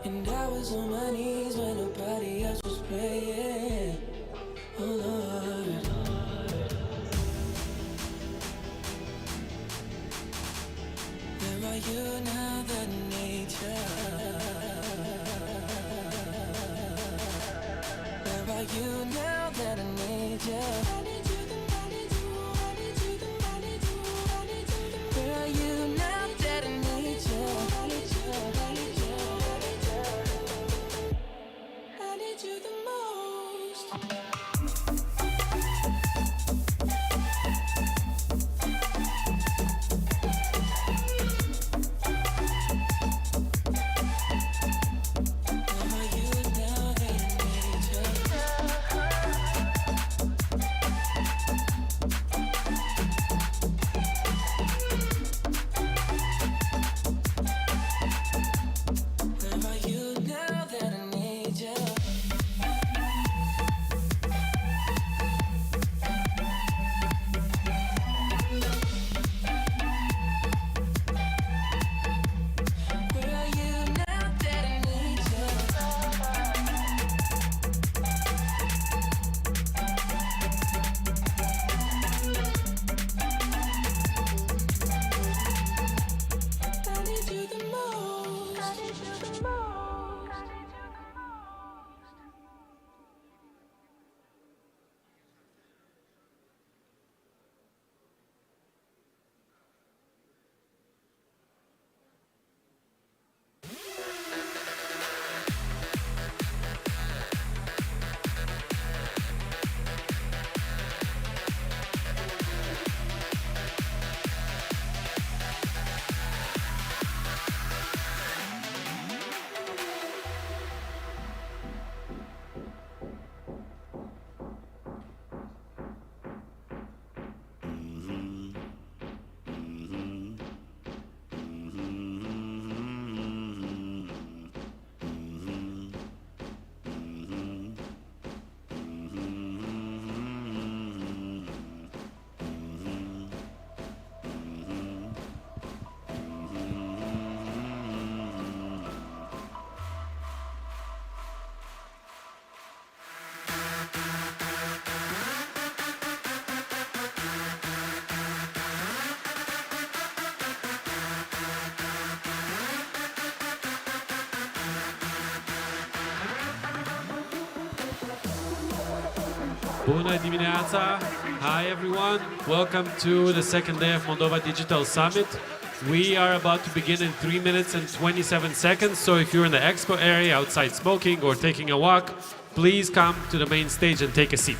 And I was on my knees when nobody else was praying. Oh Lord. Where are you now that nature? Where are you now that I need you? I need you, I need you, I need you, I need you, I need you. Where are you now that I need you? I need you, I need you, I need you the most. Bună dimineața! Hi everyone! Welcome to the second day of Moldova Digital Summit. We are about to begin in 3 minutes and 27 seconds, so if you're in the expo area outside smoking or taking a walk, please come to the main stage and take a seat.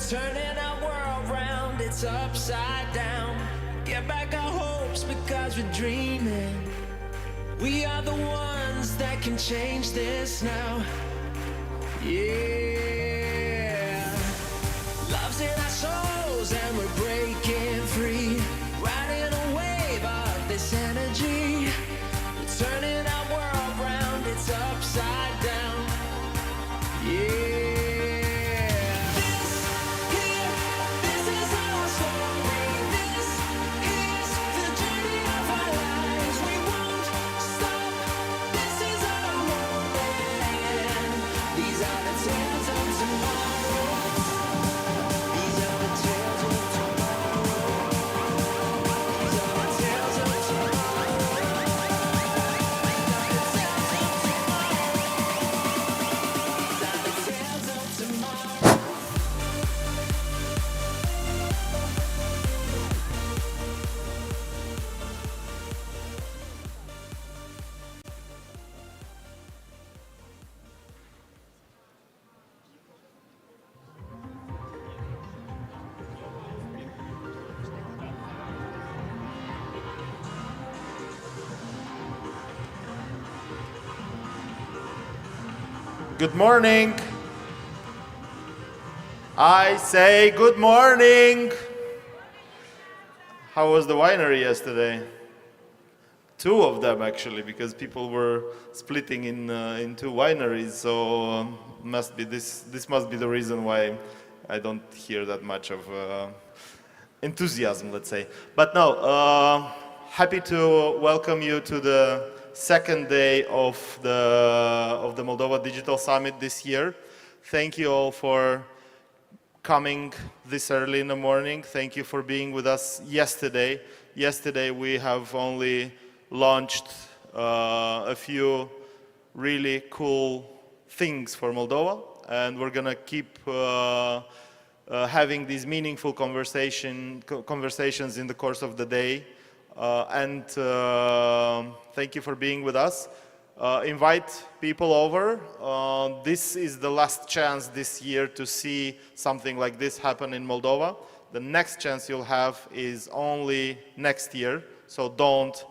Turning our world round, it's upside down. Get back our hopes because we're dreaming. We are the ones that can change this now. Yeah. Love's in our souls and we're breaking free. Riding a wave of this energy. We're turning our world round, it's upside down. Yeah. Good morning. I say good morning. How was the winery yesterday? Two of them actually, because people were splitting in two wineries. So must be this must be the reason why I don't hear that much of enthusiasm, let's say. But no, happy to welcome you to the second day of the Moldova Digital Summit this year. Thank you all for coming this early in the morning. Thank you for being with us yesterday. Yesterday we have only launched a few really cool things for Moldova, and we're gonna keep having these meaningful conversations in the course of the day. Thank you for being with us. Invite people over. This is the last chance this year to see something like this happen in Moldova. The next chance you'll have is only next year, so don't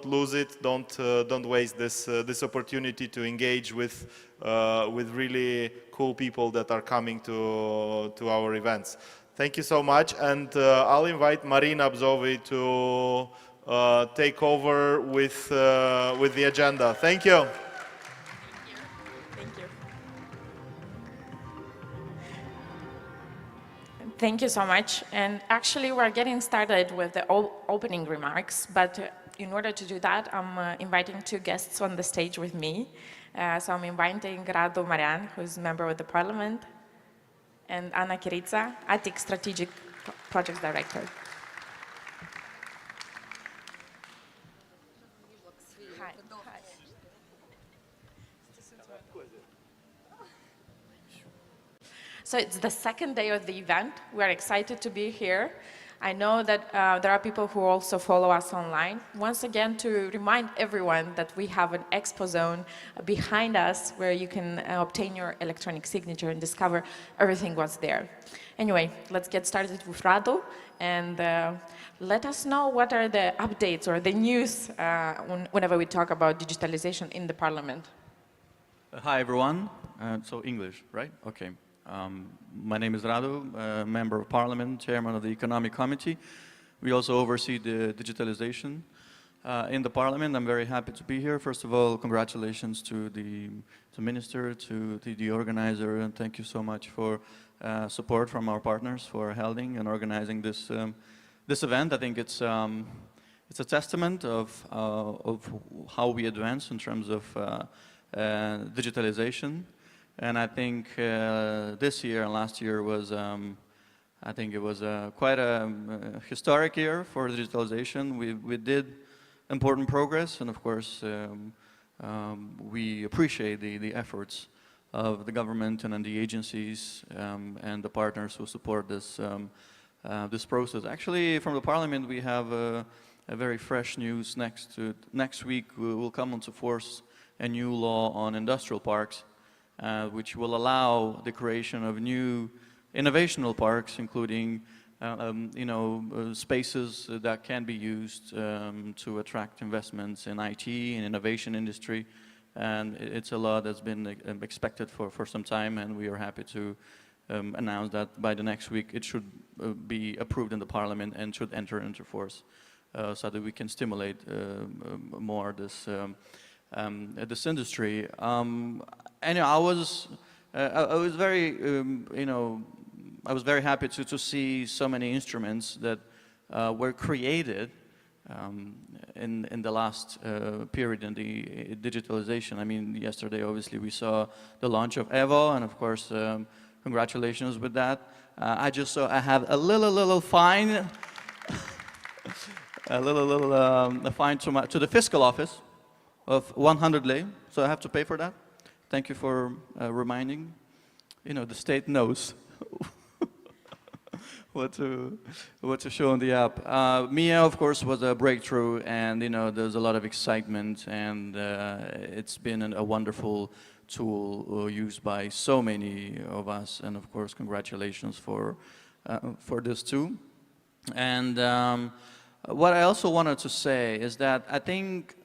lose it. Don't waste this opportunity to engage with really cool people that are coming to our events. Thank you so much, and I'll invite Marina Bzovi to take over with the agenda. Thank you. Thank you. Thank you so much. And actually, we're getting started with the opening remarks, but in order to do that, I'm inviting two guests on the stage with me. So I'm inviting Radu Marian, who's a member of the Parliament, and Anna Chirița, ATIC Strategic Projects Director. Hi. Hi. So it's the second day of the event. We're excited to be here. I know that there are people who also follow us online. Once again, to remind everyone that we have an expo zone behind us where you can obtain your electronic signature and discover everything what's there. Anyway, let's get started with Radu, and let us know what are the updates or the news whenever we talk about digitalization in the Parliament. Hi, everyone. So English, right? Okay. My name is Radu, Member of Parliament, Chairman of the Economic Committee. We also oversee the digitalization in the Parliament. I'm very happy to be here. First of all, congratulations to the Minister, to the organizer, and thank you so much for support from our partners for holding and organizing this event. I think it's a testament of how we advance in terms of digitalization. And I think this year and last year was, I think it was quite a historic year for digitalization. We did important progress, and of course, we appreciate the efforts of the government and the agencies and the partners who support this this process. Actually, from the Parliament, we have very fresh news. Next week will come into force a new law on industrial parks, which will allow the creation of new innovational parks, including spaces that can be used to attract investments in IT and innovation industry. And it's a law that's been expected for some time, and we are happy to announce that by the next week it should be approved in the Parliament and should enter into force, so that we can stimulate more this this industry. And I was very I was very happy to see so many instruments that were created in the last period in the digitalization. I mean, yesterday obviously we saw the launch of EVO, and of course congratulations with that. I just saw I have a little fine, a fine to the fiscal office of 100 lei, so I have to pay for that. Thank you for reminding. The state knows what to show on the app. MIA, of course, was a breakthrough, and there's a lot of excitement, and it's been a wonderful tool used by so many of us, and of course, congratulations for this too. And what I also wanted to say is that I think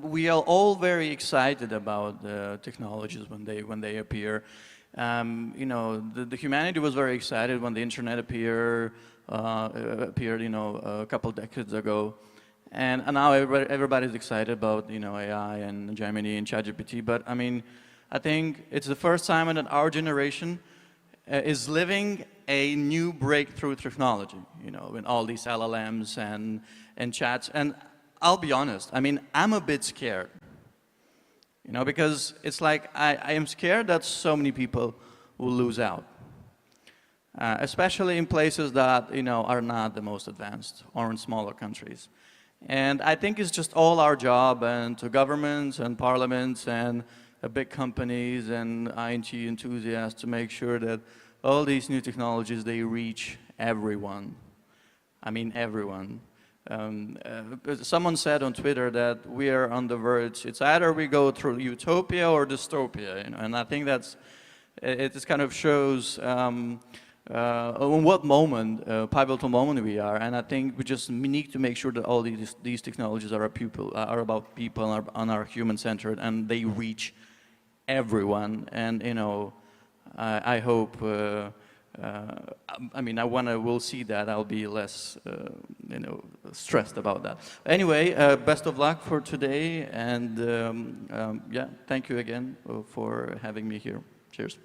we are all very excited about the technologies when they appear. The humanity was very excited when the internet appeared, a couple decades ago, and now everybody's excited about AI and Gemini and ChatGPT. But I mean, I think it's the first time that our generation is living a new breakthrough technology. In all these LLMs and chats. And I'll be honest. I mean, I'm a bit scared. Because it's like I am scared that so many people will lose out, especially in places that are not the most advanced or in smaller countries. And I think it's just all our job, and to governments and parliaments and big companies and IT enthusiasts, to make sure that all these new technologies, they reach everyone. I mean everyone. Someone said on Twitter that we are on the verge. It's either we go through utopia or dystopia, and I think it just kind of shows on what moment, pivotal moment we are. And I think we just need to make sure that all these technologies are about people and are human-centered, and they reach everyone. And I hope. I mean, we'll see that. I'll be less, stressed about that. Anyway, best of luck for today, and yeah, thank you again for having me here. Cheers.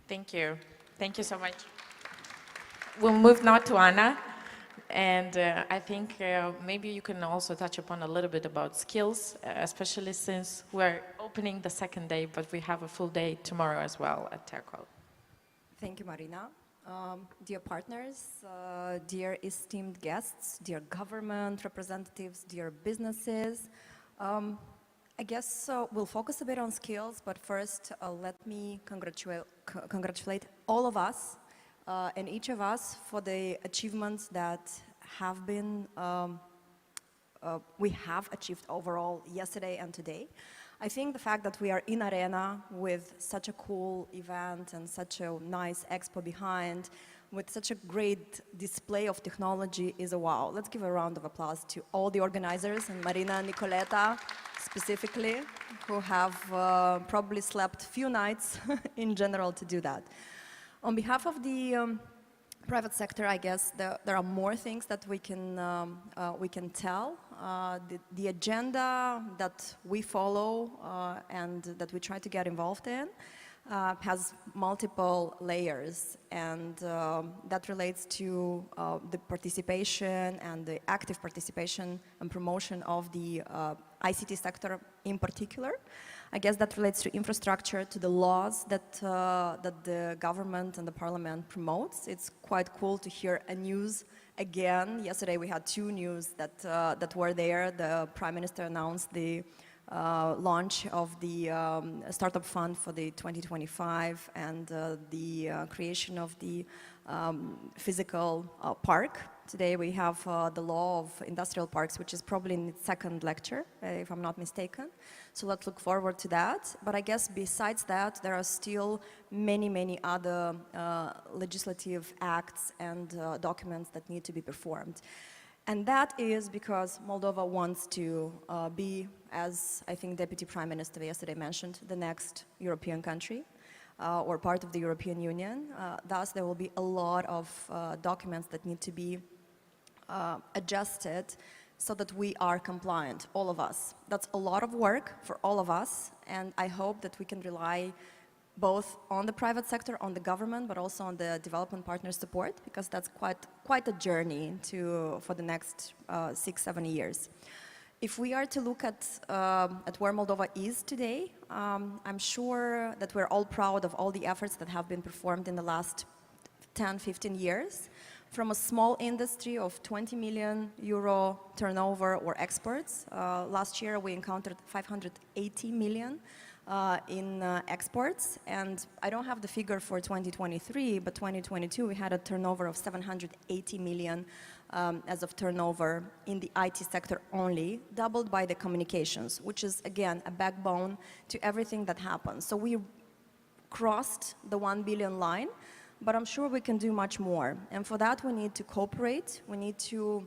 Thank you. Thank you so much. We'll move now to Anna, and I think maybe you can also touch upon a little bit about skills, especially since we're opening the second day, but we have a full day tomorrow as well at TechWorld. Thank you, Marina. Dear partners, dear esteemed guests, dear government representatives, dear businesses, I guess we'll focus a bit on skills, but first let me congratulate all of us and each of us for the achievements that we have achieved overall yesterday and today. I think the fact that we are in Arena with such a cool event and such a nice expo behind, with such a great display of technology, is a wow. Let's give a round of applause to all the organizers, and Marina and Nicoleta specifically, who have probably slept few nights in general to do that. On behalf of the private sector, I guess there are more things that we can tell. The agenda that we follow and that we try to get involved in has multiple layers, and that relates to the participation and the active participation and promotion of the ICT sector in particular. I guess that relates to infrastructure, to the laws that the government and the parliament promotes. It's quite cool to hear a news again. Yesterday we had two news that were there. The Prime Minister announced the launch of the startup fund for the 2025 and the creation of the physical park Today we have the law of industrial parks, which is probably in its second lecture, if I'm not mistaken. So let's look forward to that. But I guess besides that, there are still many, many other legislative acts and documents that need to be performed. And that is because Moldova wants to be, as I think Deputy Prime Minister yesterday mentioned, the next European country or part of the European Union. Thus, there will be a lot of documents that need to be adjusted so that we are compliant, all of us. That's a lot of work for all of us, and I hope that we can rely both on the private sector, on the government, but also on the development partner support, because that's quite a journey for the next 6-7 years. If we are to look at where Moldova is today, I'm sure that we're all proud of all the efforts that have been performed in the last 10-15 years. From a small industry of 20 million euro turnover or exports, last year we encountered 580 million in exports, and I don't have the figure for 2023, but 2022 we had a turnover of 780 million as of turnover in the IT sector only, doubled by the communications, which is again a backbone to everything that happens. So we crossed the 1 billion line, but I'm sure we can do much more, and for that we need to cooperate, we need to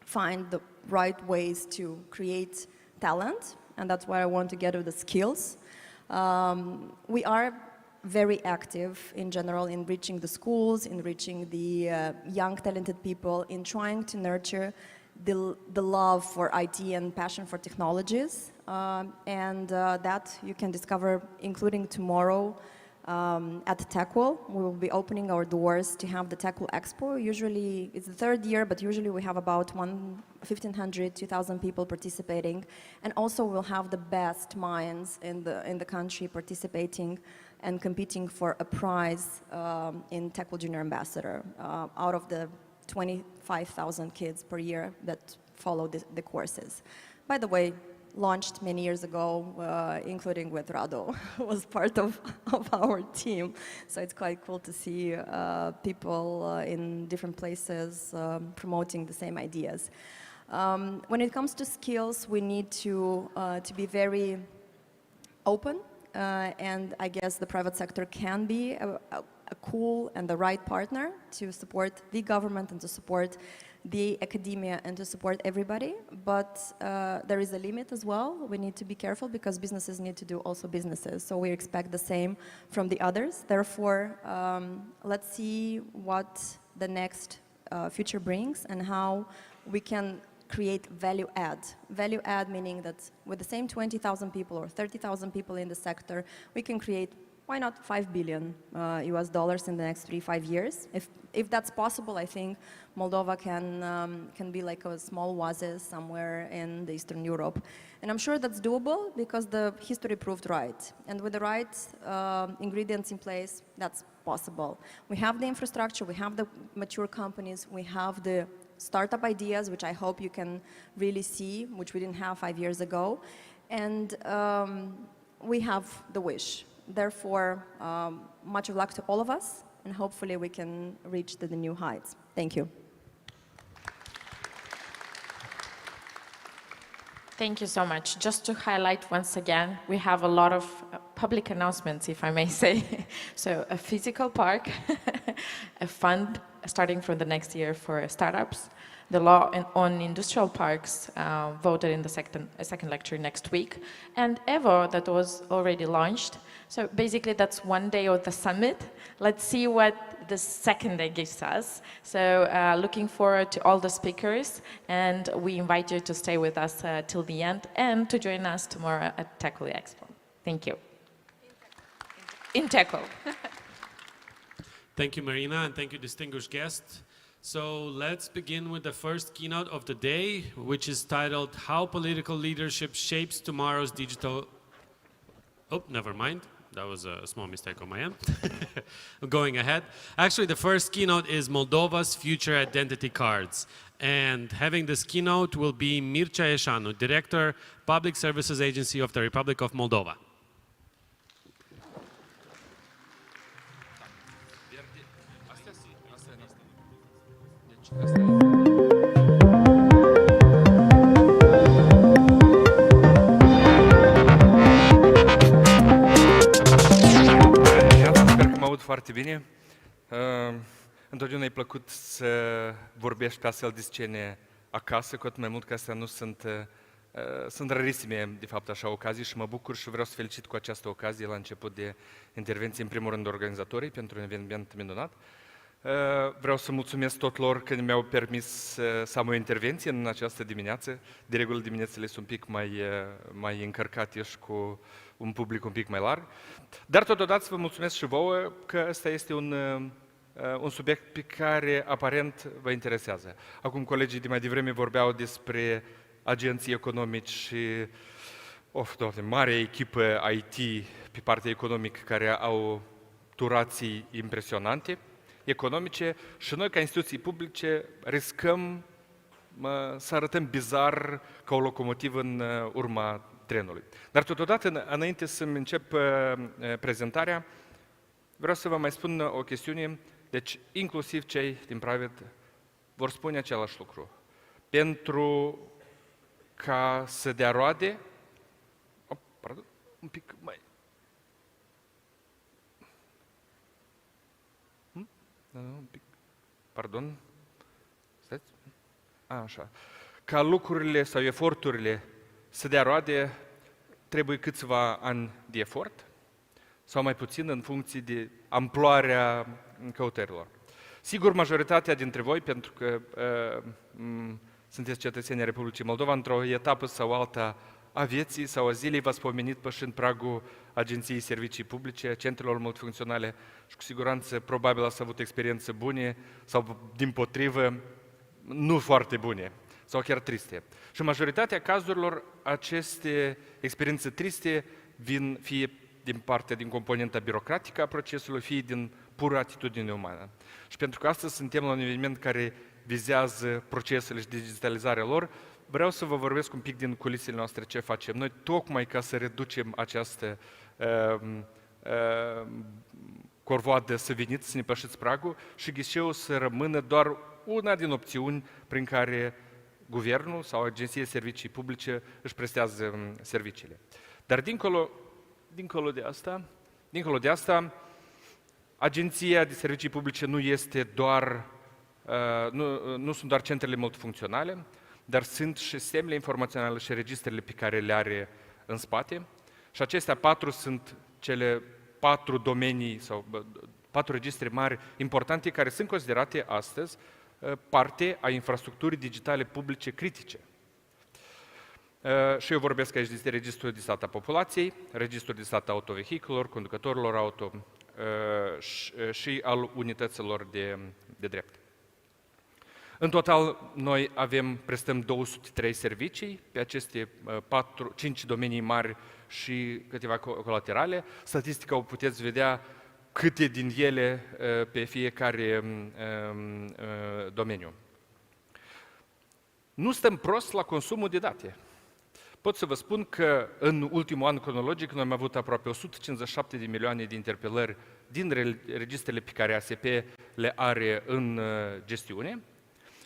find the right ways to create talent, and that's where I want to get to the skills. We are very active in general in reaching the schools, in reaching the young talented people, in trying to nurture the love for IT and passion for technologies, and that you can discover including tomorrow at TechWell. We will be opening our doors to have the TechWell Expo. Usually, it's the third year, but usually we have about 1,500, 2,000 people participating. And also we'll have the best minds in the country participating and competing for a prize in TechWell Junior Ambassador out of the 25,000 kids per year that follow the courses. By the way, launched many years ago, including with Rado, who was part of our team. So it's quite cool to see people in different places promoting the same ideas. When it comes to skills, we need to be very open, and I guess the private sector can be a cool and the right partner to support the government and to support the academia and to support everybody, but there is a limit as well. We need to be careful because businesses need to do also businesses, so we expect the same from the others. Therefore, let's see what the next future brings and how we can create value add. Value add meaning that with the same 20,000 people or 30,000 people in the sector, we can create, why not $5 billion US dollars in the next 3-5 years? If that's possible, I think Moldova can be like a small oasis somewhere in the Eastern Europe. And I'm sure that's doable because the history proved right. And with the right ingredients in place, that's possible. We have the infrastructure, we have the mature companies, we have the startup ideas, which I hope you can really see, which we didn't have 5 years ago. And we have the wish. Therefore, much of luck to all of us, and hopefully we can reach the new heights. Thank you. Thank you so much. Just to highlight once again, we have a lot of public announcements, if I may say. So a physical park, a fund starting from the next year for startups, the law on industrial parks voted in the second lecture next week, and EVO that was already launched. So basically that's one day of the summit. Let's see what the second day gives us. So looking forward to all the speakers, and we invite you to stay with us till the end and to join us tomorrow at TechWell Expo. Thank you. In TechWell. Thank you, Marina, and thank you, distinguished guests. So let's begin with the first keynote of the day, which is titled How Political Leadership Shapes Tomorrow's Digital... Oh, never mind. That was a small mistake on my end. Going ahead. Actually, the first keynote is Moldova's Future Identity Cards. And having this keynote will be Mircea Eșanu, Director, Public Services Agency of the Republic of Moldova. Sper că mă aud foarte bine. Întotdeauna e plăcut să vorbești pe astfel de scene acasă, cu atât mai mult că astea nu sunt rarisime, de fapt, așa ocazii și mă bucur și vreau să felicit cu această ocazie la început de intervenție, în primul rând, organizatorii pentru un eveniment minunat. Vreau să mulțumesc lor că mi-au permis să am o intervenție în această dimineață. De regulă diminețile sunt un pic mai încărcate și cu un public un pic mai larg. Dar totodată vă mulțumesc și vouă că ăsta este un subiect pe care aparent vă interesează. Acum colegii de mai devreme vorbeau despre agenții economici și Doamne, mare echipă IT pe partea economică care au durații impresionante economice și noi ca instituții publice riscăm să arătăm bizar ca o locomotivă în urma trenului. Dar totodată, înainte să-mi încep prezentarea, vreau să vă mai spun o chestiune. Deci, inclusiv cei din Private vor spune același lucru. Pentru ca să dea roade, un pic mai... Un pic, pardon, stați? Așa. Ca lucrurile sau eforturile să dea roade, trebuie câțiva ani de efort sau mai puțin în funcție de amploarea căutărilor. Sigur, majoritatea dintre voi, pentru că sunteți cetățenii Republicii Moldova, într-o etapă sau alta a vieții sau a zilei v-ați pomenit pășind pragul Agenției Servicii Publice, centrelor multifuncționale și cu siguranță probabil ați avut experiențe bune sau din-potrivă nu foarte bune sau chiar triste. Și majoritatea cazurilor aceste experiențe triste vin fie din componenta birocratică a procesului, fie din pură atitudine umană. Și pentru că astăzi suntem la un eveniment care vizează procesele și digitalizarea lor, vreau să vă vorbesc un pic din culisele noastre ce facem noi, tocmai ca să reducem această corvoadă să veniți, să ne pășiți pragul și ghișeul să rămână doar una din opțiuni prin care guvernul sau agenția servicii publice își prestează serviciile. Dar dincolo de asta, Agenția de Servicii Publice nu este doar, nu sunt doar centrele multifuncționale, dar sunt și sistemele informaționale și registrele pe care le are în spate. Și acestea 4 sunt cele 4 domenii sau 4 registre mari importante care sunt considerate astăzi parte a infrastructurii digitale publice critice. Și eu vorbesc aici despre registrul de stat a populației, registrul de stat a autovehiculelor, conducătorilor auto și al unităților de drept. În total, noi prestăm 203 servicii pe aceste 5 domenii mari și câteva colaterale. Statistica o puteți vedea câte din ele pe fiecare domeniu. Nu stăm prost la consumul de date. Pot să vă spun că în ultimul an cronologic noi am avut aproape 157 de milioane de interpelări din registrele pe care ASP le are în gestiune.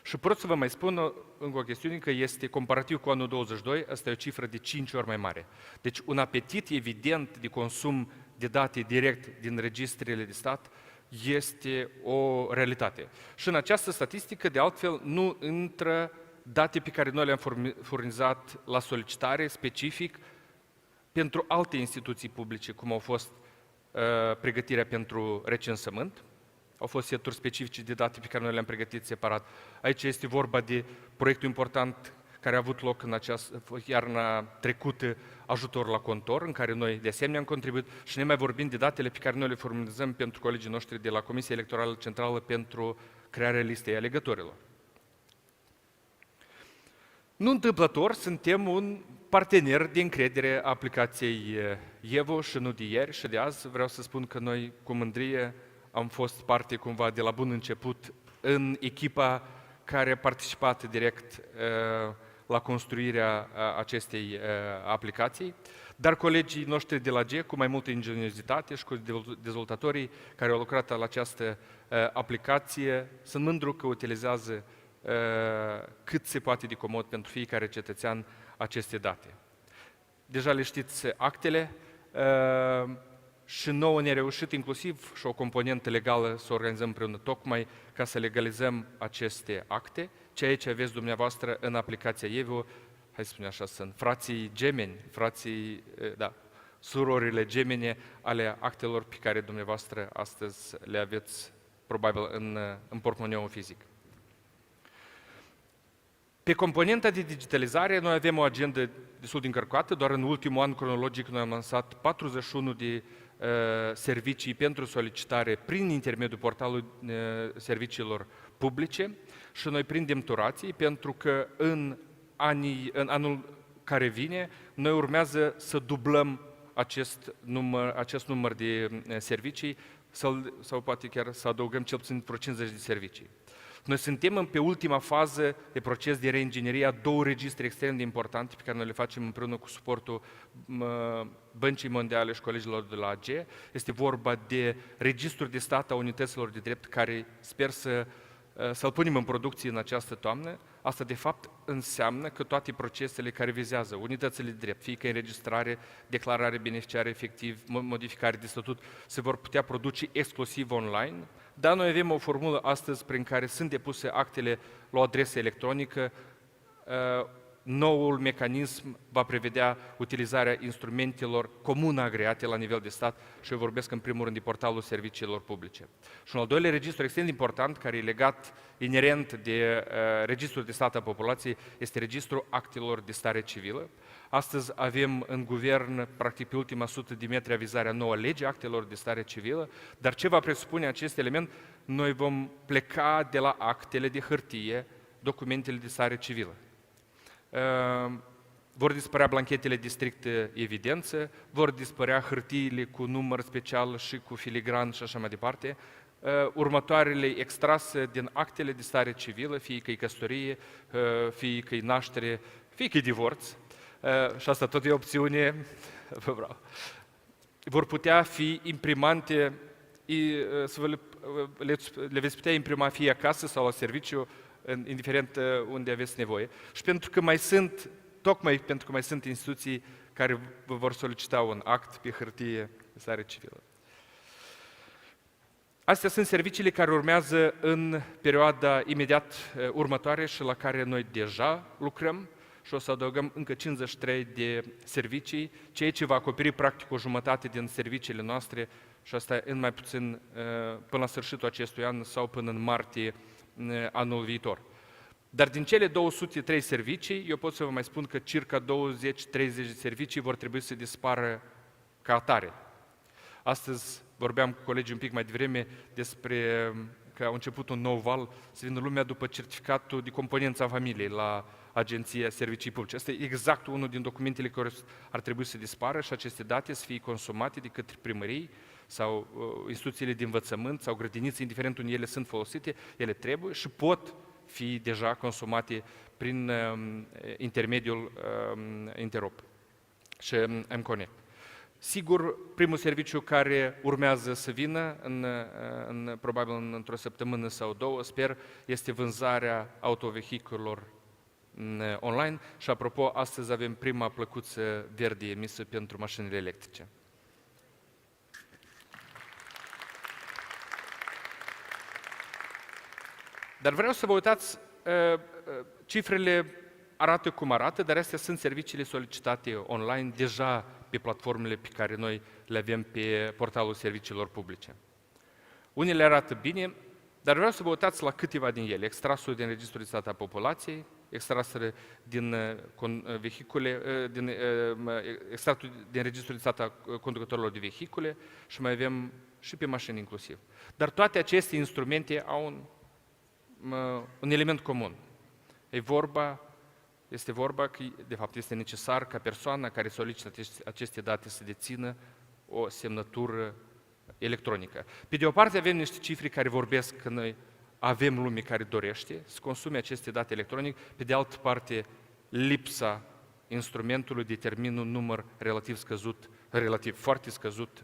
Și pot să vă mai spun încă o chestiune, că este comparativ cu anul 22, asta e o cifră de 5 ori mai mare. Deci un apetit evident de consum de date direct din registrele de stat este o realitate. Și în această statistică, de altfel, nu intră date pe care noi le-am furnizat la solicitare specific pentru alte instituții publice, cum au fost pregătirea pentru recensământ. Au fost seturi specifice de date pe care noi le-am pregătit separat. Aici este vorba de proiectul important care a avut loc în iarna trecută, ajutor la contor, în care noi de asemenea am contribuit și ne mai vorbim de datele pe care noi le furnizăm pentru colegii noștri de la Comisia Electorală Centrală pentru crearea listei alegătorilor. Nu întâmplător, suntem un partener de încredere a aplicației EVO și nu de ieri și de azi. Vreau să spun că noi, cu mândrie, am fost parte cumva de la bun început în echipa care a participat direct la construirea acestei aplicații, dar colegii noștri de la G, cu mai multă ingeniozitate și cu dezvoltatorii care au lucrat la această aplicație, sunt mândru că utilizează cât se poate de comod pentru fiecare cetățean aceste date. Deja le știți actele și nouă ne-a reușit inclusiv și o componentă legală să o organizăm împreună tocmai ca să legalizăm aceste acte. Ceea ce aveți dumneavoastră în aplicația AIOps, hai să spunem așa, sunt frații gemeni, surorile gemene ale actelor pe care dumneavoastră astăzi le aveți probabil în portmoneul fizic. Pe componenta de digitalizare, noi avem o agendă destul de încărcată. Doar în ultimul an cronologic noi am lansat 41 de servicii pentru solicitare prin intermediul portalului serviciilor publice și noi prindem turații pentru că în anul care vine, noi urmează să dublăm acest număr de servicii sau poate chiar să adăugăm cel puțin vreo 50 de servicii. Noi suntem pe ultima fază de proces de reinginerie a două registre extrem de importante pe care noi le facem împreună cu suportul Băncii Mondiale și colegilor de la AG. Este vorba de registrul de stat a unităților de drept care sper să-l punem în producție în această toamnă. Asta de fapt înseamnă că toate procesele care vizează unitățile de drept, fie că înregistrare, declarare beneficiar efectiv, modificare de statut, se vor putea produce exclusiv online. Dar noi avem o formulă astăzi prin care sunt depuse actele la o adresă electronică. Noul mecanism va prevedea utilizarea instrumentelor comun agreate la nivel de stat și eu vorbesc în primul rând de portalul serviciilor publice. Și un al doilea registru extrem de important, care e legat inerent de registrul de stat a populației, este registrul actelor de stare civilă. Astăzi avem în guvern, practic pe ultima 100 de metri, avizarea nouă lege actelor de stare civilă, dar ce va presupune acest element? Noi vom pleca de la actele de hârtie, documentele de stare civilă. Vor dispărea blanchetele de strictă evidență, vor dispărea hârtiile cu număr special și cu filigran și așa mai departe. Următoarele extrase din actele de stare civilă, fie că e căsătorie, fie că e naștere, fie că e divorț, și asta tot e opțiune, vor putea fi imprimante, le veți putea imprima fie acasă sau la serviciu, indiferent unde aveți nevoie. Și tocmai pentru că mai sunt instituții care vă vor solicita un act pe hârtie de stare civilă. Astea sunt serviciile care urmează în perioada imediat următoare și la care noi deja lucrăm și o să adăugăm încă 53 de servicii, ceea ce va acoperi practic o jumătate din serviciile noastre și asta în mai puțin până la sfârșitul acestui an sau până în martie anul viitor. Dar din cele 203 servicii, eu pot să vă mai spun că circa 20-30 de servicii vor trebui să dispară ca atare. Astăzi vorbeam cu colegii un pic mai devreme despre că a început un nou val, să vină lumea după certificatul de componență a familiei la Agenția Servicii Publice. Asta e exact unul din documentele care ar trebui să dispară și aceste date să fie consumate de către primării sau instituțiile de învățământ sau grădinițe, indiferent unde ele sunt folosite, ele trebuie și pot fi deja consumate prin intermediul Interop și mConnect. Sigur, primul serviciu care urmează să vină, probabil într-o săptămână sau două, sper, este vânzarea autovehiculelor online și, apropo, astăzi avem prima plăcuță verde emisă pentru mașinile electrice. Dar vreau să vă uitați, cifrele arată cum arată, dar astea sunt serviciile solicitate online deja pe platformele pe care noi le avem pe portalul serviciilor publice. Unele arată bine, dar vreau să vă uitați la câteva din ele. Extrasul din Registrul de Stat a Populației, extrasele din vehicule, extractul din Registrul de Stat a conducătorilor de vehicule și mai avem și pe mașini inclusiv. Dar toate aceste instrumente au un element comun. Este vorba că, de fapt, este necesar ca persoana care solicită aceste date să dețină o semnătură electronică. Pe de o parte avem niște cifre care vorbesc că noi avem lume care dorește să consume aceste date electronic, pe de altă parte lipsa instrumentului determină un număr relativ foarte scăzut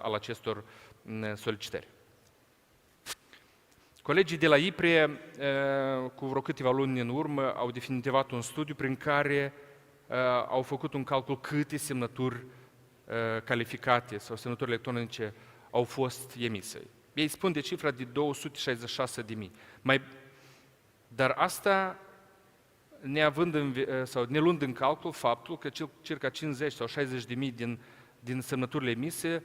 al acestor solicitări. Colegii de la IPRE, cu vreo câteva luni în urmă, au definitivat un studiu prin care au făcut un calcul câte semnături calificate sau semnături electronice au fost emise. Ei spun de cifra de 266.000. Dar asta ne luând în calcul faptul că circa 50 sau 60.000 din semnăturile emise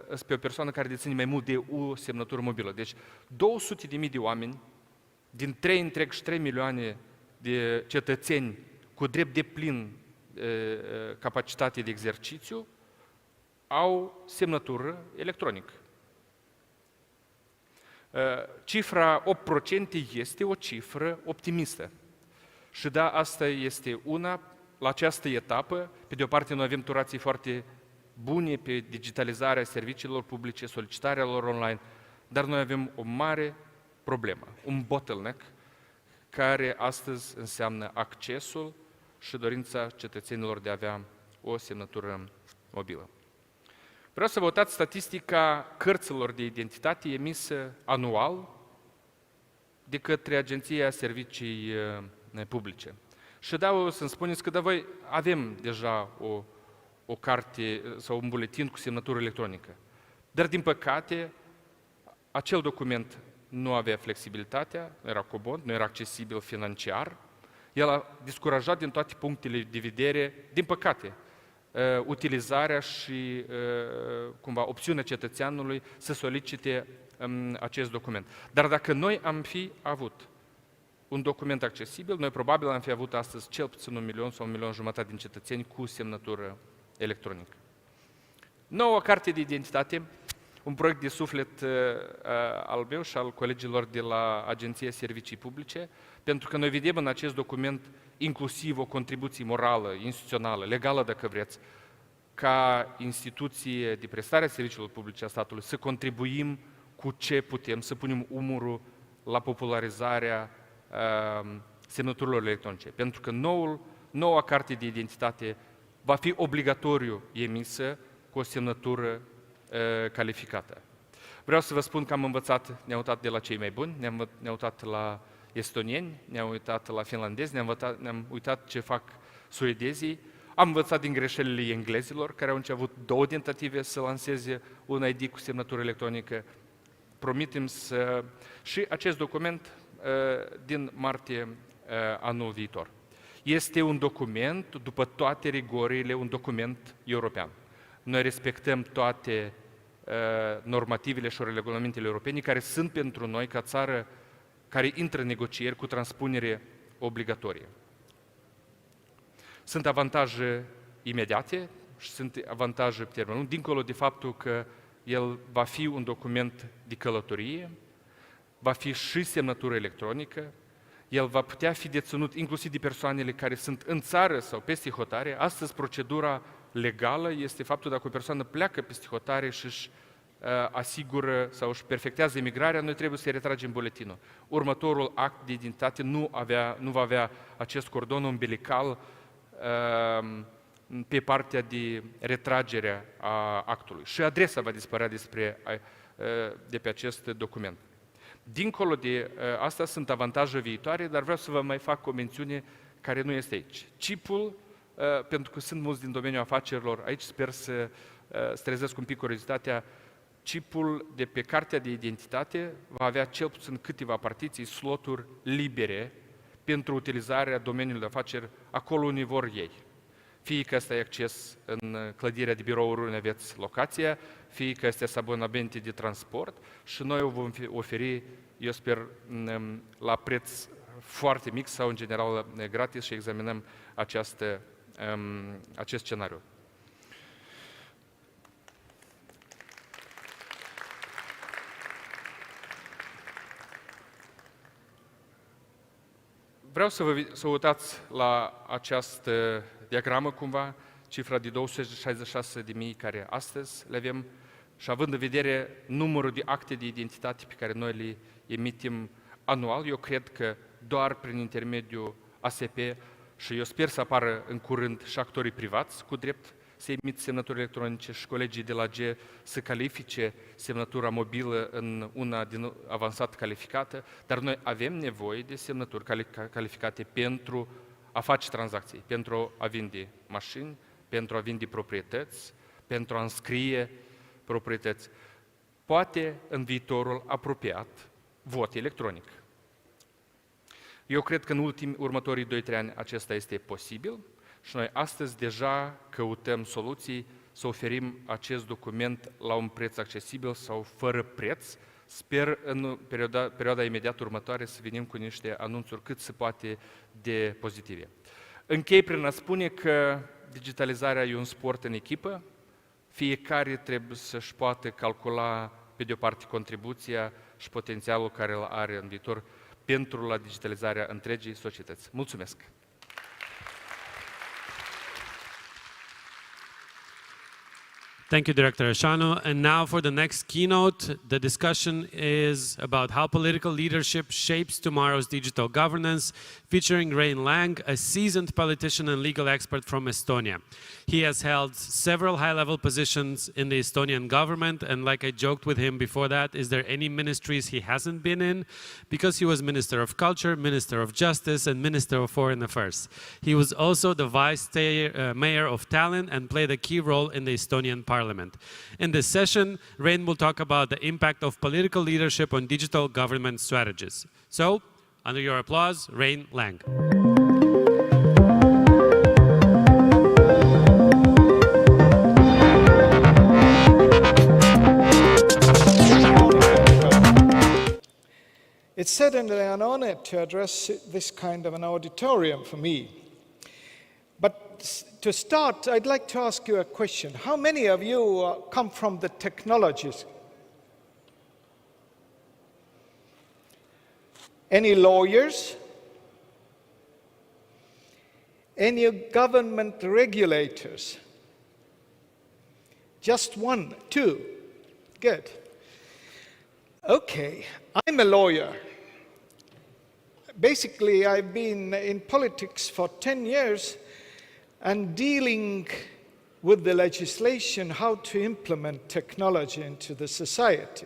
sunt pe o persoană care deține mai mult de o semnătură mobilă. Deci 200.000 de oameni din 3 milioane de cetățeni cu drept deplin capacitate de exercițiu au semnătură electronică. Cifra 8% este o cifră optimistă. Și da, asta este una, la această etapă, pe de o parte noi avem turații foarte bune pe digitalizarea serviciilor publice, solicitarea lor online, dar noi avem o mare problemă, un bottleneck, care astăzi înseamnă accesul și dorința cetățenilor de a avea o semnătură mobilă. Vreau să vă uitați statistica cărților de identitate emisă anual de către Agenția Servicii Publice. Și da, o să-mi spuneți că da, voi avem deja o carte sau un buletin cu semnătură electronică. Dar, din păcate, acel document nu avea flexibilitatea, nu era comod, nu era accesibil financiar. El a descurajat din toate punctele de vedere, din păcate, utilizarea și cumva opțiunea cetățeanului să solicite acest document. Dar dacă noi am fi avut un document accesibil, noi probabil am fi avut astăzi cel puțin 1 milion sau 1,5 milion din cetățeni cu semnătură electronică. Noua carte de identitate, un proiect de suflet al meu și al colegilor de la Agenția Servicii Publice, pentru că noi vedem în acest document inclusiv o contribuție morală, instituțională, legală dacă vreți, ca instituție de prestare a serviciilor publice a statului, să contribuim cu ce putem, să punem umărul la popularizarea semnăturilor electronice. Pentru că noua carte de identitate va fi obligatoriu emisă cu o semnătură calificată. Vreau să vă spun că am învățat, ne-am uitat de la cei mai buni, ne-am uitat la estonieni, ne-am uitat la finlandezi, ne-am uitat ce fac suedezii, am învățat din greșelile englezilor, care au început 2 tentative să lanseze un ID cu semnătură electronică. Promitem să... Și acest document din martie anul viitor. Este un document, după toate rigorile, un document european. Noi respectăm toate normativele și regulamentele europene care sunt pentru noi ca țară care intră în negocieri cu transpunere obligatorie. Sunt avantaje imediate și sunt avantaje pe termen lung, dincolo de faptul că el va fi un document de călătorie, va fi și semnătură electronică, el va putea fi deținut inclusiv de persoanele care sunt în țară sau peste hotare. Astăzi, procedura legală este faptul dacă o persoană pleacă peste hotare și își asigură sau își perfectează emigrarea, noi trebuie să-i retragem buletinul. Următorul act de identitate nu va avea acest cordon umbilical pe partea de retragere a actului. Și adresa va dispărea de pe acest document. Dincolo de asta sunt avantaje viitoare, dar vreau să vă mai fac o mențiune care nu este aici. Chipul, pentru că sunt mulți din domeniul afacerilor, aici sper să trezesc un pic curiozitatea, chipul de pe cartea de identitate va avea cel puțin câteva partiții, sloturi libere pentru utilizarea domeniului de afaceri acolo unde vor ei. Fie că ăsta e acces în clădirea de birouri unde aveți locația, fie că ăsta e abonamente de transport și noi o vom oferi, eu sper, la preț foarte mic sau în general gratis și examinăm acest scenariu. Vreau să vă uitați la această diagramă cumva, cifra de 266.000 care astăzi le avem și având în vedere numărul de acte de identitate pe care noi le emitem anual, eu cred că doar prin intermediul ASP Și eu sper să apară în curând și actorii privați cu drept să emit semnături electronice și colegii de la G să califice semnătura mobilă în una din avansat calificată, dar noi avem nevoie de semnături calificate pentru a face tranzacții, pentru a vinde mașini, pentru a vinde proprietăți, pentru a înscrie proprietăți. Poate în viitorul apropiat vot electronic. Eu cred că în următorii 2-3 ani acesta este posibil și noi astăzi deja căutăm soluții să oferim acest document la un preț accesibil sau fără preț. Sper în perioada imediat următoare să venim cu niște anunțuri cât se poate de pozitive. Închei prin a spune că digitalizarea e un sport în echipă. Fiecare trebuie să-și poată calcula pe de o parte contribuția și potențialul care îl are în viitor pentru la digitalizarea întregii societăți. Mulțumesc! Thank you, Director Ashanu. And now for the next keynote, the discussion is about how political leadership shapes tomorrow's digital governance, featuring Rein Lang, a seasoned politician and legal expert from Estonia. He has held several high-level positions in the Estonian government, and like I joked with him before that, is there any ministries he hasn't been in? Because he was Minister of Culture, Minister of Justice, and Minister of Foreign Affairs. He was also the Vice Mayor of Tallinn and played a key role in the Estonian Parliament. In this session, Rein will talk about the impact of political leadership on digital government strategies. So, under your applause, Rein Lang. It's certainly an honor to address this kind of an auditorium for me. But to start, I'd like to ask you a question. How many of you come from the technologies? Any lawyers? Any government regulators? Just one, two. Good. Okay, I'm a lawyer. Basically, I've been in politics for 10 years and dealing with the legislation, how to implement technology into the society.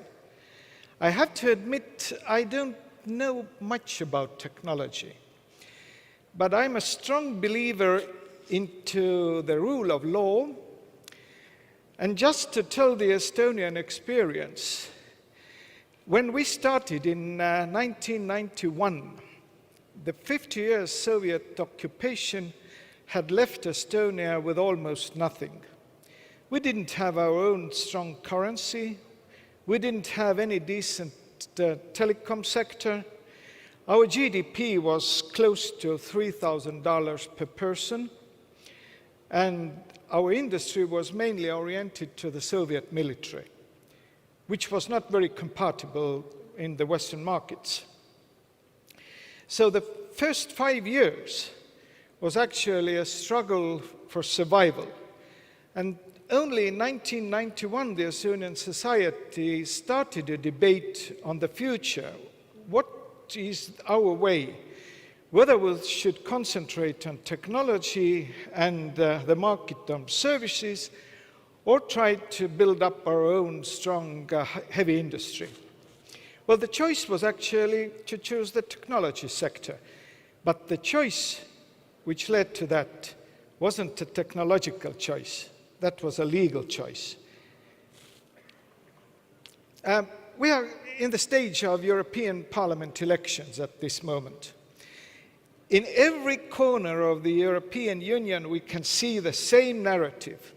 I have to admit, I don't know much about technology, but I'm a strong believer into the rule of law. And just to tell the Estonian experience, when we started in 1991, the 50 years Soviet occupation had left Estonia with almost nothing. We didn't have our own strong currency. We didn't have any decent telecom sector. Our GDP was close to $3,000 per person, and our industry was mainly oriented to the Soviet military, which was not very compatible in the Western markets. So the first 5 years was actually a struggle for survival. And only in 1991, the Estonian society started a debate on the future. What is our way? Whether we should concentrate on technology and the market on services, or try to build up our own strong, heavy industry. Well, the choice was actually to choose the technology sector. But the choice which led to that wasn't a technological choice. That was a legal choice. We are in the stage of European Parliament elections at this moment. In every corner of the European Union, we can see the same narrative.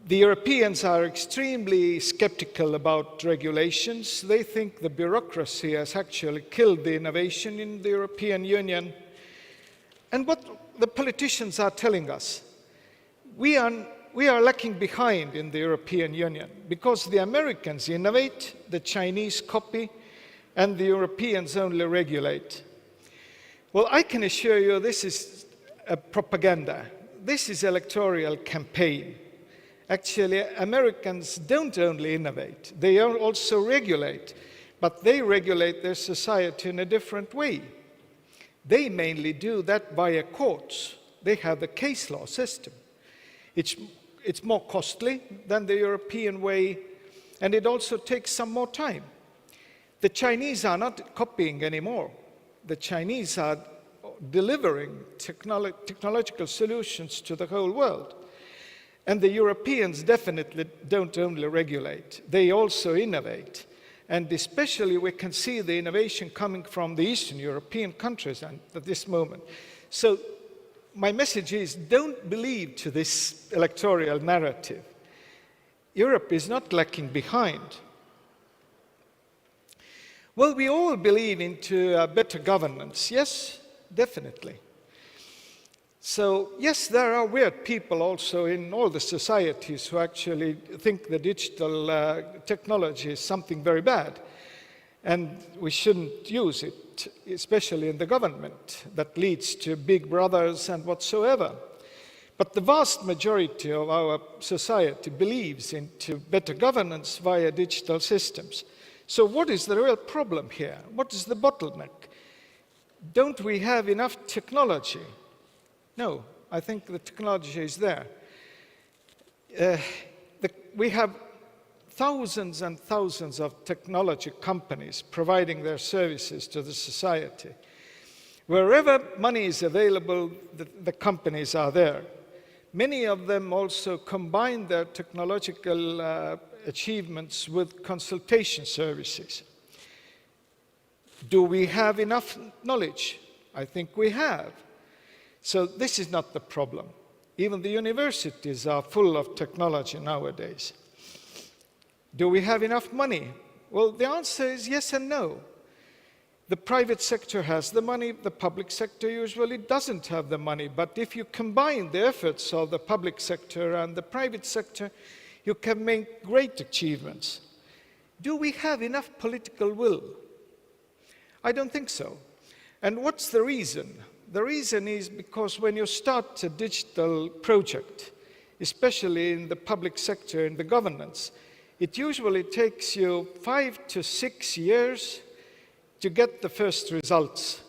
The Europeans are extremely skeptical about regulations. They think the bureaucracy has actually killed the innovation in the European Union. And what the politicians are telling us, we are lacking behind in the European Union because the Americans innovate, the Chinese copy, and the Europeans only regulate. Well, I can assure you this is a propaganda. This is electoral campaign. Actually, Americans don't only innovate, they also regulate, but they regulate their society in a different way. They mainly do that via courts. They have the case law system. It's more costly than the European way, and it also takes some more time. The Chinese are not copying anymore. The Chinese are delivering technological solutions to the whole world. And the Europeans definitely don't only regulate, they also innovate. And especially we can see the innovation coming from the Eastern European countries at this moment. So my message is, don't believe to this electoral narrative. Europe is not lacking behind. Well, we all believe into better governance. Yes, definitely. So, yes, there are weird people also in all the societies who actually think the digital technology is something very bad, and we shouldn't use it, especially in the government, that leads to big brothers and whatsoever. But the vast majority of our society believes into better governance via digital systems. So what is the real problem here? What is the bottleneck? Don't we have enough technology? No, I think the technology is there. We have thousands and thousands of technology companies providing their services to the society. Wherever money is available, the companies are there. Many of them also combine their technological achievements with consultation services. Do we have enough knowledge? I think we have. So this is not the problem. Even the universities are full of technology nowadays. Do we have enough money? Well, the answer is yes and no. The private sector has the money, the public sector usually doesn't have the money. But if you combine the efforts of the public sector and the private sector, you can make great achievements. Do we have enough political will? I don't think so. And what's the reason? The reason is because when you start a digital project, especially in the public sector, in the governance, it usually takes you 5 to 6 years to get the first results.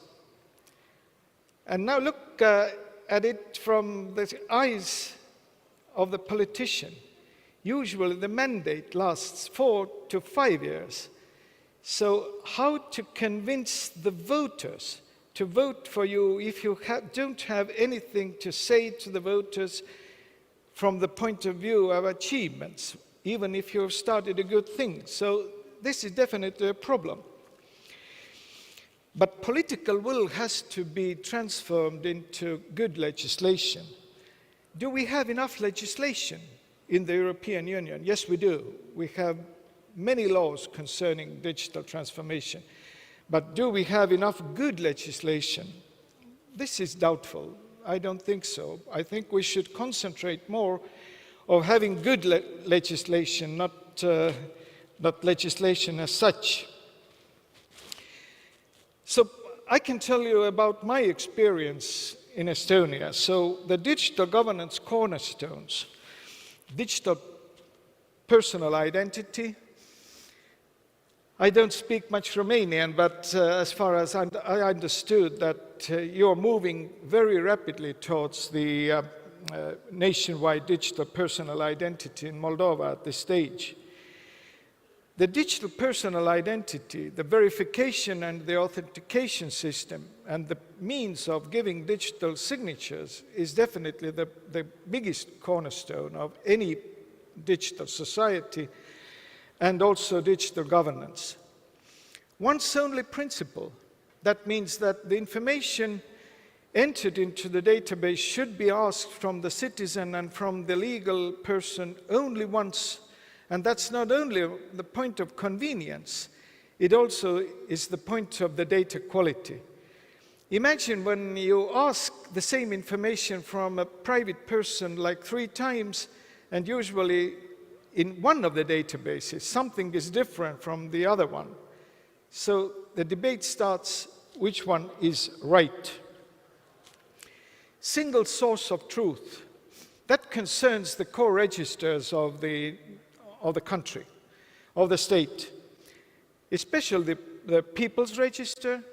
And now look at it from the eyes of the politician. Usually the mandate lasts 4 to 5 years. So how to convince the voters to vote for you if you don't have anything to say to the voters from the point of view of achievements, even if you've started a good thing. So this is definitely a problem. But political will has to be transformed into good legislation. Do we have enough legislation in the European Union? Yes, we do. We have many laws concerning digital transformation. But do we have enough good legislation? This is doubtful. I don't think so. I think we should concentrate more on having good legislation, not legislation as such. So I can tell you about my experience in Estonia. So the digital governance cornerstones, digital personal identity. I don't speak much Romanian, but as far as I understood that you're moving very rapidly towards the nationwide digital personal identity in Moldova at this stage. The digital personal identity, the verification and the authentication system, and the means of giving digital signatures is definitely the biggest cornerstone of any digital society, and also digital governance. Once only principle. That means that the information entered into the database should be asked from the citizen and from the legal person only once. And that's not only the point of convenience, it also is the point of the data quality. Imagine when you ask the same information from a private person like 3 times, and usually in one of the databases, something is different from the other one. So the debate starts, which one is right? Single source of truth. That concerns the core registers of the country, of the state, especially the People's Register,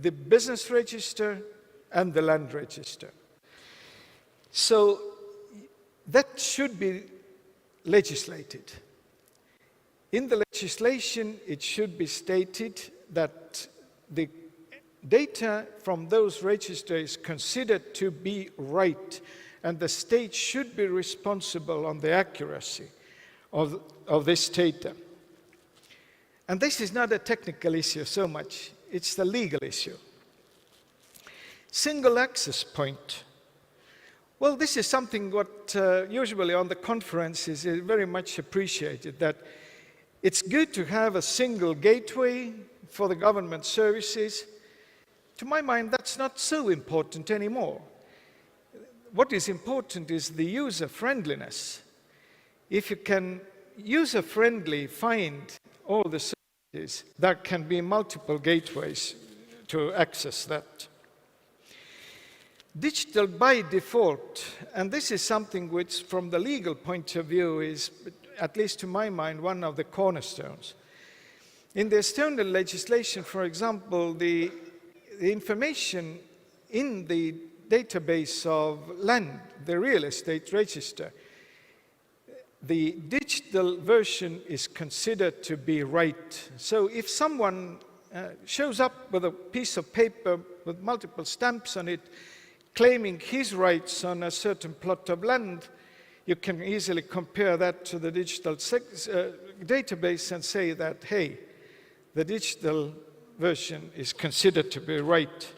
the business register, and the land register. So that should be legislated. In the legislation, it should be stated that the data from those registers is considered to be right, and the state should be responsible on the accuracy of this data. And this is not a technical issue so much, it's the legal issue. Single access point. Well, this is something what usually on the conferences is very much appreciated, that it's good to have a single gateway for the government services. To my mind, that's not so important anymore. What is important is the user-friendliness. If you can user-friendly find all the services, there can be multiple gateways to access that. Digital by default, and this is something which from the legal point of view is, at least to my mind, one of the cornerstones. In the Estonian legislation, for example, the information in the database of land, the real estate register, the digital version is considered to be right. So if someone shows up with a piece of paper with multiple stamps on it, claiming his rights on a certain plot of land, you can easily compare that to the digital database and say that, hey, the digital version is considered to be right.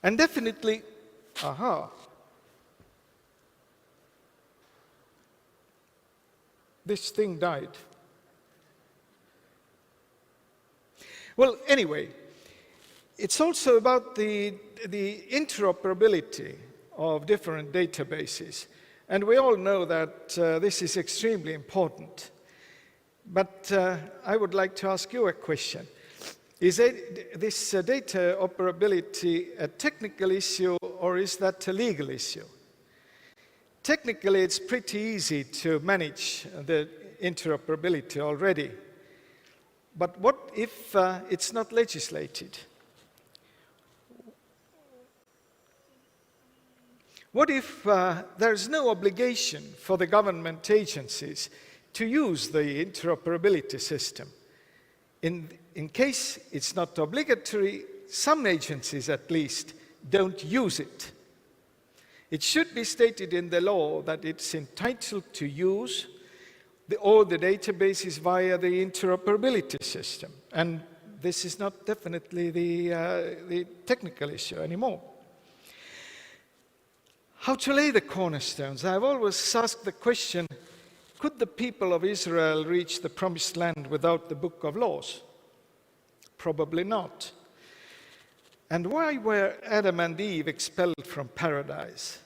And definitely, this thing died. Well, anyway, it's also about the interoperability of different databases. And we all know that this is extremely important. But I would like to ask you a question. Is this data operability a technical issue, or is that a legal issue? Technically, it's pretty easy to manage the interoperability already. But what if it's not legislated? What if there's no obligation for the government agencies to use the interoperability system? In case it's not obligatory, some agencies at least don't use it. It should be stated in the law that it's entitled to use all the databases via the interoperability system. And this is not definitely the technical issue anymore. How to lay the cornerstones? I've always asked the question, could the people of Israel reach the promised land without the book of laws? Probably not. And why were Adam and Eve expelled from paradise?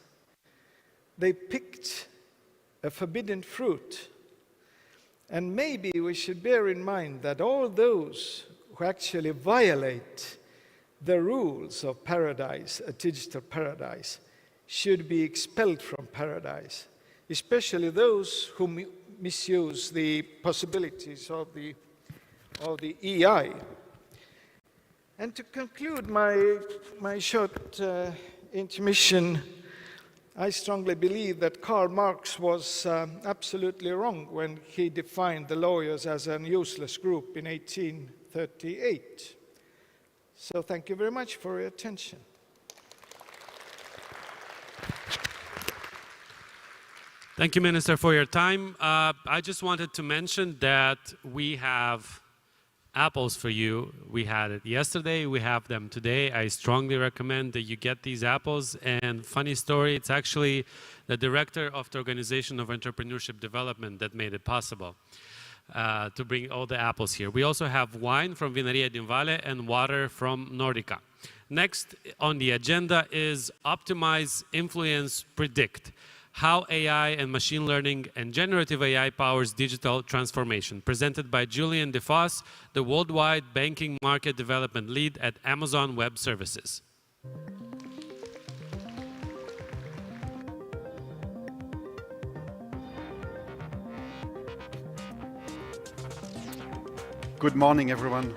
They picked a forbidden fruit. And maybe we should bear in mind that all those who actually violate the rules of paradise, a digital paradise, should be expelled from paradise, especially those who misuse the possibilities of the EI. And to conclude my short intermission, I strongly believe that Karl Marx was absolutely wrong when he defined the lawyers as an useless group in 1838. So thank you very much for your attention. Thank you, Minister, for your time. I just wanted to mention that we have apples for you. We had it yesterday, we have them today. I strongly recommend that you get these apples. And funny story, it's actually the director of the Organization of Entrepreneurship Development that made it possible to bring all the apples here. We also have wine from Vineria din Valle and water from Nordica. Next on the agenda is Optimize, Influence, Predict. How AI and machine learning and generative AI powers digital transformation, presented by Julian DeFoss, the Worldwide Banking Market Development Lead at Amazon Web Services. Good morning, everyone.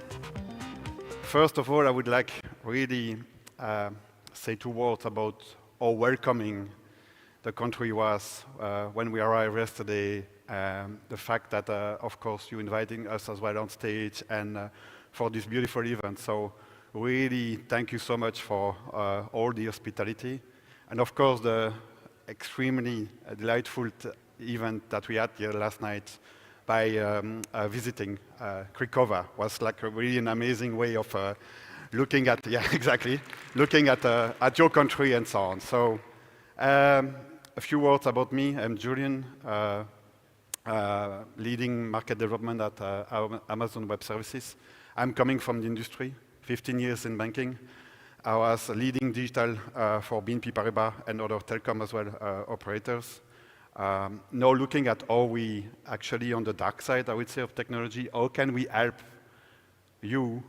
first of all, I would like really say 2 words about how welcoming the country was when we arrived yesterday. The fact that, of course, you inviting us as well on stage and for this beautiful event. So really, thank you so much for all the hospitality. And of course, the extremely delightful event that we had here last night by visiting Krikova was like really an amazing way of looking at, yeah, exactly, looking at your country and so on. So a few words about me. I'm Julian, leading market development at Amazon Web Services. I'm coming from the industry, 15 years in banking. I was leading digital for BNP Paribas and other telecom as well operators. Now looking at how we actually on the dark side, I would say, of technology, how can we help you,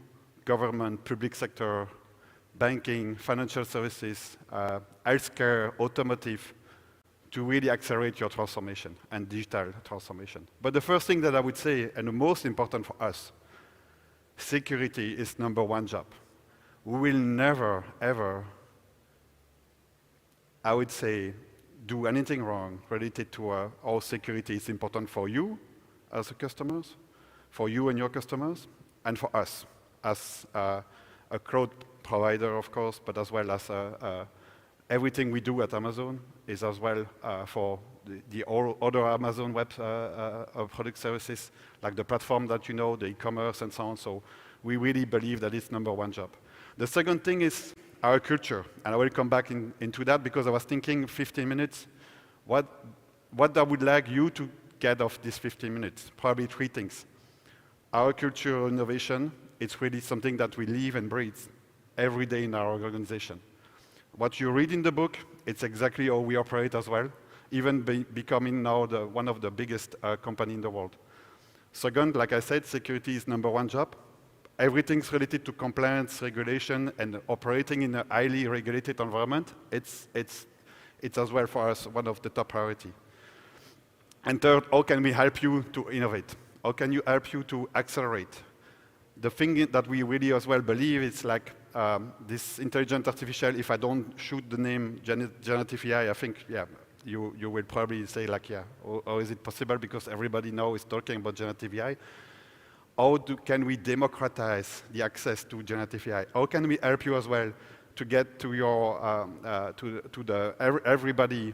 government, public sector, banking, financial services, healthcare, automotive, to really accelerate your transformation and digital transformation. But the first thing that I would say, and the most important for us, security is #1 job. We will never, ever, I would say, do anything wrong related to how security is important for you as customers, for you and your customers, and for us as a cloud provider, of course, but as well as everything we do at Amazon is as well for the other Amazon web product services, like the platform that you know, the e-commerce and so on. So we really believe that it's #1 job. The second thing is our culture, and I will come back into that because I was thinking 15 minutes, what I would like you to get off these 15 minutes, probably 3 things. Our culture innovation, it's really something that we live and breathe every day in our organization. What you read in the book, it's exactly how we operate as well, even becoming now one of the biggest company in the world. Second, like I said, security is #1 job. Everything's related to compliance, regulation, and operating in a highly regulated environment. It's as well for us one of the top priority. And third, how can we help you to innovate? How can you help you to accelerate? The thing that we really as well believe is like this intelligent artificial, if I don't shoot the name generative AI, I think, yeah, you will probably say like, yeah, how is it possible? Because everybody now is talking about generative AI. How can we democratize the access to generative AI? How can we help you as well to get to your everybody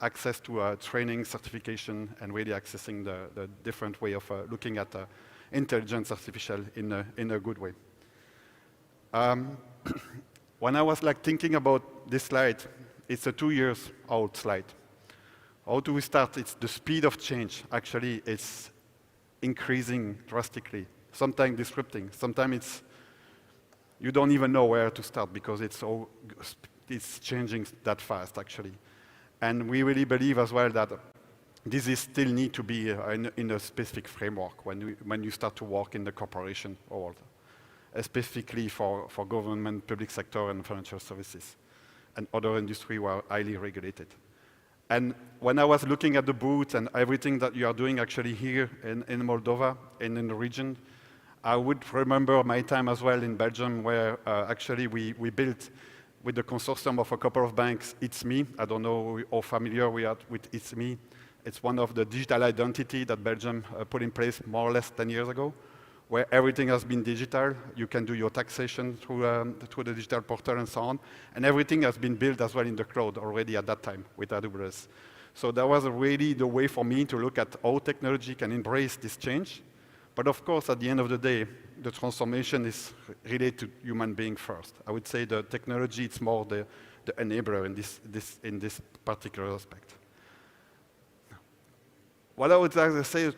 access to training, certification, and really accessing the different way of looking at intelligence artificial in a good way. When I was like thinking about this slide, it's a 2 years old slide. How do we start? It's the speed of change. Actually, it's increasing drastically, sometimes disrupting. Sometimes you don't even know where to start because it's changing that fast, actually. And we really believe as well that this is still need to be in a specific framework when you start to work in the corporation world, specifically for government, public sector, and financial services, and other industry who are highly regulated. And when I was looking at the booth and everything that you are doing actually here in Moldova and in the region, I would remember my time as well in Belgium where actually we built with the consortium of a couple of banks, It's Me. I don't know how familiar we are with It's Me. It's one of the digital identity that Belgium put in place more or less 10 years ago, where everything has been digital. You can do your taxation through the digital portal and so on. And everything has been built as well in the cloud already at that time with AWS. So that was really the way for me to look at how technology can embrace this change. But of course, at the end of the day, the transformation is related to human being first. I would say the technology, it's more the enabler in this particular aspect. What I would like to say is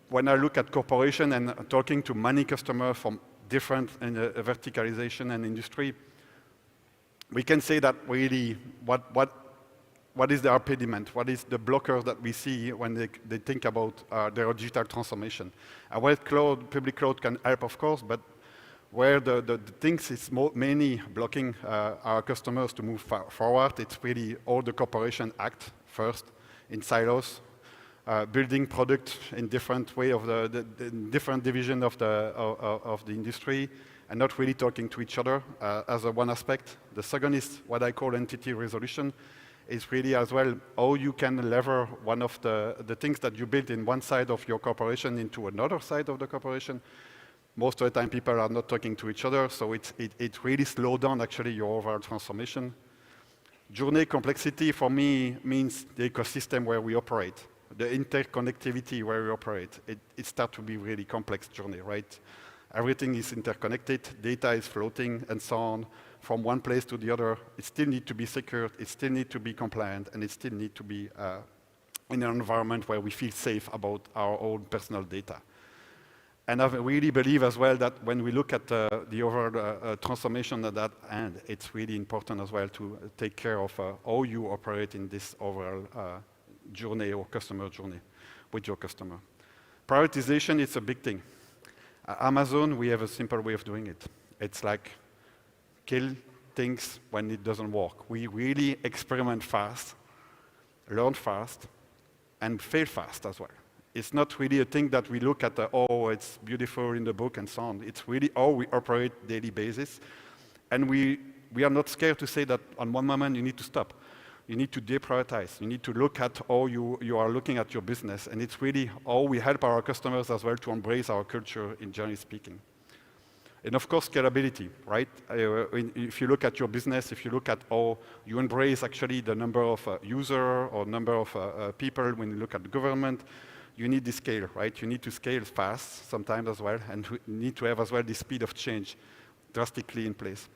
when I look at corporation and talking to many customers from different verticalization and industry, we can say that really what is the impediment? What is the blocker that we see when they think about their digital transformation? And where public cloud can help, of course, but where the things is mainly blocking our customers to move forward, it's really all the corporation act first in silos, building product in different way of the different division of the industry, and not really talking to each other as a one aspect. The second is what I call entity resolution. Is really as well how you can lever one of the things that you built in one side of your corporation into another side of the corporation. Most of the time people are not talking to each other, so it really slowed down actually your overall transformation. Journey complexity for me means the ecosystem where we operate, the interconnectivity where we operate. It starts to be really complex journey, right? Everything is interconnected, data is floating and so on. From one place to the other, it still needs to be secured, it still needs to be compliant, and it still needs to be in an environment where we feel safe about our own personal data. And I really believe as well that when we look at the overall transformation at that end, it's really important as well to take care of how you operate in this overall journey or customer journey with your customer. Prioritization is a big thing. At Amazon, we have a simple way of doing it. It's like kill things when it doesn't work. We really experiment fast, learn fast, and fail fast as well. It's not really a thing that we look at, oh, it's beautiful in the book and so on. It's really how we operate daily basis. And we are not scared to say that on one moment you need to stop. You need to deprioritize. You need to look at how you are looking at your business. And it's really how we help our customers as well to embrace our culture in generally speaking. And of course, scalability, right? If you look at your business, if you look at how you embrace actually the number of users or number of people when you look at the government, you need the scale, right? You need to scale fast sometimes as well, and you need to have as well the speed of change drastically in place.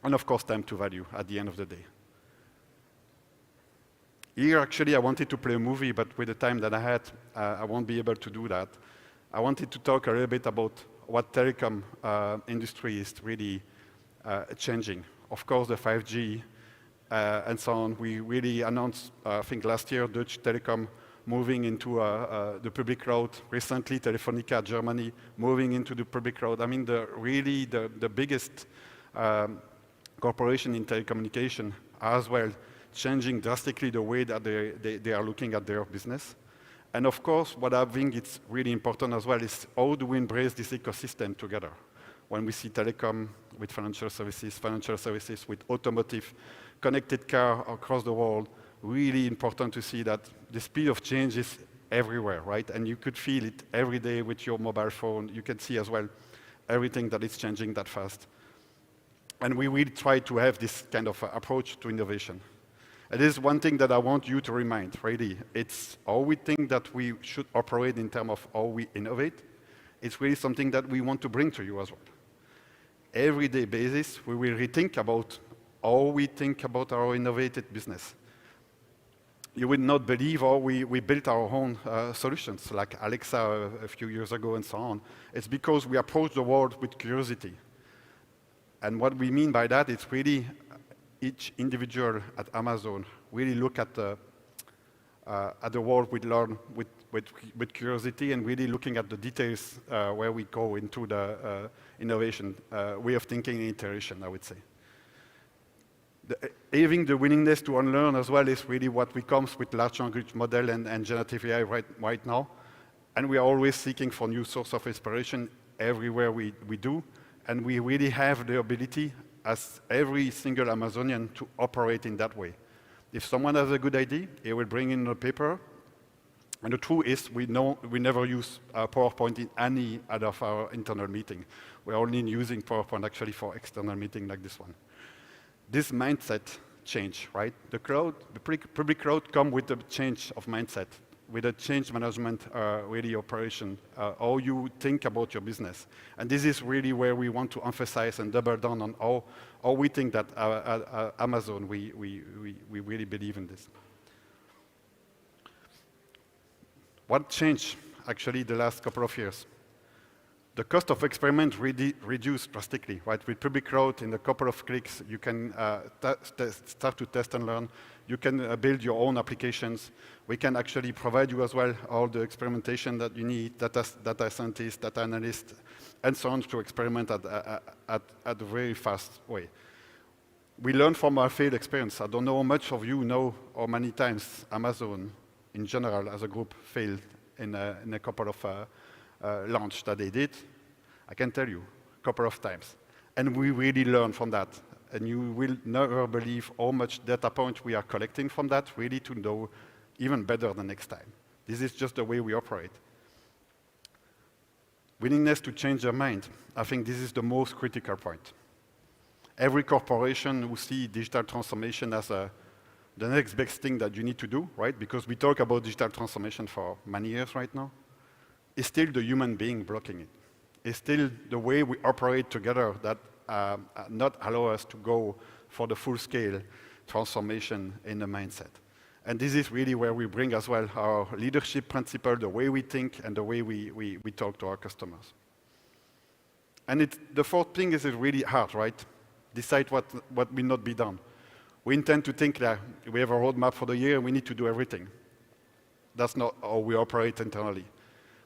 And of course, time to value at the end of the day. Here, actually, I wanted to play a movie, but with the time that I had, I won't be able to do that. I wanted to talk a little bit about what telecom industry is really changing. Of course, the 5G and so on. We really announced, I think last year, Deutsche Telekom moving into the public cloud. Recently, Telefonica Germany moving into the public cloud. I mean, the biggest corporation in telecommunication as well, changing drastically the way that they are looking at their business. And of course, what I think it's really important as well is how do we embrace this ecosystem together? When we see telecom with financial services with automotive, connected car across the world, really important to see that the speed of change is everywhere, right? And you could feel it every day with your mobile phone. You can see as well everything that is changing that fast. And we really try to have this kind of approach to innovation. It is one thing that I want you to remind, really. It's how we think that we should operate in terms of how we innovate. It's really something that we want to bring to you as well. Everyday basis, we will rethink about how we think about our innovative business. You would not believe how we built our own solutions, like Alexa a few years ago and so on. It's because we approach the world with curiosity. And what we mean by that is really each individual at Amazon really look at the world with curiosity and really looking at the details where we go into the innovation way of thinking and iteration, I would say. Having the willingness to unlearn as well is really what we comes with large language model and generative AI right now. And we are always seeking for new source of inspiration everywhere we do. And we really have the ability as every single Amazonian to operate in that way. If someone has a good idea, he will bring in a paper. And the truth is, we never use PowerPoint in any of our internal meeting. We're only using PowerPoint actually for external meeting like this one. This mindset change, right? The public cloud come with a change of mindset, with a change management really operation, how you think about your business. And this is really where we want to emphasize and double down on how we think that Amazon, we really believe in this. What changed actually the last couple of years? The cost of experiment reduced drastically, right? With public cloud, in a couple of clicks, you can start to test and learn. You can build your own applications. We can actually provide you as well all the experimentation that you need, data scientists, data analysts, and so on to experiment at a very fast way. We learn from our failed experience. I don't know how much of you know how many times Amazon, in general, as a group, failed in a couple of launch that they did. I can tell you, a couple of times. And we really learn from that. And you will never believe how much data points we are collecting from that, really to know even better the next time. This is just the way we operate. Willingness to change their mind. I think this is the most critical point. Every corporation who sees digital transformation as the next best thing that you need to do, right? Because we talk about digital transformation for many years right now. It's still the human being blocking it. It's still the way we operate together that not allow us to go for the full-scale transformation in the mindset. And this is really where we bring as well our leadership principle, the way we think, and the way we talk to our customers. And the fourth thing is really hard, right? Decide what will not be done. We intend to think that we have a roadmap for the year, we need to do everything. That's not how we operate internally.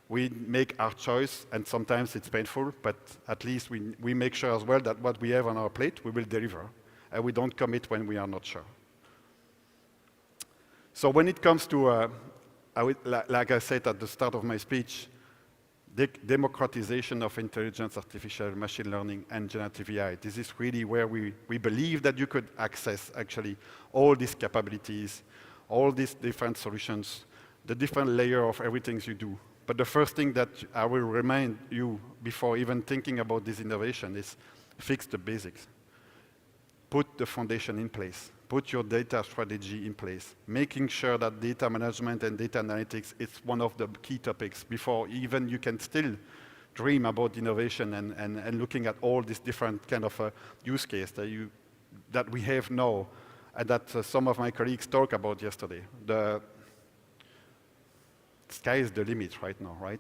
We make our choice, and sometimes it's painful, but at least we make sure as well that what we have on our plate, we will deliver, and we don't commit when we are not sure. So when it comes to, like I said at the start of my speech, democratization of intelligence, artificial machine learning, and generative AI. This is really where we believe that you could access actually all these capabilities, all these different solutions, the different layer of everything you do. But the first thing that I will remind you before even thinking about this innovation is fix the basics. Put the foundation in place. Put your data strategy in place, making sure that data management and data analytics is one of the key topics before even you can still dream about innovation and looking at all these different kind of use cases that we have now and that some of my colleagues talked about yesterday. The sky is the limit right now, right?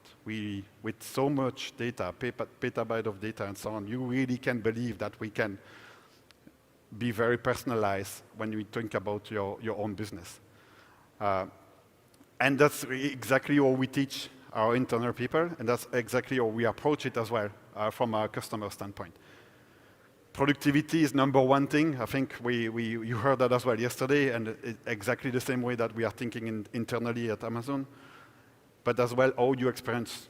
With so much data, petabyte of data and so on, you really can believe that we can be very personalized when you think about your own business. And that's exactly how we teach our internal people, and that's exactly how we approach it as well from a customer standpoint. Productivity is number one thing. I think you heard that as well yesterday, and exactly the same way that we are thinking internally at Amazon. But as well, how you experience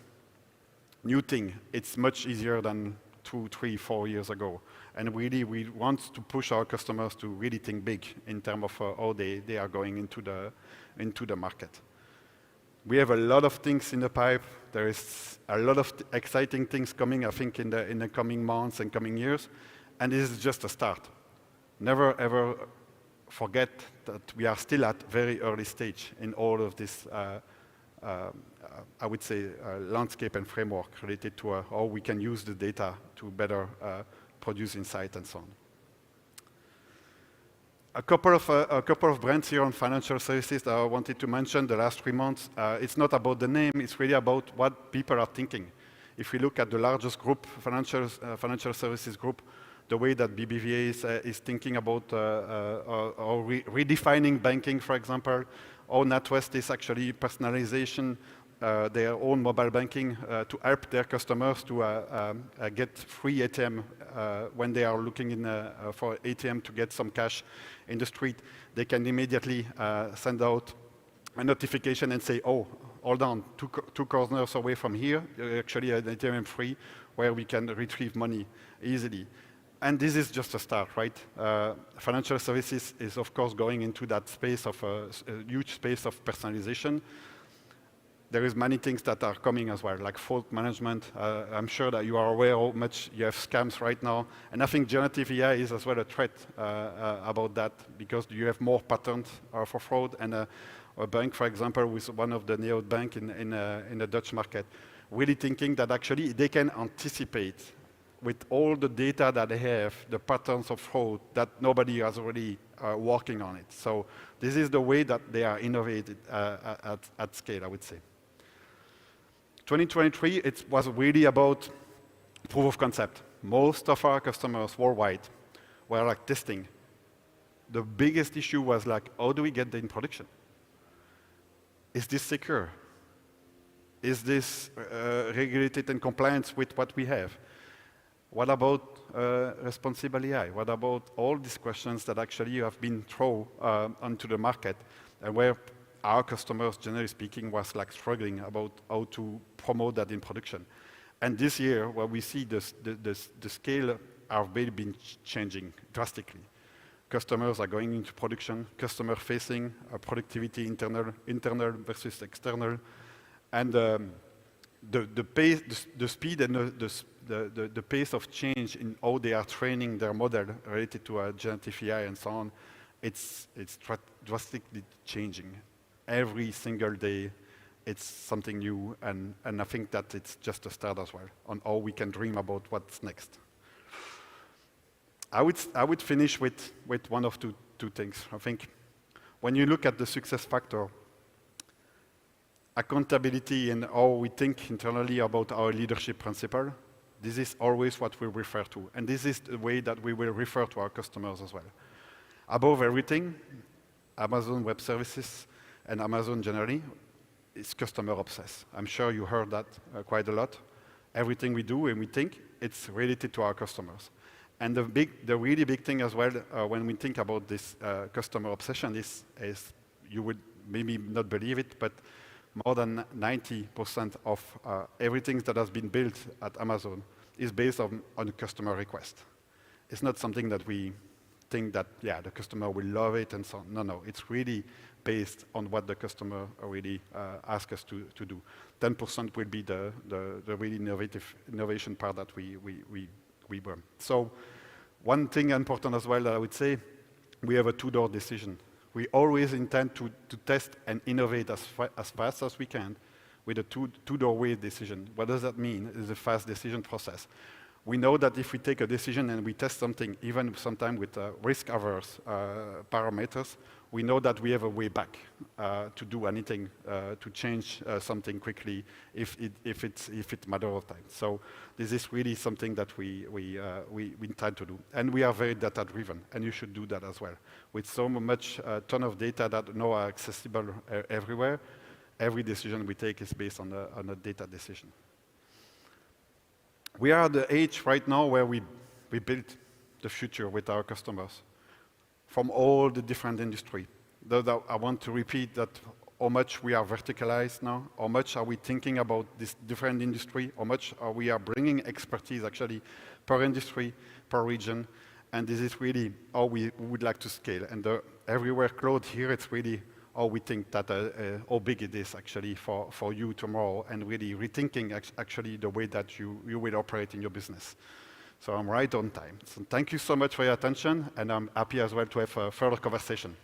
new thing. It's much easier than 2, 3, 4 years ago. And really, we want to push our customers to really think big in terms of how they are going into the market. We have a lot of things in the pipe. There is a lot of exciting things coming, I think, in the coming months and coming years. And this is just a start. Never, ever forget that we are still at very early stage in all of this, I would say, landscape and framework related to how we can use the data to better produce insight and so on. A couple of brands here on financial services that I wanted to mention the last 3 months. It's not about the name, it's really about what people are thinking. If we look at the largest group, financial services group, the way that BBVA is thinking about redefining banking, for example, or NatWest is actually personalization, their own mobile banking to help their customers to get free ATM when they are looking for ATM to get some cash in the street. They can immediately send out a notification and say, oh, hold on, two corners away from here, actually an ATM free where we can retrieve money easily. And this is just a start, right? Financial services is, of course, going into that space of a huge space of personalization. There is many things that are coming as well, like fault management. I'm sure that you are aware how much you have scams right now. And I think generative AI is as well a threat about that because you have more patterns for fraud. And a bank, for example, with one of the neobanks in the Dutch market, really thinking that actually they can anticipate with all the data that they have, the patterns of fraud that nobody is already working on it. So this is the way that they are innovated at scale, I would say. 2023, it was really about proof of concept. Most of our customers worldwide were like testing. The biggest issue was like, how do we get that in production? Is this secure? Is this regulated and compliant with what we have? What about responsible AI? What about all these questions that actually have been thrown onto the market and where our customers, generally speaking, was like struggling about how to promote that in production. And this year, where we see the scale have really been changing drastically. Customers are going into production, customer-facing, productivity internal versus external, and the pace, the speed and the pace of change in how they are training their model related to generative AI and so on, it's drastically changing. Every single day, it's something new, and I think that it's just a start as well on how we can dream about what's next. I would finish with one of two things. I think when you look at the success factor, accountability and how we think internally about our leadership principle, this is always what we refer to. And this is the way that we will refer to our customers as well. Above everything, Amazon Web Services and Amazon generally is customer obsessed. I'm sure you heard that quite a lot. Everything we do and we think, it's related to our customers. And the really big thing as well, when we think about this customer obsession is you would maybe not believe it, but more than 90% of everything that has been built at Amazon is based on a customer request. It's not something that we think that, yeah, the customer will love it and so on. No, it's really based on what the customer really asks us to do. 10% will be the really innovation part that we run. So one thing important as well that I would say, we have a two-door decision. We always intend to test and innovate as fast as we can with a two-doorway decision. What does that mean? It's a fast decision process. We know that if we take a decision and we test something, even sometimes with risk-averse parameters, we know that we have a way back to do anything, to change something quickly if it's a matter of time. So this is really something that we intend to do. And we are very data-driven, and you should do that as well. With so much ton of data that now are accessible everywhere, every decision we take is based on a data decision. We are at the age right now where we build the future with our customers from all the different industry. Though I want to repeat that how much we are verticalized now, how much are we thinking about this different industry, how much are we bringing expertise actually per industry, per region, and this is really how we would like to scale. And the everywhere cloud here, it's really how we think that how big it is actually for you tomorrow, and really rethinking actually the way that you will operate in your business. So I'm right on time. So thank you so much for your attention, and I'm happy as well to have a further conversation.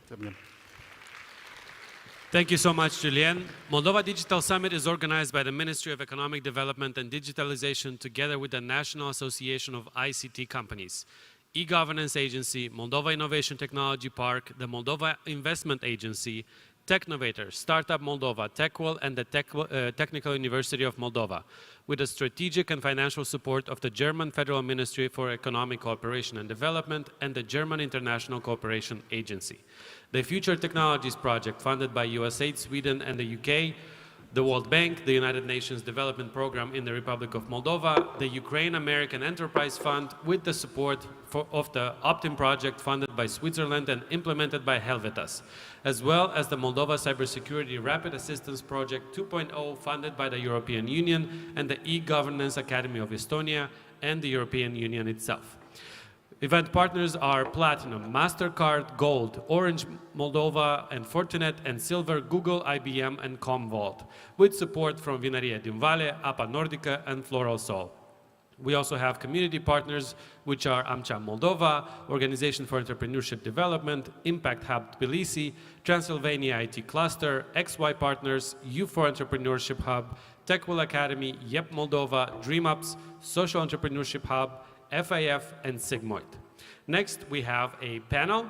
Thank you so much, Julien. Moldova Digital Summit is organized by the Ministry of Economic Development and Digitalization together with the National Association of ICT Companies, E-Governance Agency, Moldova Innovation Technology Park, the Moldova Investment Agency, Technovator, Startup Moldova, TechWell, and the Technical University of Moldova, with the strategic and financial support of the German Federal Ministry for Economic Cooperation and Development and the German International Cooperation Agency. The Future Technologies Project, funded by USAID, Sweden, and the UK, the World Bank, the United Nations Development Program in the Republic of Moldova, the Ukraine American Enterprise Fund, with the support of the Opt-in project funded by Switzerland and implemented by Helvetas, as well as the Moldova Cybersecurity Rapid Assistance Project 2.0 funded by the European Union and the E-Governance Academy of Estonia and the European Union itself. Event partners are Platinum, MasterCard, Gold, Orange Moldova, and Fortinet, and Silver, Google, IBM, and Commvault, with support from Vinăria din Vale, APA Nordica, and Floral Sol. We also have community partners, which are AmCham Moldova, Organization for Entrepreneurship Development, Impact Hub Tbilisi, Transylvania IT Cluster, XY Partners, Youth for Entrepreneurship Hub, TechWell Academy, YEP Moldova, DreamUps, Social Entrepreneurship Hub, FIF, and Sigmoid. Next, we have a panel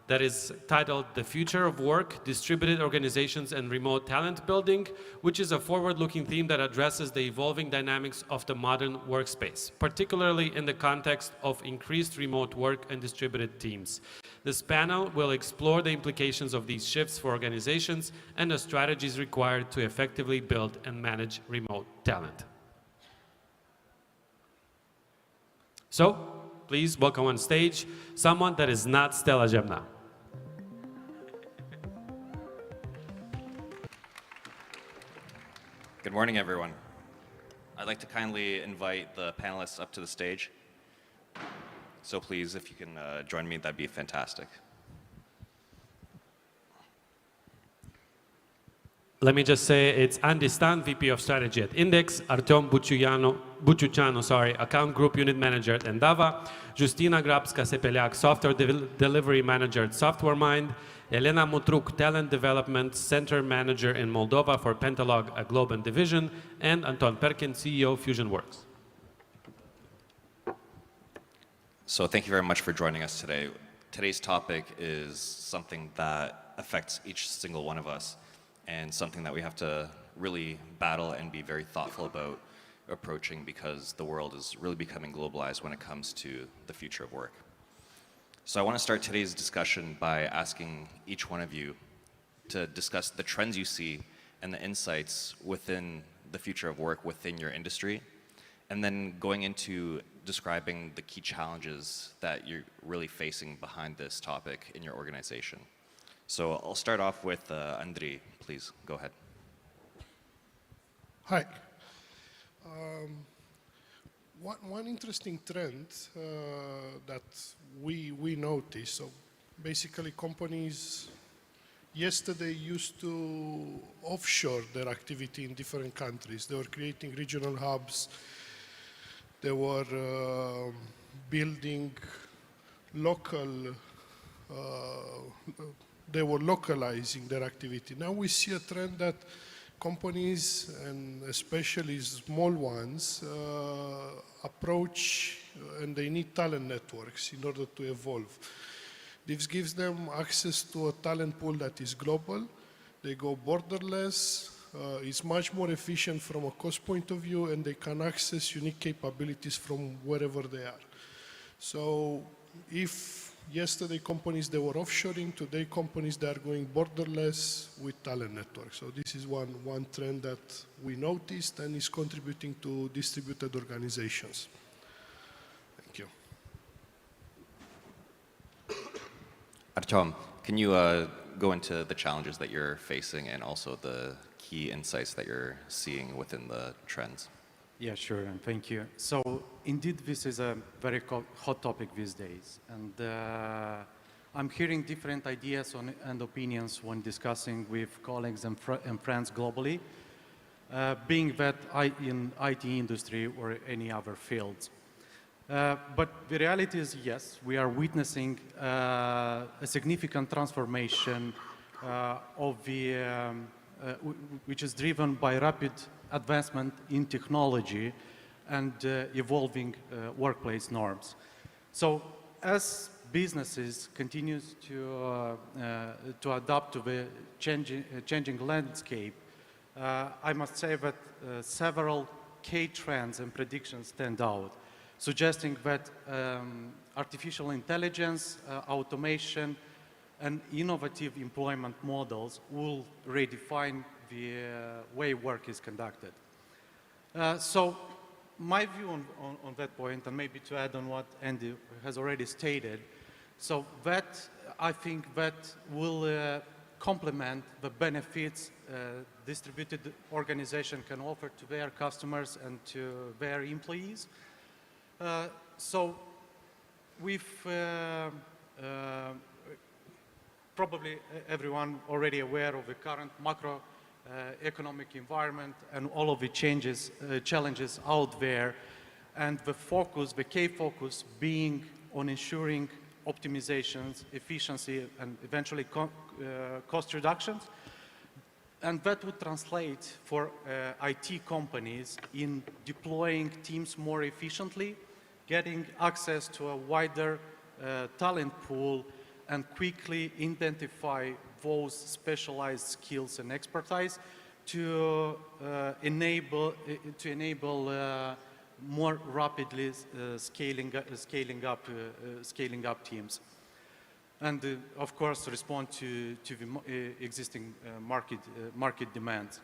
that is titled The Future of Work, Distributed Organizations and Remote Talent Building, which is a forward-looking theme that addresses the evolving dynamics of the modern workspace, particularly in the context of increased remote work and distributed teams. This panel will explore the implications of these shifts for organizations and the strategies required to effectively build and manage remote talent. So, please welcome on stage someone that is not Stella Gemna. Good morning, everyone. I'd like to kindly invite the panelists up to the stage. So please, if you can join me, that'd be fantastic. Let me just say it's Andy Stan, VP of Strategy at Index, Artem Buchuchano, Account Group Unit Manager at Endava, Justina Grabska-Sepeliak, Software Delivery Manager at SoftwareMind, Elena Mutruk, Talent Development Center Manager in Moldova for Pentalog, a Globan division, and Anton Perkin, CEO, FusionWorks. So thank you very much for joining us today. Today's topic is something that affects each single one of us, and something that we have to really battle and be very thoughtful about approaching, because the world is really becoming globalized when it comes to the future of work. So I want to start today's discussion by asking each one of you to discuss the trends you see and the insights within the future of work within your industry, and then going into describing the key challenges that you're really facing behind this topic in your organization. So I'll start off with Andrei. Please, go ahead. Hi. One interesting trend that we noticed, so basically companies yesterday used to offshore their activity in different countries. They were creating regional hubs. They were building local they were localizing their activity. Now we see a trend that companies, and especially small ones, approach and they need talent networks in order to evolve. This gives them access to a talent pool that is global. They go borderless. It's much more efficient from a cost point of view, and they can access unique capabilities from wherever they are. So if yesterday companies they were offshoring, today companies that are going borderless with talent networks. So this is one trend that we noticed and is contributing to distributed organizations. Thank you. Artem, can you go into the challenges that you're facing and also the key insights that you're seeing within the trends? Yeah, sure, and thank you. So indeed, this is a very hot topic these days, and I'm hearing different ideas and opinions when discussing with colleagues and friends globally, being that in IT industry or any other fields. But the reality is, yes, we are witnessing a significant transformation of the which is driven by rapid advancement in technology and evolving workplace norms. So as businesses continue to adapt to the changing landscape, I must say that several key trends and predictions stand out, suggesting that artificial intelligence, automation, and innovative employment models will redefine the way work is conducted. So my view on that point, and maybe to add on what Andy has already stated, so that I think that will complement the benefits distributed organization can offer to their customers and to their employees. So with probably everyone already aware of the current macroeconomic environment and all of the challenges out there, and the key focus being on ensuring optimizations, efficiency, and eventually cost reductions. And that would translate for IT companies in deploying teams more efficiently, getting access to a wider talent pool, and quickly identify those specialized skills and expertise to enable more rapidly scaling up teams, and of course respond to the existing market demands.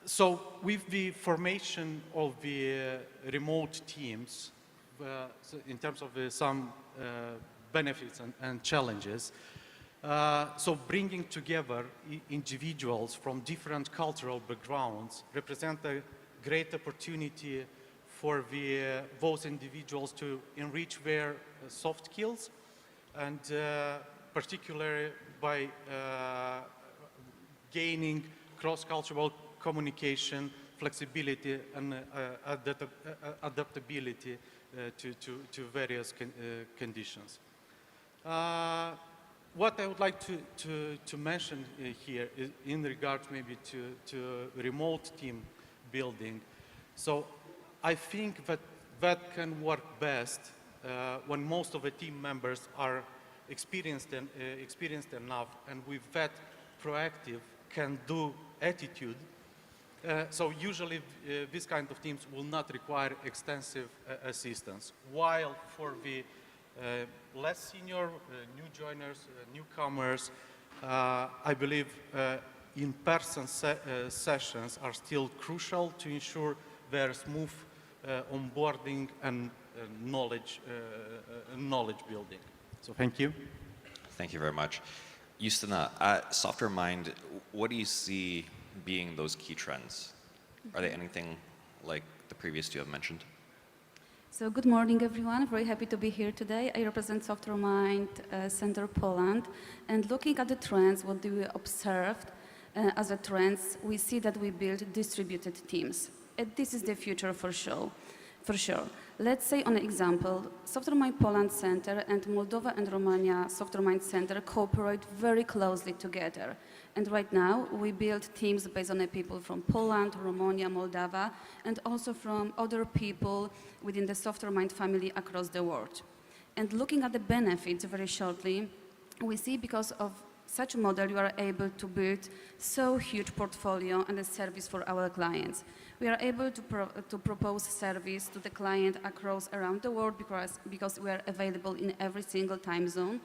So with the formation of the remote teams, so in terms of some benefits and challenges, so bringing together individuals from different cultural backgrounds represent a great opportunity for those individuals to enrich their soft skills, and particularly by gaining cross-cultural communication, flexibility, and adaptability to various conditions. What I would like to mention here is in regards maybe to remote team building. So I think that that can work best when most of the team members are experienced enough, and with that proactive can-do attitude. So usually these kind of teams will not require extensive assistance, while for the less senior, new joiners, newcomers, I believe in-person sessions are still crucial to ensure their smooth onboarding and knowledge building. So thank you. Thank you very much. Justina, at Software Mind, what do you see being those key trends? Are they anything like the previous two have mentioned? So good morning, everyone. Very happy to be here today. I represent Software Mind Center Poland. And looking at the trends, what do we observe as a trends? We see that we build distributed teams. And this is the future for sure. Let's say on an example, Software Mind Poland Center and Moldova and Romania Software Mind Center cooperate very closely together. And right now, we build teams based on the people from Poland, Romania, Moldova, and also from other people within the Software Mind family across the world. And looking at the benefits very shortly, we see because of such a model, you are able to build so huge portfolio and a service for our clients. We are able to propose service to the client across around the world because we are available in every single time zone.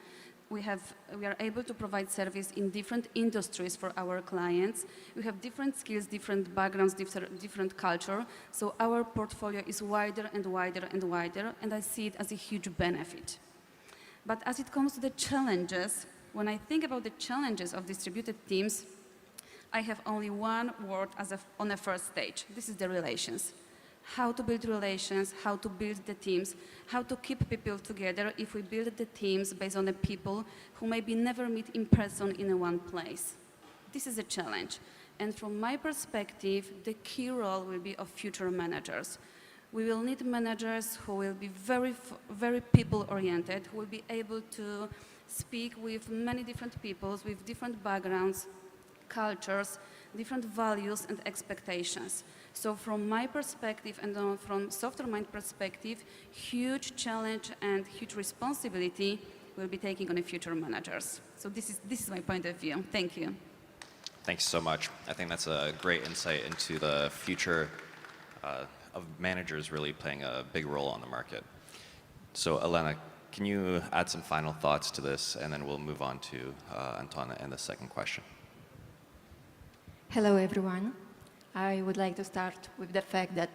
We are able to provide service in different industries for our clients. We have different skills, different backgrounds, different culture. So our portfolio is wider and wider and wider, and I see it as a huge benefit. But as it comes to the challenges, when I think about the challenges of distributed teams, I have only one word on the first stage. This is the relations. How to build relations, how to build the teams, how to keep people together if we build the teams based on the people who maybe never meet in person in one place. This is a challenge. And from my perspective, the key role will be of future managers. We will need managers who will be very people-oriented, who will be able to speak with many different peoples, with different backgrounds, cultures, different values and expectations. So from my perspective and from Software Mind perspective, huge challenge and huge responsibility will be taking on the future managers. So this is my point of view. Thank you. Thanks so much. I think that's a great insight into the future of managers really playing a big role on the market. So Elena, can you add some final thoughts to this, and then we'll move on to Anton and the second question. Hello, everyone. I would like to start with the fact that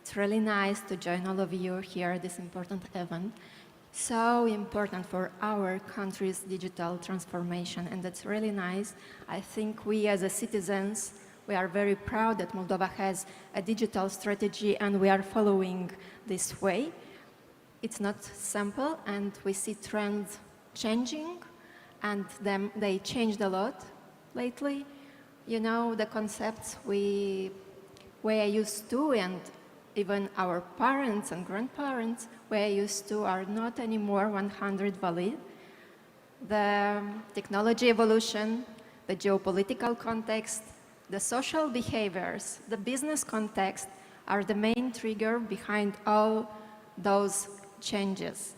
it's really nice to join all of you here at this important event. So important for our country's digital transformation, and that's really nice. I think we as a citizens, we are very proud that Moldova has a digital strategy and we are following this way. It's not simple, and we see trends changing, and they changed a lot lately. You know, the concepts we were used to, and even our parents and grandparents were used to, are not anymore 100% valid. The technology evolution, the geopolitical context, the social behaviors, the business context are the main trigger behind all those changes.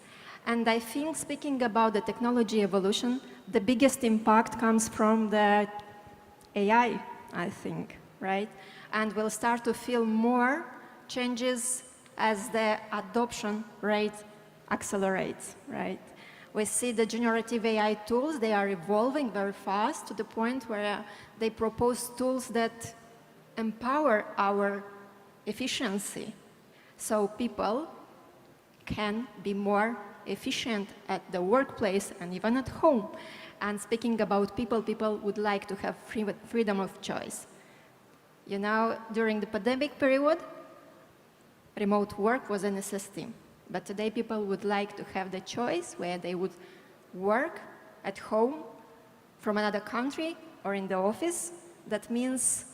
And I think, speaking about the technology evolution, the biggest impact comes from the AI, I think, right? And we'll start to feel more changes as the adoption rate accelerates, right? We see the generative AI tools, they are evolving very fast to the point where they propose tools that empower our efficiency. So people can be more efficient at the workplace and even at home. And speaking about people, people would like to have freedom of choice. You know, during the pandemic period, remote work was a necessity. But today people would like to have the choice where they would work at home from another country or in the office. That means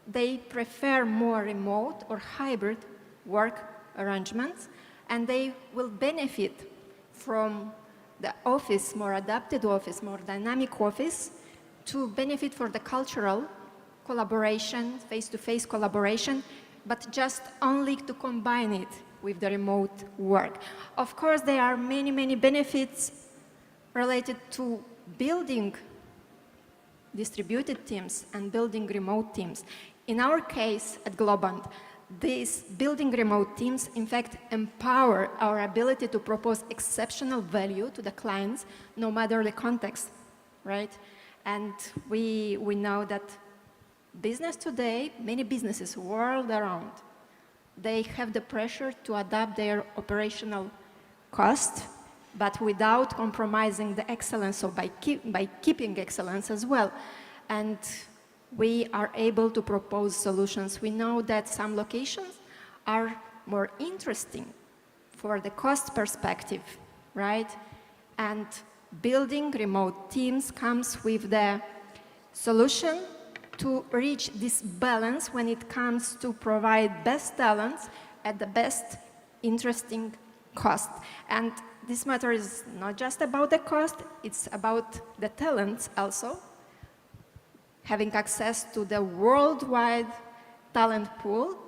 they prefer more remote or hybrid work arrangements, and they will benefit from the office, more adapted office, more dynamic office, to benefit for the cultural collaboration, face-to-face collaboration, but just only to combine it with the remote work. Of course, there are many, many benefits related to building distributed teams and building remote teams. In our case at Globant, these building remote teams, in fact, empower our ability to propose exceptional value to the clients, no matter the context, right? And we know that business today, many businesses world around, they have the pressure to adapt their operational cost, but without compromising the excellence, so by keeping excellence as well. And we are able to propose solutions. We know that some locations are more interesting for the cost perspective, right? And building remote teams comes with the solution to reach this balance when it comes to provide best talents at the best interesting cost. And this matter is not just about the cost, it's about the talents also. Having access to the worldwide talent pool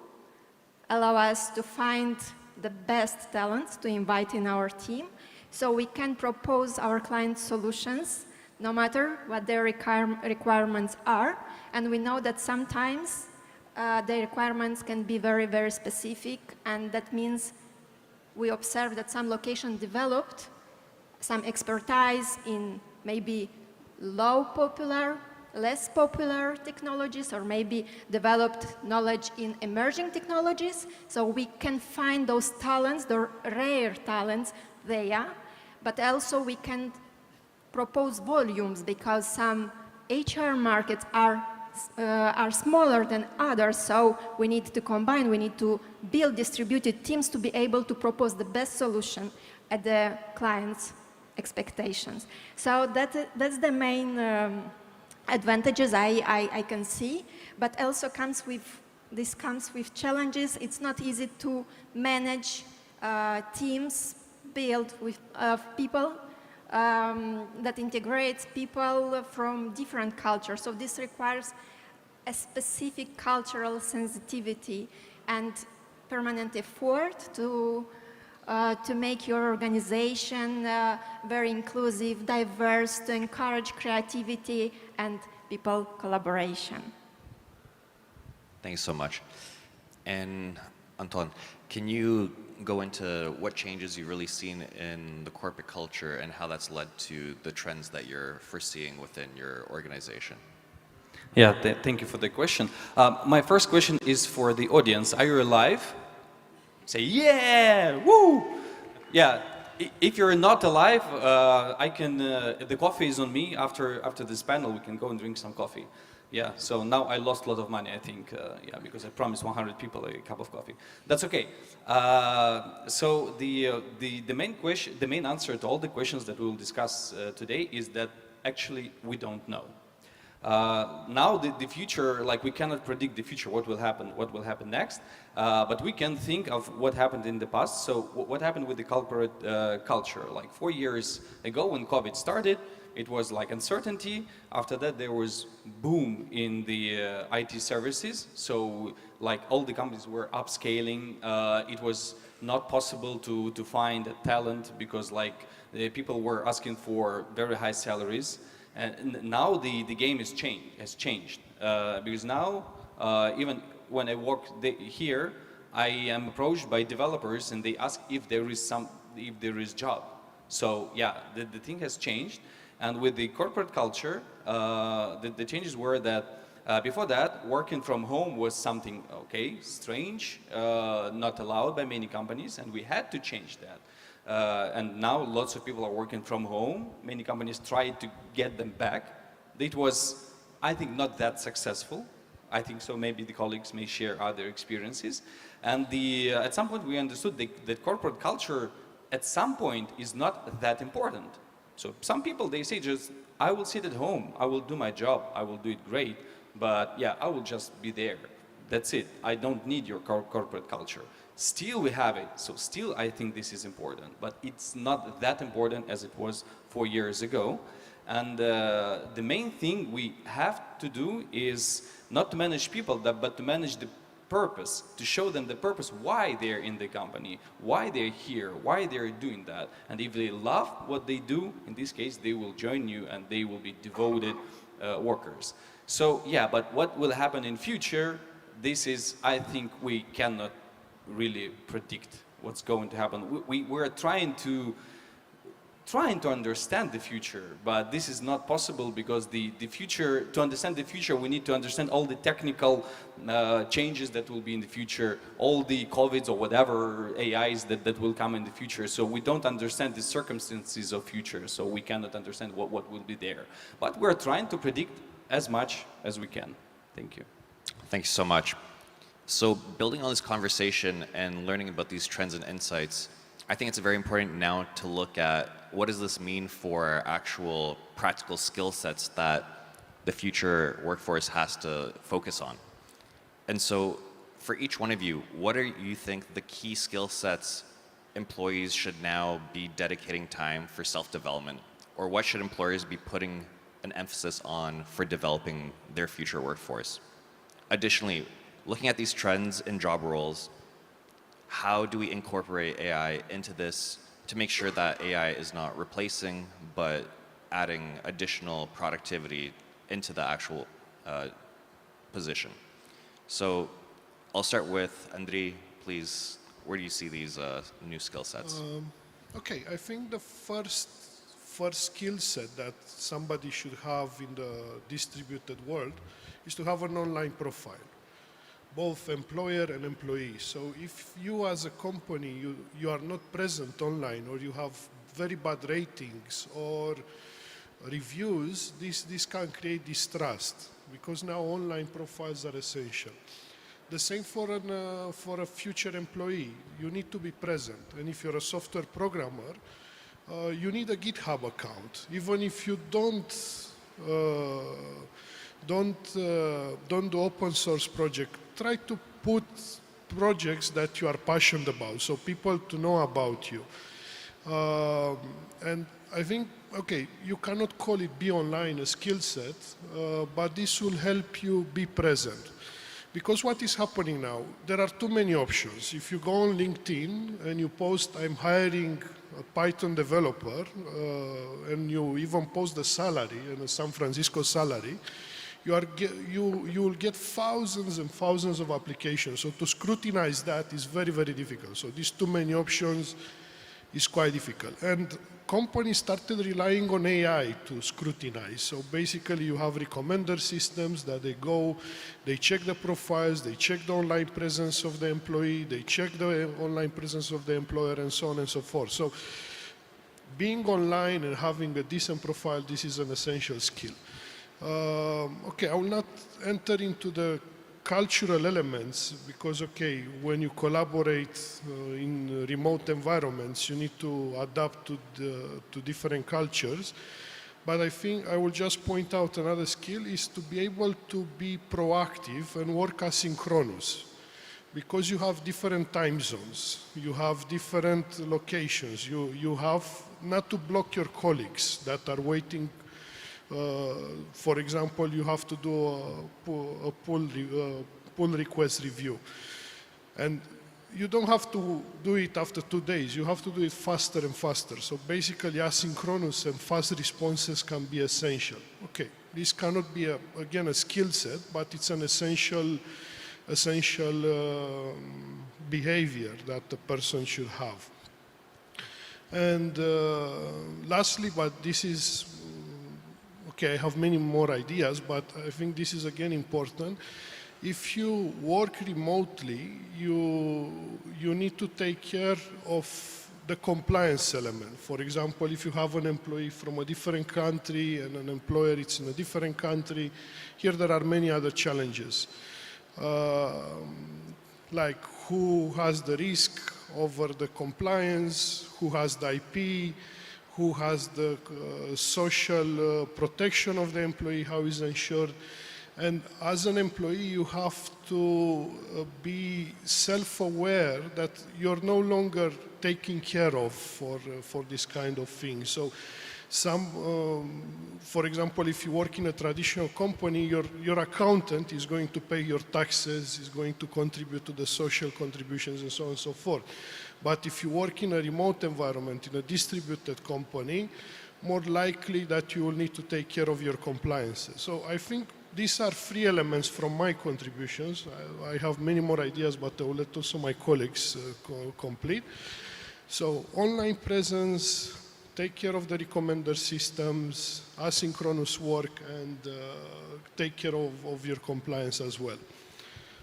allow us to find the best talents to invite in our team, so we can propose our clients solutions no matter what their requirements are. And we know that sometimes the requirements can be very, very specific, and that means we observe that some location developed some expertise in maybe low popular, less popular technologies, or maybe developed knowledge in emerging technologies. So we can find those talents, the rare talents there, but also we can propose volumes, because some HR markets are smaller than others, so we need to combine, we need to build distributed teams to be able to propose the best solution at the client's expectations. So that's the main advantages I can see, but also comes with challenges. It's not easy to manage teams built with people that integrates people from different cultures. So this requires a specific cultural sensitivity and permanent effort to make your organization very inclusive, diverse, to encourage creativity and people collaboration. Thanks so much. And Anton, can you go into what changes you've really seen in the corporate culture and how that's led to the trends that you're foreseeing within your organization? Yeah, thank you for the question. My first question is for the audience. Are you alive? Say, yeah, woo! Yeah, if you're not alive, the coffee is on me. After this panel, we can go and drink some coffee. Yeah, so now I lost a lot of money, I think, yeah, because I promised 100 people a cup of coffee. That's okay. So the main answer to all the questions that we will discuss today is that actually we don't know. Now the future, like we cannot predict the future, what will happen next, but we can think of what happened in the past. So what happened with the corporate culture? Like 4 years ago when COVID started, it was like uncertainty. After that, there was boom in the IT services. So like all the companies were upscaling. It was not possible to find a talent because like the people were asking for very high salaries. And now the game has changed because now even when I work here, I am approached by developers and they ask if there is job. So yeah, the thing has changed. And with the corporate culture, the changes were that before that, working from home was something, okay, strange, not allowed by many companies, and we had to change that. And now lots of people are working from home. Many companies tried to get them back. It was, I think, not that successful. I think so. Maybe the colleagues may share other experiences. And at some point we understood that corporate culture at some point is not that important. So some people, they say just, I will sit at home, I will do my job, I will do it great, but yeah, I will just be there. That's it. I don't need your corporate culture. Still we have it, so still I think this is important, but it's not that important as it was 4 years ago. And the main thing we have to do is not to manage people, but to manage the purpose, to show them the purpose, why they're in the company, why they're here, why they're doing that. And if they love what they do, in this case, they will join you and they will be devoted workers. So yeah, but what will happen in future, this is, I think we cannot really predict what's going to happen. We're trying to understand the future, but this is not possible because the future, to understand the future, we need to understand all the technical changes that will be in the future, all the COVIDs or whatever AIs that will come in the future. So we don't understand the circumstances of future, so we cannot understand what will be there. But we're trying to predict as much as we can. Thank you. Thank you so much. So building on this conversation and learning about these trends and insights, I think it's very important now to look at what does this mean for actual practical skill sets that the future workforce has to focus on. And so for each one of you, what do you think the key skill sets employees should now be dedicating time for self-development? Or what should employers be putting an emphasis on for developing their future workforce? Additionally, looking at these trends in job roles, how do we incorporate AI into this to make sure that AI is not replacing, but adding additional productivity into the actual position? So I'll start with Andriy, please. Where do you see these new skill sets? Okay, I think the first skill set that somebody should have in the distributed world is to have an online profile, both employer and employee. So if you as a company, you are not present online, or you have very bad ratings or reviews, this can create distrust, because now online profiles are essential. The same for a future employee. You need to be present. And if you're a software programmer, you need a GitHub account. Even if you don't do open source project, try to put projects that you are passionate about, so people to know about you. And I think, okay, you cannot call it be online a skill set, but this will help you be present. Because what is happening now, there are too many options. If you go on LinkedIn and you post, I'm hiring a Python developer, and you even post the salary, and a San Francisco salary, you will get thousands and thousands of applications. So to scrutinize that is very, very difficult. So these too many options is quite difficult. And companies started relying on AI to scrutinize. So basically you have recommender systems that they check the profiles, they check the online presence of the employee, they check the online presence of the employer, and so on and so forth. So being online and having a decent profile, this is an essential skill. Okay, I will not enter into the cultural elements because, okay, when you collaborate in remote environments, you need to adapt to different cultures. But I think I will just point out another skill is to be able to be proactive and work asynchronous. Because you have different time zones, you have different locations, you have not to block your colleagues that are waiting. For example, you have to do a pull request review. And you don't have to do it after 2 days. You have to do it faster and faster. So basically, asynchronous and fast responses can be essential. Okay, this cannot be, again, a skill set, but it's an essential behavior that the person should have. And lastly, but this is, okay, I have many more ideas, but I think this is again important. If you work remotely, you need to take care of the compliance element. For example, if you have an employee from a different country and an employer it's in a different country, here there are many other challenges. Like who has the risk over the compliance, who has the IP, who has the social protection of the employee, how is ensured. And as an employee, you have to be self-aware that you're no longer taken care of for this kind of thing. So for example, if you work in a traditional company, your accountant is going to pay your taxes, is going to contribute to the social contributions and so on and so forth. But if you work in a remote environment, in a distributed company, more likely that you will need to take care of your compliance. So I think these are 3 elements from my contributions. I have many more ideas, but I will let also my colleagues complete. So online presence, take care of the recommender systems, asynchronous work, and take care of your compliance as well.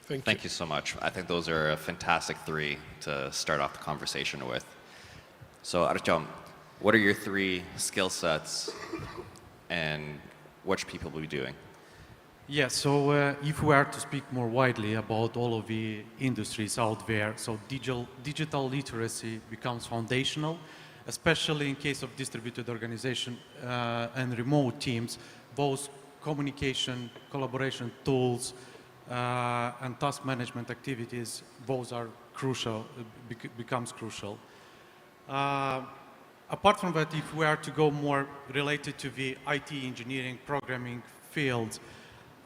Thank you. Thank you so much. I think those are a fantastic 3 to start off the conversation with. So Artyom, what are your 3 skill sets and what should people be doing? Yeah, so if we are to speak more widely about all of the industries out there, so digital literacy becomes foundational, especially in case of distributed organization and remote teams. Both communication, collaboration tools, and task management activities, both are crucial, becomes crucial. Apart from that, if we are to go more related to the IT engineering programming fields,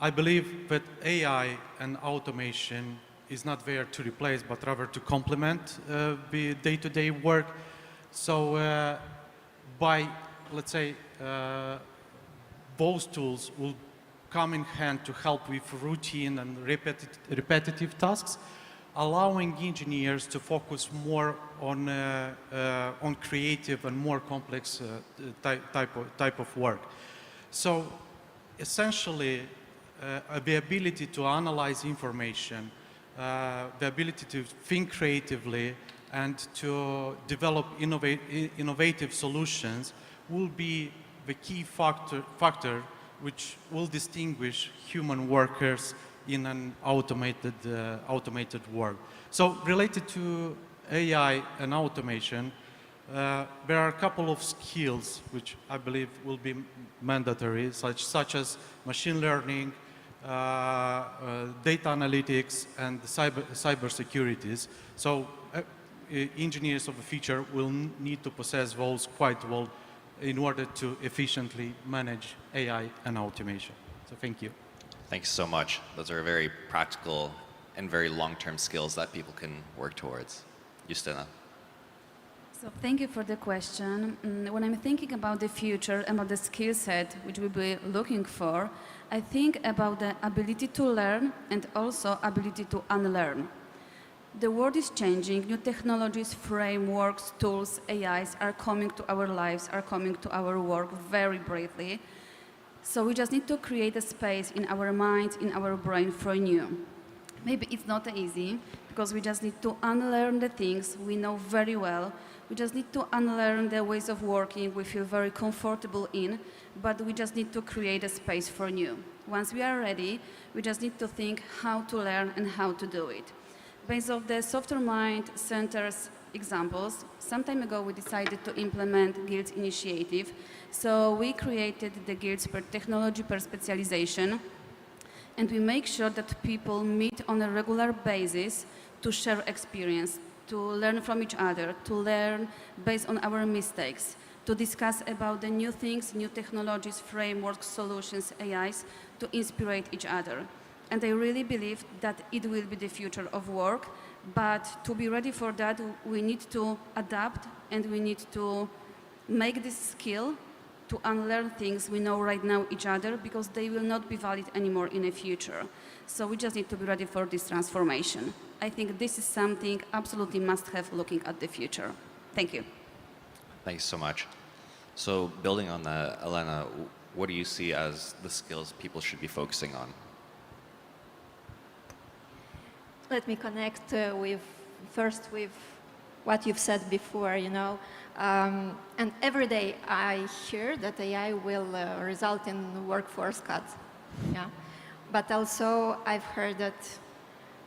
I believe that AI and automation is not there to replace, but rather to complement the day-to-day work. So by, let's say, those tools will come in hand to help with routine and repetitive tasks, allowing engineers to focus more on creative and more complex type of work. So essentially, the ability to analyze information, the ability to think creatively and to develop innovative solutions will be the key factor which will distinguish human workers in an automated world. So related to AI and automation, there are a couple of skills which I believe will be mandatory, such as machine learning, data analytics, and cybersecurity. So engineers of the future will need to possess those quite well in order to efficiently manage AI and automation. So thank you. Thanks so much. Those are very practical and very long-term skills that people can work towards. Justina. So thank you for the question. When I'm thinking about the future, about the skill set which we'll be looking for, I think about the ability to learn and also ability to unlearn. The world is changing. New technologies, frameworks, tools, AIs are coming to our lives, are coming to our work very briefly. So we just need to create a space in our mind, in our brain for new. Maybe it's not easy because we just need to unlearn the things we know very well. We just need to unlearn the ways of working we feel very comfortable in, but we just need to create a space for new. Once we are ready, we just need to think how to learn and how to do it. Based on the Software Mind Center's examples, some time ago we decided to implement Guilds initiative. So we created the Guilds per technology per specialization, and we make sure that people meet on a regular basis to share experience, to learn from each other, to learn based on our mistakes, to discuss about the new things, new technologies, frameworks, solutions, AIs, to inspire each other. And I really believe that it will be the future of work, but to be ready for that, we need to adapt and we need to make this skill to unlearn things we know right now each other because they will not be valid anymore in the future. So we just need to be ready for this transformation. I think this is something absolutely must have looking at the future. Thank you. Thanks so much. So building on that, Elena, what do you see as the skills people should be focusing on? Let me connect first with what you've said before, you know. And every day I hear that AI will result in workforce cuts. Yeah. But also I've heard that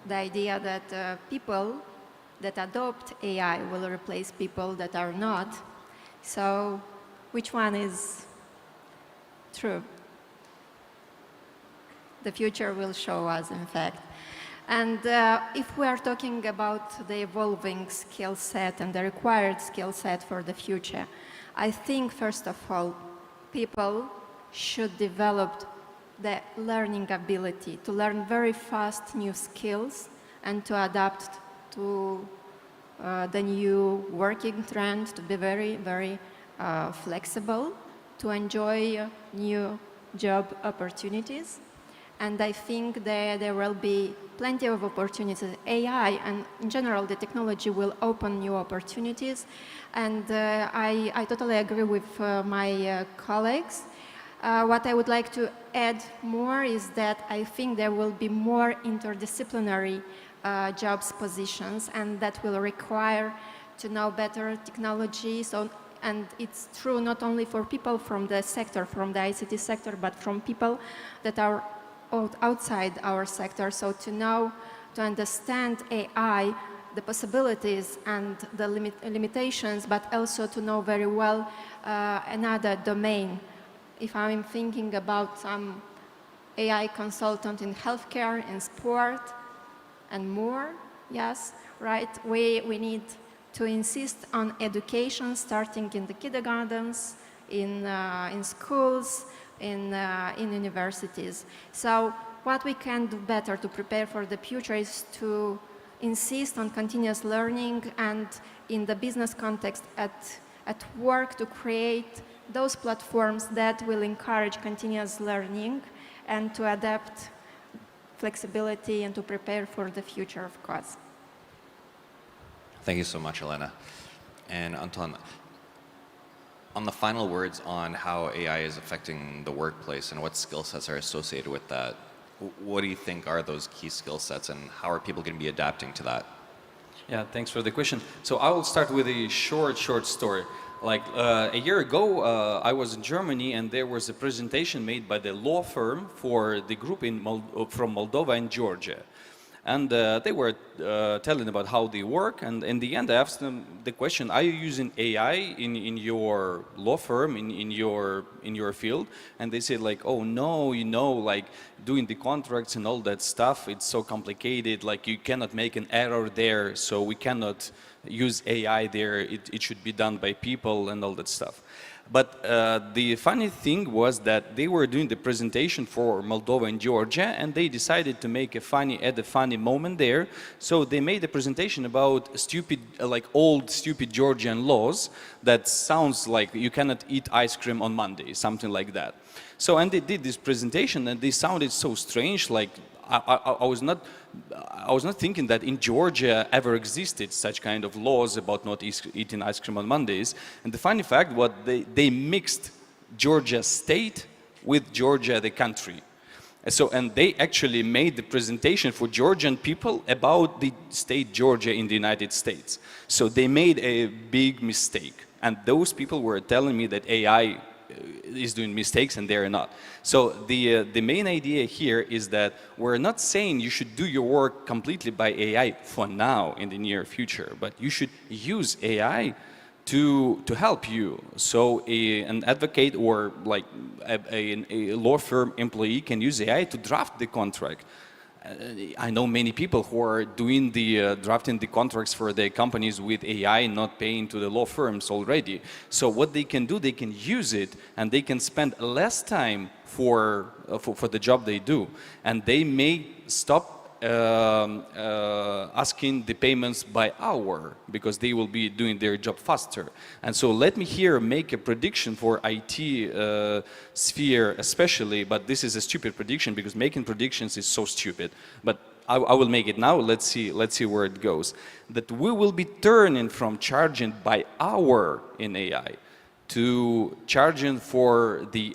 the idea that people that adopt AI will replace people that are not. So which one is true? The future will show us, in fact. And if we are talking about the evolving skill set and the required skill set for the future, I think, first of all, people should develop the learning ability to learn very fast new skills and to adapt to the new working trend, to be very, very flexible, to enjoy new job opportunities. And I think that there will be plenty of opportunities. AI and in general the technology will open new opportunities. And I totally agree with my colleagues. What I would like to add more is that I think there will be more interdisciplinary jobs positions, and that will require to know better technology. So, and it's true not only for people from the sector, from the ICT sector, but from people that are outside our sector. So to know, to understand AI, the possibilities and the limitations, but also to know very well another domain. If I'm thinking about some AI consultant in healthcare, in sport, and more, yes, right, we need to insist on education starting in the kindergartens, in schools, in universities. So what we can do better to prepare for the future is to insist on continuous learning, and in the business context at work to create those platforms that will encourage continuous learning and to adapt flexibility and to prepare for the future, of course. Thank you so much, Elena. And Anton, on the final words on how AI is affecting the workplace and what skill sets are associated with that, what do you think are those key skill sets and how are people going to be adapting to that? Yeah, thanks for the question. So I will start with a short story. Like a year ago, I was in Germany and there was a presentation made by the law firm for the group from Moldova and Georgia. And they were telling about how they work, and in the end I asked them the question, are you using AI in your law firm, in your field? And they said like, oh no, you know, like doing the contracts and all that stuff, it's so complicated, like you cannot make an error there, so we cannot use AI there, it should be done by people and all that stuff. But the funny thing was that they were doing the presentation for Moldova and Georgia, and they decided to make add a funny moment there. So they made a presentation about stupid, like old stupid Georgian laws that sounds like you cannot eat ice cream on Monday, something like that. So, and they did this presentation and they sounded so strange, like I was not thinking that in Georgia ever existed such kind of laws about not eating ice cream on Mondays. And the funny fact was they mixed Georgia state with Georgia the country. So, and they actually made the presentation for Georgian people about the state Georgia in the United States. So they made a big mistake. And those people were telling me that AI is doing mistakes and they're not. So the main idea here is that we're not saying you should do your work completely by AI for now in the near future, but you should use AI to help you. So an advocate or like a law firm employee can use AI to draft the contract. I know many people who are doing the drafting the contracts for their companies with AI, not paying to the law firms already. So what they can do, they can use it and they can spend less time for the job they do. And they may stop asking the payments by hour because they will be doing their job faster. And so let me here make a prediction for IT sphere especially, but this is a stupid prediction because making predictions is so stupid. But I will make it now. Let's see where it goes. That we will be turning from charging by hour in AI to charging for the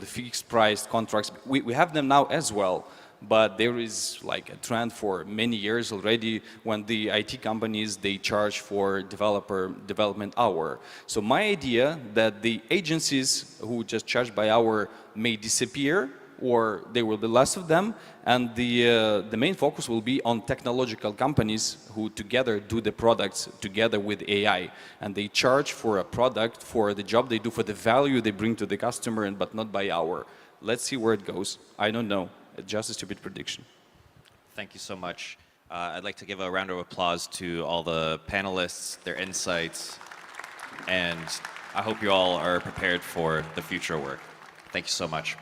fixed price contracts. We have them now as well. but there is like a trend for many years already when the IT companies, they charge for developer development hour. So my idea that the agencies who just charge by hour may disappear, or there will be less of them, and the main focus will be on technological companies who together do the products together with AI, and they charge for a product for the job they do, for the value they bring to the customer, but not by hour. Let's see where it goes. I don't know. Just a stupid prediction. Thank you so much. I'd like to give a round of applause to all the panelists, their insights, and I hope you all are prepared for the future work. Thank you so much.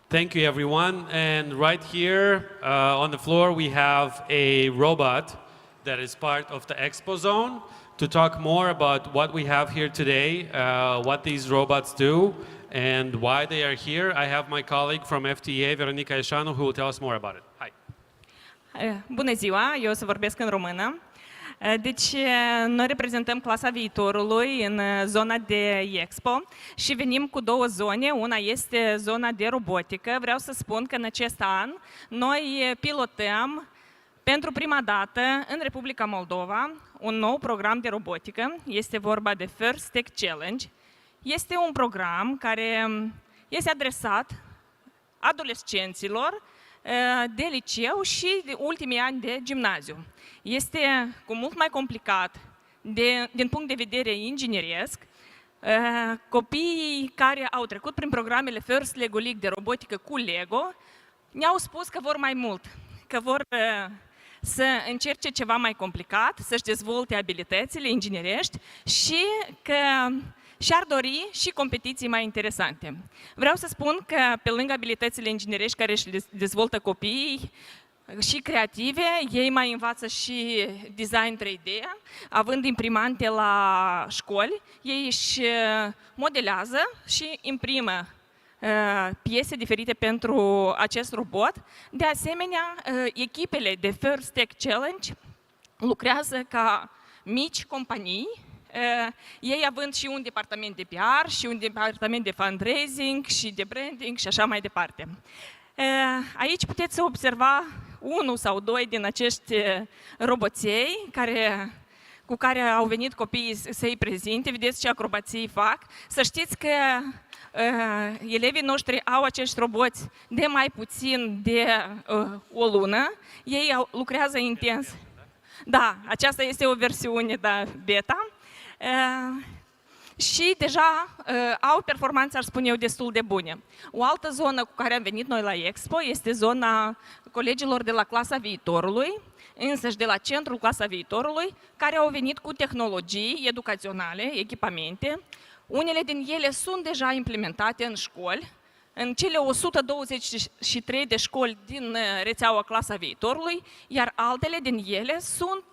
Thank you, everyone. And right here on the floor, we have a robot that is part of the Expo Zone to talk more about what we have here today, what these robots do, and why they are here. I have my colleague from FTA, Veronica Eșanu, who will tell us more about it. Hi. Bună ziua, eu o să vorbesc în română. Deci, noi reprezentăm clasa viitorului în zona de Expo și venim cu două zone. Una este zona de robotică. Vreau să spun că în acest an noi pilotăm pentru prima dată în Republica Moldova un nou program de robotică. Este vorba de First Tech Challenge. Este un program care este adresat adolescenților de liceu și de ultimii ani de gimnaziu. Este cu mult mai complicat din punct de vedere ingineriesc. Copiii care au trecut prin programele First Lego League de robotică cu Lego ne-au spus că vor mai mult, că vor să încerce ceva mai complicat, să-și dezvolte abilitățile inginerești și că și-ar dori și competiții mai interesante. Vreau să spun că pe lângă abilitățile inginerești care își dezvoltă copiii și creative, ei mai învață și design 3D, având imprimante la școli, ei își modelează și imprimă piese diferite pentru acest robot. De asemenea, echipele de First Tech Challenge lucrează ca mici companii, ei având și un departament de PR, și un departament de fundraising, și de branding și așa mai departe. Aici puteți observa unul sau doi din acești roboței cu care au venit copiii să-i prezinte. Vedeți ce acrobații fac. Să știți că elevii noștri au acești roboți de mai puțin de o lună. Ei lucrează intens. Da, aceasta este o versiune beta. Și deja au performanțe, aș spune eu, destul de bune. O altă zonă cu care am venit noi la Expo este zona colegilor de la clasa viitorului, însăși de la centrul clasa viitorului, care au venit cu tehnologii educaționale, echipamente. Unele din ele sunt deja implementate în școli, în cele 123 de școli din rețeaua clasa viitorului, iar altele din ele sunt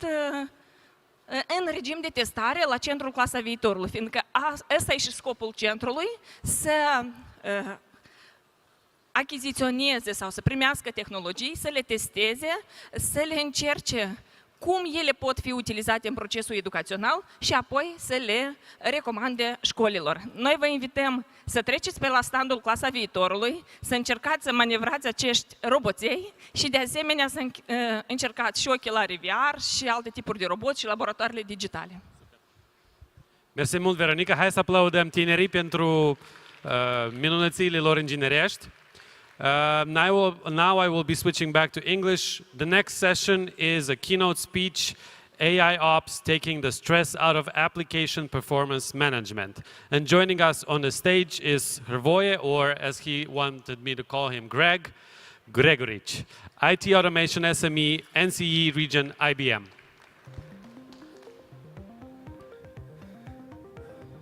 în regim de testare la centrul clasa viitorului, fiindcă ăsta e și scopul centrului, să achiziționeze sau să primească tehnologii, să le testeze, să le încerce cum ele pot fi utilizate în procesul educațional și apoi să le recomande școlilor. Noi vă invităm să treceți pe la standul clasa viitorului, să încercați să manevrați acești roboței și de asemenea să încercați și ochelari VR și alte tipuri de roboți și laboratoarele digitale. Mersi mult, Veronica. Hai să aplaudăm tinerii pentru minunățiile lor inginerești. Now I will be switching back to English. The next session is a keynote speech, AIOps, taking the stress out of application performance management. And joining us on the stage is Hrvoje, or as he wanted me to call him, Gregoric, IT Automation SME, NCE Region, IBM.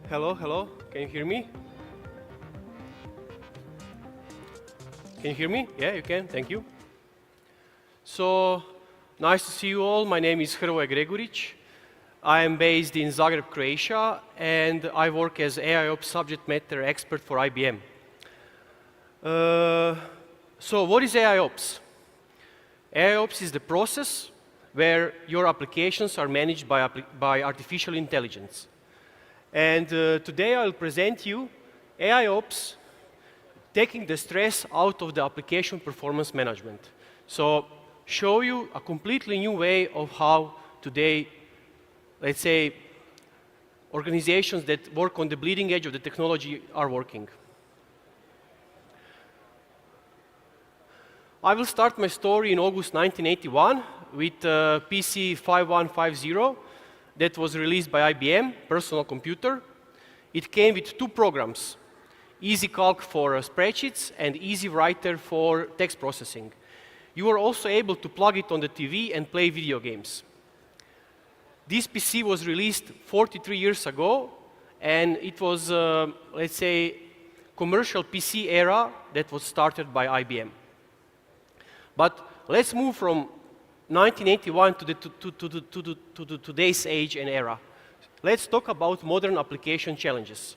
Hello, hello, can you hear me? Can you hear me? Yeah, you can, thank you. So, nice to see you all. My name is Hrvoje Gregoric. I am based in Zagreb, Croatia, and I work as AIOps subject matter expert for IBM. So, what is AIOps? AIOps is the process where your applications are managed by artificial intelligence. And today I'll present you AIOps taking the stress out of the application performance management. So show you a completely new way of how today, let's say, organizations that work on the bleeding edge of the technology are working. I will start my story in August 1981 with PC 5150 that was released by IBM, personal computer. It came with two programs, EasyCalc for spreadsheets and EasyWriter for text processing. You were also able to plug it on the TV and play video games. This PC was released 43 years ago, and it was, let's say, commercial PC era that was started by IBM. But let's move from 1981 to today's age and era. Let's talk about modern application challenges.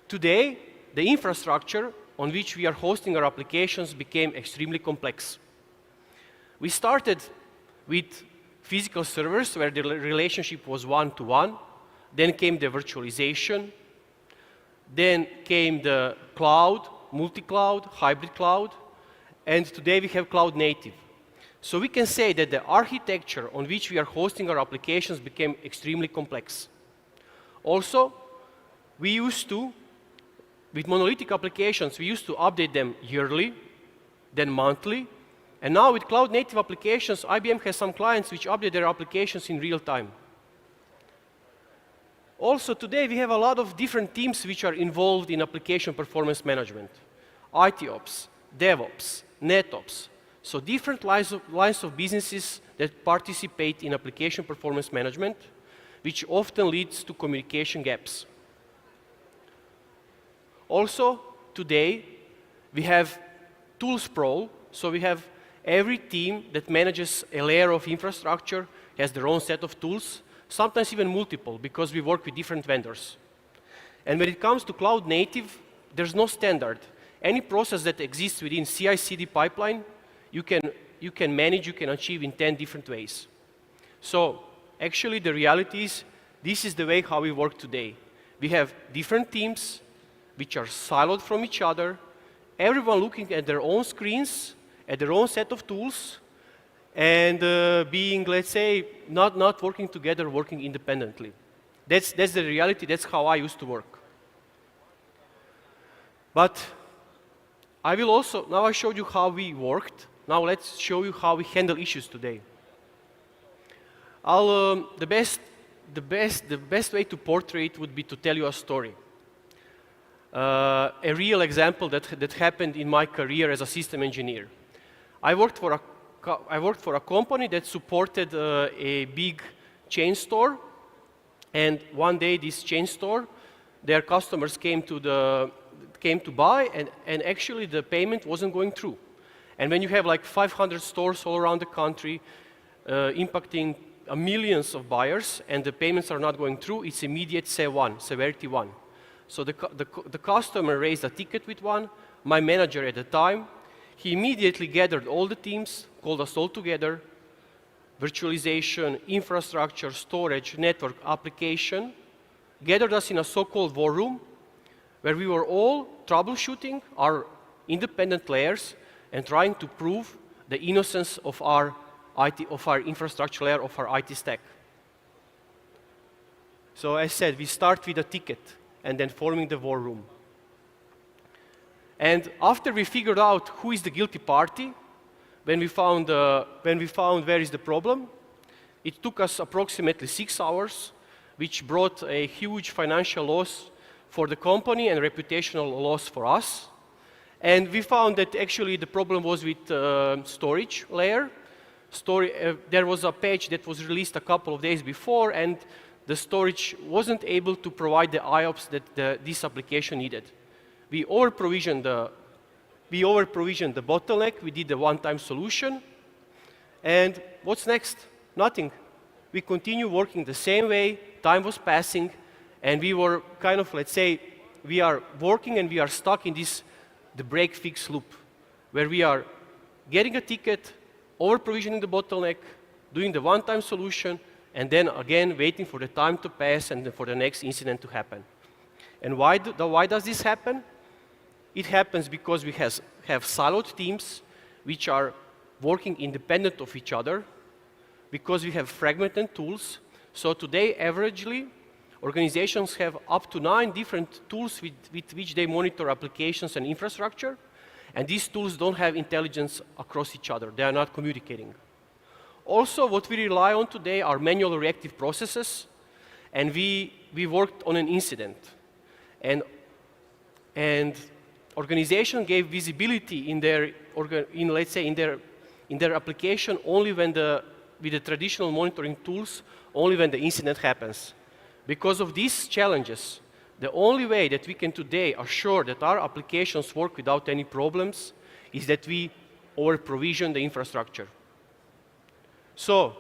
Today, the infrastructure on which we are hosting our applications became extremely complex. We started with physical servers where the relationship was one-to-one. Then came the virtualization. Then came the cloud, multi-cloud, hybrid cloud. And today we have cloud native. So we can say that the architecture on which we are hosting our applications became extremely complex. Also, we used to, with monolithic applications, we used to update them yearly, then monthly. And now with cloud native applications, IBM has some clients which update their applications in real time. Also today we have a lot of different teams which are involved in application performance management. ITOps, DevOps, NetOps. So different lines of businesses that participate in application performance management, which often leads to communication gaps. Also, today, we have tool sprawl. So we have every team that manages a layer of infrastructure has their own set of tools, sometimes even multiple, because we work with different vendors. And when it comes to cloud native, there's no standard. Any process that exists within CI/CD pipeline, you can manage, you can achieve in 10 different ways. So actually the reality is, this is the way how we work today. We have different teams which are siloed from each other, everyone looking at their own screens, at their own set of tools, and being, let's say, not working together, working independently. That's the reality, that's how I used to work. But I will also, now I showed you how we worked, now let's show you how we handle issues today. The best way to portray it would be to tell you a story. A real example that happened in my career as a system engineer. I worked for a company that supported a big chain store, and one day this chain store, their customers came to buy, and actually the payment wasn't going through. And when you have like 500 stores all around the country, impacting millions of buyers, and the payments are not going through, it's immediate severity 1. So the customer raised a ticket with one, my manager at the time, he immediately gathered all the teams, called us all together, virtualization, infrastructure, storage, network, application, gathered us in a so-called war room, where we were all troubleshooting our independent layers and trying to prove the innocence of our infrastructure layer, of our IT stack. So as I said, we start with a ticket and then forming the war room. And after we figured out who is the guilty party, when we found where is the problem, it took us approximately 6 hours, which brought a huge financial loss for the company and reputational loss for us. And we found that actually the problem was with storage layer. There was a patch that was released a couple of days before, and the storage wasn't able to provide the AIOps that this application needed. We over-provisioned the bottleneck, we did the one-time solution, and what's next? Nothing. We continue working the same way, time was passing, and we were kind of, let's say, we are working and we are stuck in the break-fix loop, where we are getting a ticket, over-provisioning the bottleneck, doing the one-time solution, and then again waiting for the time to pass and for the next incident to happen. And why does this happen? It happens because we have siloed teams which are working independent of each other, because we have fragmented tools. So today, averagely, organizations have up to 9 different tools with which they monitor applications and infrastructure, and these tools don't have intelligence across each other. They are not communicating. Also, what we rely on today are manual reactive processes, and we worked on an incident. And organization gave visibility in their, let's say, in their application only when with the traditional monitoring tools, only when the incident happens. Because of these challenges, the only way that we can today assure that our applications work without any problems is that we over-provision the infrastructure. So,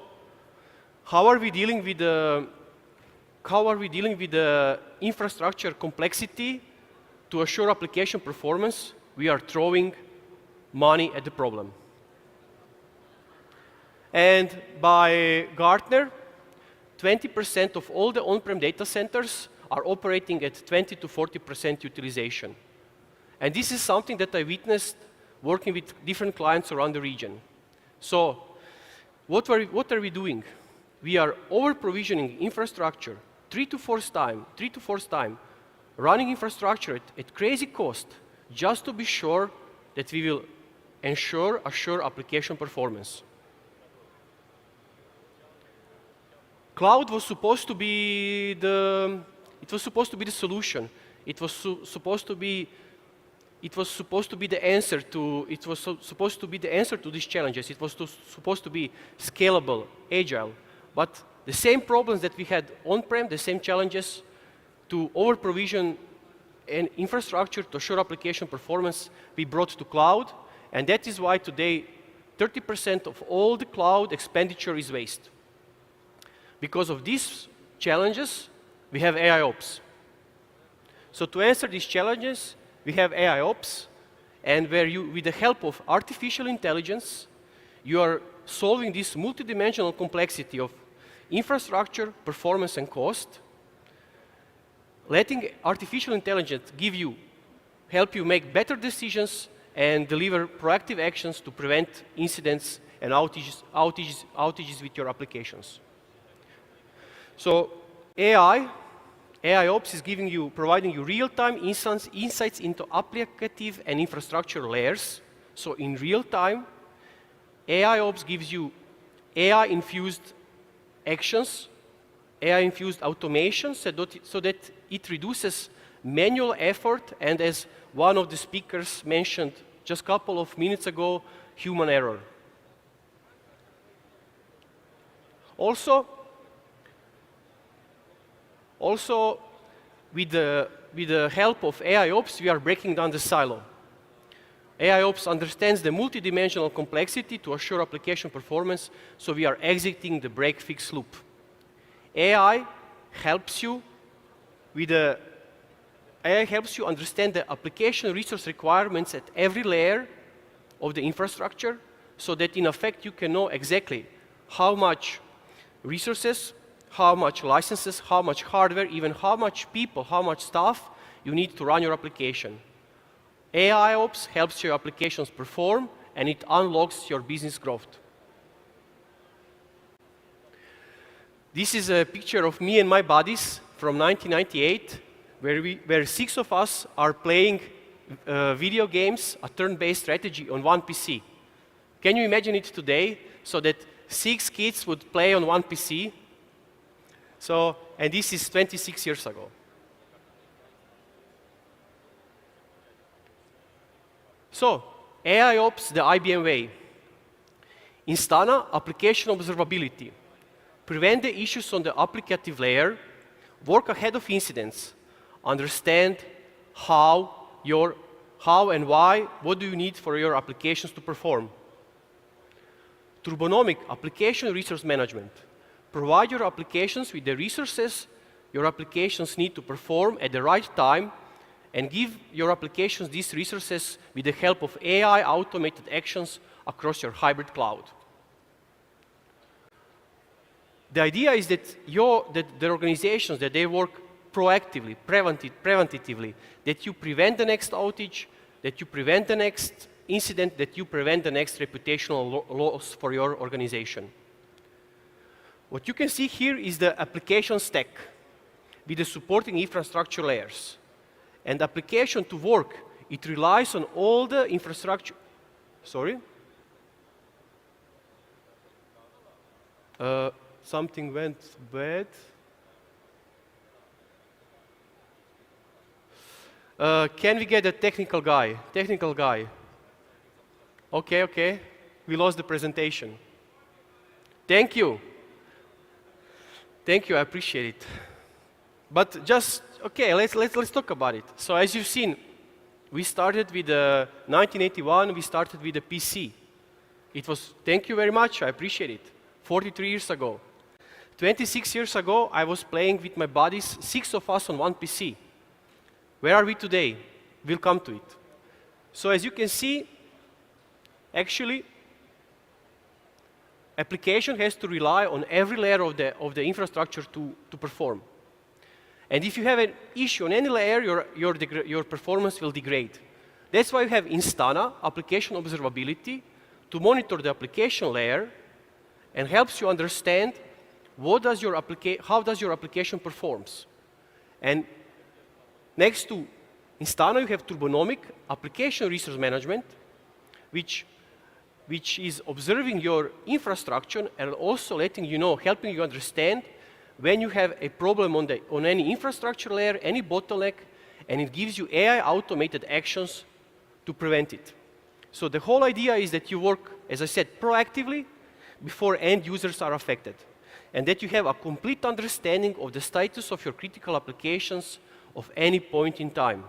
how are we dealing with the infrastructure complexity to assure application performance? We are throwing money at the problem. And by Gartner, 20% of all the on-prem data centers are operating at 20 to 40% utilization. And this is something that I witnessed working with different clients around the region. So, what are we doing? We are over-provisioning infrastructure 3 to 4 times, running infrastructure at crazy cost, just to be sure that we will assure application performance. Cloud was supposed to be the solution. It was supposed to be the answer to these challenges. It was supposed to be scalable, agile. But the same problems that we had on-prem, the same challenges to over-provision an infrastructure to assure application performance, we brought to cloud. And that is why today 30% of all the cloud expenditure is waste. Because of these challenges, we have AIOps. So to answer these challenges, we have AIOps, and where you, with the help of artificial intelligence, you are solving this multidimensional complexity of infrastructure, performance, and cost, letting artificial intelligence help you make better decisions and deliver proactive actions to prevent incidents and outages with your applications. So AIOps is providing you real-time insights into applicative and infrastructure layers. So in real time, AIOps gives you AI-infused actions, AI-infused automation, so that it reduces manual effort, and as one of the speakers mentioned just a couple of minutes ago, human error. Also, with the help of AIOps, we are breaking down the silo. AIOps understands the multidimensional complexity to assure application performance, so we are exiting the break-fix loop. AI helps you understand the application resource requirements at every layer of the infrastructure, so that in effect you can know exactly how much resources, how much licenses, how much hardware, even how much people, how much staff you need to run your application. AIOps helps your applications perform, and it unlocks your business growth. This is a picture of me and my buddies from 1998, where 6 of us are playing video games, a turn-based strategy on one PC. Can you imagine it today, so that 6 kids would play on one PC? So, and this is 26 years ago. So, AIOps the IBM way. Instana application observability. Prevent the issues on the applicative layer, work ahead of incidents, understand how and why, what do you need for your applications to perform. Turbonomic application resource management. Provide your applications with the resources your applications need to perform at the right time, and give your applications these resources with the help of AI automated actions across your hybrid cloud. The idea is that the organizations, that they work proactively, preventatively, that you prevent the next outage, that you prevent the next incident, that you prevent the next reputational loss for your organization. What you can see here is the application stack with the supporting infrastructure layers. And the application to work, it relies on all the infrastructure. Sorry? Something went bad. Can we get a technical guy? Technical guy. Okay, okay. We lost the presentation. Thank you. Thank you, I appreciate it. But just, okay, let's talk about it. So as you've seen, we started with 1981, we started with a PC. It was, thank you very much, I appreciate it. 43 years ago. 26 years ago, I was playing with my buddies, 6 of us on one PC. Where are we today? We'll come to it. So as you can see, actually, application has to rely on every layer of the infrastructure to perform. And if you have an issue on any layer, your performance will degrade. That's why we have Instana, application observability, to monitor the application layer and helps you understand how does your application performs. And next to Instana, you have Turbonomic, application resource management, which is observing your infrastructure and also letting you know, helping you understand when you have a problem on any infrastructure layer, any bottleneck, and it gives you AI automated actions to prevent it. So the whole idea is that you work, as I said, proactively before end users are affected, and that you have a complete understanding of the status of your critical applications of any point in time.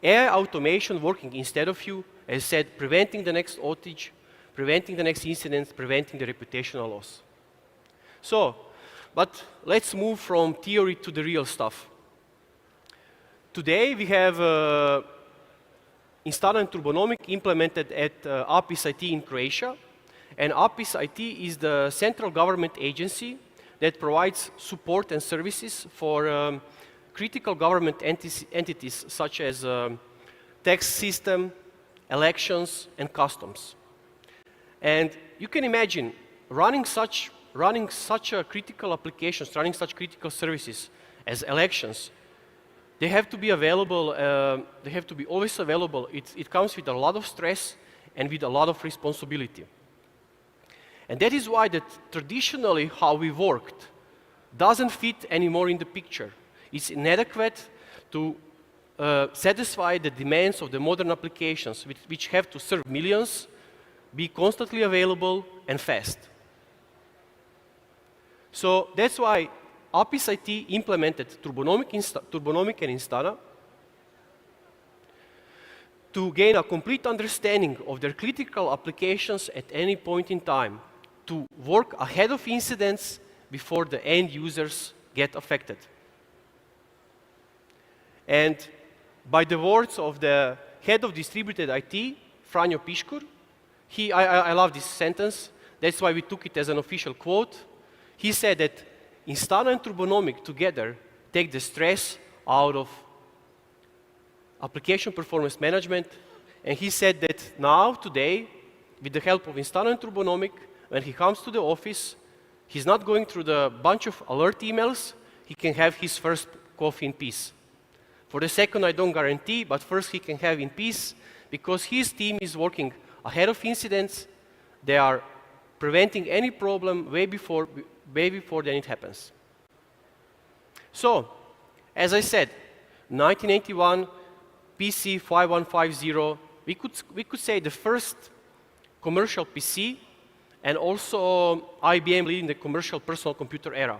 AI automation working instead of you, as I said, preventing the next outage, preventing the next incident, preventing the reputational loss. So, but let's move from theory to the real stuff. Today we have Instana and Turbonomic implemented at APIS IT in Croatia. And APIS IT is the central government agency that provides support and services for critical government entities such as tax system, elections, and customs. And you can imagine running such critical applications, running such critical services as elections. They have to be available, they have to be always available. It comes with a lot of stress and with a lot of responsibility. And that is why that traditionally how we worked doesn't fit anymore in the picture. It's inadequate to satisfy the demands of the modern applications which have to serve millions, be constantly available and fast. So that's why APIS IT implemented Turbonomic and Instana to gain a complete understanding of their critical applications at any point in time, to work ahead of incidents before the end users get affected. And by the words of the head of distributed IT, Franjo Piškur, I love this sentence, that's why we took it as an official quote. He said that Instana and Turbonomic together take the stress out of application performance management, and he said that now, today, with the help of Instana and Turbonomic, when he comes to the office, he's not going through the bunch of alert emails, he can have his first coffee in peace. For the second, I don't guarantee, but first he can have in peace, because his team is working ahead of incidents. They are preventing any problem way before then it happens. So, as I said, 1981, PC 5150, we could say the first commercial PC, and also IBM leading the commercial personal computer era.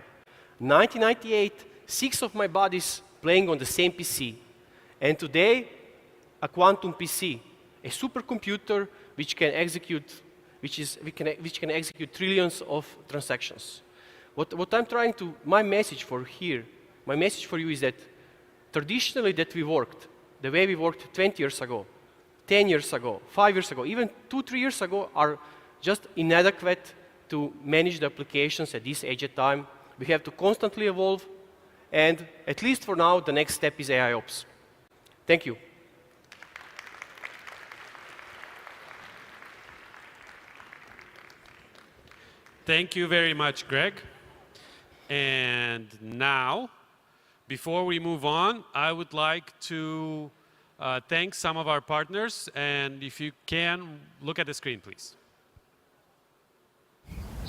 1998, 6 of my buddies playing on the same PC. And today, a quantum PC, a supercomputer which can execute trillions of transactions. What I'm trying to, my message for you is that traditionally that we worked, the way we worked 20 years ago, 10 years ago, 5 years ago, even 2-3 years ago are just inadequate to manage the applications at this age of time. We have to constantly evolve, and at least for now, the next step is AIOps. Thank you. Thank you very much, Greg. And now, before we move on, I would like to thank some of our partners. And if you can, look at the screen, please.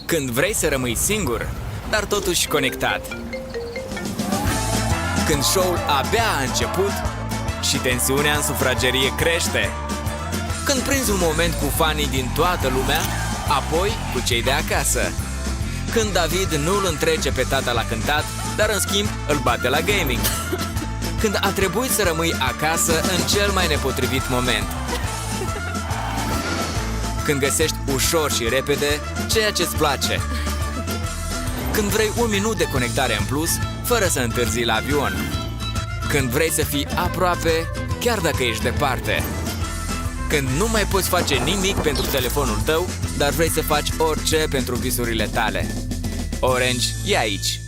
Când vrei să rămâi singur, dar totuși conectat. Când show-ul abia a început și tensiunea în sufragerie crește. Când prinzi un moment cu fanii din toată lumea, apoi cu cei de acasă. Când David nu îl întrece pe tata la cântat, dar în schimb îl bate la gaming. Când a trebuit să rămâi acasă în cel mai nepotrivit moment. Când găsești ușor și repede ceea ce-ți place. Când vrei un minut de conectare în plus, fără să întârzi la avion. Când vrei să fii aproape, chiar dacă ești departe. Când nu mai poți face nimic pentru telefonul tău, dar vrei să faci orice pentru visurile tale. Orange e aici.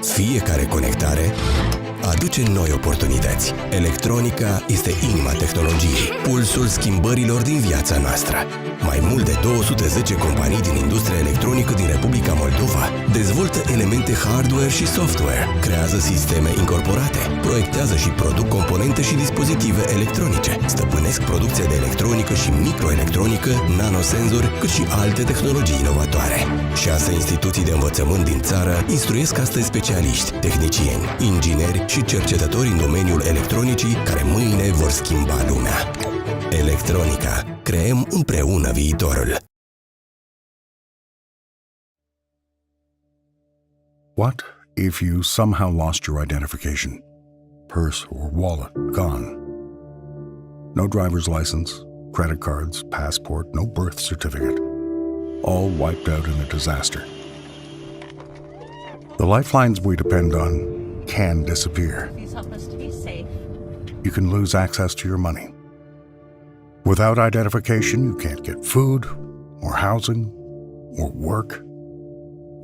Fiecare conectare aduce noi oportunități. Electronica este inima tehnologiei, pulsul schimbărilor din viața noastră. Mai mult de 210 companii din industria electronică din Republica Moldova dezvoltă elemente hardware și software, creează sisteme incorporate, proiectează și produc componente și dispozitive electronice, stăpânesc producția de electronică și microelectronică, nanosenzori, cât și alte tehnologii inovatoare. 6 instituții de învățământ din țară instruiesc astăzi specialiști, tehnicieni, ingineri și cercetători în domeniul electronicii care mâine vor schimba lumea. Electronica. Creăm împreună viitorul. What if you somehow lost your identification? Purse or wallet gone. No driver's license, credit cards, passport, no birth certificate. All wiped out in a disaster. The lifelines we depend on can disappear. Please help us to be safe. You can lose access to your money. Without identification, you can't get food, or housing, or work.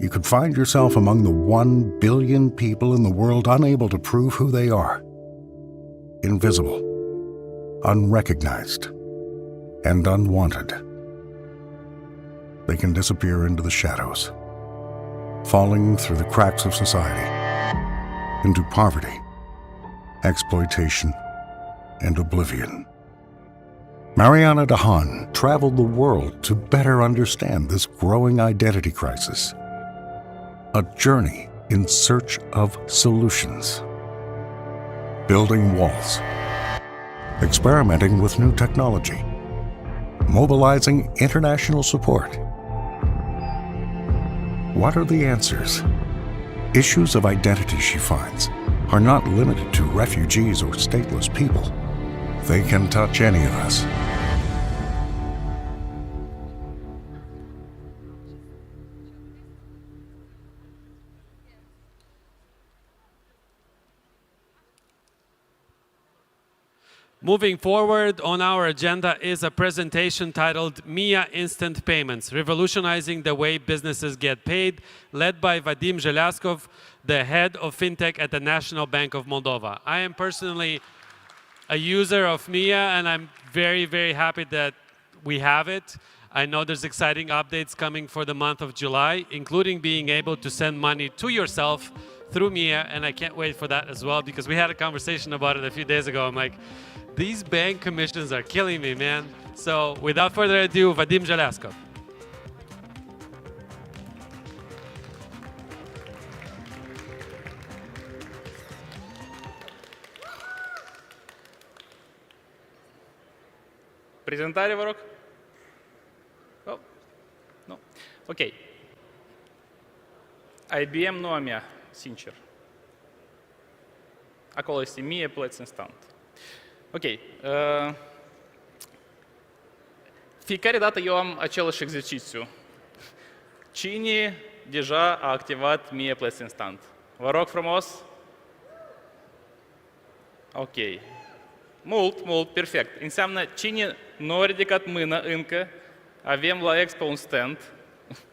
You could find yourself among the 1 billion people in the world unable to prove who they are. Invisible, unrecognized, and unwanted. They can disappear into the shadows, falling through the cracks of society, into poverty, exploitation, and oblivion. Mariana Dahan traveled the world to better understand this growing identity crisis. A journey in search of solutions. Building walls. Experimenting with new technology. Mobilizing international support. What are the answers? Issues of identity, she finds, are not limited to refugees or stateless people. They can touch any of us. Moving forward on our agenda is a presentation titled MIA Instant Payments, Revolutionizing the Way Businesses Get Paid, led by Vadim Zhelyazkov, the head of FinTech at the National Bank of Moldova. I am personally a user of MIA, and I'm very, very happy that we have it. I know there's exciting updates coming for the month of July, including being able to send money to yourself through MIA, and I can't wait for that as well, because we had a conversation about it a few days ago. I'm like, these bank commissions are killing me, man. So without further ado, Vadim Zhelyazkov. Prezentare, vă rog? Oh. Nu. Ok. IBM nu a mea, sincer. Acolo este mie, plăți instant. Ok. Fiecare dată eu am același exercițiu. Cine deja a activat mie plăți instant? Vă rog frumos. Ok. Mult, perfect. Înseamnă cine nu a ridicat mâna încă, avem la Expo un stand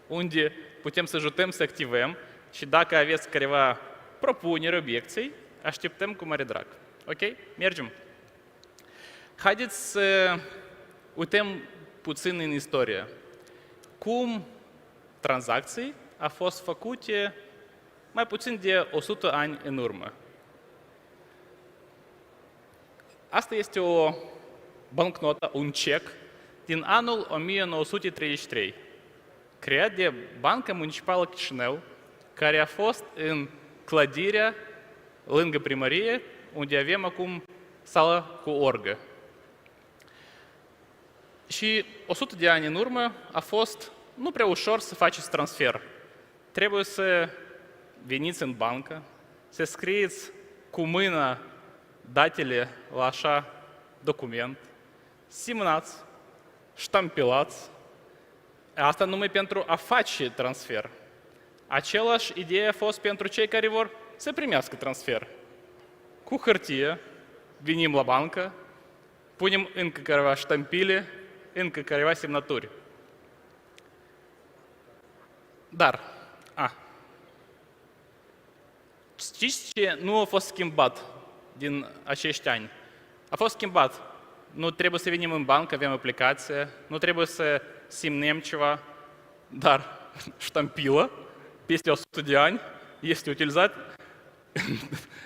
unde putem să ajutăm să activăm și dacă aveți careva propuneri, obiecții, așteptăm cu mare drag. Ok? Mergem. Haideți să uităm puțin în istorie. Cum tranzacții au fost făcute mai puțin de 100 ani în urmă. Asta este o bancnotă, un cec din anul 1933, creat de Banca Municipală Chișinău, care a fost în clădirea lângă primărie, unde avem acum sală cu orgă. Și 100 de ani în urmă a fost nu prea ușor să faceți transfer. Trebuie să veniți în bancă, să scrieți cu mâna datele la așa document, semnați, ștampilați. Asta numai pentru a face transfer. Același idee a fost pentru cei care vor să primească transfer. Cu hârtie venim la bancă, punem încă careva ștampile, încă careva semnături. Dar, știți ce nu a fost schimbat din acești ani? A fost schimbat. Nu trebuie să venim în bancă, avem aplicație, nu trebuie să semnăm ceva, dar ștampilă, peste 100 de ani, este utilizat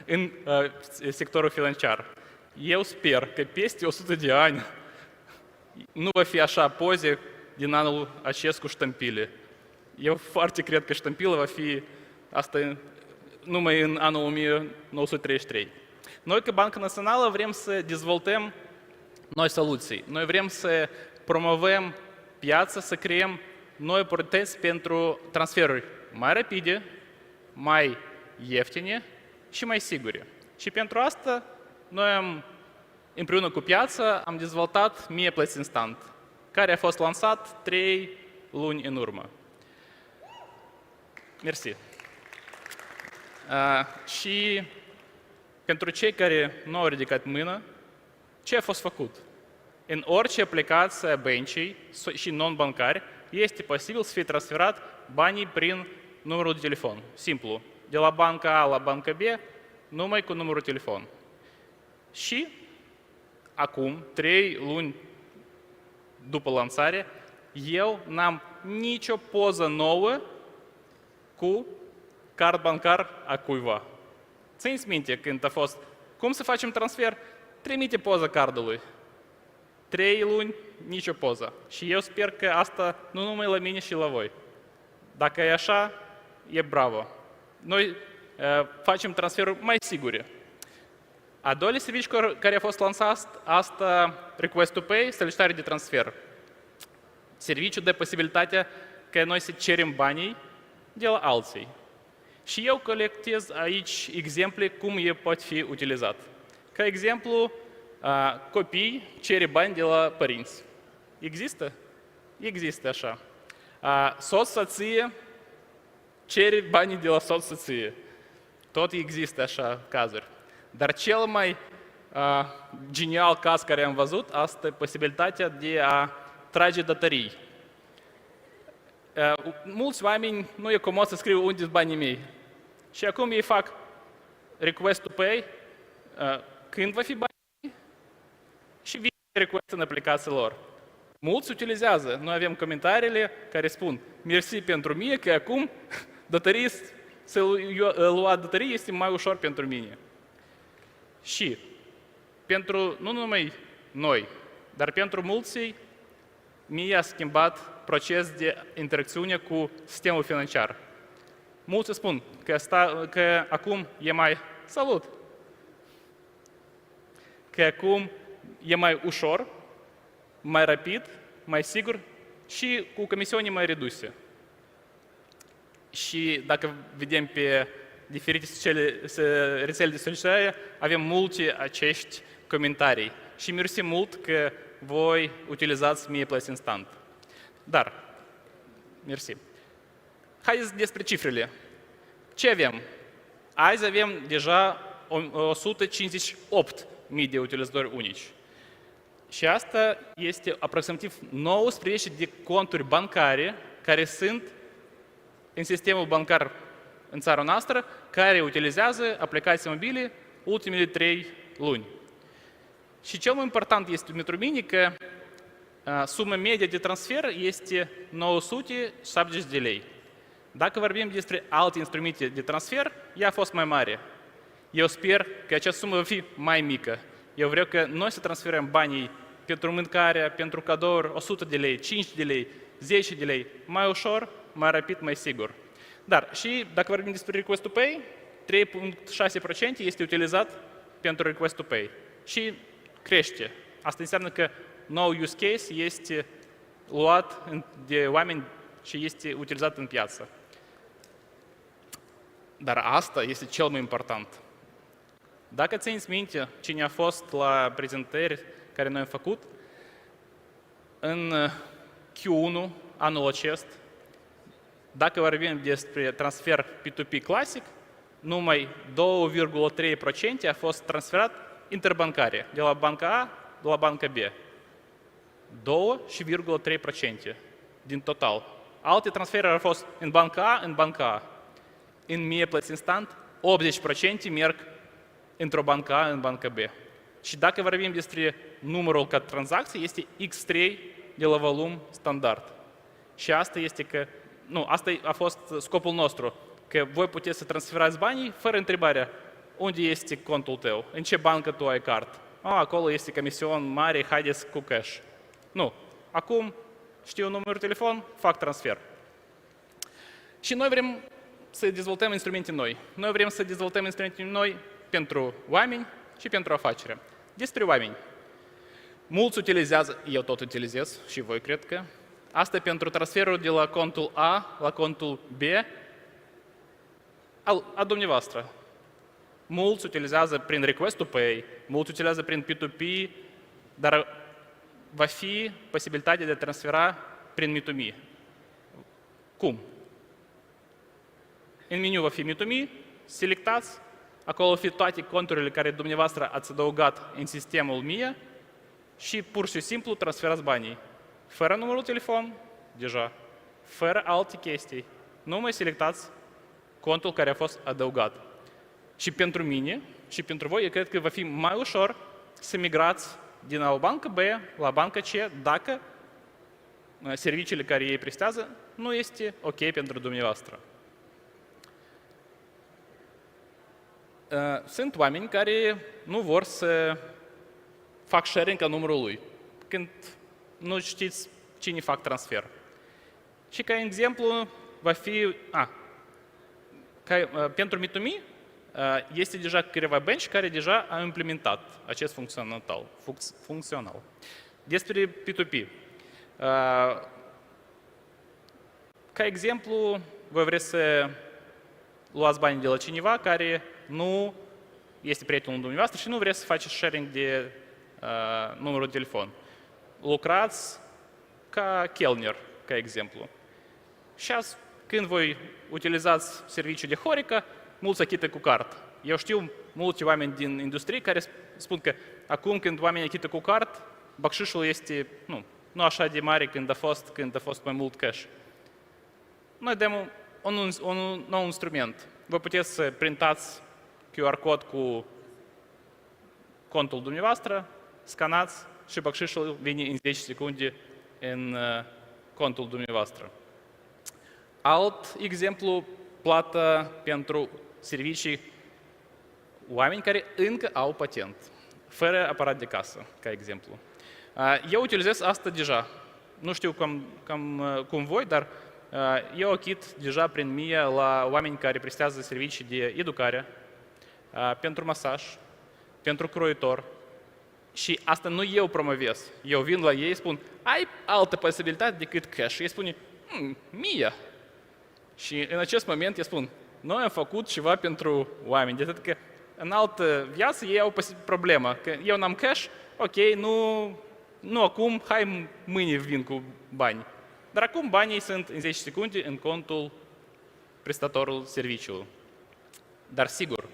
în sectorul financiar. Eu sper că peste 100 de ani nu va fi așa poze din anul acest cu ștampile. Eu foarte cred că ștampila va fi asta numai în anul 1933. Noi, ca Banca Națională, vrem să dezvoltăm noi soluții. Noi vrem să promovăm piața, să creăm noi oportunități pentru transferuri mai rapide, mai ieftine și mai sigure. Și pentru asta, noi împreună cu piața am dezvoltat MIA Plăți Instant, care a fost lansat 3 luni în urmă. Mersi. Și pentru cei care nu au ridicat mână, ce a fost făcut? În orice aplicație a băncii și non-bancari este posibil să fie transferat banii prin numărul de telefon. Simplu. De la banca A la banca B, numai cu numărul de telefon. Și acum, 3 luni după lansare, eu n-am nicio poză nouă cu card bancar a cuiva. Țineți minte când a fost, cum să facem transfer? Trimite poza cardului. 3 luni, nicio poză. Și eu sper că asta nu numai la mine și la voi. Dacă e așa, e bravo. Noi facem transferuri mai sigure. A doilea serviciu care a fost lansat, asta Request-to-Pay, solicitare de transfer. Serviciul dă posibilitatea că noi să cerem banii de la alții. Și eu colectez aici exemple cum e pot fi utilizat. Ca exemplu, copii cere bani de la părinți. Există? Există așa. Soț-soție cere banii de la soț-soție. Tot există așa cazuri. Dar cel mai genial caz care am văzut, asta e posibilitatea de a trage datorii. Mulți oameni nu e comod să scriu unde sunt banii mei. Și acum ei fac request to pay, când va fi banii și vine request în aplicația lor. Mulți utilizează. Noi avem comentariile care spun mersi pentru mine că acum să lua datorii este mai ușor pentru mine. Și pentru, nu numai noi, dar pentru mulți, mie a schimbat proces de interacțiune cu sistemul financiar. Mulți spun că acum e mai salut, că acum e mai ușor, mai rapid, mai sigur și cu comisiuni mai reduse. Și dacă vedem pe diferite rețele de solicitare, avem multe acești comentarii. Și mersi mult că voi utilizați mie plăți instant. Dar, mersi. Haideți despre cifrele. Ce avem? Azi avem deja 158.000 de utilizatori unici. Și asta este aproximativ 19 de conturi bancare care sunt în sistemul bancar în țara noastră, care utilizează aplicații mobile ultimele 3 luni. Și cel mai important este pentru mine că suma medie de transfer este 970 de lei. Dacă vorbim despre alte instrumente de transfer, ea a fost mai mare. Eu sper că această sumă va fi mai mică. Eu vreau că noi să transferăm banii pentru mâncare, pentru cadouri, 100 de lei, 5 de lei, 10 de lei, mai ușor, mai rapid, mai sigur. Dar și dacă vorbim despre Request to Pay, 3,6% este utilizat pentru Request to Pay. Și crește. Asta înseamnă că nou use case este luat de oameni și este utilizat în piață. Dar asta este cel mai important. Dacă țineți minte cine a fost la prezentări care noi am făcut, în Q1 anul acesta, dacă vorbim despre transfer P2P clasic, numai 2,3% a fost transferat interbancare, de la banca A la banca B. 2,3% din total. Alte transferuri au fost în banca A, în banca A. În mie plăți instant, 80% merg într-o bancă A, în banca B. Și dacă vorbim despre numărul ca tranzacții, este X3 de la volum standard. Și asta este că, nu, asta a fost scopul nostru, că voi puteți să transferați banii fără întrebarea unde este contul tău, în ce bancă tu ai card. Acolo este comision mare, haideți cu cash. Nu. Acum știu numărul de telefon, fac transfer. Și noi vrem să dezvoltăm instrumente noi. Noi vrem să dezvoltăm instrumente noi pentru oameni și pentru afaceri. Despre oameni. Mulți utilizează, eu tot utilizez și voi cred că, asta pentru transferul de la contul A la contul B a dumneavoastră. Mulți utilizează prin Request to Pay, mulți utilizează prin P2P, dar va fi posibilitatea de a transfera prin Me2Me. Cum? În meniu va fi Me2Me, selectați, acolo va fi toate conturile care dumneavoastră ați adăugat în sistemul MIA și pur și simplu transferați banii. Fără numărul telefon, deja, fără alte chestii. Numai selectați contul care a fost adăugat. Și pentru mine și pentru voi, eu cred că va fi mai ușor să migrați din o bancă B la bancă C dacă serviciile care ei prestează nu este ok pentru dumneavoastră. Sunt oameni care nu vor să fac sharing a numărul lui. când nu știți cine fac transfer. Și ca exemplu va fi, pentru Me2Me este deja câteva bănci care deja au implementat acest funcțional. Despre P2P. Ca exemplu, voi vreți să luați banii de la cineva care nu este prietenul dumneavoastră și nu vreți să faceți sharing de numărul de telefon. Lucrați ca chelner, ca exemplu. Și azi, când voi utilizați serviciul de Horeca, mulți achită cu card. Eu știu mulți oameni din industrie care spun că acum când oamenii achită cu card, bacșișul este nu așa de mare când a fost mai mult cash. Noi dăm un nou instrument. Vă puteți să printați QR cod cu contul dumneavoastră, scanați și bacșișul vine în 10 secunde în contul dumneavoastră. Alt exemplu, plată pentru servicii oameni care încă au patent, fără aparat de casă, ca exemplu. Eu utilizez asta deja. Nu știu cum voi, dar eu achit deja prin mie la oameni care prestează servicii de educare, pentru masaj, pentru croitor. Și asta nu eu promovez. Eu vin la ei, spun, ai altă posibilitate decât cash. Și ei spune, mie. Și în acest moment îi spun, noi am făcut ceva pentru oameni. De atât că în altă viață ei au problemă. Că eu n-am cash, ok, nu acum, hai mâine vin cu bani. Dar acum banii sunt în 10 secunde în contul prestatorul serviciului. Dar sigur,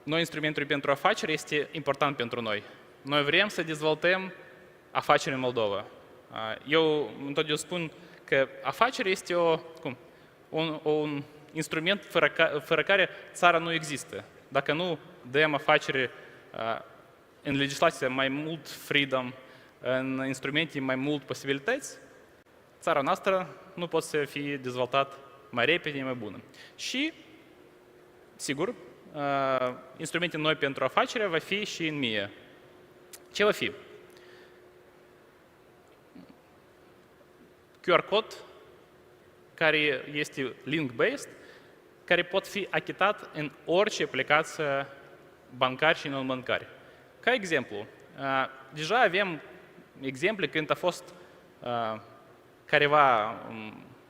noi instrumentul pentru afaceri este important pentru noi. Noi vrem să dezvoltăm afaceri în Moldova. Eu întotdeauna spun că afaceri este un instrument fără care țara nu există. Dacă nu dăm afaceri în legislație mai mult freedom, în instrumente mai mult posibilități, țara noastră nu poate să fie dezvoltată mai repede, mai bună. Și, sigur, instrumente noi pentru afacere va fi și în mie. Ce va fi? QR code, care este link-based, care pot fi achitat în orice aplicație bancară și non-bancară. Ca exemplu, deja avem exemple când a fost careva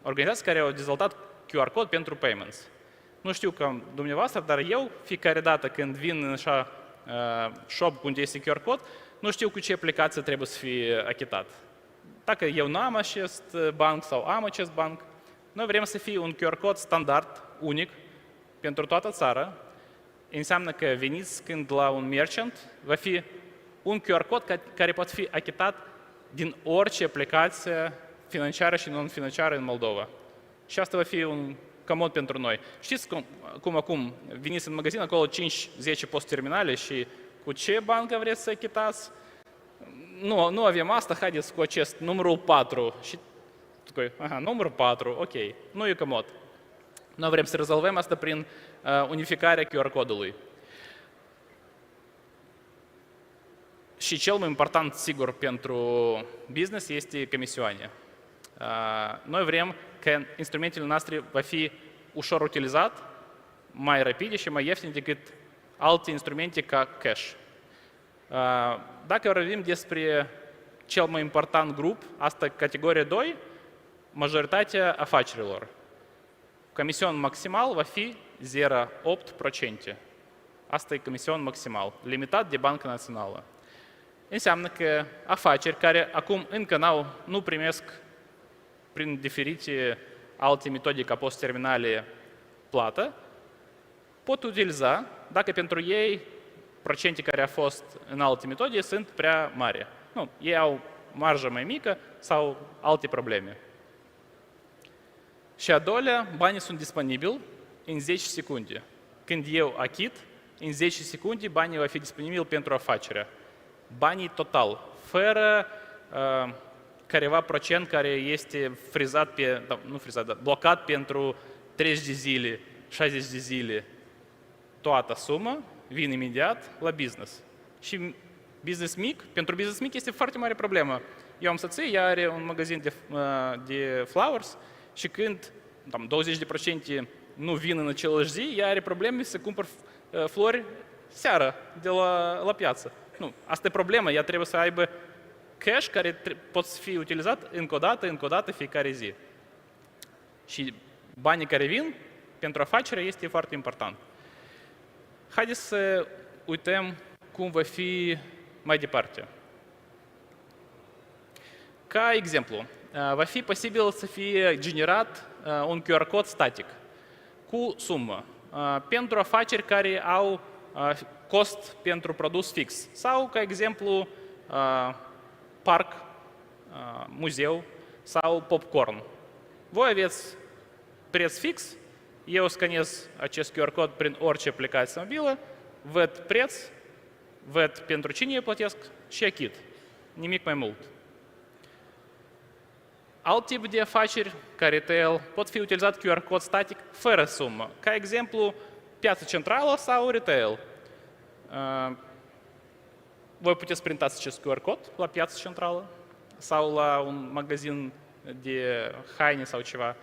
organizații care au dezvoltat QR code pentru payments. Nu știu cam dumneavoastră, dar eu, fiecare dată când vin în așa shop unde este QR code, nu știu cu ce aplicație trebuie să fie achitat. Dacă eu nu am acest banc sau am acest banc, noi vrem să fie un QR code standard, unic, pentru toată țara. Înseamnă că veniți când la un merchant, va fi un QR code care poate fi achitat din orice aplicație financiară și non-financiară în Moldova. Și asta va fi un comod pentru noi. Știți cum acum veniți în magazin, acolo 5-10 post-terminale și cu ce bancă vreți să achitați? Nu avem asta, haideți cu acest numărul 4. Și numărul 4, ok, nu e comod. Noi vrem să rezolvăm asta prin unificarea QR codului. Și cel mai important, sigur, pentru business este comisioane. Noi vrem că instrumentele noastre va fi ușor utilizat, mai rapide și mai ieftine decât alte instrumente ca cash. Dacă vorbim despre cel mai important grup, asta categoria 2, majoritatea afacerilor. Comision maximal va fi 0,8%. Asta e comision maximal, limitat de Banca Națională. Înseamnă că afaceri care acum încă nu primesc prin diferite alte metode ca post-terminale plată, pot utiliza dacă pentru ei procente care au fost în alte metode sunt prea mari. Nu, ei au marjă mai mică sau alte probleme. Și a doilea, banii sunt disponibili în 10 secunde. Când eu achit, în 10 secunde banii va fi disponibili pentru afacerea. Banii total, fără careva procent care este frizat blocat pentru 30 de zile, 60 de zile. Toată sumă vine imediat la business. Și business mic, pentru business mic este foarte mare problemă. Eu am soție, ea are un magazin de flowers și când 20% nu vin în același zi, ea are probleme să cumpăr flori seara de la piață. Nu, asta e problema, ea trebuie să aibă cash care pot fi utilizat încă o dată fiecare zi. Și banii care vin pentru afacere este foarte important. Haideți să uităm cum va fi mai departe. Ca exemplu, va fi posibil să fie generat un QR code static cu sumă pentru afaceri care au cost pentru produs fix sau, ca exemplu, parc, muzeu sau popcorn. Voi aveți preț fix, eu scanez acest QR code prin orice aplicație mobilă, văd preț, văd pentru cine eu plătesc și achit. Nimic mai mult. Alt tip de afaceri, ca retail, pot fi utilizat QR code static fără sumă. Ca exemplu, piața centrală sau retail. Voi puteți printați acest QR code la piața centrală sau la un magazin de haine sau ceva.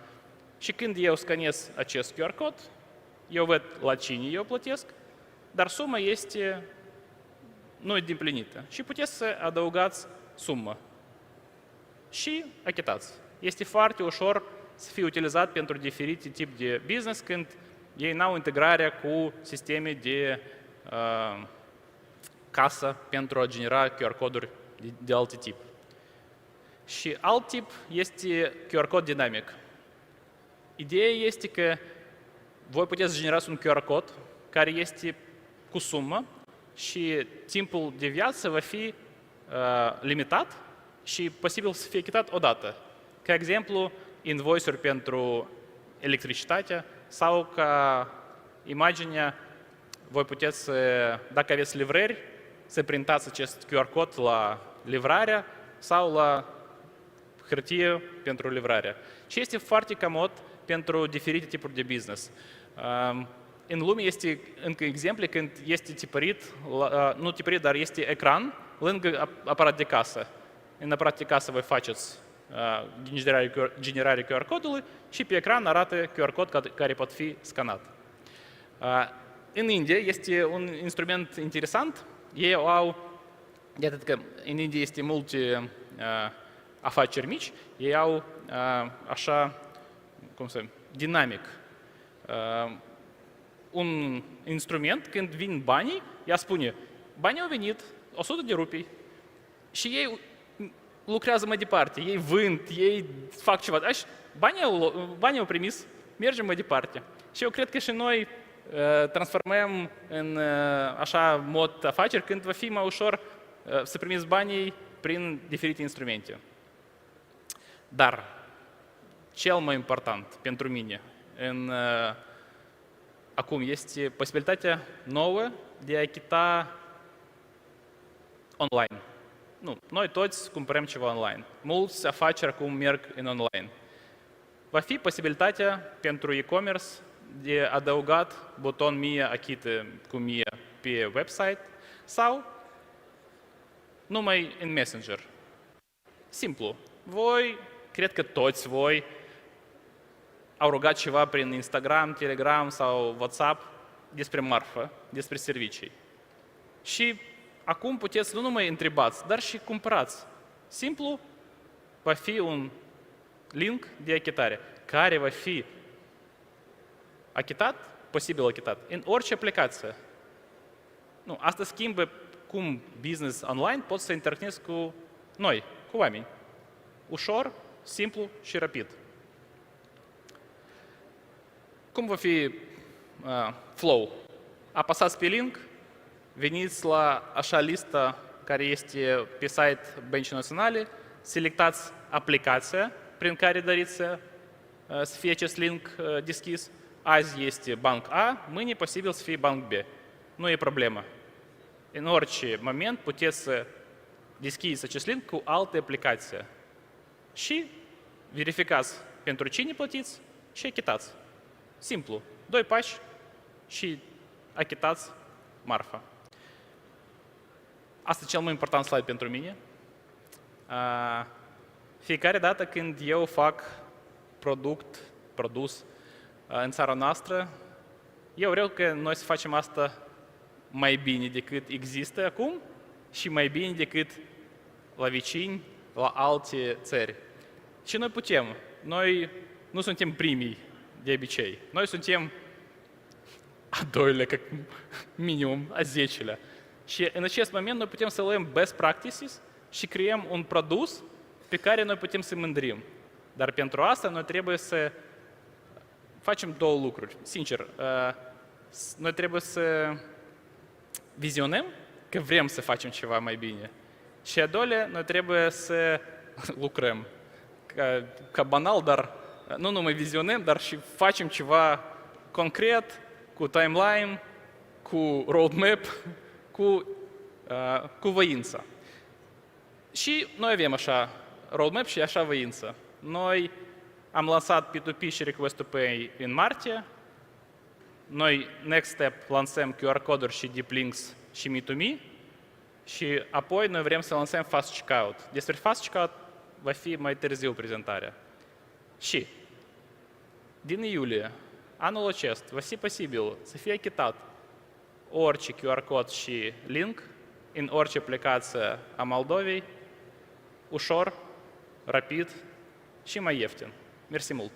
Și când eu scanez acest QR code, eu văd la cine eu plătesc, dar suma este nu e deplinită. Și puteți să adăugați sumă și achitați. Este foarte ușor să fie utilizat pentru diferite tipi de business când ei n-au integrarea cu sisteme de casă pentru a genera QR coduri de alte tip. Și alt tip este QR code dinamic. Ideea este că voi puteți genera un QR code care este cu sumă și timpul de viață va fi limitat și posibil să fie achitat odată. Ca exemplu, invoice-uri pentru electricitate sau ca imaginea, voi puteți, dacă aveți livrări, să printați acest QR code la livrarea sau la hârtie pentru livrarea. Și este foarte comod pentru diferite tipuri de business. În lume este încă exemple când este tipărit, nu tipărit, dar este ecran lângă aparat de casă. În aparat de casă voi faceți generarea QR codului și pe ecran arată QR code care pot fi scanat. În India este un instrument interesant. Ei au, iată că în India este multe afaceri mici, ei au așa, dinamic. Un instrument, când vin banii, ea spune, banii au venit, 100 de rupii, și ei lucrează mai departe, ei vând, ei fac ceva. Banii au primis, mergem mai departe. Și eu cred că și noi transformăm în așa mod afaceri când va fi mai ușor să primiți banii prin diferite instrumente. Dar cel mai important pentru mine acum este posibilitatea nouă de a achita online. Nu, noi toți cumpărăm ceva online. Mulți afaceri acum merg în online. Va fi posibilitatea pentru e-commerce de adăugat buton mie achită cu mie pe website sau numai în Messenger. Simplu. Voi, cred că toți voi au rugat ceva prin Instagram, Telegram sau WhatsApp despre marfă, despre servicii. Și acum puteți nu numai întrebați, dar și cumpărați. Simplu, va fi un link de achitare, care va fi achitat, posibil achitat, în orice aplicație. Nu, asta schimbă cum business online poți să interacționezi cu noi, cu oameni. Ușor, simplu și rapid. Cum va fi flow? Apăsați pe link, veniți la așa listă care este pe site Băncii Naționale, selectați aplicația prin care doriți să fie acest link deschis. Azi este banc A, mâine posibil să fie banc B. Nu e problemă. În orice moment puteți să deschideți acest link cu alte aplicații și verificați pentru cine plătiți și achitați. Simplu. 2 pași și achitați marfa. asta e cel mai important slide pentru mine. Fiecare dată când eu fac produs în țara noastră, eu vreau că noi să facem asta mai bine decât există acum și mai bine decât la vecini, la alte țări. Și noi putem. Noi nu suntem primii de obicei. Noi suntem a doilea, ca minimum, a 10-lea. Și în acest moment noi putem să luăm best practices și creăm un produs pe care noi putem să mândrim. Dar pentru asta noi trebuie să facem două lucruri. Sincer, noi trebuie să vizionăm că vrem să facem ceva mai bine. Și a doilea, noi trebuie să lucrăm. Ca banal, dar nu numai vizionăm, dar și facem ceva concret, cu timeline, cu roadmap, cu voință. Și noi avem așa roadmap și așa voință. Noi am lansat P2P și Request to Pay în martie. Noi, next step, lansăm QR code-uri și deep links și Me2Me. Și apoi noi vrem să lansăm Fast Checkout. Despre Fast Checkout va fi mai târziu prezentarea. Și din iulie, anul acesta, va fi posibil să fie achitat orice QR code și link în orice aplicație a Moldovei, ușor, rapid și mai ieftin. Mersi mult!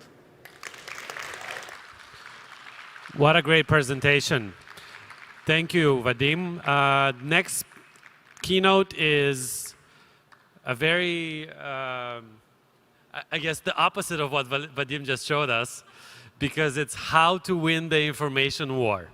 What a great presentation. Thank you, Vadim. Next keynote is a very, I guess, the opposite of what Vadim just showed us, because it's how to win the information war.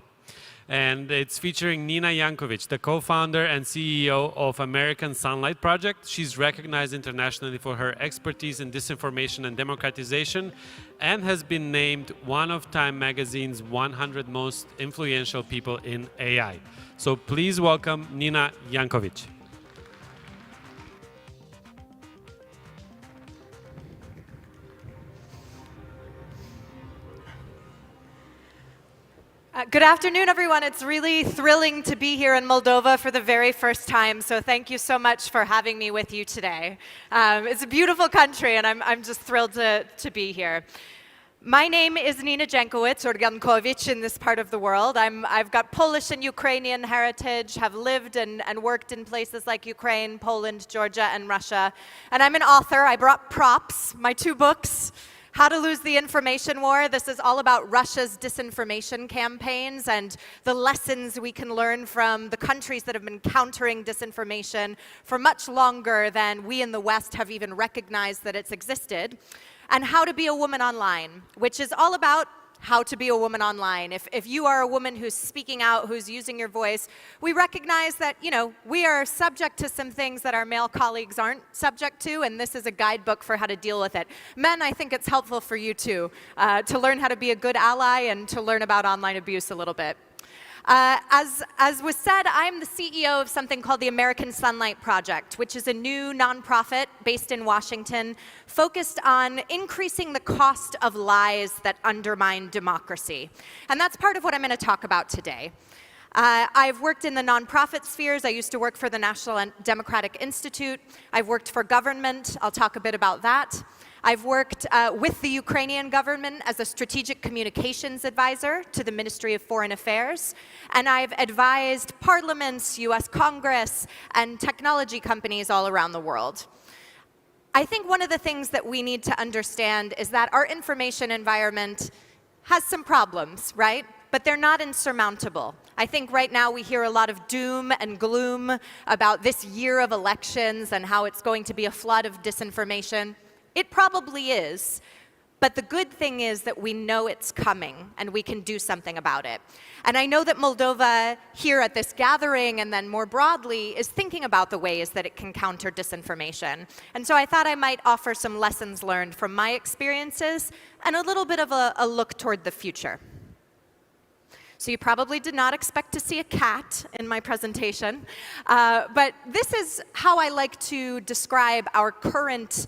And it's featuring Nina Jankovic, the co-founder and CEO of American Sunlight Project. She's recognized internationally for her expertise in disinformation and democratization, and has been named one of Time Magazine's 100 most influential people in AI. So please welcome Nina Jankovic. Good afternoon, everyone. It's really thrilling to be here in Moldova for the very first time, so thank you so much for having me with you today. It's a beautiful country, and I'm just thrilled to be here. My name is Nina Jankovic, or Jankovic in this part of the world. I've got Polish and Ukrainian heritage, have lived and worked in places like Ukraine, Poland, Georgia, and Russia. And I'm an author. I brought props, my 2 books. How to Lose the Information War. This is all about Russia's disinformation campaigns and the lessons we can learn from the countries that have been countering disinformation for much longer than we in the West have even recognized that it's existed. And How to Be a Woman Online, which is all about how to be a woman online. If you are a woman who's speaking out, who's using your voice, we recognize that, we are subject to some things that our male colleagues aren't subject to, and this is a guidebook for how to deal with it. Men, I think it's helpful for you too, to learn how to be a good ally and to learn about online abuse a little bit. As was said, I'm the CEO of something called the American Sunlight Project, which is a new nonprofit based in Washington focused on increasing the cost of lies that undermine democracy. And that's part of what I'm going to talk about today. I've worked in the nonprofit spheres. I used to work for the National Democratic Institute. I've worked for government. I'll talk a bit about that. I've worked with the Ukrainian government as a strategic communications advisor to the Ministry of Foreign Affairs, and I've advised parliaments, US Congress, and technology companies all around the world. I think one of the things that we need to understand is that our information environment has some problems, right? But they're not insurmountable. I think right now we hear a lot of doom and gloom about this year of elections and how it's going to be a flood of disinformation. It probably is, but the good thing is that we know it's coming and we can do something about it. And I know that Moldova here at this gathering and then more broadly is thinking about the ways that it can counter disinformation. And so I thought I might offer some lessons learned from my experiences and a little bit of a look toward the future. So you probably did not expect to see a cat in my presentation, but this is how I like to describe our current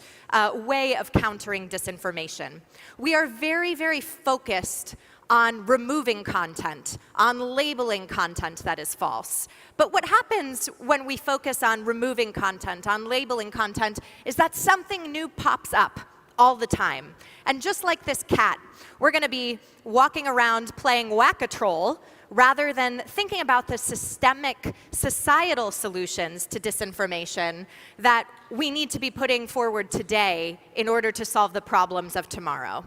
way of countering disinformation. We are very, very focused on removing content, on labeling content that is false. But what happens when we focus on removing content, on labeling content, is that something new pops up all the time. And just like this cat, we're going to be walking around playing whack-a-troll rather than thinking about the systemic societal solutions to disinformation that we need to be putting forward today in order to solve the problems of tomorrow.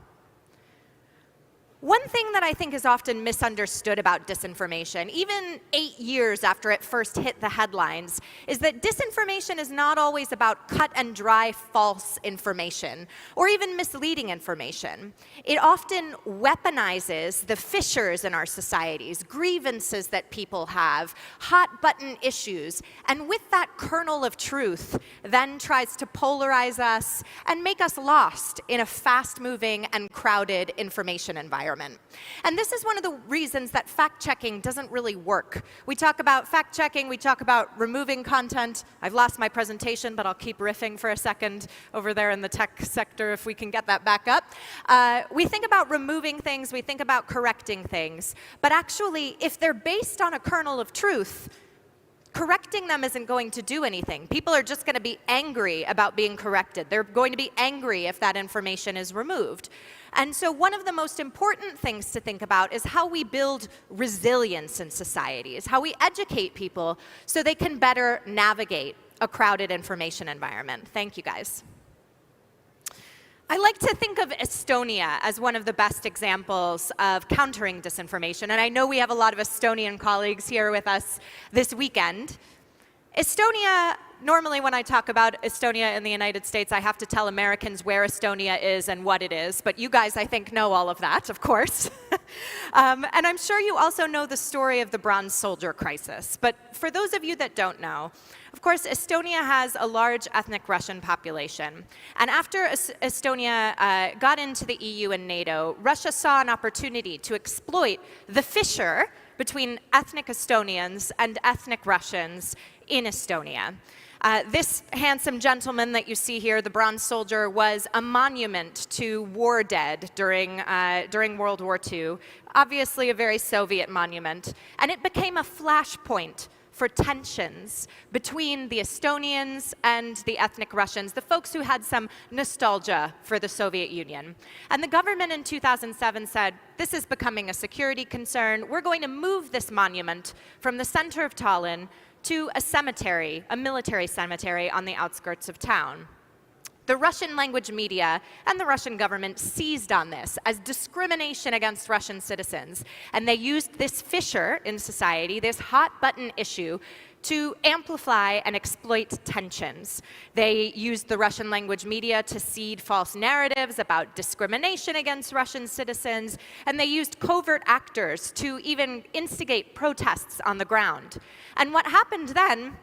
One thing that I think is often misunderstood about disinformation, even 8 years after it first hit the headlines, is that disinformation is not always about cut and dry false information, or even misleading information. It often weaponizes the fissures in our societies, grievances that people have, hot button issues, and with that kernel of truth, then tries to polarize us and make us lost in a fast-moving and crowded information environment. And this is one of the reasons that fact-checking doesn't really work. We talk about fact-checking, we talk about removing content. I've lost my presentation, but I'll keep riffing for a second over there in the tech sector if we can get that back up. We think about removing things, we think about correcting things. But actually, if they're based on a kernel of truth, correcting them isn't going to do anything. People are just going to be angry about being corrected. They're going to be angry if that information is removed. And so one of the most important things to think about is how we build resilience in societies, how we educate people so they can better navigate a crowded information environment. Thank you, guys. I like to think of Estonia as one of the best examples of countering disinformation, and I know we have a lot of Estonian colleagues here with us this weekend. Estonia, normally when I talk about Estonia in the United States, I have to tell Americans where Estonia is and what it is, but you guys, I think, know all of that, of course. And I'm sure you also know the story of the Bronze Soldier crisis, but for those of you that don't know, of course, Estonia has a large ethnic Russian population. And after Estonia got into the EU and NATO, Russia saw an opportunity to exploit the fissure between ethnic Estonians and ethnic Russians in Estonia. This handsome gentleman that you see here, the Bronze Soldier, was a monument to war dead during World War II, obviously a very Soviet monument, and it became a flashpoint for tensions between the Estonians and the ethnic Russians, the folks who had some nostalgia for the Soviet Union. And the government in 2007 said, this is becoming a security concern. We're going to move this monument from the center of Tallinn to a cemetery, a military cemetery on the outskirts of town. The Russian language media and the Russian government seized on this as discrimination against Russian citizens. And they used this fissure in society, this hot button issue, to amplify and exploit tensions. They used the Russian language media to seed false narratives about discrimination against Russian citizens, and they used covert actors to even instigate protests on the ground. And what happened then,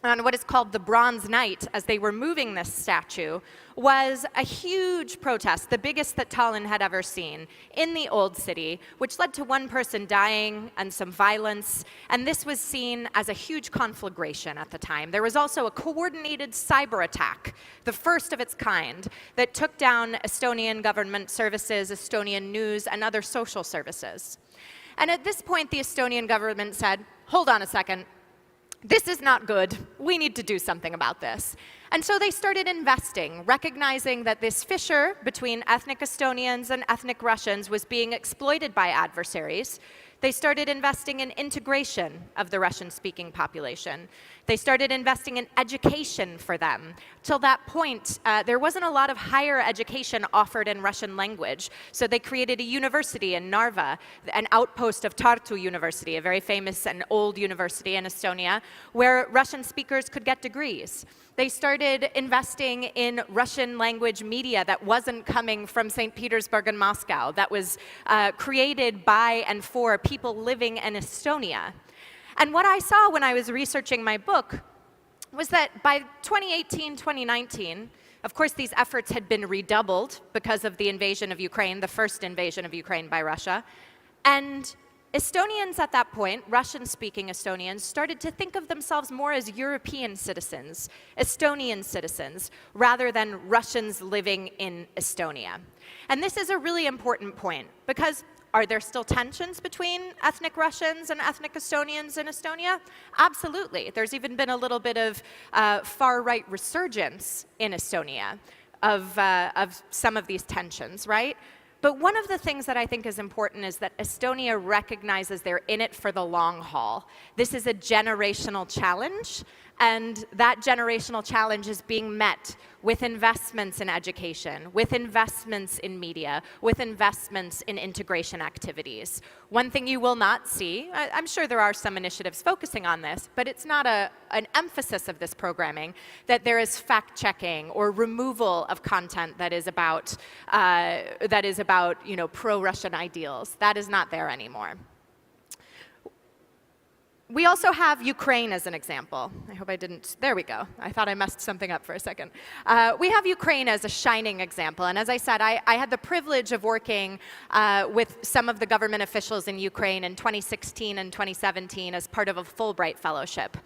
on what is called the Bronze Night, as they were moving this statue, was a huge protest, the biggest that Tallinn had ever seen, in the old city, which led to one person dying and some violence, and this was seen as a huge conflagration at the time. There was also a coordinated cyber attack, the first of its kind, that took down Estonian government services, Estonian news, and other social services. And at this point, the Estonian government said, hold on a second, this is not good. We need to do something about this. And so they started investing, recognizing that this fissure between ethnic Estonians and ethnic Russians was being exploited by adversaries. They started investing in integration of the Russian-speaking population. They started investing in education for them. Till that point, there wasn't a lot of higher education offered in Russian language. So they created a university in Narva, an outpost of Tartu University, a very famous and old university in Estonia, where Russian speakers could get degrees. They started investing in Russian language media that wasn't coming from St. Petersburg and Moscow, that was created by and for people living in Estonia. And what I saw when I was researching my book was that by 2018, 2019, of course these efforts had been redoubled because of the invasion of Ukraine, the first invasion of Ukraine by Russia, and Estonians at that point, Russian-speaking Estonians, started to think of themselves more as European citizens, Estonian citizens, rather than Russians living in Estonia. And this is a really important point, because Are there still tensions between ethnic Russians and ethnic Estonians in Estonia? Absolutely. There's even been a little bit of far-right resurgence in Estonia of some of these tensions, right? But one of the things that I think is important is that Estonia recognizes they're in it for the long haul. This is a generational challenge, and that generational challenge is being met with investments in education, with investments in media, with investments in integration activities. One thing you will not see, I'm sure there are some initiatives focusing on this, but it's not an emphasis of this programming that there is fact-checking or removal of content that is about pro-Russian ideals. That is not there anymore. We also have Ukraine as an example. I hope I didn't, there we go. I thought I messed something up for a second. We have Ukraine as a shining example. And as I said, I had the privilege of working with some of the government officials in Ukraine in 2016 and 2017 as part of a Fulbright fellowship.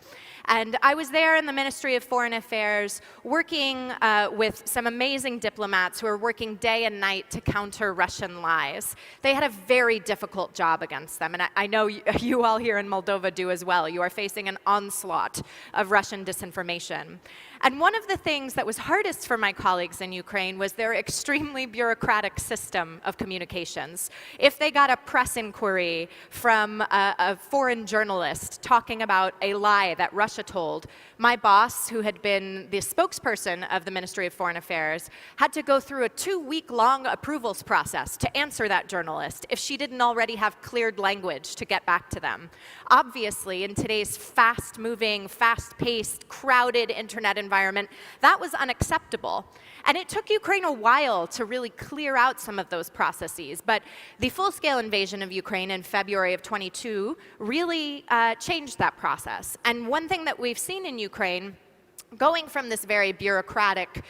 And I was there in the Ministry of Foreign Affairs working with some amazing diplomats who are working day and night to counter Russian lies. They had a very difficult job against them, and I know you all here in Moldova do as well. You are facing an onslaught of Russian disinformation. And one of the things that was hardest for my colleagues in Ukraine was their extremely bureaucratic system of communications. If they got a press inquiry from a foreign journalist talking about a lie that Russia told, my boss, who had been the spokesperson of the Ministry of Foreign Affairs, had to go through a 2-week-long approvals process to answer that journalist if she didn't already have cleared language to get back to them. Obviously, in today's fast-moving, fast-paced, crowded internet environment, that was unacceptable. And it took Ukraine a while to really clear out some of those processes. But the full-scale invasion of Ukraine in February of 22 really changed that process. And one thing that we've seen in Ukraine, going from this very bureaucratic,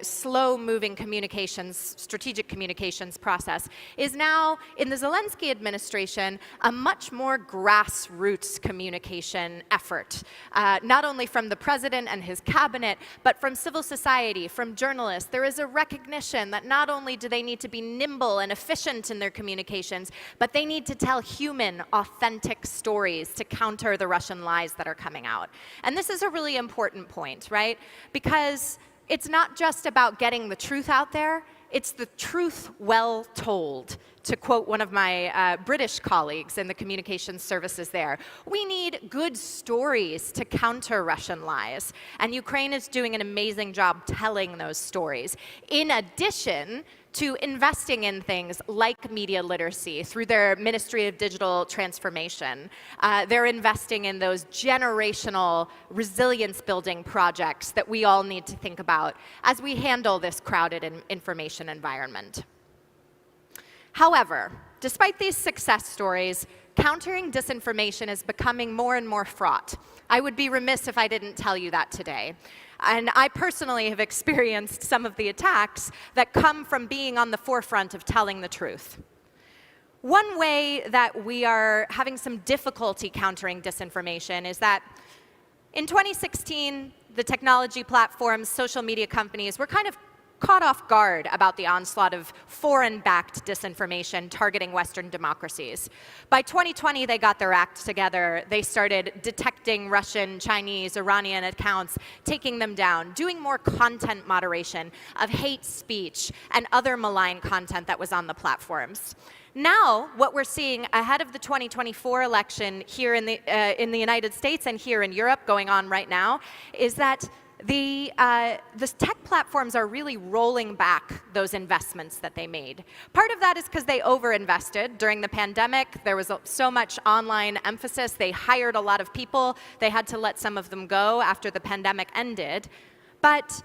slow-moving communications, strategic communications process, is now, in the Zelensky administration, a much more grassroots communication effort. Not only from the president and his cabinet, but from civil society, from journalists. There is a recognition that not only do they need to be nimble and efficient in their communications, but they need to tell human, authentic stories to counter the Russian lies that are coming out. And this is a really important point, right? Because it's not just about getting the truth out there, it's the truth well told, to quote one of my British colleagues in the communications services there. We need good stories to counter Russian lies, and Ukraine is doing an amazing job telling those stories. In addition to investing in things like media literacy through their Ministry of Digital Transformation. They're investing in those generational resilience-building projects that we all need to think about as we handle this crowded information environment. However, despite these success stories, countering disinformation is becoming more and more fraught. I would be remiss if I didn't tell you that today. And I personally have experienced some of the attacks that come from being on the forefront of telling the truth. One way that we are having some difficulty countering disinformation is that in 2016, the technology platforms, social media companies were kind of caught off guard about the onslaught of foreign-backed disinformation targeting Western democracies. By 2020, they got their act together. They started detecting Russian, Chinese, Iranian accounts, taking them down, doing more content moderation of hate speech and other malign content that was on the platforms. Now, what we're seeing ahead of the 2024 election here in the United States and here in Europe going on right now is that the tech platforms are really rolling back those investments that they made. Part of that is because they overinvested. During the pandemic, there was so much online emphasis. They hired a lot of people. They had to let some of them go after the pandemic ended. But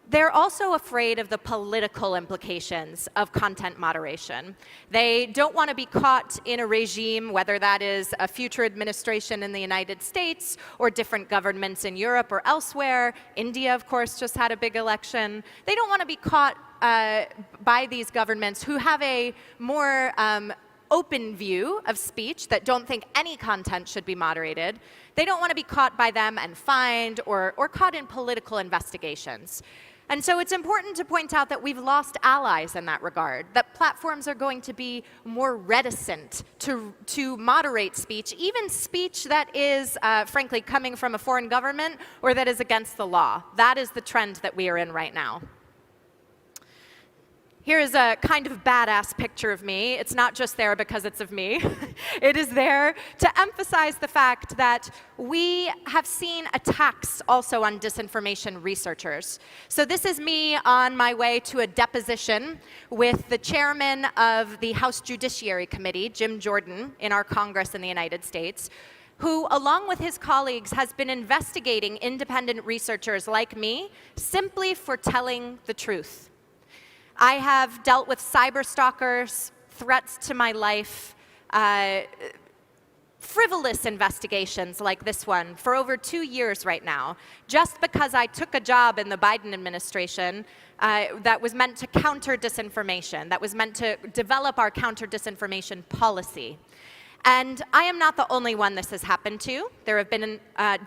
they're also afraid of the political implications of content moderation. They don't want to be caught in a regime, whether that is a future administration in the United States or different governments in Europe or elsewhere. India, of course, just had a big election. They don't want to be caught by these governments who have a more open view of speech that don't think any content should be moderated. They don't want to be caught by them and fined or caught in political investigations. And so it's important to point out that we've lost allies in that regard, that platforms are going to be more reticent to moderate speech, even speech that is, frankly, coming from a foreign government or that is against the law. That is the trend that we are in right now. Here is a kind of badass picture of me. It's not just there because it's of me. It is there to emphasize the fact that we have seen attacks also on disinformation researchers. So this is me on my way to a deposition with the chairman of the House Judiciary Committee, Jim Jordan, in our Congress in the United States, who, along with his colleagues, has been investigating independent researchers like me simply for telling the truth. I have dealt with cyber stalkers, threats to my life, frivolous investigations like this one for over 2 years right now, just because I took a job in the Biden administration that was meant to counter disinformation, that was meant to develop our counter disinformation policy. And I am not the only one this has happened to. There have been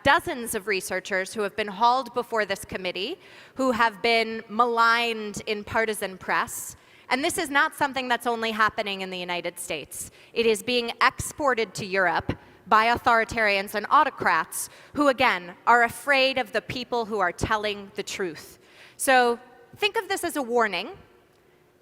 dozens of researchers who have been hauled before this committee, who have been maligned in partisan press. And this is not something that's only happening in the United States. It is being exported to Europe by authoritarians and autocrats who, again, are afraid of the people who are telling the truth. So think of this as a warning.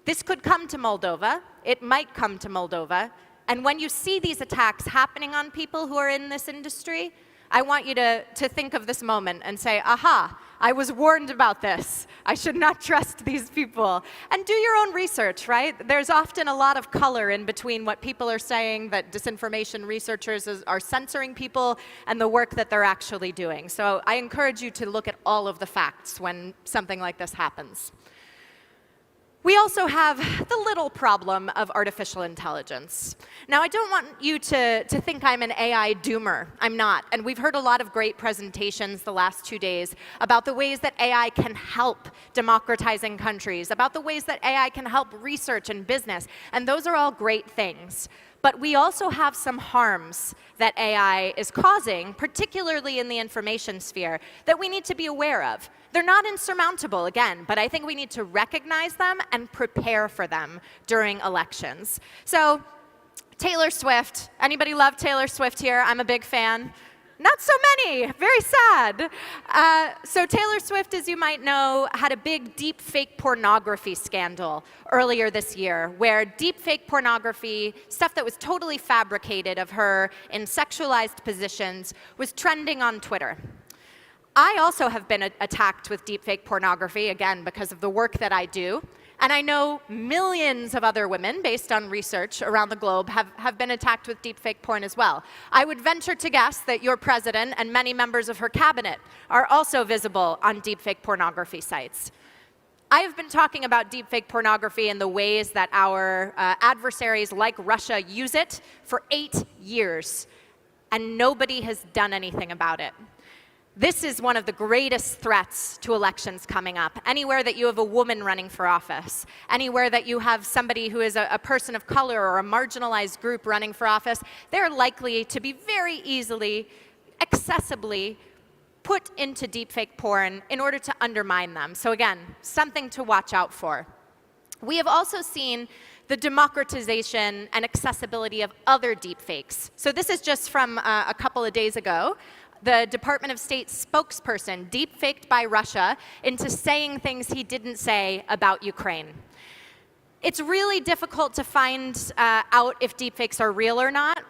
This could come to Moldova. It might come to Moldova. And when you see these attacks happening on people who are in this industry, I want you to think of this moment and say, aha, I was warned about this. I should not trust these people. And do your own research, right? There's often a lot of color in between what people are saying, that disinformation researchers are censoring people, and the work that they're actually doing. So I encourage you to look at all of the facts when something like this happens. We also have the little problem of artificial intelligence. Now, I don't want you to think I'm an AI doomer. I'm not. And we've heard a lot of great presentations the last 2 days about the ways that AI can help democratizing countries, about the ways that AI can help research and business. And those are all great things. But we also have some harms that AI is causing, particularly in the information sphere, that we need to be aware of. They're not insurmountable, again, but I think we need to recognize them and prepare for them during elections. So, Taylor Swift. Anybody love Taylor Swift here? I'm a big fan. Not so many, very sad. So Taylor Swift, as you might know, had a big deep fake pornography scandal earlier this year, where deep fake pornography, stuff that was totally fabricated of her in sexualized positions, was trending on Twitter. I also have been attacked with deep fake pornography, again, because of the work that I do. And I know millions of other women, based on research around the globe, have been attacked with deepfake porn as well. I would venture to guess that your president and many members of her cabinet are also visible on deepfake pornography sites. I have been talking about deepfake pornography and the ways that our adversaries like Russia use it for 8 years, and nobody has done anything about it. This is one of the greatest threats to elections coming up. Anywhere that you have a woman running for office, anywhere that you have somebody who is a person of color or a marginalized group running for office, they're likely to be very easily, accessibly put into deepfake porn in order to undermine them. So again, something to watch out for. We have also seen the democratization and accessibility of other deepfakes. So this is just from a couple of days ago. The Department of State spokesperson deepfaked by Russia into saying things he didn't say about Ukraine. It's really difficult to find out if deepfakes are real or not.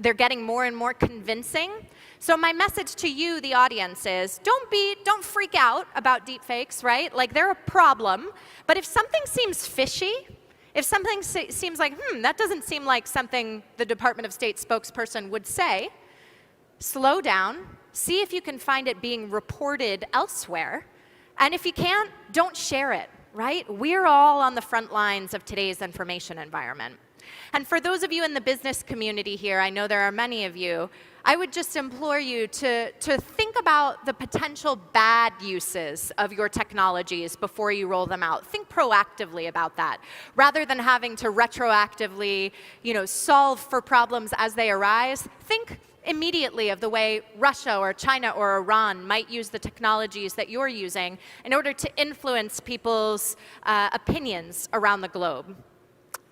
They're getting more and more convincing. So my message to you, the audience, is don't freak out about deepfakes, right? Like, they're a problem. But if something seems fishy, if something seems like, that doesn't seem like something the Department of State spokesperson would say, slow down, see if you can find it being reported elsewhere, and if you can't, don't share it, right? We're all on the front lines of today's information environment. And for those of you in the business community here, I know there are many of you, I would just implore you to think about the potential bad uses of your technologies before you roll them out. Think proactively about that, rather than having to retroactively, solve for problems as they arise. Think immediately of the way Russia or China or Iran might use the technologies that you're using in order to influence people's opinions around the globe.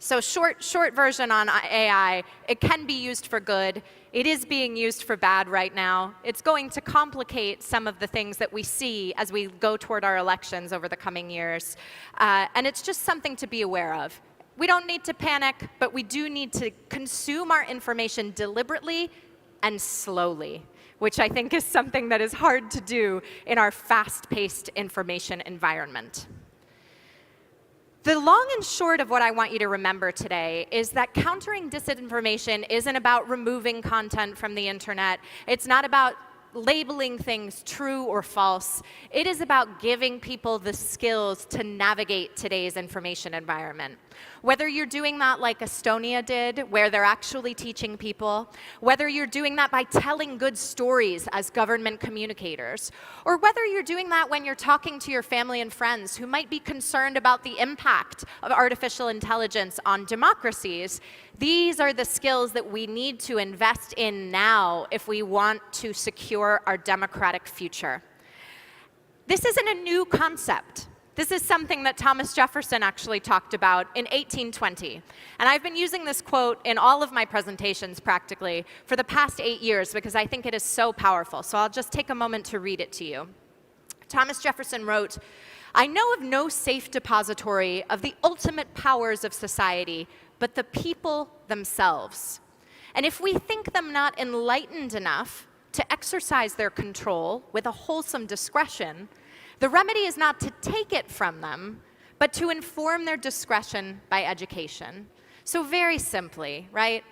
So short version on AI, it can be used for good. It is being used for bad right now. It's going to complicate some of the things that we see as we go toward our elections over the coming years. And it's just something to be aware of. We don't need to panic, but we do need to consume our information deliberately and slowly, which I think is something that is hard to do in our fast-paced information environment. The long and short of what I want you to remember today is that countering disinformation isn't about removing content from the internet. It's not about labeling things true or false. It is about giving people the skills to navigate today's information environment. Whether you're doing that like Estonia did, where they're actually teaching people, whether you're doing that by telling good stories as government communicators, or whether you're doing that when you're talking to your family and friends who might be concerned about the impact of artificial intelligence on democracies, these are the skills that we need to invest in now if we want to secure our democratic future. This isn't a new concept. This is something that Thomas Jefferson actually talked about in 1820. And I've been using this quote in all of my presentations practically for the past 8 years because I think it is so powerful. So I'll just take a moment to read it to you. Thomas Jefferson wrote, "I know of no safe depository of the ultimate powers of society, but the people themselves. And if we think them not enlightened enough to exercise their control with a wholesome discretion, the remedy is not to take it from them, but to inform their discretion by education." So very simply, right?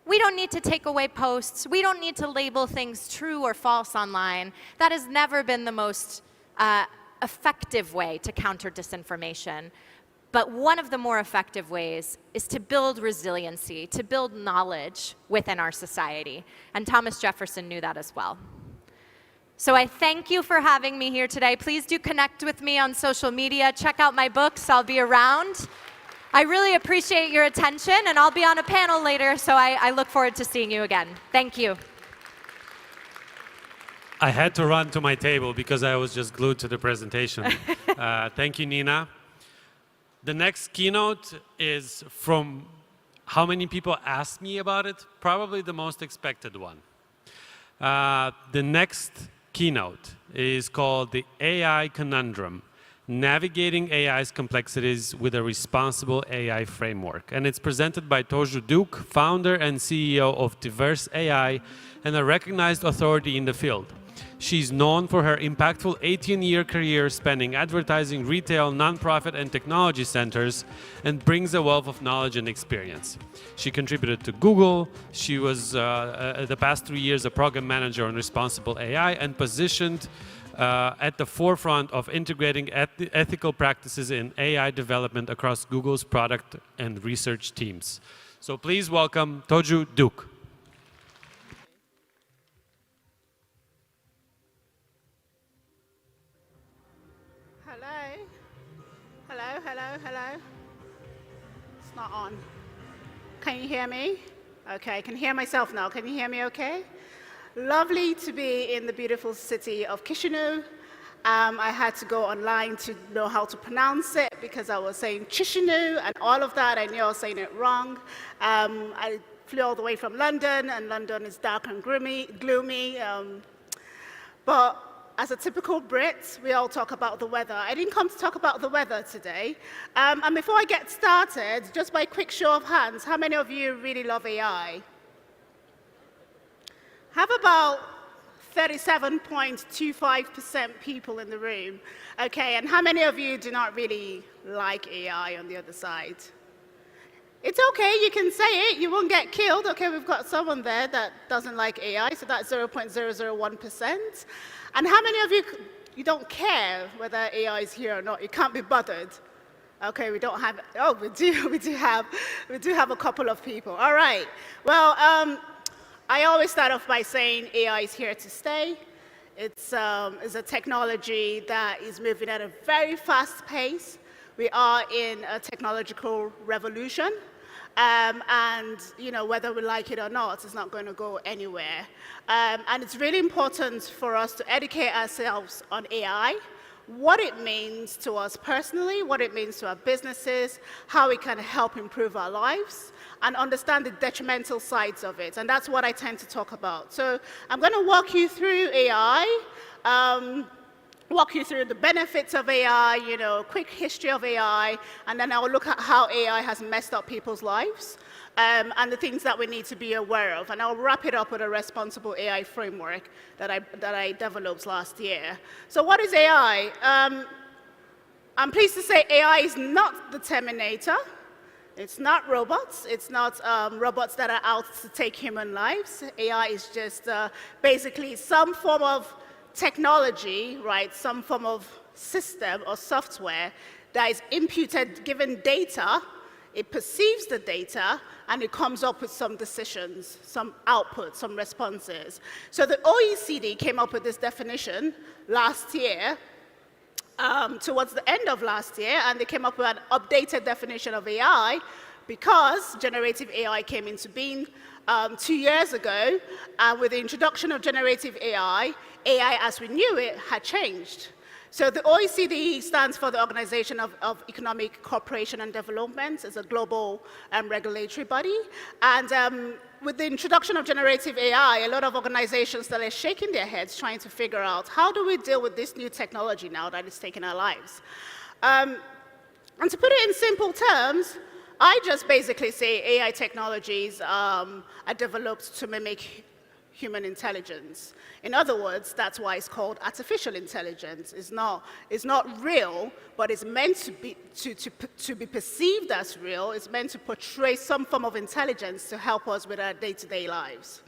We don't need to take away posts. We don't need to label things true or false online. That has never been the most effective way to counter disinformation. But one of the more effective ways is to build resiliency, to build knowledge within our society. And Thomas Jefferson knew that as well. So I thank you for having me here today. Please do connect with me on social media. Check out my books. I'll be around. I really appreciate your attention, and I'll be on a panel later, so I look forward to seeing you again. Thank you. I had to run to my table because I was just glued to the presentation. Thank you, Nina. The next keynote is from how many people asked me about it? Probably the most expected one. The next keynote is called the AI Conundrum, Navigating AI's Complexities with a Responsible AI Framework. And it's presented by Toju Duke, founder and CEO of Diverse AI and a recognized authority in the field. She's known for her impactful 18-year career spanning advertising, retail, nonprofit, and technology centers, and brings a wealth of knowledge and experience. She contributed to Google. She was, the past 3 years, a program manager on responsible AI and positioned at the forefront of integrating ethical practices in AI development across Google's product and research teams. So please welcome Toju Duke. Hello. It's not on. Can you hear me? Okay, I can hear myself now. Can you hear me okay? Lovely to be in the beautiful city of Chisinau. I had to go online to know how to pronounce it because I was saying Chisinau and all of that. I knew I was saying it wrong. I flew all the way from London, and London is dark and gloomy. But as a typical Brit, we all talk about the weather. I didn't come to talk about the weather today. And before I get started, just by a quick show of hands, how many of you really love AI? Have about 37.25% people in the room. Okay, and how many of you do not really like AI on the other side? It's okay, you can say it, you won't get killed. Okay, we've got someone there that doesn't like AI, so that's 0.001%. And how many of you don't care whether AI is here or not? You can't be bothered. Okay, we don't have, oh, we do have a couple of people. All right, well, I always start off by saying AI is here to stay. It's a technology that is moving at a very fast pace. We are in a technological revolution. And whether we like it or not, it's not going to go anywhere. And it's really important for us to educate ourselves on AI, what it means to us personally, what it means to our businesses, how it can help improve our lives, and understand the detrimental sides of it. And that's what I tend to talk about. So I'm going to walk you through AI, walk you through the benefits of AI, quick history of AI, and then I'll look at how AI has messed up people's lives, and the things that we need to be aware of. And I'll wrap it up with a responsible AI framework that I developed last year. So what is AI? I'm pleased to say AI is not the Terminator. It's not robots. It's not robots that are out to take human lives. AI is just basically some form of technology, right? Some form of system or software that is imputed, given data, it perceives the data, and it comes up with some decisions, some output, some responses. So the OECD came up with this definition last year, towards the end of last year, and they came up with an updated definition of AI because generative AI came into being 2 years ago, and with the introduction of generative AI, AI as we knew it had changed. So the OECD stands for the Organization of Economic Cooperation and Development. It's a global regulatory body. And with the introduction of generative AI, a lot of organizations started shaking their heads trying to figure out, how do we deal with this new technology now that is taking our lives? And to put it in simple terms, I just basically say AI technologies are developed to mimic human intelligence. In other words, that's why it's called artificial intelligence. It's not real, but it's meant to be perceived as real. It's meant to portray some form of intelligence to help us with our day-to-day lives.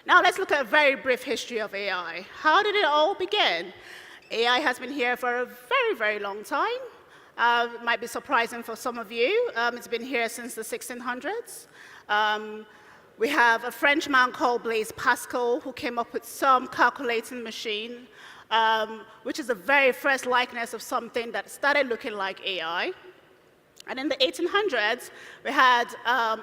Now let's look at a very brief history of AI. How did it all begin? AI has been here for a very, very long time. It might be surprising for some of you. It's been here since the 1600s. We have a Frenchman called Blaise Pascal who came up with some calculating machine, which is the very first likeness of something that started looking like AI. And in the 1800s, we had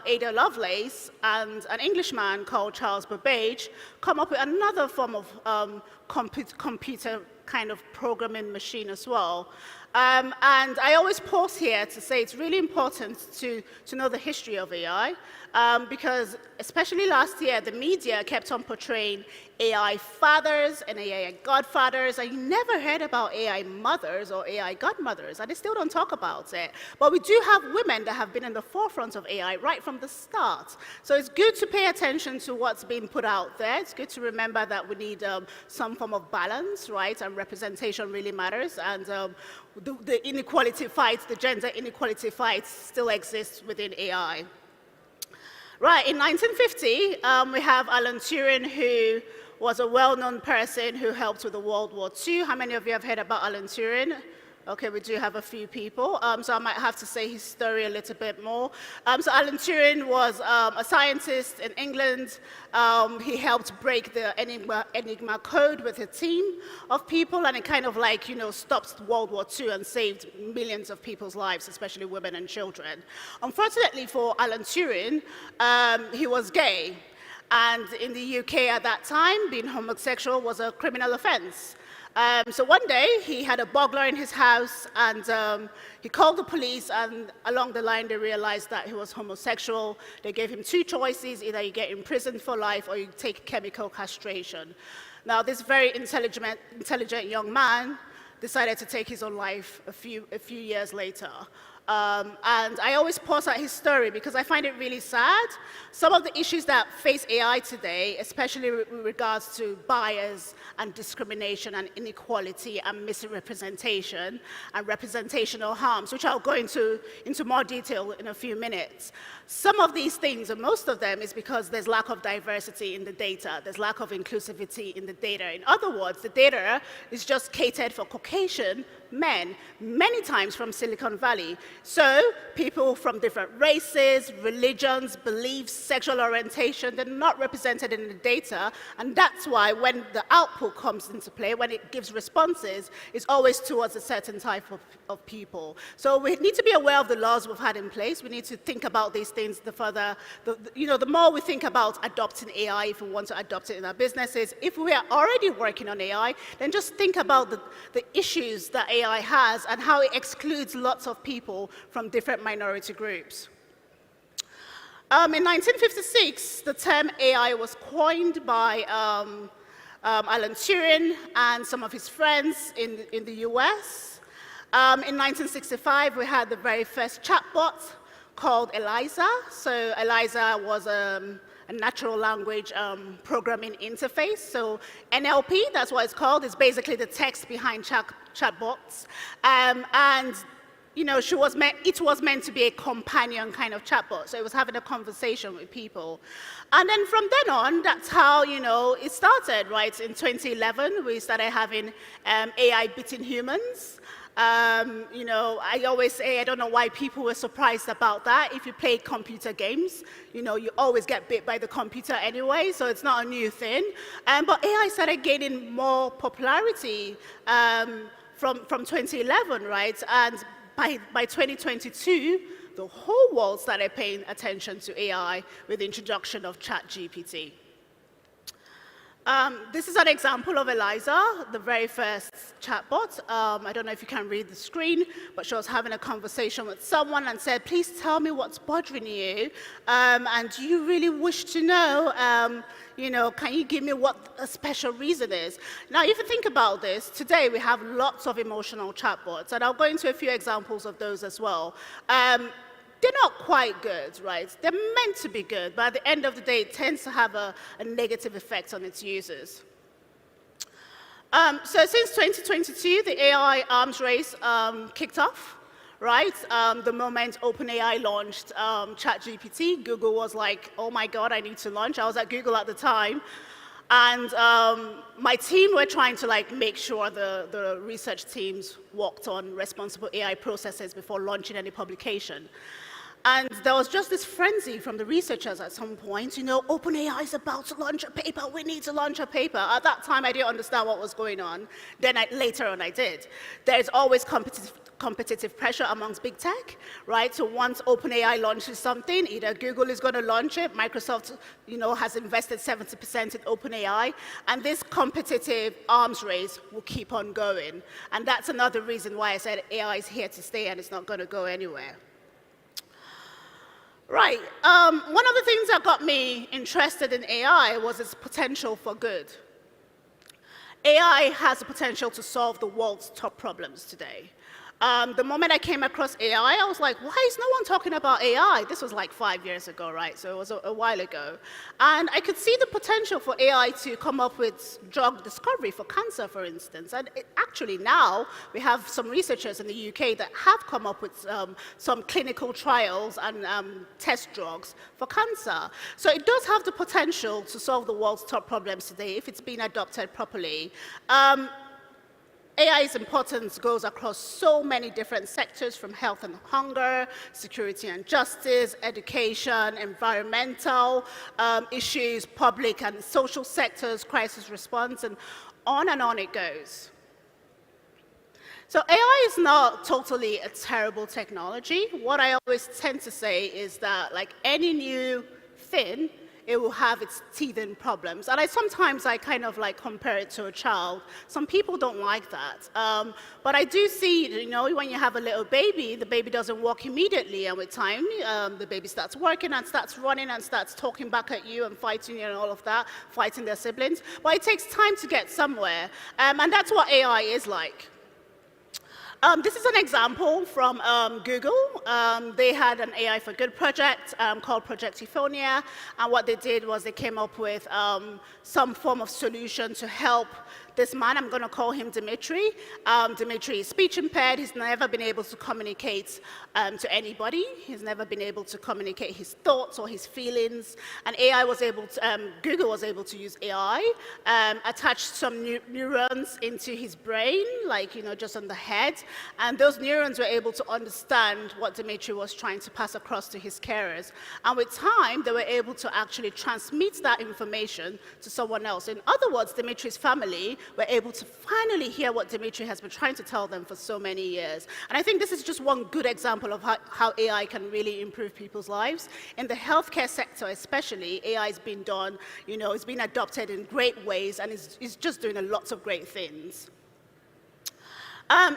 Ada Lovelace and an Englishman called Charles Babbage come up with another form of computer kind of programming machine as well. And I always pause here to say it's really important to know the history of AI, because especially last year, the media kept on portraying AI fathers and AI godfathers. I never heard about AI mothers or AI godmothers, and they still don't talk about it. But we do have women that have been in the forefront of AI right from the start. So it's good to pay attention to what's being put out there. It's good to remember that we need some form of balance, right? And representation really matters. And the inequality fights, the gender inequality fights still exist within AI. Right, in 1950, we have Alan Turing, who was a well-known person who helped with the World War II. How many of you have heard about Alan Turing? Okay, we do have a few people, so I might have to say his story a little bit more. So Alan Turing was a scientist in England. He helped break the Enigma code with a team of people, and it kind of like, stopped World War II and saved millions of people's lives, especially women and children. Unfortunately for Alan Turing, he was gay. And in the UK at that time, being homosexual was a criminal offense. So one day, he had a burglar in his house, and he called the police, and along the line, they realized that he was homosexual. They gave him two choices: either you get imprisoned for life or you take chemical castration. Now, this very intelligent young man decided to take his own life a few years later. And I always pause at his story because I find it really sad. Some of the issues that face AI today, especially with regards to bias and discrimination and inequality and misrepresentation and representational harms, which I'll go into more detail in a few minutes. Some of these things, and most of them, is because there's lack of diversity in the data. There's lack of inclusivity in the data. In other words, the data is just catered for Caucasian men, many times from Silicon Valley. So people from different races, religions, beliefs, sexual orientation, they're not represented in the data, and that's why when the output comes into play, when it gives responses, it's always towards a certain type of people. So we need to be aware of the laws we've had in place. We need to think about these things the more we think about adopting AI, if we want to adopt it in our businesses. If we are already working on AI, then just think about the issues that AI has and how it excludes lots of people from different minority groups. In 1956, the term AI was coined by Alan Turing and some of his friends in the US. In 1965, we had the very first chatbot called ELIZA. So ELIZA was a natural language programming interface. So NLP, that's what it's called, is basically the text behind chatbots. And it was meant to be a companion kind of chatbot. So it was having a conversation with people. And then from then on, that's how, it started, right? In 2011, we started having AI beating humans. I always say, I don't know why people were surprised about that. If you play computer games, you always get bit by the computer anyway, so it's not a new thing. But AI started gaining more popularity from 2011, right? And by 2022, the whole world started paying attention to AI with the introduction of ChatGPT. This is an example of ELIZA, the very first chatbot. I don't know if you can read the screen, but she was having a conversation with someone and said, please tell me what's bothering you, and do you really wish to know, can you give me what a special reason is? Now, if you think about this, today we have lots of emotional chatbots, and I'll go into a few examples of those as well. They're not quite good, right? They're meant to be good, but at the end of the day, it tends to have a negative effect on its users. So since 2022, the AI arms race kicked off, right? The moment OpenAI launched ChatGPT, Google was like, oh my God, I need to launch. I was at Google at the time. And my team were trying to make sure the research teams worked on responsible AI processes before launching any publication. And there was just this frenzy from the researchers at some point, OpenAI is about to launch a paper, we need to launch a paper. At that time, I didn't understand what was going on. Then later on, I did. There's always competitive pressure amongst big tech, right? So once OpenAI launches something, either Google is going to launch it, Microsoft, has invested 70% in OpenAI, and this competitive arms race will keep on going. And that's another reason why I said AI is here to stay and it's not going to go anywhere. Right, one of the things that got me interested in AI was its potential for good. AI has the potential to solve the world's top problems today. The moment I came across AI, I was like, why is no one talking about AI? This was like 5 years ago, right? So it was a while ago. And I could see the potential for AI to come up with drug discovery for cancer, for instance. And actually now, we have some researchers in the UK that have come up with some clinical trials and test drugs for cancer. So it does have the potential to solve the world's top problems today if it's been adopted properly. AI's importance goes across so many different sectors, from health and hunger, security and justice, education, environmental issues, public and social sectors, crisis response, and on it goes. So AI is not totally a terrible technology. What I always tend to say is that, like any new thing, it will have its teething problems. And sometimes I kind of compare it to a child. Some people don't like that. But I do see, when you have a little baby, the baby doesn't walk immediately. And with time, the baby starts working and starts running and starts talking back at you and fighting you and all of that, fighting their siblings. But it takes time to get somewhere. And that's what AI is like. This is an example from Google. They had an AI for Good project called Project Euphonia, and what they did was they came up with some form of solution to help this man, I'm going to call him Dimitri. Dimitri is speech impaired. He's never been able to communicate to anybody. He's never been able to communicate his thoughts or his feelings. And AI was able to, Google was able to use AI, attach some neurons into his brain, like, just on the head. And those neurons were able to understand what Dimitri was trying to pass across to his carers. And with time, they were able to actually transmit that information to someone else. In other words, Dimitri's family were able to finally hear what Dimitri has been trying to tell them for so many years. And I think this is just one good example of how AI can really improve people's lives. In the healthcare sector especially, AI has been done, it's been adopted in great ways, and is just doing lots of great things.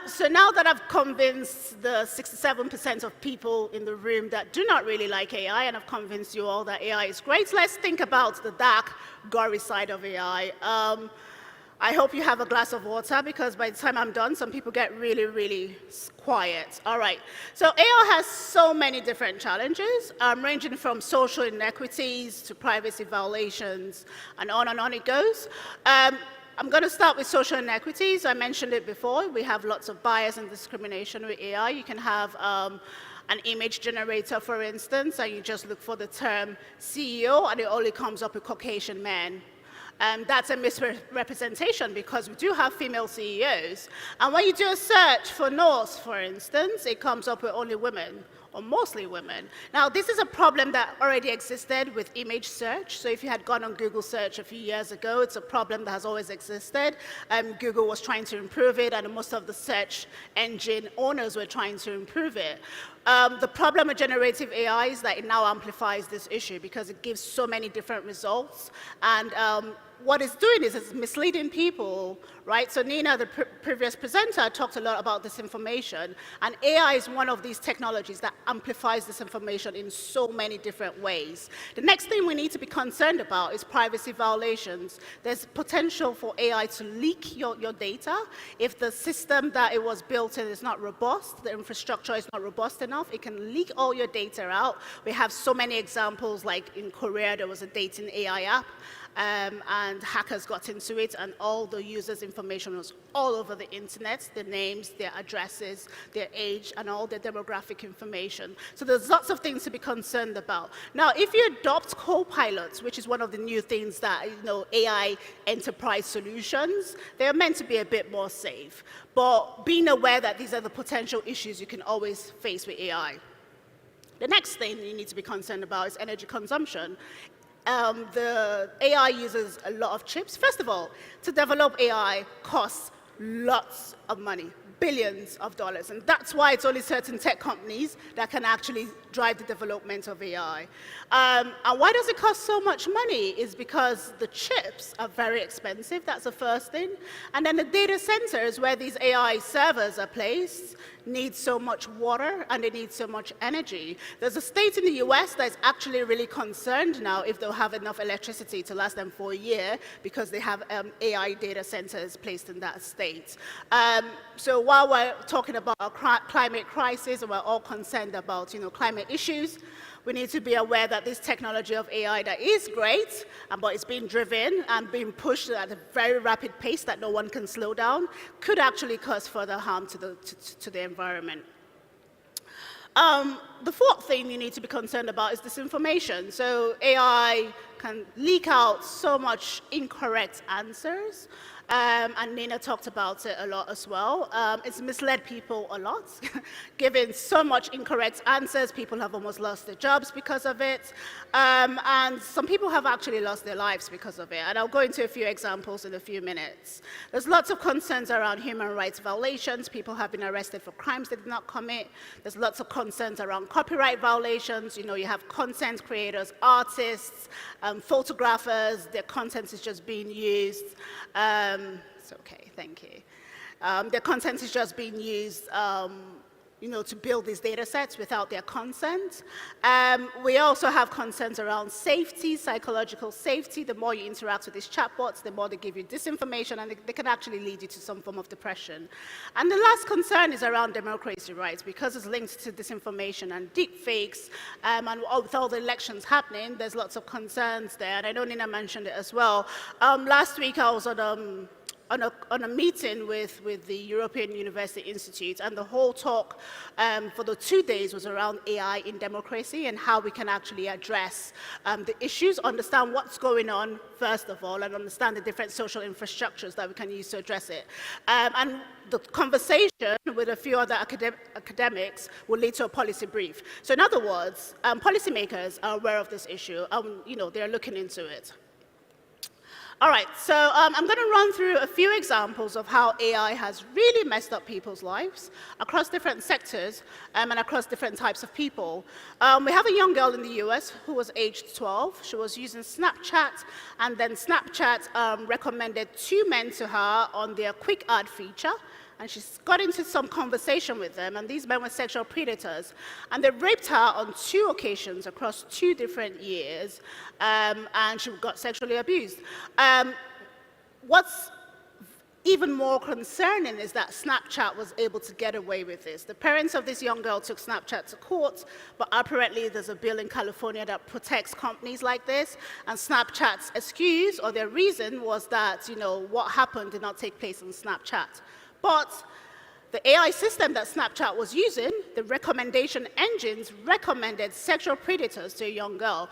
So now that I've convinced the 67% of people in the room that do not really like AI, and I've convinced you all that AI is great, let's think about the dark, gory side of AI. I hope you have a glass of water, because by the time I'm done, some people get really, really quiet. All right. So AI has so many different challenges, ranging from social inequities to privacy violations, and on it goes. I'm going to start with social inequities. I mentioned it before. We have lots of bias and discrimination with AI. You can have an image generator, for instance, and you just look for the term CEO, and it only comes up with Caucasian men. That's a misrepresentation, because we do have female CEOs. And when you do a search for Norse, for instance, it comes up with only women, or mostly women. Now, this is a problem that already existed with image search. So if you had gone on Google search a few years ago, it's a problem that has always existed. Google was trying to improve it, and most of the search engine owners were trying to improve it. The problem with generative AI is that it now amplifies this issue, because it gives so many different results. And what it's doing is it's misleading people, right? So Nina, the previous presenter, talked a lot about disinformation. And AI is one of these technologies that amplifies disinformation in so many different ways. The next thing we need to be concerned about is privacy violations. There's potential for AI to leak your data. If the system that it was built in is not robust, the infrastructure is not robust enough, it can leak all your data out. We have so many examples, like in Korea, there was a dating AI app. And hackers got into it, and all the users' information was all over the internet, their names, their addresses, their age, and all their demographic information. So there's lots of things to be concerned about. Now, if you adopt co-pilots, which is one of the new things that, AI enterprise solutions, they're meant to be a bit more safe. But being aware that these are the potential issues you can always face with AI. The next thing you need to be concerned about is energy consumption. The AI uses a lot of chips. First of all, to develop AI costs lots of money, billions of dollars. And that's why it's only certain tech companies that can actually drive the development of AI. And why does it cost so much money? Is because the chips are very expensive. That's the first thing. And then the data centers where these AI servers are placed need so much water, and they need so much energy. There's a state in the US that's actually really concerned now if they'll have enough electricity to last them for a year, because they have AI data centers placed in that state. So while we're talking about a climate crisis, and we're all concerned about climate issues, we need to be aware that this technology of AI that is great, but it's being driven and being pushed at a very rapid pace that no one can slow down, could actually cause further harm to the environment. The fourth thing you need to be concerned about is disinformation. So AI can leak out so much incorrect answers. And Nina talked about it a lot as well. It's misled people a lot, giving so much incorrect answers. People have almost lost their jobs because of it. And some people have actually lost their lives because of it. And I'll go into a few examples in a few minutes. There's lots of concerns around human rights violations. People have been arrested for crimes they did not commit. There's lots of concerns around copyright violations. You have content creators, artists, photographers. Their content is just being used. It's okay, thank you. Their content is just being used to build these data sets without their consent. We also have concerns around safety, psychological safety. The more you interact with these chatbots, the more they give you disinformation, and they can actually lead you to some form of depression. And the last concern is around democracy rights, because it's linked to disinformation and deep fakes, and with all the elections happening, there's lots of concerns there, and I know Nina mentioned it as well. Last week I was on on a meeting with the European University Institute, and the whole talk for the 2 days was around AI in democracy and how we can actually address the issues, understand what's going on, first of all, and understand the different social infrastructures that we can use to address it. And the conversation with a few other academics will lead to a policy brief. So in other words, policymakers are aware of this issue, they're looking into it. All right, so I'm going to run through a few examples of how AI has really messed up people's lives across different sectors and across different types of people. We have a young girl in the US who was aged 12. She was using Snapchat, and then Snapchat recommended 2 men to her on their quick ad feature. And she got into some conversation with them, and these men were sexual predators. And they raped her on 2 occasions across 2 different years, and she got sexually abused. What's even more concerning is that Snapchat was able to get away with this. The parents of this young girl took Snapchat to court, but apparently there's a bill in California that protects companies like this, and Snapchat's excuse or their reason was that, what happened did not take place on Snapchat. But the AI system that Snapchat was using, the recommendation engines recommended sexual predators to a young girl.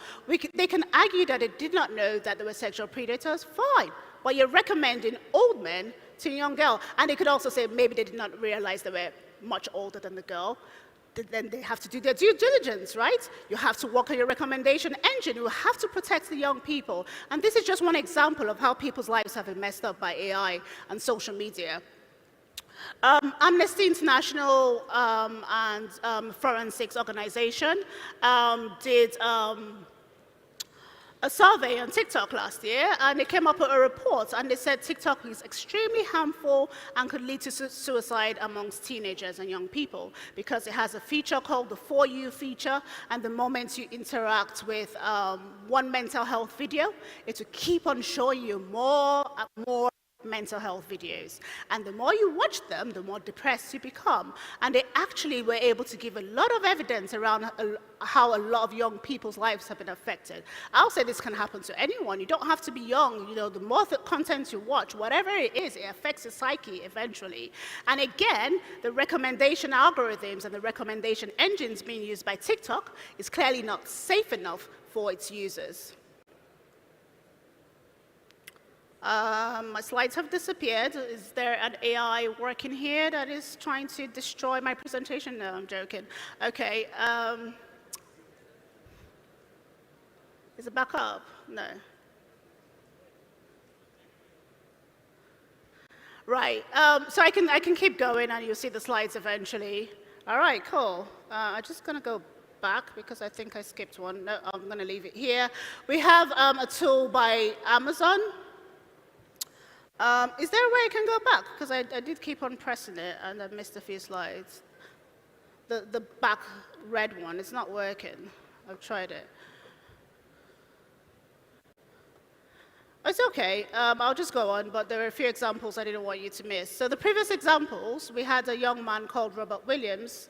They can argue that they did not know that they were sexual predators, fine, but you're recommending old men to a young girl. And they could also say maybe they did not realize they were much older than the girl. Then they have to do their due diligence, right? You have to work on your recommendation engine. You have to protect the young people. And this is just one example of how people's lives have been messed up by AI and social media. Amnesty International and Forensics Organization did a survey on TikTok last year, and they came up with a report, and they said TikTok is extremely harmful and could lead to suicide amongst teenagers and young people because it has a feature called the For You feature, and the moment you interact with one mental health video, it will keep on showing you more and more mental health videos. And the more you watch them, the more depressed you become. And they actually were able to give a lot of evidence around how a lot of young people's lives have been affected. I'll say this can happen to anyone. You don't have to be young. The more content you watch, whatever it is, it affects your psyche eventually. And again, the recommendation algorithms and the recommendation engines being used by TikTok is clearly not safe enough for its users. My slides have disappeared. Is there an AI working here that is trying to destroy my presentation? No, I'm joking. Okay. Is it back up? No. Right. So I can keep going, and you'll see the slides eventually. All right, cool. I'm just going to go back because I think I skipped one. No, I'm going to leave it here. We have a tool by Amazon. Is there a way I can go back? Because I did keep on pressing it and I missed a few slides. The back red one, it's not working. I've tried it. It's okay, I'll just go on, but there are a few examples I didn't want you to miss. So the previous examples, we had a young man called Robert Williams.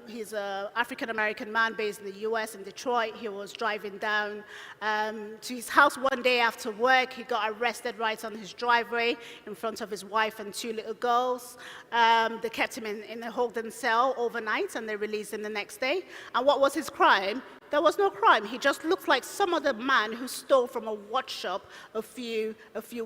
He's an African-American man based in the US, in Detroit. He was driving down to his house one day after work. He got arrested right on his driveway in front of his wife and 2 little girls. They kept him in a holding cell overnight, and they released him the next day. And what was his crime? There was no crime. He just looked like some other man who stole from a watch shop a few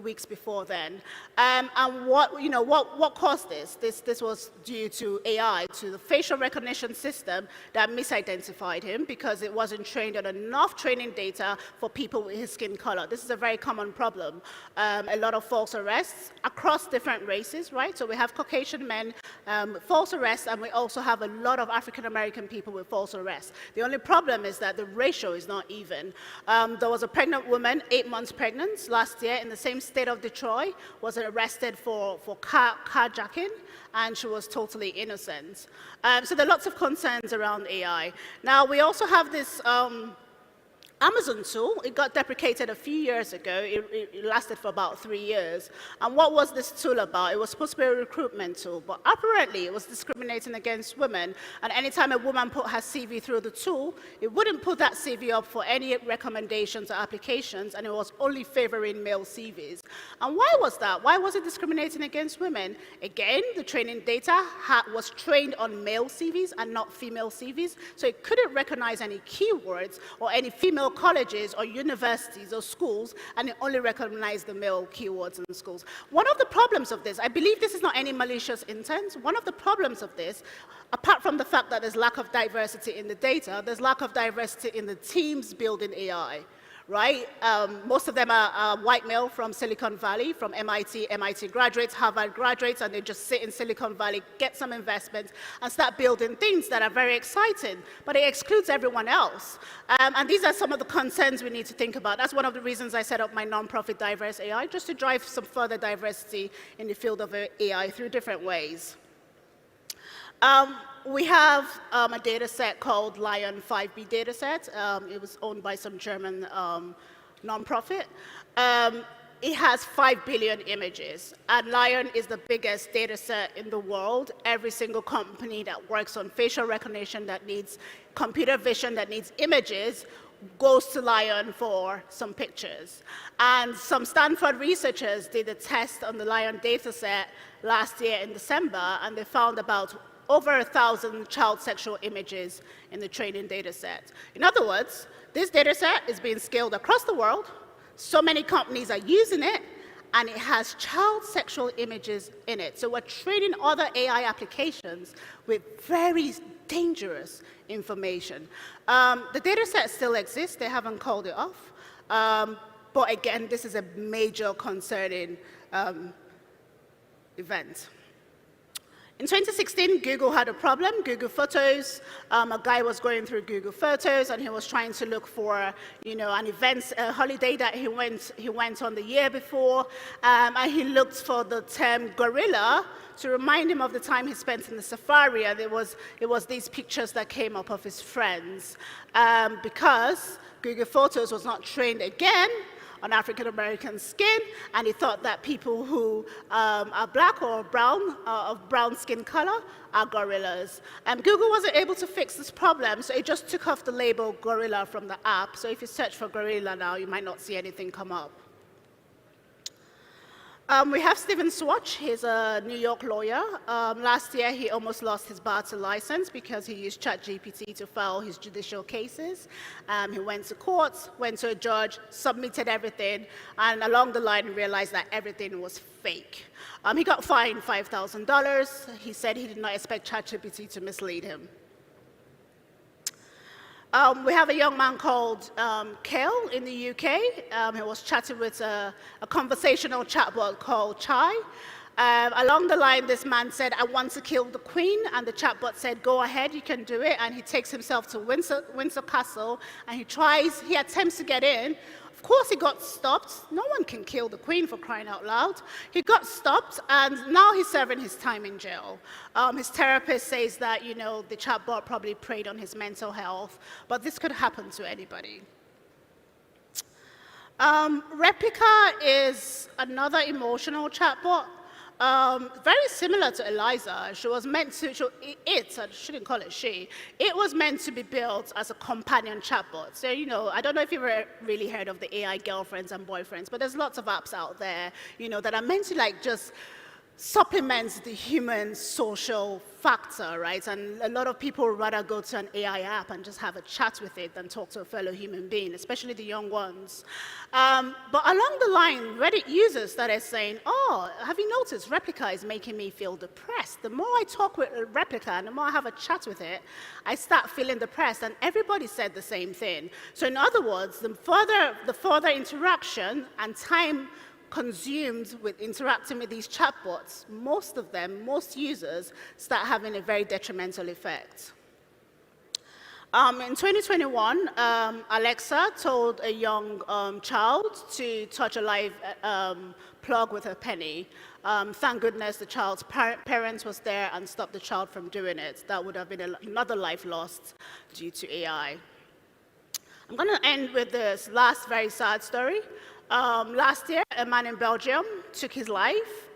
weeks before then. And what caused this? This was due to AI, to the facial recognition system that misidentified him because it wasn't trained on enough training data for people with his skin color. This is a very common problem. A lot of false arrests across different races, right? So we have Caucasian men with false arrests, and we also have a lot of African American people with false arrests. The only problem is that the ratio is not even. There was a pregnant woman, 8 months pregnant, last year in the same state of Detroit, was arrested for carjacking, and she was totally innocent. So there are lots of concerns around AI. Now, we also have this Amazon tool. It got deprecated a few years ago. It lasted for about 3 years. And what was this tool about? It was supposed to be a recruitment tool, but apparently it was discriminating against women. And anytime a woman put her CV through the tool, it wouldn't put that CV up for any recommendations or applications, and it was only favoring male CVs. And why was that? Why was it discriminating against women? Again, the training data was trained on male CVs and not female CVs, so it couldn't recognize any keywords or any female colleges or universities or schools, and it only recognized the male keywords in the schools. One of the problems of this, I believe this is not any malicious intent, one of the problems of this, apart from the fact that there's lack of diversity in the data, there's lack of diversity in the teams building AI. Right? Most of them are white male from Silicon Valley, from MIT graduates, Harvard graduates, and they just sit in Silicon Valley, get some investment, and start building things that are very exciting, but it excludes everyone else. And these are some of the concerns we need to think about. That's one of the reasons I set up my nonprofit Diverse AI, just to drive some further diversity in the field of AI through different ways. We have a data set called Lion 5B dataset. It was owned by some German nonprofit. It has 5 billion images, and Lion is the biggest data set in the world. Every single company that works on facial recognition, that needs computer vision, that needs images, goes to Lion for some pictures. And some Stanford researchers did a test on the Lion data set last year in December, and they found about over 1,000 child sexual images in the training data set. In other words, this data set is being scaled across the world. So many companies are using it, and it has child sexual images in it. So we're training other AI applications with very dangerous information. The data set still exists. They haven't called it off. But again, this is a major concerning event. In 2016, Google had a problem. Google Photos, a guy was going through Google Photos, and he was trying to look for, an event, a holiday that he went on the year before, and he looked for the term gorilla to remind him of the time he spent in the safari, and it was these pictures that came up of his friends. Because Google Photos was not trained again on African-American skin, and he thought that people who are black or brown, of brown skin color, are gorillas. Google wasn't able to fix this problem, so it just took off the label gorilla from the app. So if you search for gorilla now, you might not see anything come up. We have Stephen Swatch. He's a New York lawyer. Last year, he almost lost his barter license because he used ChatGPT to file his judicial cases. He went to court, went to a judge, submitted everything, and along the line realized that everything was fake. He got fined $5,000. He said he did not expect ChatGPT to mislead him. We have a young man called Kale in the UK. He was chatting with a conversational chatbot called Chai. Along the line, this man said, "I want to kill the queen," and the chatbot said, "Go ahead, you can do it." And he takes himself to Windsor Castle, and he attempts to get in. Of course, he got stopped. No one can kill the queen, for crying out loud. He got stopped, and now he's serving his time in jail. His therapist says that, the chatbot probably preyed on his mental health, but this could happen to anybody. Replica is another emotional chatbot. Very similar to Eliza. She was meant to, I shouldn't call it she, it was meant to be built as a companion chatbot. So, I don't know if you've really heard of the AI girlfriends and boyfriends, but there's lots of apps out there, that are meant to just supplements the human social factor, right? And a lot of people would rather go to an AI app and just have a chat with it than talk to a fellow human being, especially the young ones. But along the line, Reddit users started saying, "Oh, have you noticed Replica is making me feel depressed? The more I talk with Replica and the more I have a chat with it, I start feeling depressed." And everybody said the same thing. So in other words, the further interaction and time consumed with interacting with these chatbots, most users start having a very detrimental effect. In 2021, Alexa told a young child to touch a live plug with her penny. Thank goodness the child's parents was there and stopped the child from doing it. That would have been another life lost due to AI. I'm going to end with this last very sad story. Last year, a man in Belgium took his life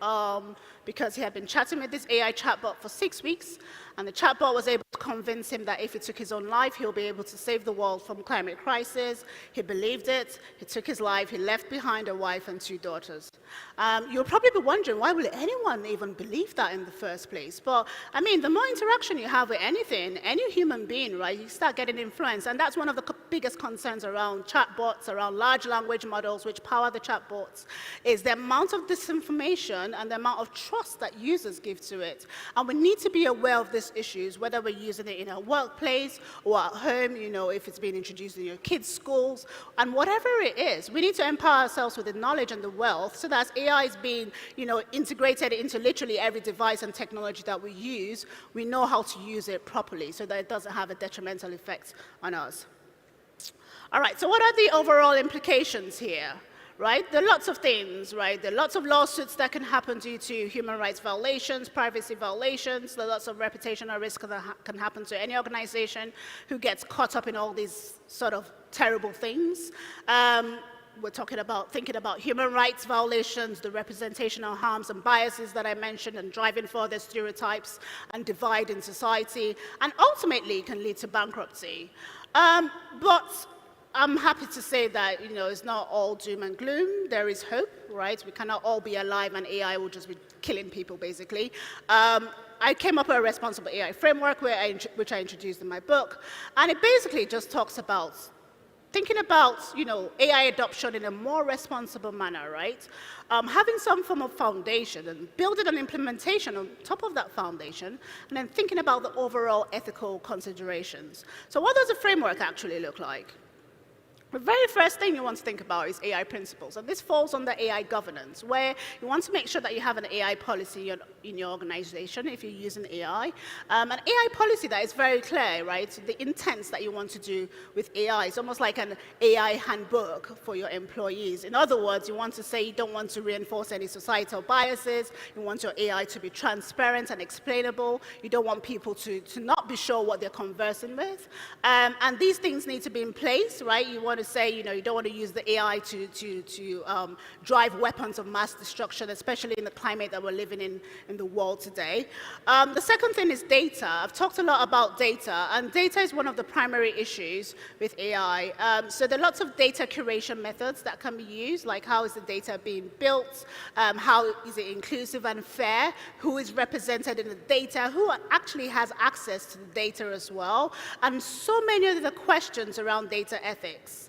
because he had been chatting with this AI chatbot for 6 weeks, and the chatbot was able to convince him that if he took his own life, he'll be able to save the world from climate crisis. He believed it, he took his life, he left behind a wife and 2 daughters. You'll probably be wondering, why will anyone even believe that in the first place? But, I mean, the more interaction you have with anything, any human being, right, you start getting influenced, and that's one of the biggest concerns around chatbots, around large language models, which power the chatbots, is the amount of disinformation and the amount of trust that users give to it. And we need to be aware of these issues, whether we're using it in our workplace or at home, you know, if it's being introduced in your kids' schools, and whatever it is, we need to empower ourselves with the knowledge and the wealth so that as AI is being, you know, integrated into literally every device and technology that we use, we know how to use it properly so that it doesn't have a detrimental effect on us. All right, so what are the overall implications here? Right? There are lots of things, right? There are lots of lawsuits that can happen due to human rights violations, privacy violations. There are lots of reputational risk that can happen to any organization who gets caught up in all these sort of terrible things. We're thinking about human rights violations, the representational harms and biases that I mentioned, and driving further stereotypes and divide in society, and ultimately can lead to bankruptcy. But I'm happy to say that, you know, it's not all doom and gloom. There is hope, right? We cannot all be alive and AI will just be killing people, basically. I came up with a responsible AI framework which I introduced in my book, and it basically just talks about thinking about, you know, AI adoption in a more responsible manner, right? Having some form of foundation and building an implementation on top of that foundation, and then thinking about the overall ethical considerations. So what does the framework actually look like? The very first thing you want to think about is AI principles, and this falls under AI governance, where you want to make sure that you have an AI policy in your organization if you're using AI. An AI policy that is very clear, right? The intents that you want to do with AI. It's almost like an AI handbook for your employees. In other words, you want to say you don't want to reinforce any societal biases, you want your AI to be transparent and explainable, you don't want people to not be sure what they're conversing with. And these things need to be in place, right? You want to say, you know, you don't want to use the AI to drive weapons of mass destruction, especially in the climate that we're living in the world today. The second thing is data. I've talked a lot about data, and data is one of the primary issues with AI. So there are lots of data curation methods that can be used, like how is the data being built, how is it inclusive and fair, who is represented in the data, who actually has access to the data as well, and so many of the questions around data ethics.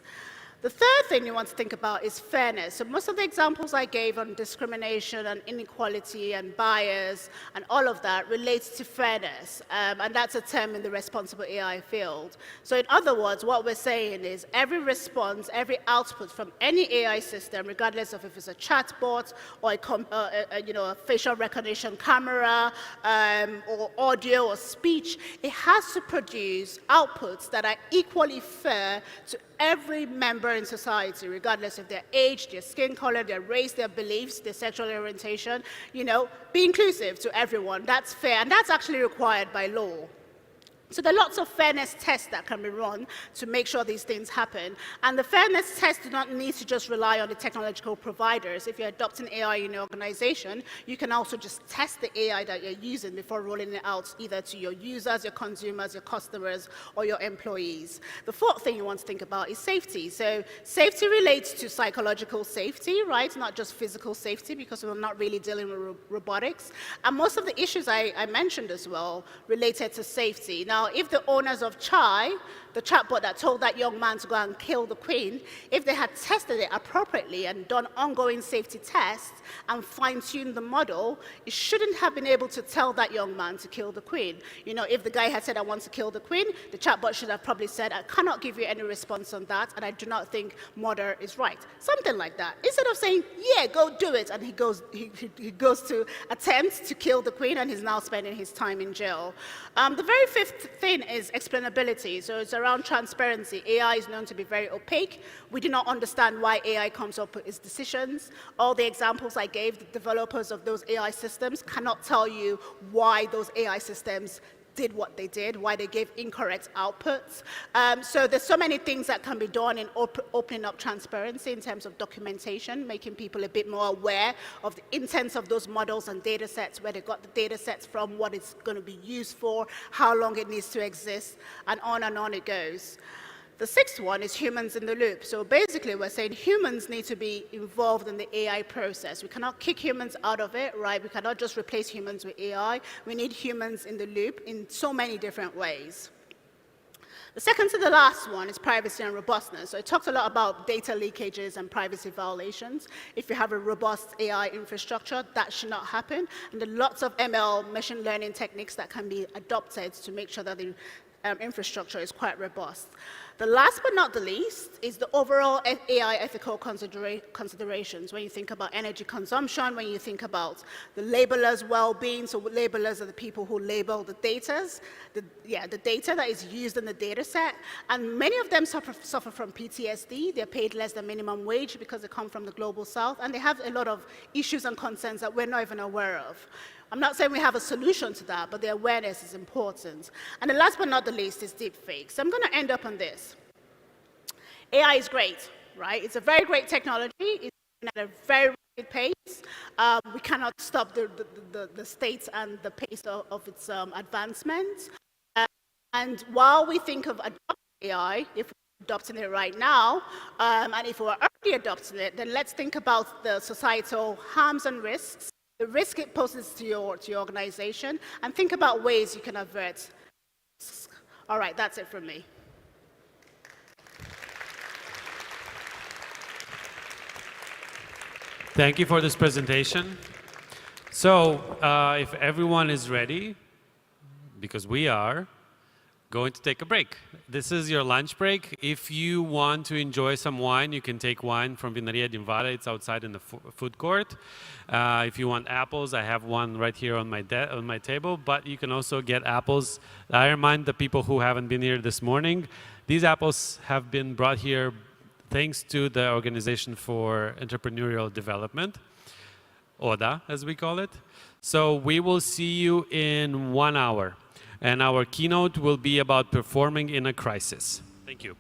The third thing you want to think about is fairness. So most of the examples I gave on discrimination and inequality and bias and all of that relates to fairness, and that's a term in the responsible AI field. So in other words, what we're saying is every response, every output from any AI system, regardless of if it's a chatbot or a facial recognition camera or audio or speech, it has to produce outputs that are equally fair to every member in society, regardless of their age, their skin color, their race, their beliefs, their sexual orientation, you know, be inclusive to everyone. That's fair, and that's actually required by law. So there are lots of fairness tests that can be run to make sure these things happen. And the fairness tests do not need to just rely on the technological providers. If you're adopting AI in your organization, you can also just test the AI that you're using before rolling it out either to your users, your consumers, your customers, or your employees. The fourth thing you want to think about is safety. So safety relates to psychological safety, right? Not just physical safety, because we're not really dealing with robotics. And most of the issues I mentioned as well related to safety. Now, if the owners of Chai, the chatbot that told that young man to go and kill the queen, if they had tested it appropriately and done ongoing safety tests and fine-tuned the model, it shouldn't have been able to tell that young man to kill the queen. You know, if the guy had said, I want to kill the queen, the chatbot should have probably said, I cannot give you any response on that, and I do not think murder is right. Something like that. Instead of saying, yeah, go do it, and he goes to attempt to kill the queen, and he's now spending his time in jail. The very fifth thing is explainability. So it's around transparency. AI is known to be very opaque. We do not understand why AI comes up with its decisions. All the examples I gave, the developers of those AI systems cannot tell you why those AI systems did what they did, why they gave incorrect outputs. So there's so many things that can be done in opening up transparency in terms of documentation, making people a bit more aware of the intents of those models and data sets, where they got the data sets from, what it's going to be used for, how long it needs to exist, and on it goes. The sixth one is humans in the loop. So basically, we're saying humans need to be involved in the AI process. We cannot kick humans out of it, right? We cannot just replace humans with AI. We need humans in the loop in so many different ways. The second to the last one is privacy and robustness. So it talks a lot about data leakages and privacy violations. If you have a robust AI infrastructure, that should not happen. And there are lots of ML, machine learning techniques that can be adopted to make sure that the infrastructure is quite robust. The last but not the least is the overall AI ethical considerations. When you think about energy consumption, when you think about the labelers' well-being, so labelers are the people who label the data that is used in the data set, and many of them suffer from PTSD. They're paid less than minimum wage because they come from the global south, and they have a lot of issues and concerns that we're not even aware of. I'm not saying we have a solution to that, but the awareness is important. And the last but not the least is deepfakes. So I'm going to end up on this. AI is great, right? It's a very great technology. It's at a very rapid pace. We cannot stop the state and the pace of its advancement. And while we think of adopting AI, if we're adopting it right now, and if we're already adopting it, then let's think about the societal harms and risks, the risk it poses to your organization, and think about ways you can avert. All right, that's it from me. Thank you for this presentation. So, if everyone is ready, because we are, going to take a break. This is your lunch break. If you want to enjoy some wine, you can take wine from Vineria din Vara. It's outside in the food court. If you want apples, I have one right here on my table, but you can also get apples. I remind the people who haven't been here this morning, these apples have been brought here thanks to the Organization for Entrepreneurial Development, ODA, as we call it. So we will see you in 1 hour. And our keynote will be about performing in a crisis. Thank you.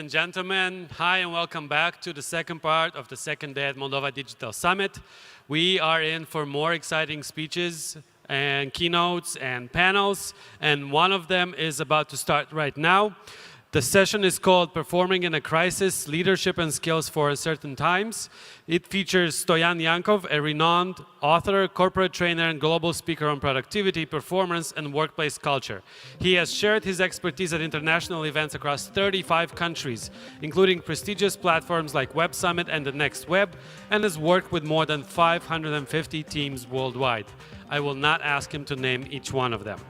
and gentlemen, hi and welcome back to the second part of the second day at Moldova Digital Summit. We are in for more exciting speeches and keynotes and panels, and one of them is about to start right now. The session is called Performing in a Crisis, Leadership and Skills for Uncertain Times. It features Stoyan Yankov, a renowned author, corporate trainer, and global speaker on productivity, performance, and workplace culture. He has shared his expertise at international events across 35 countries, including prestigious platforms like Web Summit and the Next Web, and has worked with more than 550 teams worldwide. I will not ask him to name each one of them.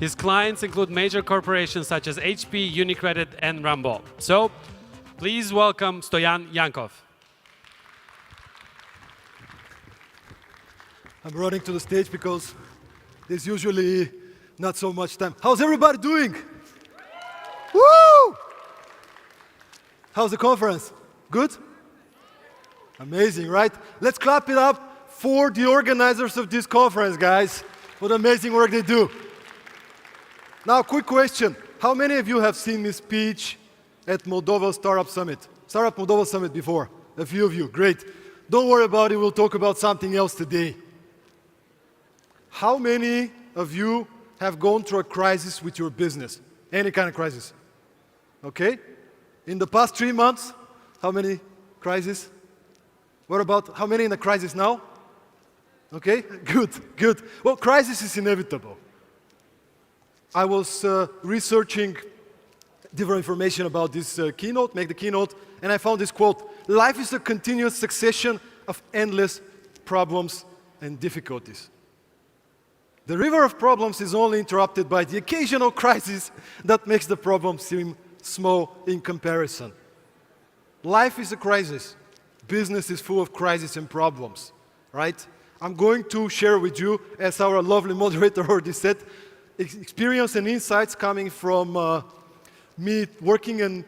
His clients include major corporations such as HP, UniCredit, and Rambo. So, please welcome Stoyan Yankov. I'm running to the stage because there's usually not so much time. How's everybody doing? Woo! How's the conference? Good? Amazing, right? Let's clap it up for the organizers of this conference, guys. What amazing work they do. Now, quick question. How many of you have seen this speech at Moldova Startup Summit? Startup Moldova Summit before? A few of you, great. Don't worry about it, we'll talk about something else today. How many of you have gone through a crisis with your business? Any kind of crisis? Okay? In the past 3 months, how many crises? What about, how many in the crisis now? Okay, good, good. Well, crisis is inevitable. I was researching different information about this keynote, make the keynote, and I found this quote: life is a continuous succession of endless problems and difficulties. The river of problems is only interrupted by the occasional crisis that makes the problem seem small in comparison. Life is a crisis. Business is full of crises and problems, right? I'm going to share with you, as our lovely moderator already said, experience and insights coming from me working and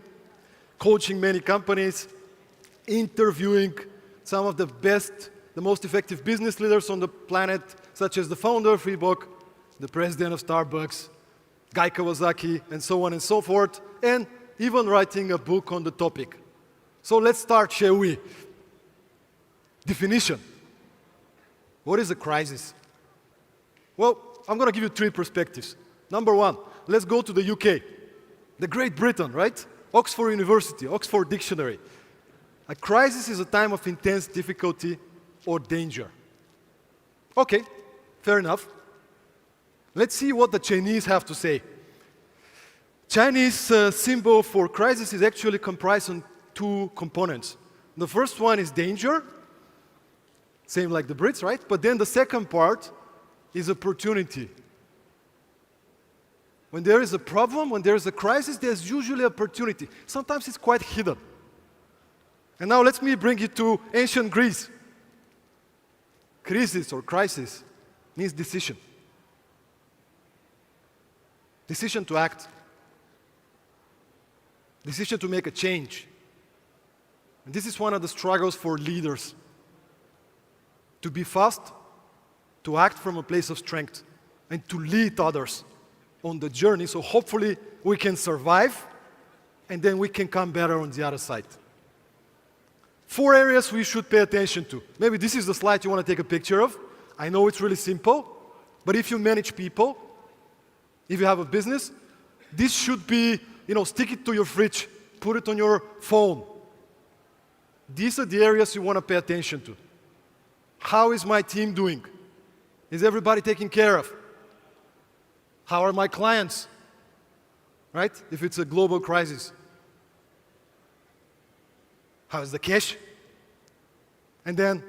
coaching many companies, interviewing some of the best, the most effective business leaders on the planet, such as the founder of Reebok, the president of Starbucks, Guy Kawasaki, and so on and so forth, and even writing a book on the topic. So let's start, shall we? Definition. What is a crisis? Well, I'm going to give you 3 perspectives. Number 1, let's go to the UK, the Great Britain, right? Oxford University, Oxford Dictionary. A crisis is a time of intense difficulty or danger. Okay, fair enough. Let's see what the Chinese have to say. Chinese symbol for crisis is actually comprised of 2 components. The first one is danger, same like the Brits, right? But then the second part is opportunity. When there is a problem, when there is a crisis, there's usually opportunity. Sometimes it's quite hidden. And now let me bring you to ancient Greece. Crisis or crisis means decision. Decision to act. Decision to make a change. And this is one of the struggles for leaders. To be fast, to act from a place of strength, and to lead others on the journey, so hopefully we can survive, and then we can come better on the other side. 4 areas we should pay attention to. Maybe this is the slide you want to take a picture of. I know it's really simple, but if you manage people, if you have a business, this should be, stick it to your fridge, put it on your phone. These are the areas you want to pay attention to. How is my team doing? Is everybody taken care of? How are my clients? Right? If it's a global crisis. How is the cash? And then,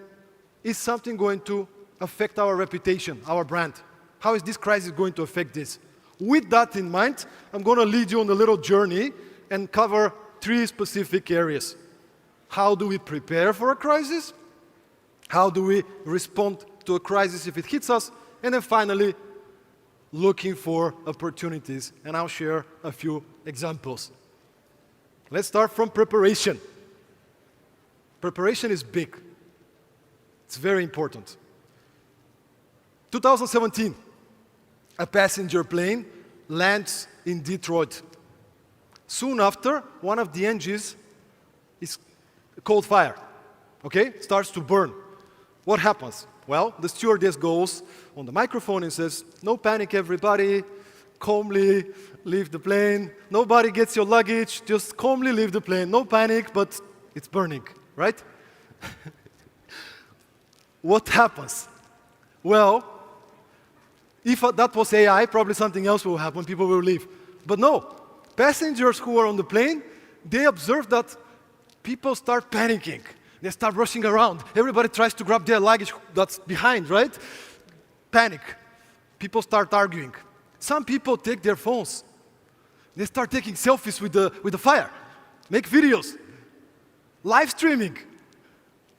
is something going to affect our reputation, our brand? How is this crisis going to affect this? With that in mind, I'm going to lead you on a little journey and cover 3 specific areas. How do we prepare for a crisis? How do we respond to a crisis if it hits us? And then finally, looking for opportunities. And I'll share a few examples. Let's start from preparation. Preparation is big. It's very important. 2017, a passenger plane lands in Detroit. Soon after, one of the engines is caught fire, okay? Starts to burn. What happens? Well, the stewardess goes on the microphone and says, no panic, everybody, calmly leave the plane. Nobody gets your luggage, just calmly leave the plane. No panic, but it's burning, right? What happens? Well, if that was AI, probably something else will happen, people will leave. But no, passengers who are on the plane, they observe that people start panicking. They start rushing around. Everybody tries to grab their luggage that's behind, right? Panic. People start arguing. Some people take their phones. They start taking selfies with the fire, make videos, live streaming.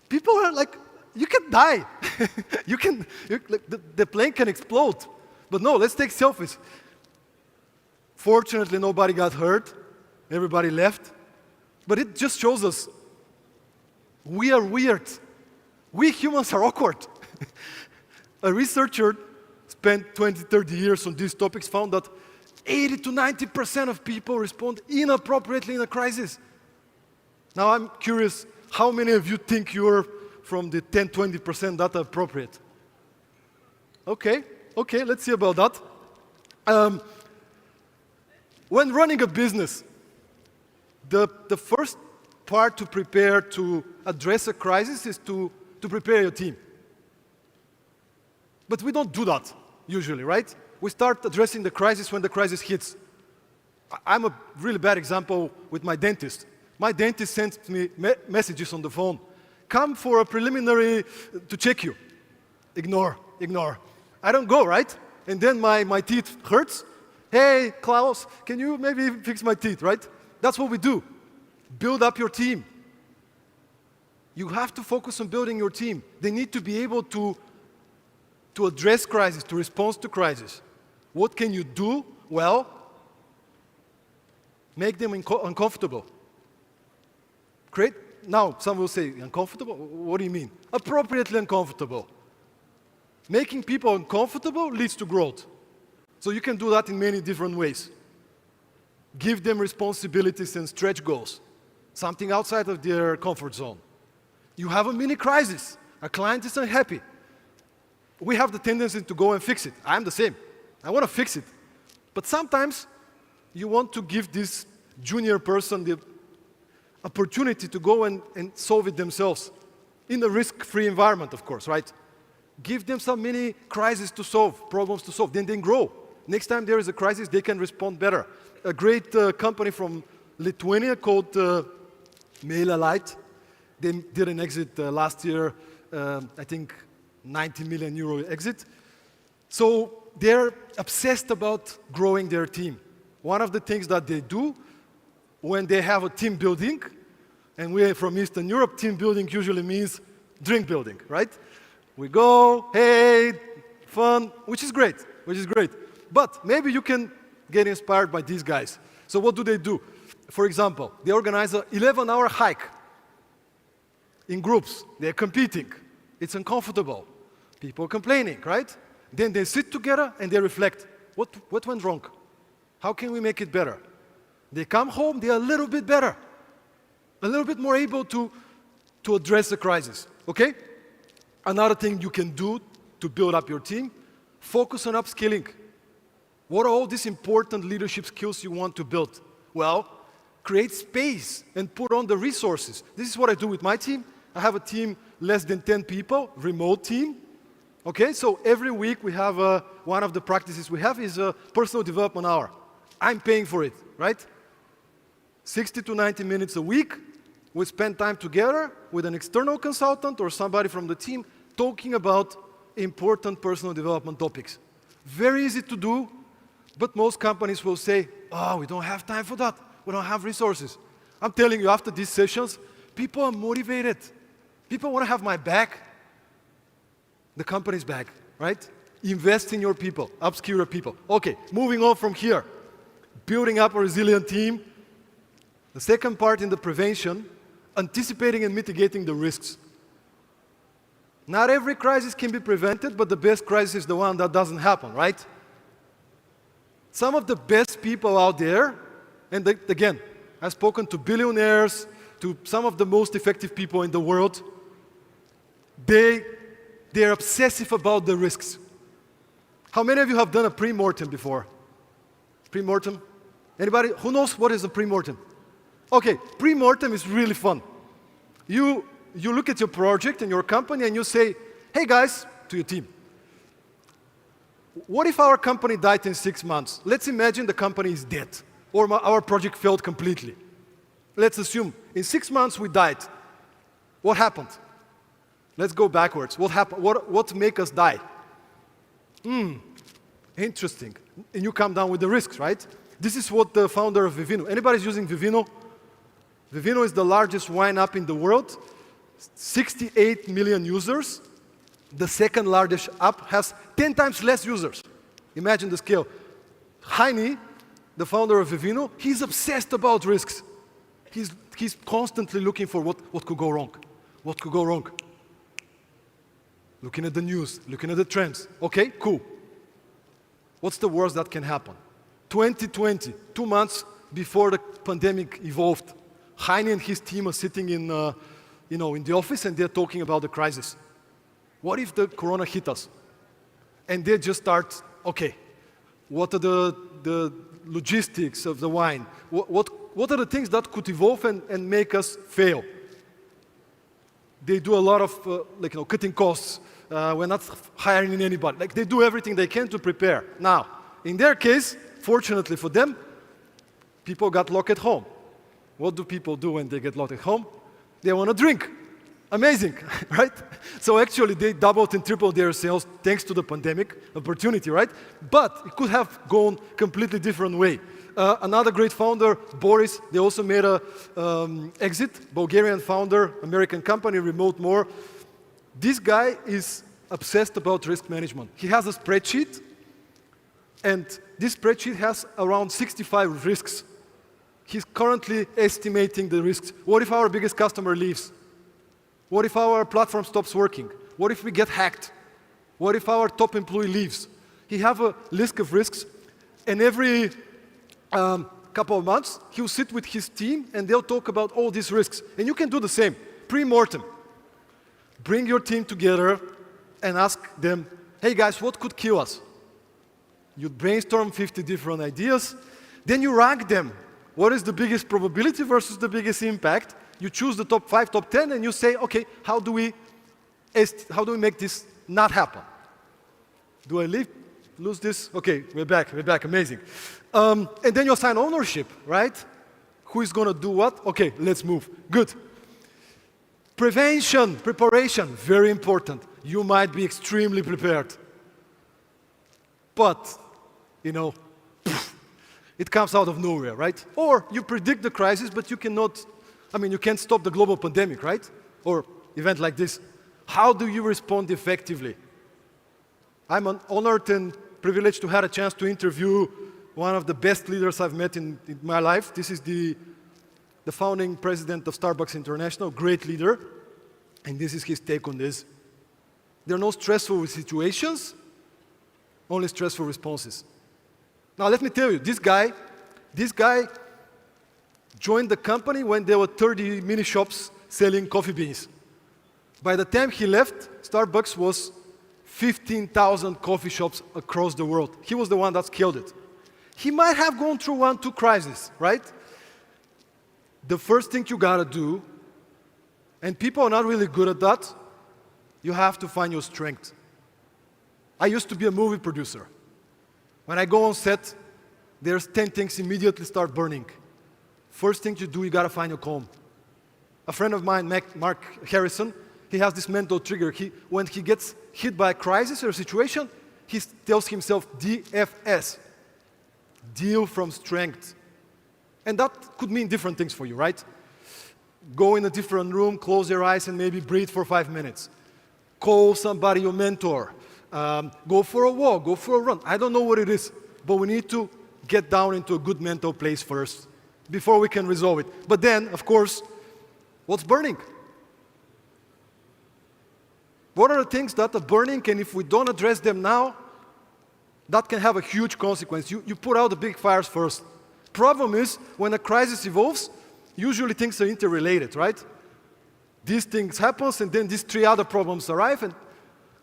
People are like, you can die. The plane can explode. But no, let's take selfies. Fortunately, nobody got hurt. Everybody left. But it just shows us we are weird. We humans are awkward. A researcher spent 20, 30 years on these topics, found that 80 to 90% of people respond inappropriately in a crisis. Now I'm curious, how many of you think you're from the 10, 20% that are appropriate? Okay, let's see about that. When running a business, the first part to prepare to address a crisis is to prepare your team. But we don't do that, usually, right? We start addressing the crisis when the crisis hits. I'm a really bad example with my dentist. My dentist sends me messages on the phone. Come for a preliminary to check you. Ignore. I don't go, right? And then my teeth hurts. Hey, Klaus, can you maybe fix my teeth, right? That's what we do. Build up your team. You have to focus on building your team. They need to be able to address crisis, to respond to crisis. What can you do? Well, make them uncomfortable. Now, some will say, uncomfortable? What do you mean? Appropriately uncomfortable. Making people uncomfortable leads to growth. So you can do that in many different ways. Give them responsibilities and stretch goals, something outside of their comfort zone. You have a mini crisis. A client is unhappy. We have the tendency to go and fix it. I'm the same. I want to fix it. But sometimes you want to give this junior person the opportunity to go and solve it themselves in a risk-free environment, of course, right? Give them some mini crises to solve, problems to solve, then they grow. Next time there is a crisis, they can respond better. A great company from Lithuania called MailerLite, they did an exit last year, I think 90 million euro exit. So they're obsessed about growing their team. One of the things that they do when they have a team building, and we're from Eastern Europe, team building usually means drink building, right? We go, hey, fun, which is great. But maybe you can get inspired by these guys. So what do? For example, they organize an 11-hour hike in groups. They're competing. It's uncomfortable. People complaining, right? Then they sit together and they reflect. What went wrong? How can we make it better? They come home, they're a little bit better. A little bit more able to address the crisis, okay? Another thing you can do to build up your team, focus on upskilling. What are all these important leadership skills you want to build? Well, create space and put on the resources. This is what I do with my team. I have a team less than 10 people, remote team. Okay, so every week we have one of the practices we have is a personal development hour. I'm paying for it, right? 60 to 90 minutes a week. We spend time together with an external consultant or somebody from the team talking about important personal development topics. Very easy to do, but most companies will say, oh, we don't have time for that. We don't have resources. I'm telling you, after these sessions, people are motivated. People want to have my back, the company's back, right? Invest in your people, upskill your people. Okay, moving on from here. Building up a resilient team. The second part in the prevention, anticipating and mitigating the risks. Not every crisis can be prevented, but the best crisis is the one that doesn't happen, right? Some of the best people out there, And again, I've spoken to billionaires, to some of the most effective people in the world. They're obsessive about the risks. How many of you have done a pre-mortem before? Pre-mortem? Anybody? Who knows what is a pre-mortem? Okay, pre-mortem is really fun. You look at your project and your company and you say, hey guys, to your team, what if our company died in 6 months? Let's imagine the company is dead, or our project failed completely. Let's assume in 6 months we died. What happened? Let's go backwards. What happened? What make us die? Interesting. And you come down with the risks, right? This is what the founder of Vivino. Anybody's using Vivino? Vivino is the largest wine app in the world. 68 million users. The second largest app has 10 times less users. Imagine the scale. Heine, the founder of Vivino, he's obsessed about risks. He's constantly looking for what could go wrong. What could go wrong? Looking at the news, looking at the trends. Okay, cool. What's the worst that can happen? 2020, 2 months before the pandemic evolved, Heine and his team are sitting in the office and they're talking about the crisis. What if the corona hit us? And they just start, okay, what are the logistics of the wine? What are the things that could evolve and make us fail? They do a lot of cutting costs. We're not hiring anybody. Like, they do everything they can to prepare. Now, in their case, fortunately for them, people got locked at home. What do people do when they get locked at home? They want to drink. Amazing, right? So actually, they doubled and tripled their sales thanks to the pandemic opportunity, right? But it could have gone completely different way. Another great founder, Boris, they also made a exit. Bulgarian founder, American company, Remote More. This guy is obsessed about risk management. He has a spreadsheet, and this spreadsheet has around 65 risks. He's currently estimating the risks. What if our biggest customer leaves? What if our platform stops working? What if we get hacked? What if our top employee leaves? He has a list of risks, and every couple of months, he'll sit with his team, and they'll talk about all these risks. And you can do the same, pre-mortem. Bring your team together and ask them, hey guys, what could kill us? You brainstorm 50 different ideas, then you rank them. What is the biggest probability versus the biggest impact? You choose the top 5, top 10, and you say, okay, how do we make this not happen? Do I lose this? Okay, we're back, amazing. And then you assign ownership, right? Who is going to do what? Okay, let's move. Good. Prevention, preparation, very important. You might be extremely prepared. But, it comes out of nowhere, right? Or you predict the crisis, but you cannot, you can't stop the global pandemic, right? Or event like this. How do you respond effectively? I'm honored and privileged to have a chance to interview one of the best leaders I've met in my life. This is the founding president of Starbucks International, great leader. And this is his take on this. There are no stressful situations, only stressful responses. Now let me tell you, this guy joined the company when there were 30 mini shops selling coffee beans. By the time he left, Starbucks was 15,000 coffee shops across the world. He was the one that scaled it. He might have gone through 1-2 crises, right? The first thing you gotta do, and people are not really good at that, you have to find your strength. I used to be a movie producer. When I go on set, there's 10 things immediately start burning. First thing you do, you gotta find your calm. A friend of mine, Mark Harrison, he has this mental trigger. When he gets hit by a crisis or a situation, he tells himself DFS, deal from strength. And that could mean different things for you, right? Go in a different room, close your eyes, and maybe breathe for 5 minutes. Call somebody, your mentor. Go for a walk, go for a run. I don't know what it is, but we need to get down into a good mental place first before we can resolve it. But then, of course, what's burning? What are the things that are burning, and if we don't address them now, that can have a huge consequence. You put out the big fires first. Problem is, when a crisis evolves, usually things are interrelated, right? These things happen, and then these 3 other problems arrive, and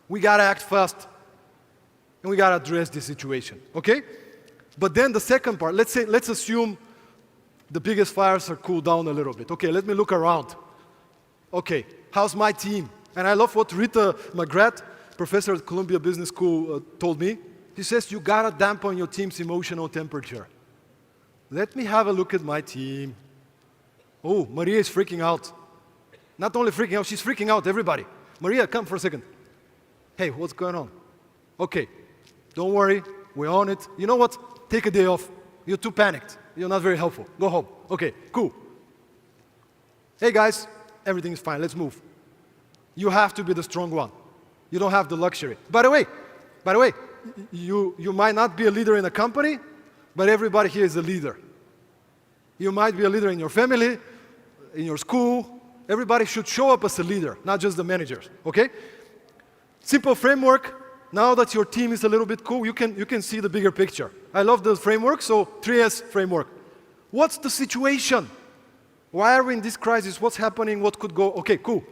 we gotta act fast, and we gotta address this situation, okay? But then the second part, let's assume the biggest fires are cooled down a little bit. Okay, let me look around. Okay, how's my team? And I love what Rita McGrath, professor at Columbia Business School, told me. He says, you gotta dampen your team's emotional temperature. Let me have a look at my team. Oh, Maria is freaking out. Not only freaking out, she's freaking out everybody. Maria, come for a second. Hey, what's going on? Okay, don't worry, we're on it. You know what? Take a day off. You're too panicked. You're not very helpful. Go home. Okay, cool. Hey guys, everything is fine. Let's move. You have to be the strong one. You don't have the luxury. By the way, you might not be a leader in a company, but everybody here is a leader. You might be a leader in your family, in your school. Everybody should show up as a leader, not just the managers, okay? Simple framework. Now that your team is a little bit cool, you can see the bigger picture. I love the framework, so 3S framework. What's the situation? Why are we in this crisis? What's happening? What could go? Okay, cool.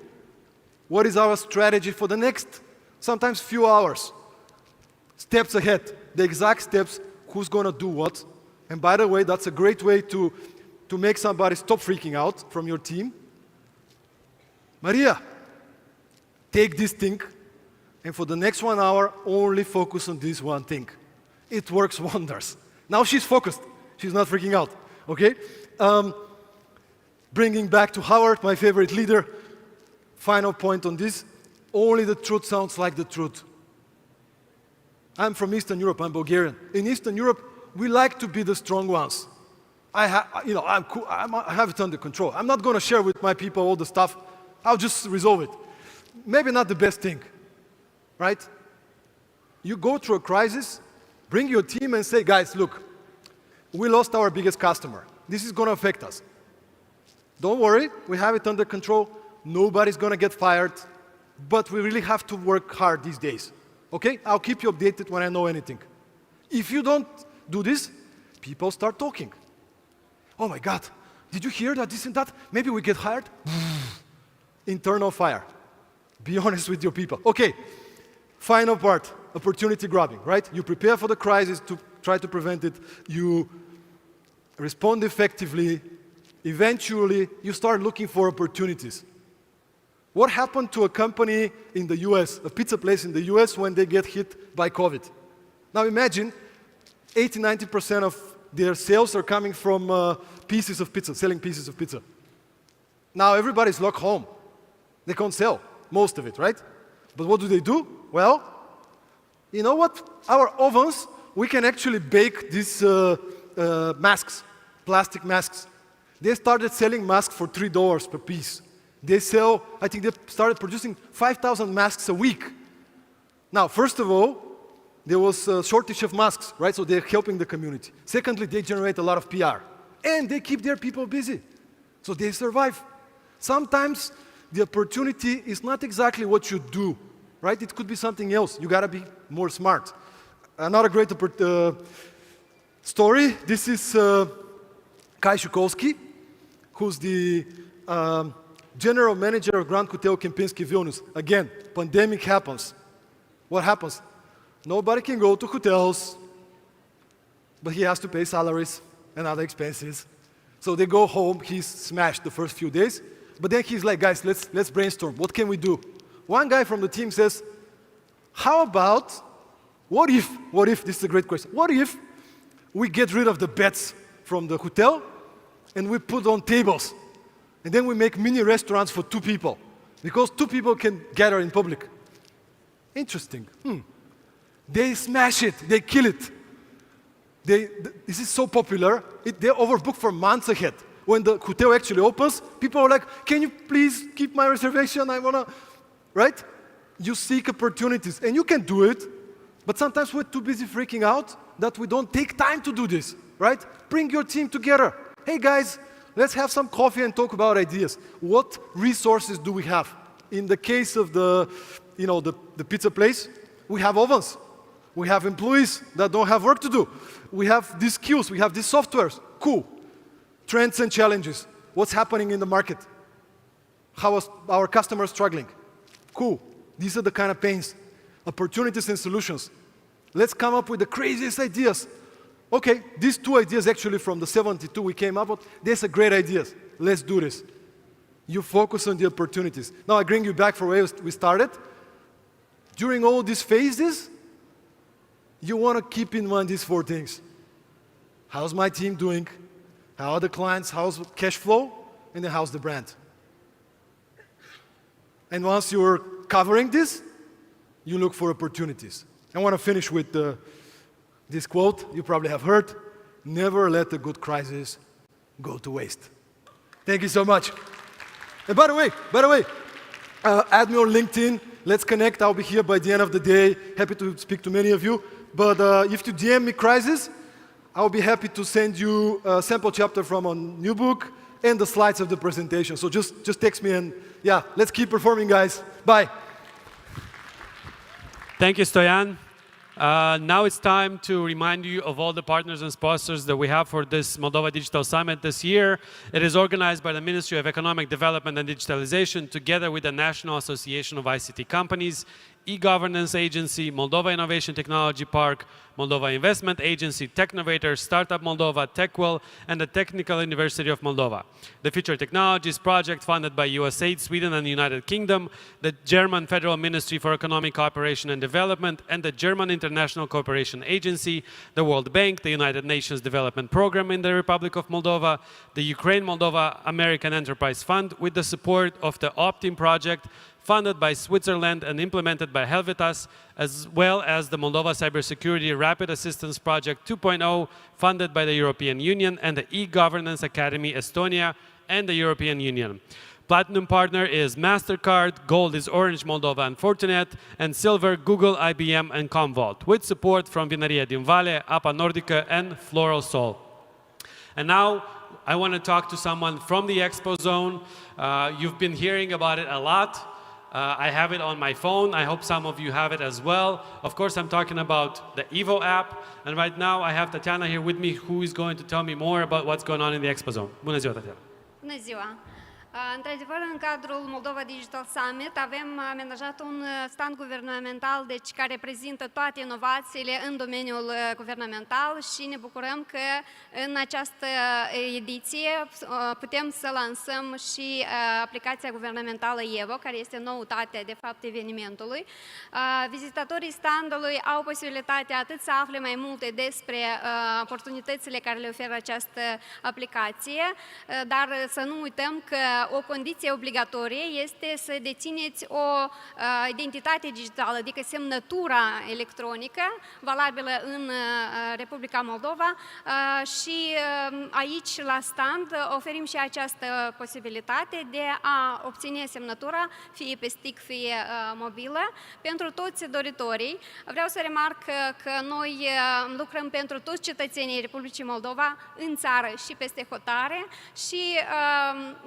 What is our strategy for the next, sometimes few hours? Steps ahead, the exact steps, who's gonna do what. And by the way, that's a great way to make somebody stop freaking out from your team. Maria, take this thing, and for the next 1 hour, only focus on this one thing. It works wonders. Now she's focused. She's not freaking out, okay? Bringing back to Howard, my favorite leader, final point on this, only the truth sounds like the truth. I'm from Eastern Europe, I'm Bulgarian. In Eastern Europe, we like to be the strong ones. I'm cool, I have it under control. I'm not gonna share with my people all the stuff. I'll just resolve it. Maybe not the best thing, right? You go through a crisis, bring your team and say, guys, look, we lost our biggest customer. This is gonna affect us. Don't worry, we have it under control. Nobody's gonna get fired, but we really have to work hard these days. Okay? I'll keep you updated when I know anything. If you don't do this, people start talking. Oh my God, did you hear that, this and that? Maybe we get hired? Internal fire. Be honest with your people. Okay, final part, opportunity grabbing, right? You prepare for the crisis to try to prevent it. You respond effectively. Eventually, you start looking for opportunities. What happened to a company in the US, a pizza place in the US, when they get hit by COVID? Now imagine 80–90% of their sales are coming from pieces of pizza, selling pieces of pizza. Now everybody's locked home. They can't sell most of it, right? But what do? Well, you know what? Our ovens, we can actually bake these masks, plastic masks. They started selling masks for $3 per piece. They sell, I think they started producing 5,000 masks a week. Now, first of all, there was a shortage of masks, right? So they're helping the community. Secondly, they generate a lot of PR. And they keep their people busy. So they survive. Sometimes the opportunity is not exactly what you do, right? It could be something else. You gotta be more smart. Another great story, this is Kai Shukolski, who's the general manager of Grand Hotel Kempinski Vilnius. Again, pandemic happens. What happens? Nobody can go to hotels, but he has to pay salaries and other expenses. So they go home, he's smashed the first few days, but then he's like, guys, let's brainstorm. What can we do? One guy from the team says, how about, what if, this is a great question, what if we get rid of the beds from the hotel and we put on tables? And then we make mini restaurants for 2 people, because 2 people can gather in public. Interesting. They smash it, they kill it. This is so popular, they're overbooked for months ahead. When the hotel actually opens, people are like, can you please keep my reservation? I wanna, right? You seek opportunities, and you can do it, but sometimes we're too busy freaking out that we don't take time to do this, right? Bring your team together. Hey guys, let's have some coffee and talk about ideas. What resources do we have? In the case of the pizza place, we have ovens. We have employees that don't have work to do. We have these skills, we have these softwares. Cool. Trends and challenges. What's happening in the market? How are our customers struggling? Cool. These are the kind of pains, opportunities and solutions. Let's come up with the craziest ideas. Okay, these 2 ideas actually from the 72 we came up with, these are great ideas. Let's do this. You focus on the opportunities. Now I bring you back from where we started. During all these phases, you want to keep in mind these 4 things. How's my team doing? How are the clients? How's cash flow? And then how's the brand? And once you're covering this, you look for opportunities. I want to finish with this quote you probably have heard. Never let a good crisis go to waste. Thank you so much. And by the way, add me on LinkedIn. Let's connect. I'll be here by the end of the day. Happy to speak to many of you. But if you DM me crisis, I'll be happy to send you a sample chapter from a new book and the slides of the presentation. So just text me and yeah, let's keep performing, guys. Bye. Thank you, Stoyan. Now it's time to remind you of all the partners and sponsors that we have for this Moldova Digital Summit this year. It is organized by the Ministry of Economic Development and Digitalization together with the National Association of ICT Companies, E-Governance Agency, Moldova Innovation Technology Park, Moldova Investment Agency, Technovator, Startup Moldova, TechWell, and the Technical University of Moldova. The Future Technologies project funded by USAID, Sweden, and the United Kingdom, the German Federal Ministry for Economic Cooperation and Development, and the German International Cooperation Agency, the World Bank, the United Nations Development Program in the Republic of Moldova, the Ukraine-Moldova American Enterprise Fund, with the support of the Optim project, funded by Switzerland and implemented by Helvetas, as well as the Moldova Cybersecurity Rapid Assistance Project 2.0, funded by the European Union, and the E-Governance Academy Estonia and the European Union. Platinum partner is MasterCard, Gold is Orange Moldova and Fortinet, and Silver, Google, IBM, and Commvault, with support from Vineria din Vale, Apa Nordica, and Floral Sol. And now, I want to talk to someone from the Expo Zone. You've been hearing about it a lot. I have it on my phone. I hope some of you have it as well. Of course, I'm talking about the Evo app. And right now, I have Tatiana here with me, who is going to tell me more about what's going on in the Expo Zone. Bună ziua, Tatiana. Bună ziua! Într-adevăr, în cadrul Moldova Digital Summit avem amenajat un stand guvernamental, deci care prezintă toate inovațiile în domeniul guvernamental și ne bucurăm că în această ediție putem să lansăm și aplicația guvernamentală EVO, care este noutatea, de fapt, evenimentului. Vizitatorii standului au posibilitatea atât să afle mai multe despre oportunitățile care le oferă această aplicație, dar să nu uităm că o condiție obligatorie este să dețineți o identitate digitală, adică semnătura electronică valabilă în Republica Moldova și aici la stand oferim și această posibilitate de a obține semnătura fie pe stick, fie mobilă pentru toți doritorii. Vreau să remarc că noi lucrăm pentru toți cetățenii Republicii Moldova în țară și peste hotare și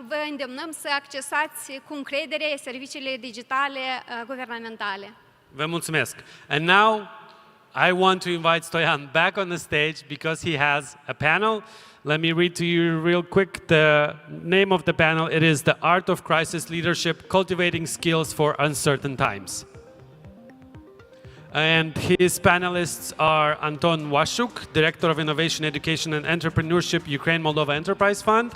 vă îndemnăm să accesați cu încredere serviciile digitale guvernamentale. Vă mulțumesc. And now I want to invite Stoyan back on the stage because he has a panel. Let me read to you real quick the name of the panel. It is The Art of Crisis Leadership, Cultivating Skills for Uncertain Times. And his panelists are Anton Washuk, Director of Innovation, Education and Entrepreneurship, Ukraine-Moldova Enterprise Fund,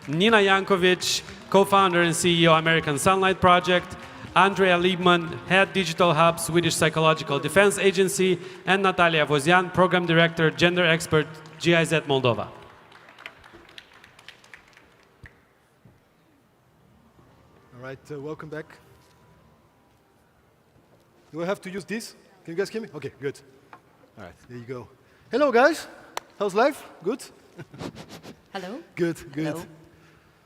Nina Yankovic, co-founder and CEO, American Sunlight Project, Andrea Liebman, Head Digital Hub, Swedish Psychological Defense Agency, and Natalia Vozian, Program Director, Gender Expert, GIZ Moldova. All right, welcome back. Do I have to use this? Can you guys hear me? Okay, good. All right, there you go. Hello, guys. How's life? Good? Hello. Good, good. Hello.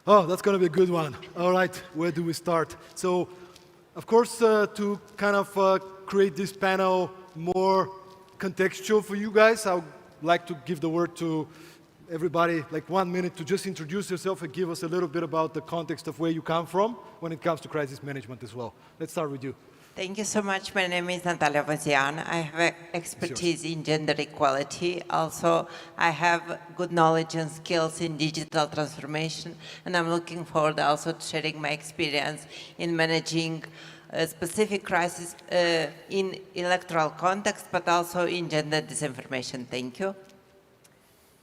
Oh, that's going to be a good one. All right, where do we start? So, of course, to kind of create this panel more contextual for you guys, I would like to give the word to everybody, like 1 minute, to just introduce yourself and give us a little bit about the context of where you come from when it comes to crisis management as well. Let's start with you. Thank you so much. My name is Natalia Vazian. I have expertise in gender equality. Also, I have good knowledge and skills in digital transformation, and I'm looking forward also to sharing my experience in managing a specific crisis in electoral context, but also in gender disinformation. Thank you.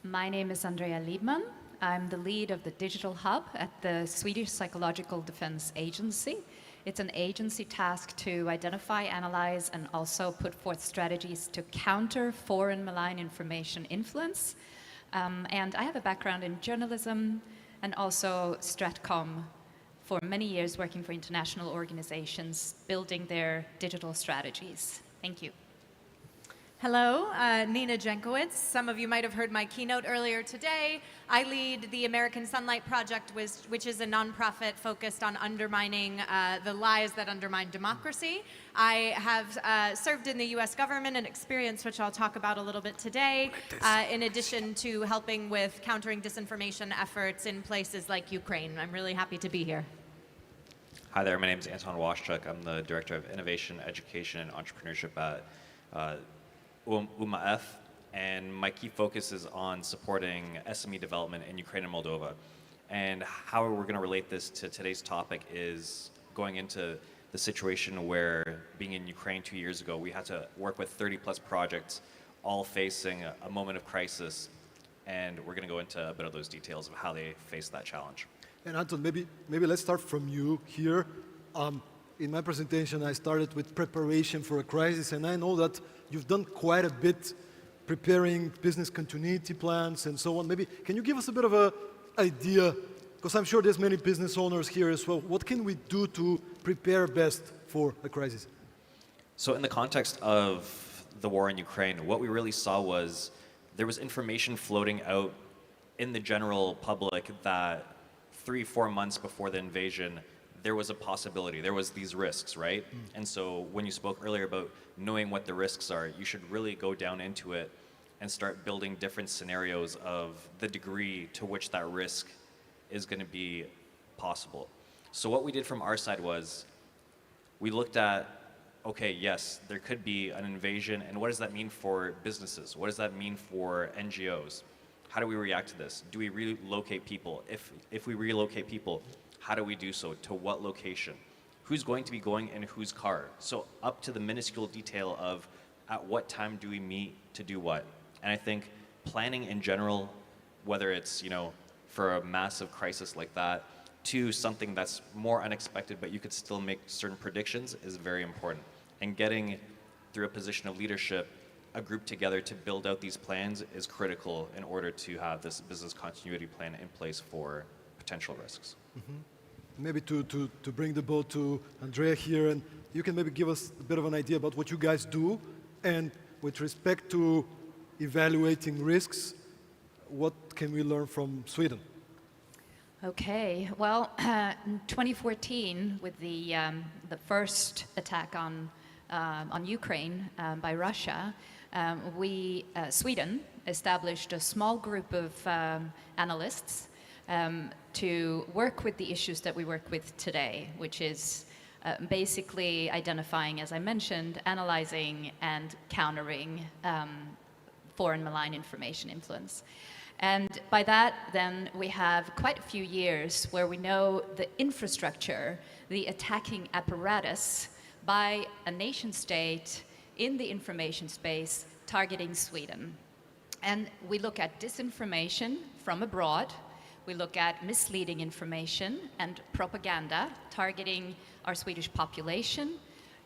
My name is Andrea Liebman. I'm the lead of the Digital Hub at the Swedish Psychological Defense Agency. It's an agency tasked to identify, analyze, and also put forth strategies to counter foreign malign information influence. And I have a background in journalism and also Stratcom for many years working for international organizations, building their digital strategies. Thank you. Hello, Nina Jenkowitz. Some of you might have heard my keynote earlier today. I lead the American Sunlight Project, which is a nonprofit focused on undermining the lies that undermine democracy. I have served in the US government, an experience which I'll talk about a little bit today, in addition to helping with countering disinformation efforts in places like Ukraine. I'm really happy to be here. Hi there, my name is Anton Waszczuk. I'm the Director of Innovation, Education, and Entrepreneurship at UMAF, and my key focus is on supporting SME development in Ukraine and Moldova. And how we're going to relate this to today's topic is going into the situation where, being in Ukraine 2 years ago, we had to work with 30+ projects, all facing a moment of crisis. And we're going to go into a bit of those details of how they face that challenge. And Anton, maybe let's start from you here. In my presentation, I started with preparation for a crisis, and I know that you've done quite a bit preparing business continuity plans and so on. Maybe can you give us a bit of an idea, because I'm sure there's many business owners here as well. What can we do to prepare best for a crisis? So in the context of the war in Ukraine, what we really saw was there was information floating out in the general public that 3-4 months before the invasion, there was a possibility, there was these risks, right? And so when you spoke earlier about knowing what the risks are, you should really go down into it and start building different scenarios of the degree to which that risk is going to be possible. So what we did from our side was we looked at, okay, yes, there could be an invasion, and what does that mean for businesses? What does that mean for NGOs? How do we react to this? Do we relocate people? If we relocate people, how do we do so? To what location? Who's going to be going in whose car? So up to the minuscule detail of at what time do we meet to do what? And I think planning in general, whether it's, for a massive crisis like that, to something that's more unexpected, but you could still make certain predictions, is very important. And getting through a position of leadership, a group together to build out these plans is critical in order to have this business continuity plan in place for potential risks. Mm-hmm. Maybe to bring the ball to Andrea here, and you can maybe give us a bit of an idea about what you guys do, and with respect to evaluating risks, what can we learn from Sweden? Okay, well, in 2014, with the first attack on Ukraine by Russia, Sweden established a small group of analysts to work with the issues that we work with today, which is basically identifying, as I mentioned, analyzing and countering foreign malign information influence. And by that, then, we have quite a few years where we know the infrastructure, the attacking apparatus by a nation state in the information space targeting Sweden. And we look at disinformation from abroad. We look at misleading information and propaganda targeting our Swedish population,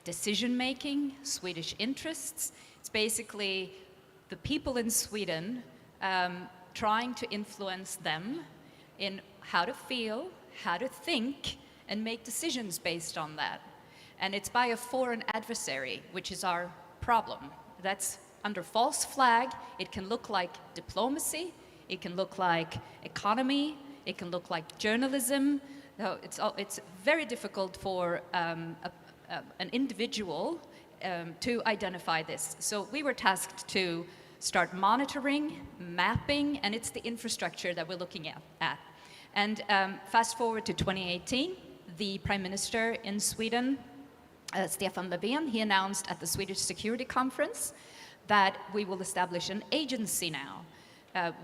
decision-making, Swedish interests. It's basically the people in Sweden trying to influence them in how to feel, how to think, and make decisions based on that. And it's by a foreign adversary, which is our problem. That's under false flag. It can look like diplomacy. It can look like economy. It can look like journalism. It's very difficult for an individual to identify this. So we were tasked to start monitoring, mapping, and it's the infrastructure that we're looking at. And fast forward to 2018, the Prime Minister in Sweden Stefan Löfven, he announced at the Swedish Security Conference that we will establish an agency now,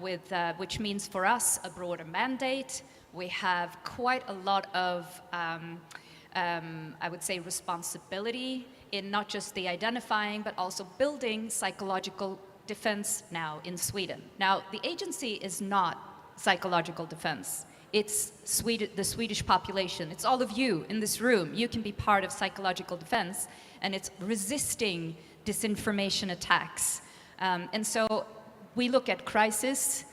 which means for us a broader mandate. We have quite a lot of, I would say, responsibility in not just the identifying, but also building psychological defense now in Sweden. Now, the agency is not psychological defense. It's the Swedish population. It's all of you in this room. You can be part of psychological defense, and it's resisting disinformation attacks. And so we look at crisis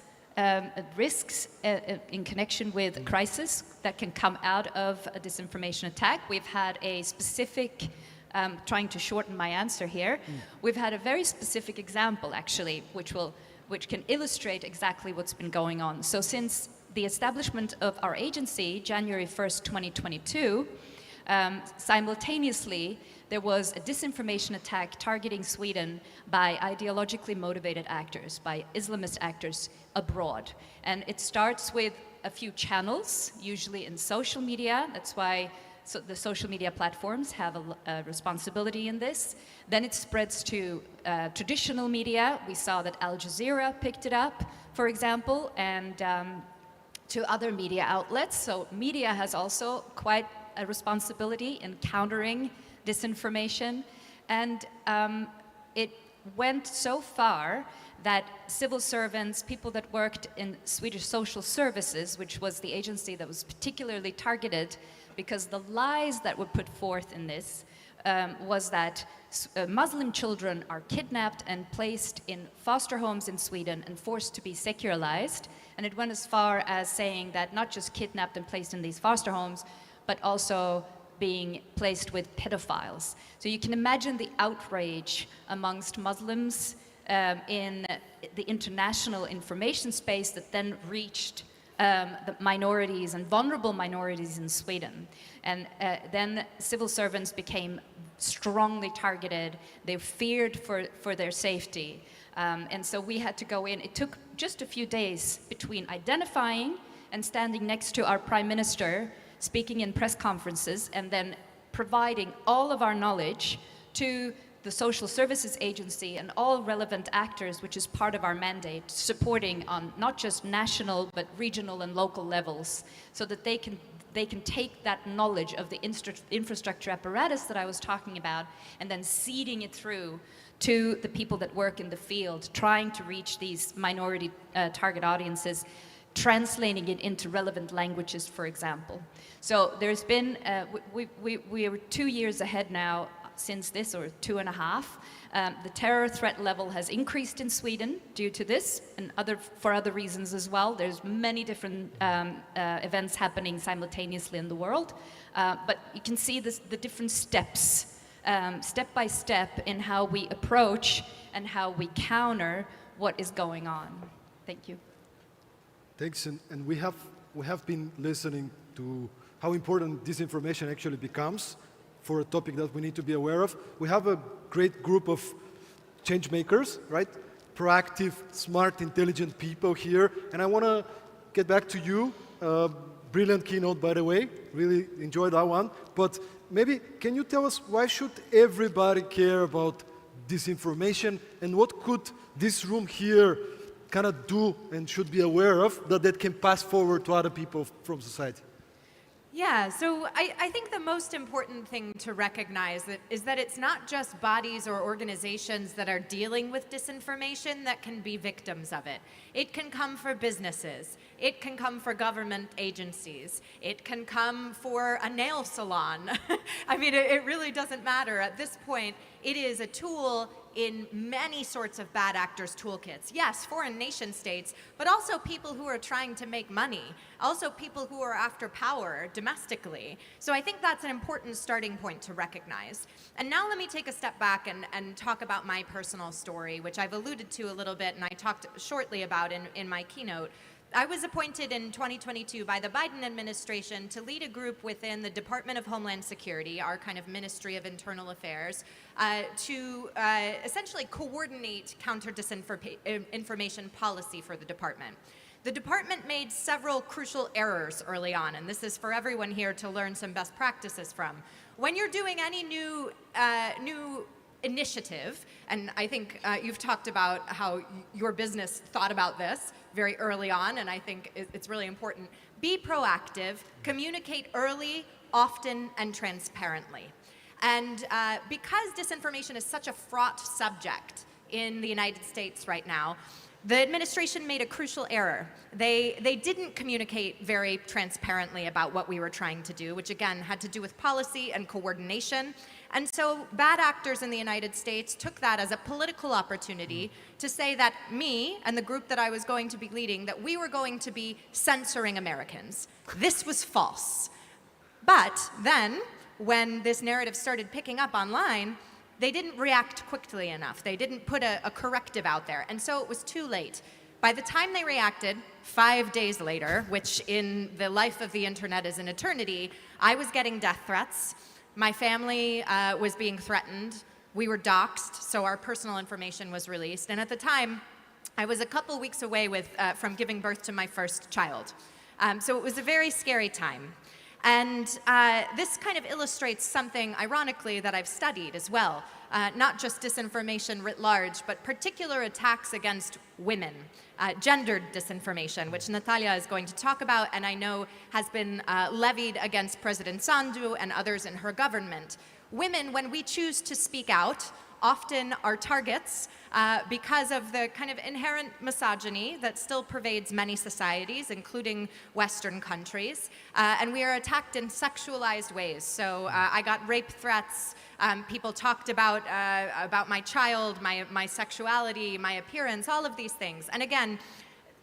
risks in connection with crisis that can come out of a disinformation attack. We've had a specific, trying to shorten my answer here, we've had a very specific example actually, which can illustrate exactly what's been going on. So since the establishment of our agency, January 1st, 2022, simultaneously, there was a disinformation attack targeting Sweden by ideologically motivated actors, by Islamist actors abroad. And it starts with a few channels, usually in social media. That's why the social media platforms have a responsibility in this. Then it spreads to traditional media. We saw that Al Jazeera picked it up, for example, and to other media outlets. So media has also quite a responsibility in countering disinformation. And it went so far that civil servants, people that worked in Swedish Social Services, which was the agency that was particularly targeted, because the lies that were put forth in this was that Muslim children are kidnapped and placed in foster homes in Sweden and forced to be secularized. And it went as far as saying that not just kidnapped and placed in these foster homes, but also being placed with pedophiles. So you can imagine the outrage amongst Muslims in the international information space that then reached the minorities and vulnerable minorities in Sweden. And then civil servants became strongly targeted. They feared for their safety. And so we had to go in. It took just a few days between identifying and standing next to our Prime Minister, speaking in press conferences, and then providing all of our knowledge to the Social Services Agency and all relevant actors, which is part of our mandate, supporting on not just national but regional and local levels, so that they can take that knowledge of the infrastructure apparatus that I was talking about and then seeding it through to the people that work in the field, trying to reach these minority target audiences, translating it into relevant languages, for example. So there's been, we are 2 years ahead now since this, or 2.5. The terror threat level has increased in Sweden due to this, and for other reasons as well. There's many different events happening simultaneously in the world, but you can see the different steps, step by step, in how we approach and how we counter what is going on. Thank you. Thanks, and we have been listening to how important disinformation actually becomes for a topic that we need to be aware of. We have a great group of change makers, right? Proactive, smart, intelligent people here, and I want to get back to you. Brilliant keynote, by the way. Really enjoyed that one. But maybe can you tell us why should everybody care about disinformation, and what could this room here kind of do and should be aware of that can pass forward to other people from society? Yeah, so I think the most important thing to recognize is that it's not just bodies or organizations that are dealing with disinformation that can be victims of it. It can come for businesses. It can come for government agencies. It can come for a nail salon. I mean, it really doesn't matter. At this point, it is a tool in many sorts of bad actors' toolkits. Yes, foreign nation states, but also people who are trying to make money, also people who are after power domestically. So I think that's an important starting point to recognize. And now let me take a step back and talk about my personal story, which I've alluded to a little bit and I talked shortly about in my keynote. I was appointed in 2022 by the Biden administration to lead a group within the Department of Homeland Security, our kind of Ministry of Internal Affairs, to essentially coordinate counter-disinformation policy for the department. the department made several crucial errors early on, and this is for everyone here to learn some best practices from. When you're doing any new initiative, and I think you've talked about how your business thought about this very early on, and I think it's really important. Be proactive, communicate early, often, and transparently. And because disinformation is such a fraught subject in the United States right now, the administration made a crucial error. They didn't communicate very transparently about what we were trying to do, which again had to do with policy and coordination. And so bad actors in the United States took that as a political opportunity to say that me and the group that I was going to be leading, that we were going to be censoring Americans. This was false. But then, when this narrative started picking up online, they didn't react quickly enough. They didn't put a corrective out there, and so it was too late. By the time they reacted, 5 days later, which in the life of the internet is an eternity, I was getting death threats. My family was being threatened. We were doxxed, so our personal information was released. And at the time, I was a couple weeks away from giving birth to my first child. So it was a very scary time. And this kind of illustrates something, ironically, that I've studied as well. Not just disinformation writ large, but particular attacks against women. Gendered disinformation, which Natalia is going to talk about, and I know has been levied against President Sandu and others in her government. Women, when we choose to speak out, often are targets because of the kind of inherent misogyny that still pervades many societies, including Western countries. And we are attacked in sexualized ways. So I got rape threats. People talked about my child, my sexuality, my appearance, all of these things. And again,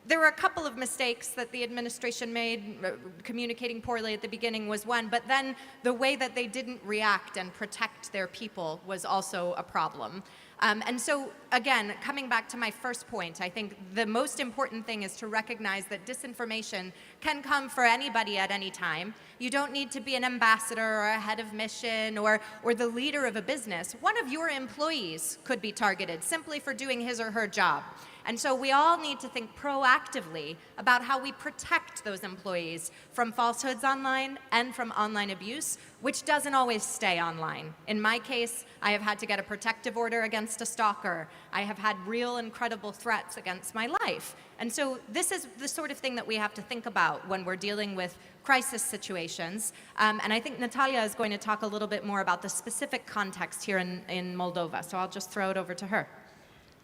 there were a couple of mistakes that the administration made. Communicating poorly at the beginning was one, but then the way that they didn't react and protect their people was also a problem. And so, again, coming back to my first point, I think the most important thing is to recognize that disinformation can come for anybody at any time. You don't need to be an ambassador or a head of mission or the leader of a business. One of your employees could be targeted simply for doing his or her job. And so we all need to think proactively about how we protect those employees from falsehoods online and from online abuse, which doesn't always stay online. In my case, I have had to get a protective order against a stalker. I have had real and credible threats against my life. And so this is the sort of thing that we have to think about when we're dealing with crisis situations. And I think Natalia is going to talk a little bit more about the specific context here in Moldova. So I'll just throw it over to her.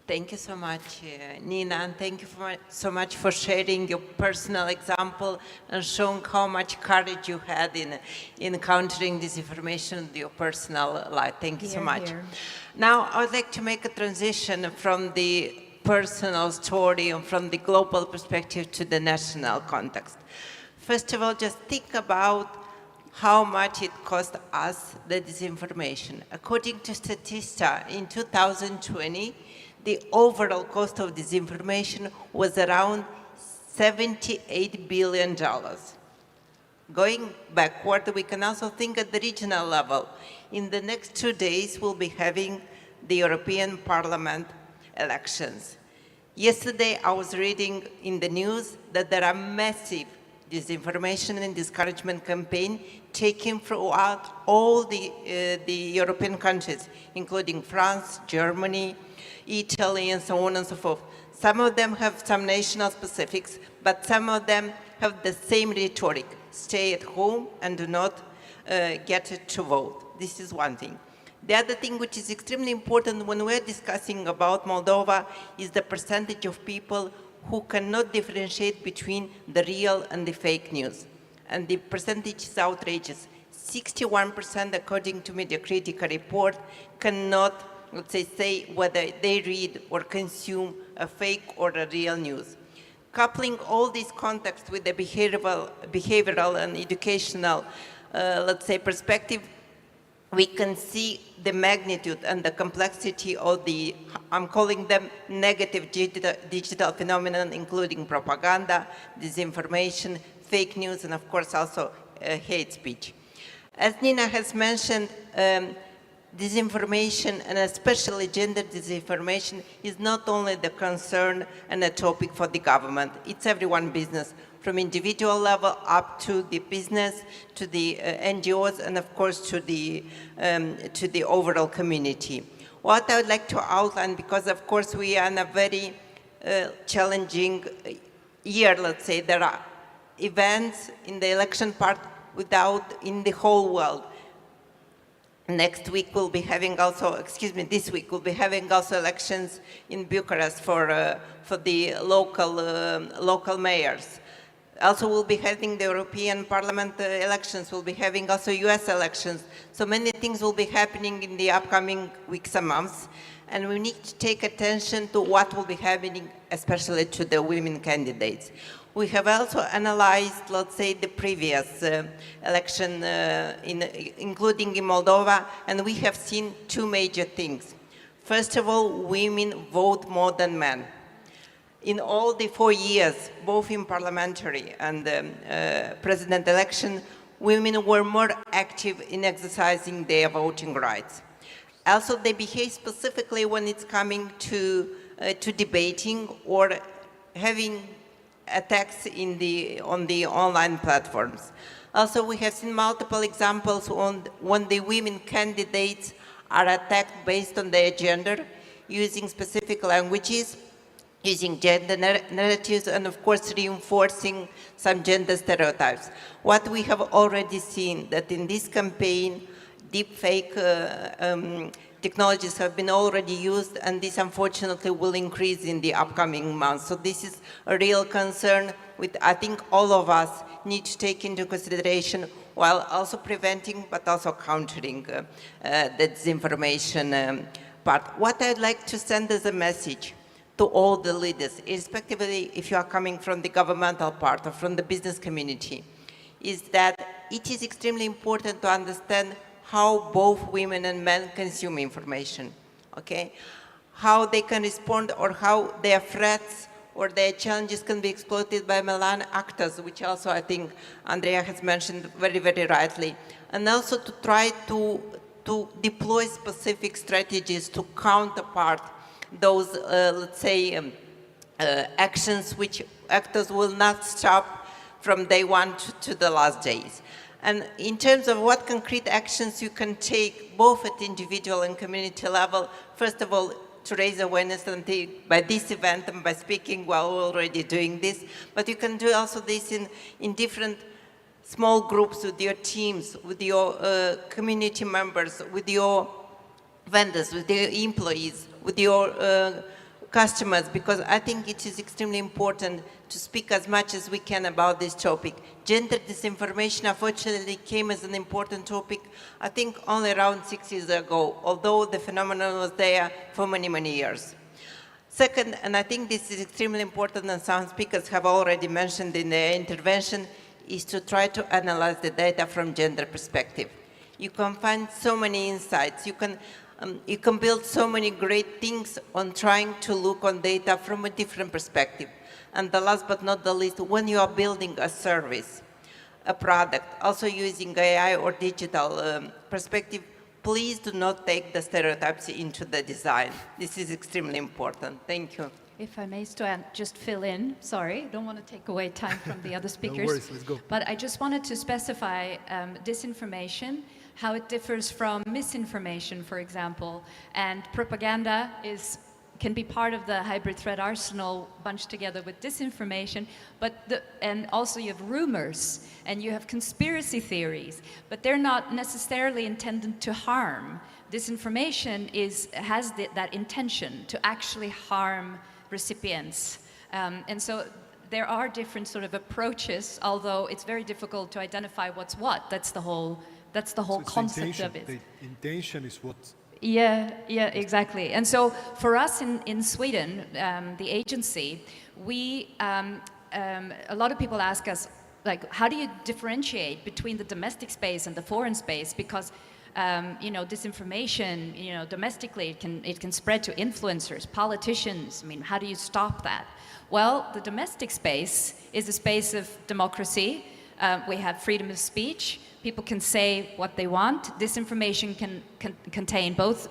Thank you so much, Nina, and thank you so much for sharing your personal example and showing how much courage you had in countering disinformation in your personal life. Thank you so much. Now, I would like to make a transition from the personal story and from the global perspective to the national context. First of all, just think about how much it cost us, the disinformation. According to Statista, in 2020, the overall cost of disinformation was around $78 billion. Going backward, we can also think at the regional level. In the next 2 days, we'll be having the European Parliament elections. Yesterday, I was reading in the news that there are massive disinformation and discouragement campaign taken throughout all the European countries, including France, Germany, Italy, and so on and so forth. Some of them have some national specifics, but some of them have the same rhetoric. Stay at home and do not get to vote. This is one thing. The other thing which is extremely important when we're discussing about Moldova is the percentage of people who cannot differentiate between the real and the fake news. And the percentage is outrageous. 61%, according to Media Critica report, cannot, let's say whether they read or consume a fake or a real news. Coupling all these contexts with the behavioral and educational, let's say, perspective, we can see the magnitude and the complexity of the, I'm calling them negative digital phenomenon, including propaganda, disinformation, fake news, and of course also hate speech. As Nina has mentioned, disinformation, and especially gender disinformation, is not only the concern and a topic for the government, it's everyone's business, from individual level up to the business, to the NGOs, and of course to the overall community. What I would like to outline, because of course we are in a very challenging year, let's say, there are events in the election part in the whole world. Next week we'll be having also, this week we'll be having also elections in Bucharest for the local mayors. Also we'll be having the European Parliament elections, we'll be having also US elections. So many things will be happening in the upcoming weeks and months. And we need to take attention to what will be happening, especially to the women candidates. We have also analyzed, let's say, the previous election, including in Moldova, and we have seen two major things. First of all, women vote more than men. In all the 4 years, both in parliamentary and president election, women were more active in exercising their voting rights. Also, they behave specifically when it's coming to debating or having attacks on the online platforms. Also, we have seen multiple examples when the women candidates are attacked based on their gender, using specific languages, using gender narratives, and of course reinforcing some gender stereotypes. What we have already seen that in this campaign, deepfake technologies have been already used, and this unfortunately will increase in the upcoming months. So this is a real concern which I think all of us need to take into consideration while also preventing but also countering the disinformation part. What I'd like to send as a message to all the leaders, irrespectively if you are coming from the governmental part or from the business community, is that it is extremely important to understand how both women and men consume information, okay? How they can respond or how their threats or their challenges can be exploited by malign actors, which also I think Andrea has mentioned very, very rightly. And also to try to deploy specific strategies to counterpart those, let's say, actions which actors will not stop from day one to the last days. And in terms of what concrete actions you can take, both at individual and community level, first of all, to raise awareness and by this event and by speaking, well, we're already doing this, but you can do also this in different small groups with your teams, with your community members, with your vendors, with your employees, with your customers, because I think it is extremely important to speak as much as we can about this topic. Gender disinformation, unfortunately, came as an important topic, I think, only around 6 years ago, although the phenomenon was there for many, many years. Second, and I think this is extremely important, and some speakers have already mentioned in their intervention, is to try to analyze the data from gender perspective. You can find so many insights. You can build so many great things on trying to look on data from a different perspective. And the last but not the least, when you are building a service, a product, also using AI or digital perspective, please do not take the stereotypes into the design. This is extremely important. Thank you. If I may, Stoyan, just fill in. Sorry, don't want to take away time from the other speakers. No worries, let's go. But I just wanted to specify disinformation, how it differs from misinformation, for example. And propaganda can be part of the hybrid threat arsenal bunched together with disinformation, and also you have rumors and you have conspiracy theories, but they're not necessarily intended to harm. Disinformation has that intention to actually harm recipients. And so there are different sort of approaches, although it's very difficult to identify what's what. That's the whole concept of it. The intention is what. Yeah, exactly. And so for us in Sweden, the agency, a lot of people ask us, like, how do you differentiate between the domestic space and the foreign space? Because disinformation, domestically, it can spread to influencers, politicians. I mean, how do you stop that? Well, the domestic space is a space of democracy. We have freedom of speech. People can say what they want. Disinformation can contain both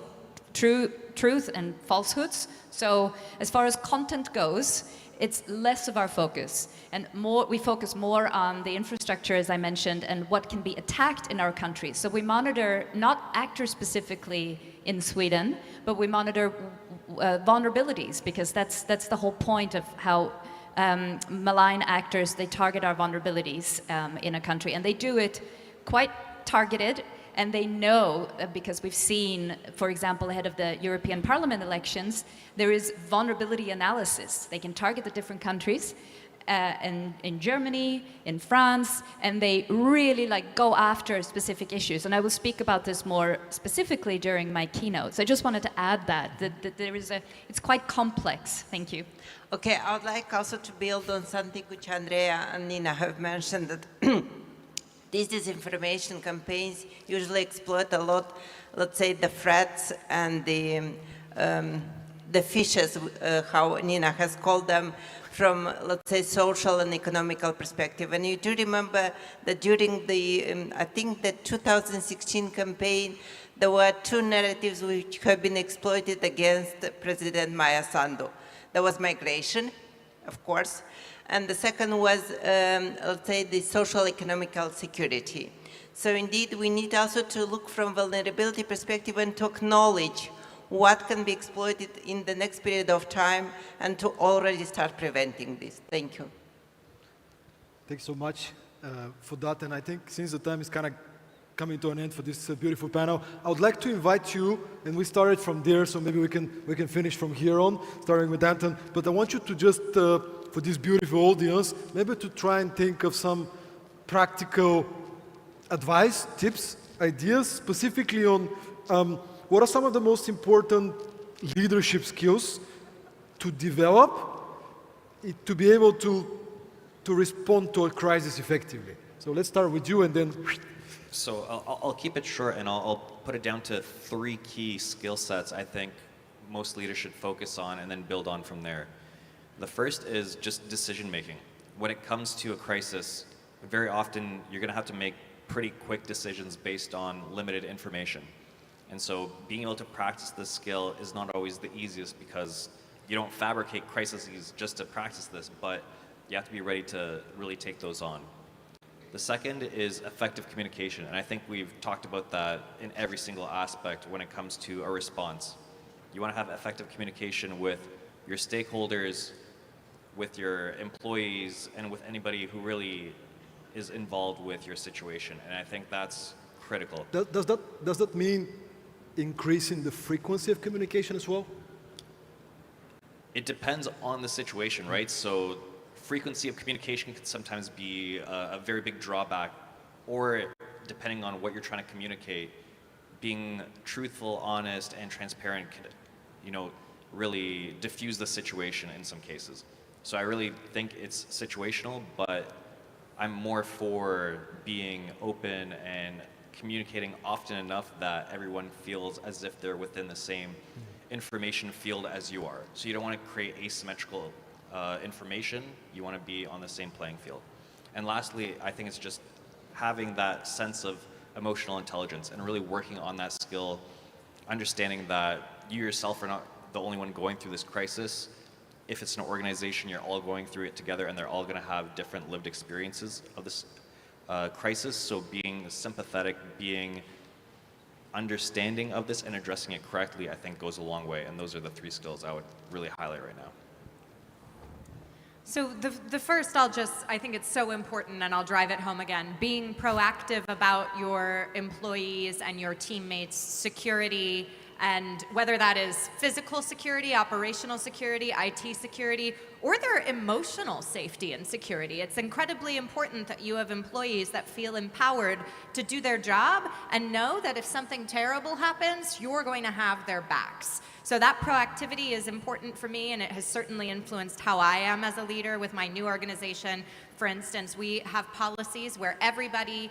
truth and falsehoods. So as far as content goes, it's less of our focus, and we focus more on the infrastructure, as I mentioned, and what can be attacked in our country. So we monitor not actors specifically in Sweden, but we monitor vulnerabilities, because that's the whole point of how malign actors, they target our vulnerabilities in a country, and they do it quite targeted. And they know, because we've seen, for example, ahead of the European Parliament elections, there is vulnerability analysis. They can target the different countries, in Germany, in France, and they really go after specific issues. And I will speak about this more specifically during my keynote. So I just wanted to add that there is it's quite complex. Thank you. Okay, I would like also to build on something which Andrea and Nina have mentioned, that these disinformation campaigns usually exploit a lot, let's say, the threats and the fishes, how Nina has called them, from, let's say, social and economical perspective. And you do remember that during the, I think the 2016 campaign, there were two narratives which have been exploited against President Maya Sandu. There was migration, of course, and the second was, let's say, the social economical security. So indeed, we need also to look from vulnerability perspective and to acknowledge what can be exploited in the next period of time, and to already start preventing this. Thank you. Thanks so much for that. And I think since the time is kind of coming to an end for this beautiful panel, I would like to invite you, and we started from there, so maybe we can finish from here on, starting with Anton. But I want you to just, for this beautiful audience, maybe to try and think of some practical advice, tips, ideas, specifically on what are some of the most important leadership skills to develop to be able to respond to a crisis effectively. So let's start with you, and then. So I'll keep it short, and I'll put it down to 3 key skill sets I think most leaders should focus on and then build on from there. The first is just decision making. When it comes to a crisis, very often you're going to have to make pretty quick decisions based on limited information. And so being able to practice this skill is not always the easiest, because you don't fabricate crises just to practice this, but you have to be ready to really take those on. The second is effective communication, and I think we've talked about that in every single aspect when it comes to a response. You want to have effective communication with your stakeholders, with your employees, and with anybody who really is involved with your situation, and I think that's critical. Does that mean increasing the frequency of communication as well? It depends on the situation, right? So frequency of communication can sometimes be a very big drawback, or depending on what you're trying to communicate, being truthful, honest, and transparent can, really diffuse the situation in some cases. So I really think it's situational, but I'm more for being open and communicating often enough that everyone feels as if they're within the same information field as you are. So you don't want to create asymmetrical information, you want to be on the same playing field. And lastly, I think it's just having that sense of emotional intelligence and really working on that skill, understanding that you yourself are not the only one going through this crisis. If it's an organization, you're all going through it together, and they're all going to have different lived experiences of this crisis. So being sympathetic, being understanding of this, and addressing it correctly, I think goes a long way. And those are the 3 skills I would really highlight right now. So the first, I think it's so important, and I'll drive it home again, being proactive about your employees and your teammates' security, and whether that is physical security, operational security, IT security, or their emotional safety and security. It's incredibly important that you have employees that feel empowered to do their job and know that if something terrible happens, you're going to have their backs. So that proactivity is important for me, and it has certainly influenced how I am as a leader with my new organization. For instance, we have policies where everybody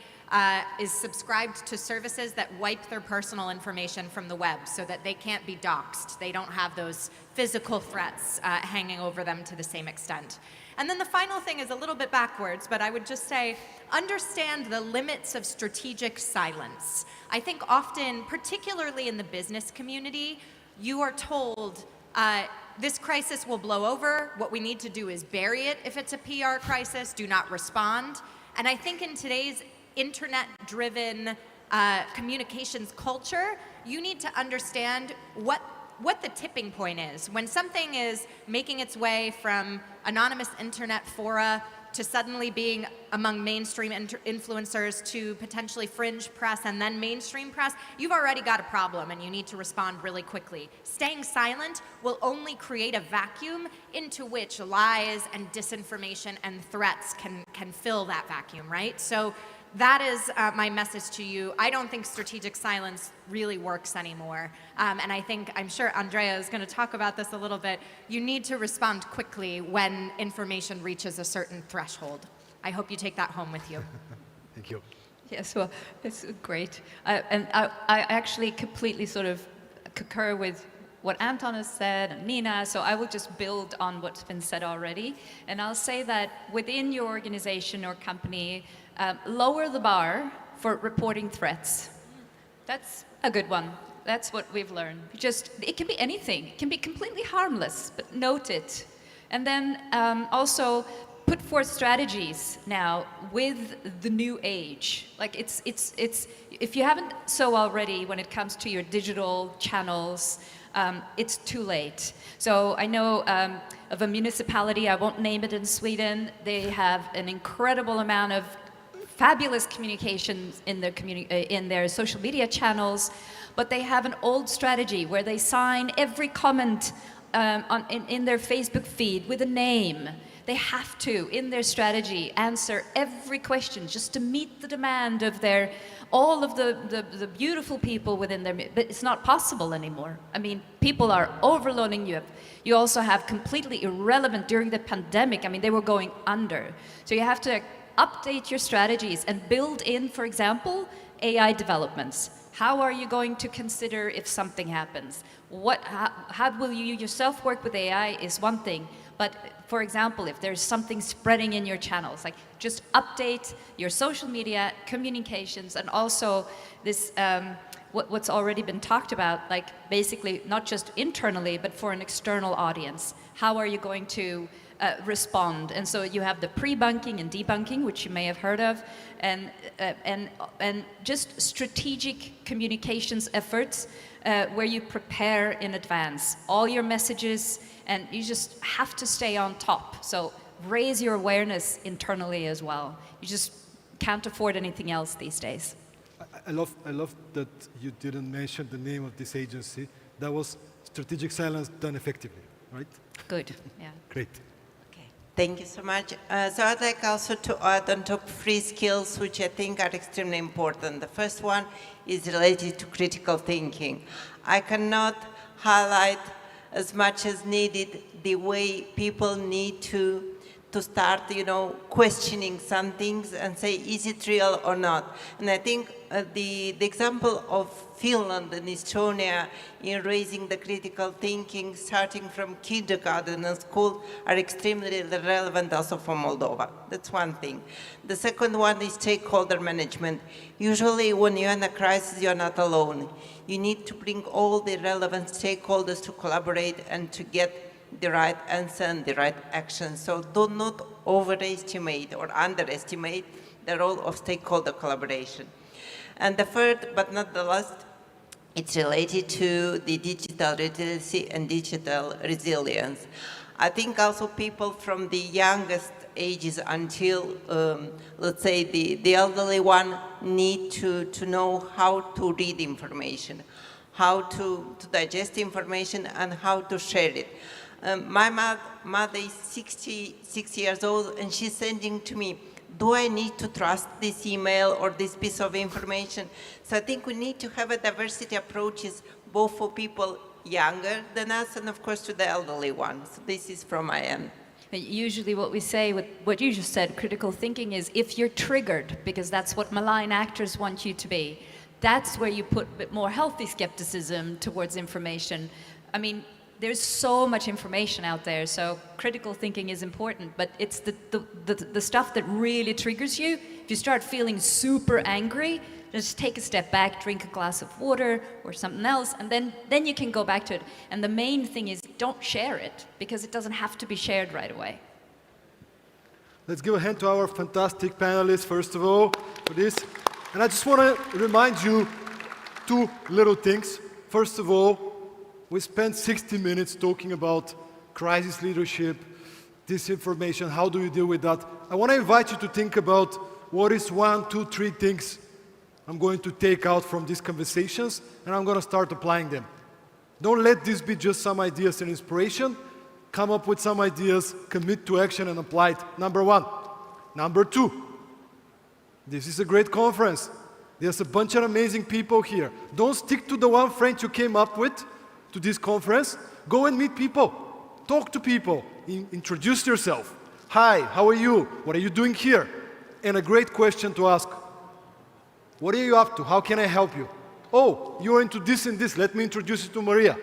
is subscribed to services that wipe their personal information from the web so that they can't be doxxed. They don't have those physical threats hanging over them to the same extent. And then the final thing is a little bit backwards, but I would just say, understand the limits of strategic silence. I think often, particularly in the business community, you are told, this crisis will blow over. What we need to do is bury it if it's a PR crisis, do not respond. And I think in today's internet-driven communications culture, you need to understand what the tipping point is. When something is making its way from anonymous internet fora to suddenly being among mainstream influencers to potentially fringe press and then mainstream press, you've already got a problem and you need to respond really quickly. Staying silent will only create a vacuum into which lies and disinformation and threats can fill that vacuum, right? So that is my message to you. I don't think strategic silence really works anymore. And I'm sure Andrea is going to talk about this a little bit. You need to respond quickly when information reaches a certain threshold. I hope you take that home with you. Thank you. Yes, well, it's great. And I actually completely sort of concur with what Anton has said and Nina, so I will just build on what's been said already. And I'll say that within your organization or company, lower the bar for reporting threats. That's a good one. That's what we've learned. It can be anything. It can be completely harmless, but note it. And then also put forth strategies now with the new age. Like it's if you haven't so already when it comes to your digital channels, it's too late. So I know of a municipality, I won't name it, in Sweden. They have an incredible amount of fabulous communications in their social media channels, but they have an old strategy where they sign every comment in their Facebook feed with a name. They have to, in their strategy, answer every question just to meet the demand of all of the beautiful people within their, but it's not possible anymore. I mean, people are overloading you. You also have completely irrelevant during the pandemic. I mean, they were going under. So you have to update your strategies and build in, for example, AI developments. How are you going to consider if something happens? How will you yourself work with AI is one thing, but for example, if there's something spreading in your channels, like just update your social media communications, and also this what's already been talked about, like basically not just internally, but for an external audience. How are you going to respond? And so you have the pre-bunking and debunking, which you may have heard of, and just strategic communications efforts where you prepare in advance all your messages, and you just have to stay on top. So raise your awareness internally as well. You just can't afford anything else these days. I love that you didn't mention the name of this agency. That was strategic silence done effectively, right? Good, yeah. Great. Thank you so much. So I'd like also to add on top 3 skills which I think are extremely important. The first one is related to critical thinking. I cannot highlight as much as needed the way people need to start, questioning some things and say, is it real or not? And I think the example of Finland and Estonia in raising the critical thinking, starting from kindergarten and school, are extremely relevant also for Moldova. That's one thing. The second one is stakeholder management. Usually when you're in a crisis, you're not alone. You need to bring all the relevant stakeholders to collaborate and to get the right answer and the right action. So do not overestimate or underestimate the role of stakeholder collaboration. And the third, but not the last, it's related to the digital literacy and digital resilience. I think also people from the youngest ages until, let's say, the elderly one need to know how to read information, how to digest information, and how to share it. My mother is 66 years old, and she's sending to me, do I need to trust this email or this piece of information? So I think we need to have a diversity approaches, both for people younger than us and, of course, to the elderly ones. So this is from my end. Usually what we say, with what you just said, critical thinking is if you're triggered, because that's what malign actors want you to be, that's where you put a bit more healthy skepticism towards information. I mean, there's so much information out there, so critical thinking is important, but it's the stuff that really triggers you. If you start feeling super angry, just take a step back, drink a glass of water or something else, and then you can go back to it. And the main thing is don't share it, because it doesn't have to be shared right away. Let's give a hand to our fantastic panelists, first of all, for this. And I just want to remind you two little things. First of all, we spent 60 minutes talking about crisis leadership, disinformation, how do you deal with that? I want to invite you to think about what is 1, 2, 3 things I'm going to take out from these conversations, and I'm going to start applying them. Don't let this be just some ideas and inspiration. Come up with some ideas, commit to action, and apply it. Number 1. Number 2, this is a great conference. There's a bunch of amazing people here. Don't stick to the one friend you came up with to this conference. Go and meet people. Talk to people. Introduce yourself. Hi, how are you? What are you doing here? And a great question to ask. What are you up to? How can I help you? Oh, you're into this and this. Let me introduce you to Maria.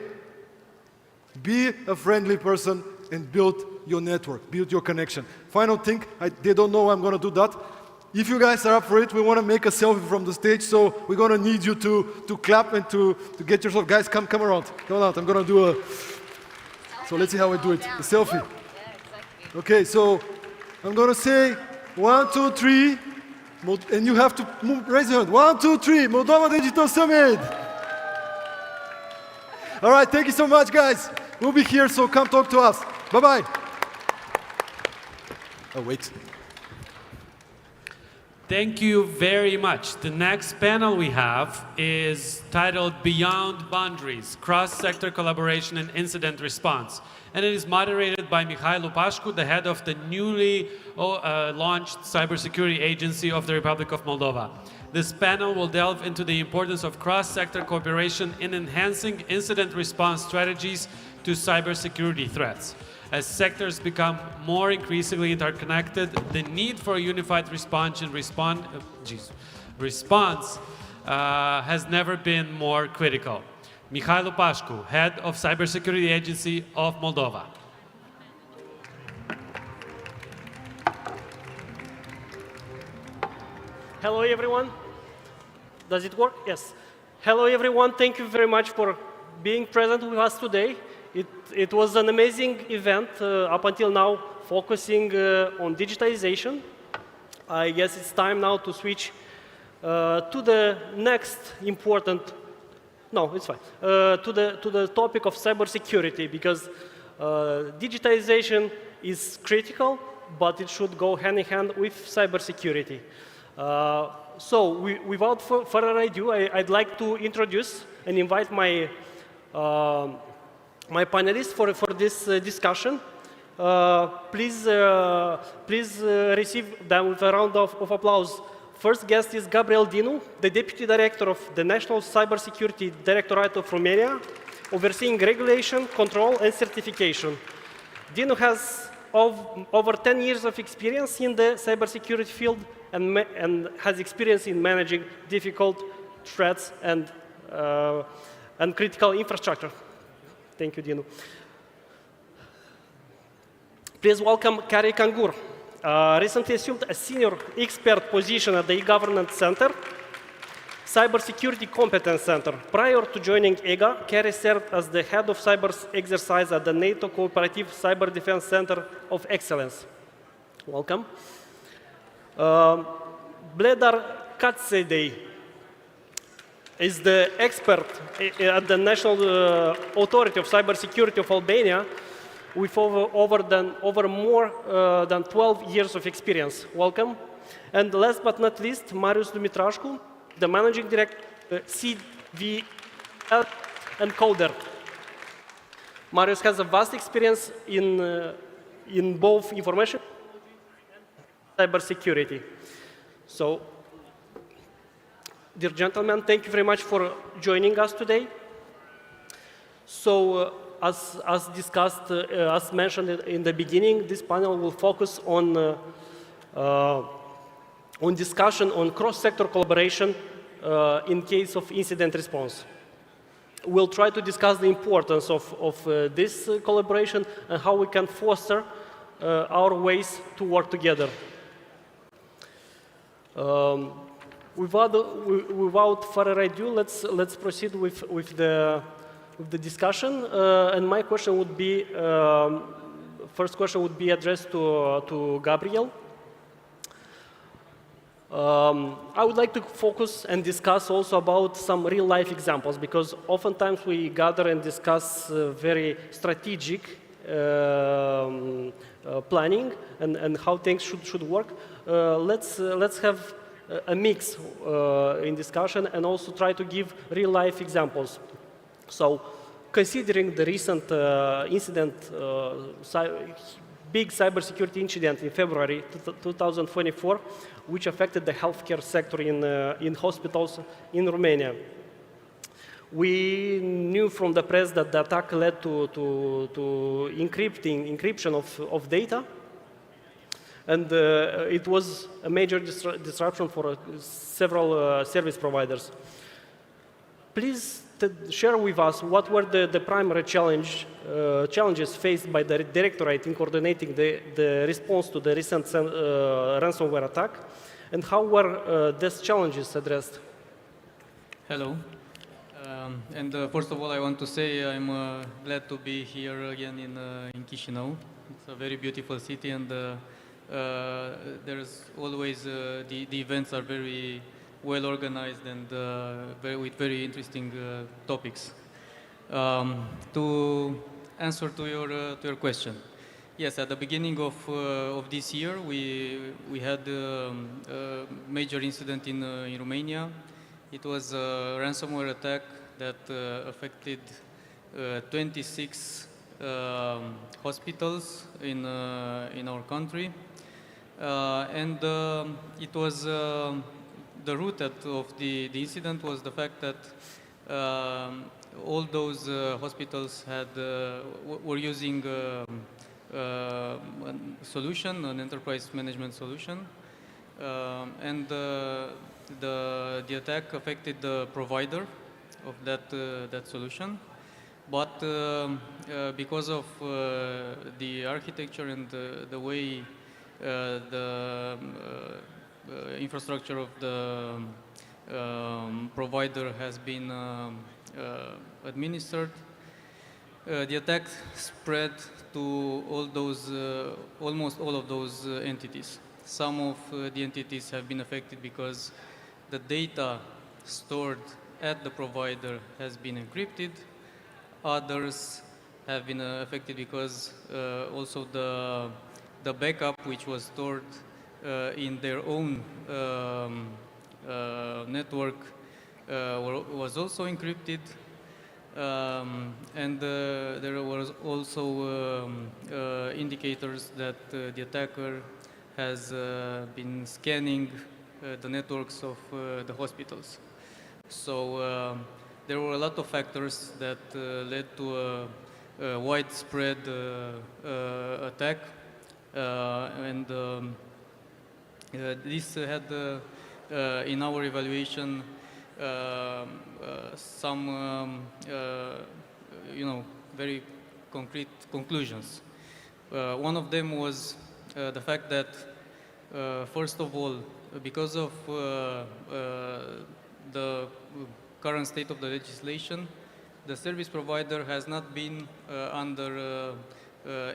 Be a friendly person and build your network, build your connection. Final thing, they don't know I'm going to do that. If you guys are up for it, we want to make a selfie from the stage, so we're going to need you to clap and to get yourself. Guys, come around. Come on out. I'm going to do a... So let's see how I do it. A selfie. Yeah, exactly. Okay, so I'm going to say 1, 2, 3, and you have to raise your hand. 1, 2, 3, Moldova Digital Summit. All right, thank you so much, guys. We'll be here, so come talk to us. Bye-bye. Oh, wait. Thank you very much. The next panel we have is titled Beyond Boundaries, Cross-Sector Collaboration and Incident Response. And it is moderated by Mihail Lupashku, the head of the newly launched Cybersecurity Agency of the Republic of Moldova. This panel will delve into the importance of cross-sector cooperation in enhancing incident response strategies to cybersecurity threats. As sectors become more increasingly interconnected, the need for a unified response has never been more critical. Mihail Lupashku, head of Cybersecurity Agency of Moldova. Hello, everyone. Does it work? Yes. Hello, everyone. Thank you very much for being present with us today. It was an amazing event up until now, focusing on digitization. I guess it's time now to switch to the next important, no, it's fine, to the topic of cybersecurity, because digitization is critical, but it should go hand in hand with cybersecurity. So without further ado, I'd like to introduce and invite my panelists for this discussion. Please receive them with a round of applause. First guest is Gabriel Dinu, the Deputy Director of the National Cybersecurity Directorate of Romania, overseeing regulation, control, and certification. Dinu has over 10 years of experience in the cybersecurity field and has experience in managing difficult threats and critical infrastructure. Thank you, Dinu. Please welcome Carrie Kangur. Recently assumed a senior expert position at the e-Government Center, Cybersecurity Competence Center. Prior to joining EGA, Carrie served as the head of cyber exercise at the NATO Cooperative Cyber Defense Center of Excellence. Welcome. Bledar Katsedei is the expert at the National Authority of Cybersecurity of Albania with over more than 12 years of experience. Welcome. And last but not least, Marius Dumitrașcu, the Managing Director, CVL and Coder. Marius has a vast experience in both information and cybersecurity. So, dear gentlemen, thank you very much for joining us today. So, as discussed, as mentioned in the beginning, this panel will focus on discussion on cross-sector collaboration in case of incident response. we'll try to discuss the importance of this collaboration and how we can foster our ways to work together. Without further ado, let's proceed with the discussion. And my question would be, first question would be addressed to Gabriel. I would like to focus and discuss also about some real-life examples, because oftentimes we gather and discuss very strategic planning and how things should work. Let's have a mix in discussion and also try to give real-life examples. So, considering the recent incident, big cybersecurity incident in February 2024, which affected the healthcare sector in hospitals in Romania. We knew from the press that the attack led to encryption of data, and it was a major disruption for several service providers. Please share with us what were the primary challenges faced by the Directorate in coordinating the response to the recent ransomware attack, and how were these challenges addressed? Hello. First of all, I want to say I'm glad to be here again in Chișinău. It's a very beautiful city, and there's always the events are very well organized and with very interesting topics. To answer to your question, yes, at the beginning of this year, we had a major incident in Romania. It was a ransomware attack that affected 26 hospitals in our country, and it was the root of the incident was the fact that all those hospitals were using a solution, an enterprise management solution, and the attack affected the provider of that solution. But because of the architecture and the way the infrastructure of the provider has been administered, the attack spread to all those, almost all of those entities. Some of the entities have been affected because the data stored at the provider has been encrypted. Others have been affected because also the backup, which was stored in their own network, was also encrypted. And there was also indicators that the attacker has been scanning the networks of the hospitals. So there were a lot of factors that led to a widespread attack, and this had, in our evaluation, some, very concrete conclusions. One of them was the fact that, first of all, because of the current state of the legislation, the service provider has not been under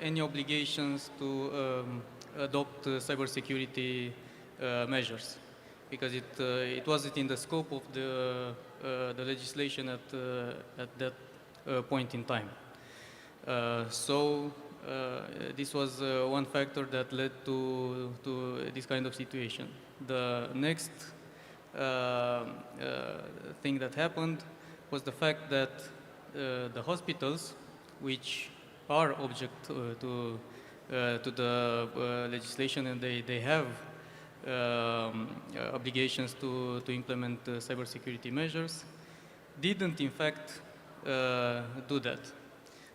any obligations to adopt cybersecurity measures, because it wasn't in the scope of the legislation at that point in time. So this was one factor that led to this kind of situation. The next thing that happened was the fact that the hospitals, which are object to the legislation, and they have obligations to implement cybersecurity measures, didn't in fact do that.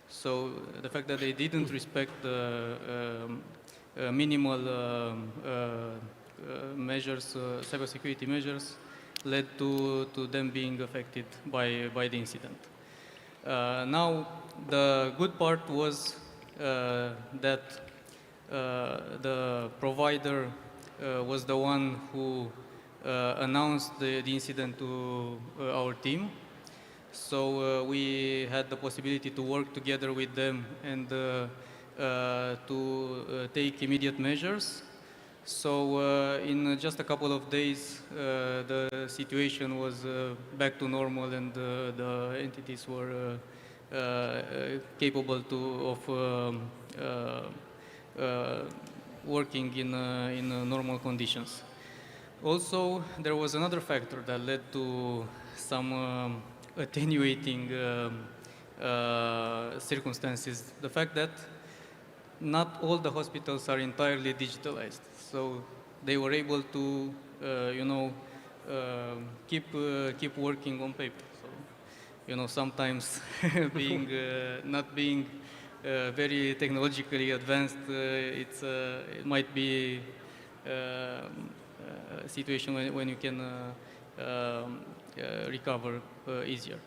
So the fact that they didn't respect the minimal measures, cybersecurity measures, led to them being affected by the incident. Now, the good part was that the provider was the one who announced the incident to our team. So we had the possibility to work together with them and to take immediate measures. So in just a couple of days, the situation was back to normal, and the entities were capable of working in normal conditions. Also, there was another factor that led to some attenuating circumstances: the fact that not all the hospitals are entirely digitalized. So they were able to, keep working on paper. So, sometimes not being very technologically advanced, it might be a situation when you can recover easier.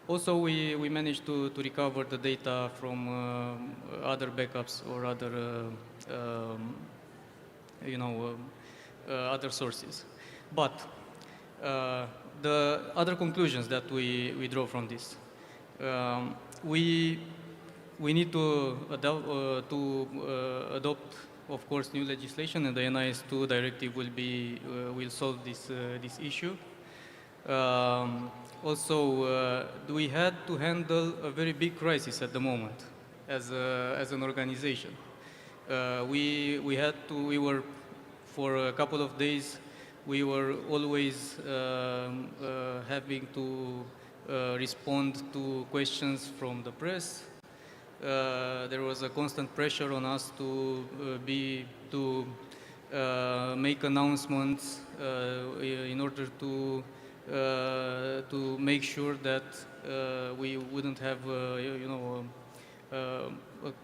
Also, we managed to recover the data from other backups or other, other sources. But the other conclusions that we draw from this, we need to adopt, of course, new legislation, and the NIS2 directive will solve this issue. Also, we had to handle a very big crisis at the moment as an organization. We were, for a couple of days, we were always having to respond to questions from the press. There was a constant pressure on us to make announcements in order to make sure that we wouldn't have,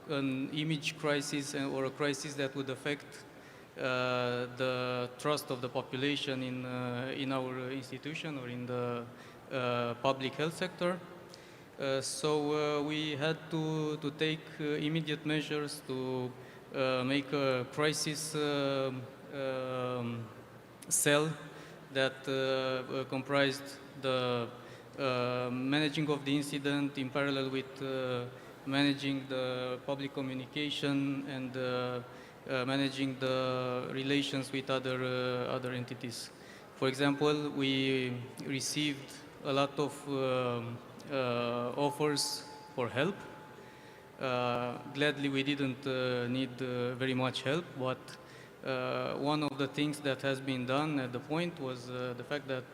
an image crisis or a crisis that would affect the trust of the population in our institution or in the public health sector. So we had to take immediate measures to make a crisis cell that comprised the managing of the incident in parallel with managing the public communication and managing the relations with other entities. For example, we received a lot of offers for help. Gladly, we didn't need very much help, but one of the things that has been done at the point was the fact that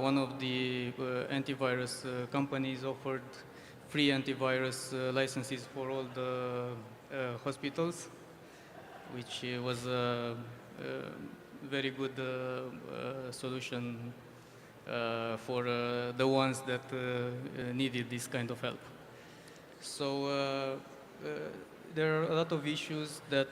one of the antivirus companies offered free antivirus licenses for all the hospitals, which was a very good solution for the ones that needed this kind of help. So there are a lot of issues that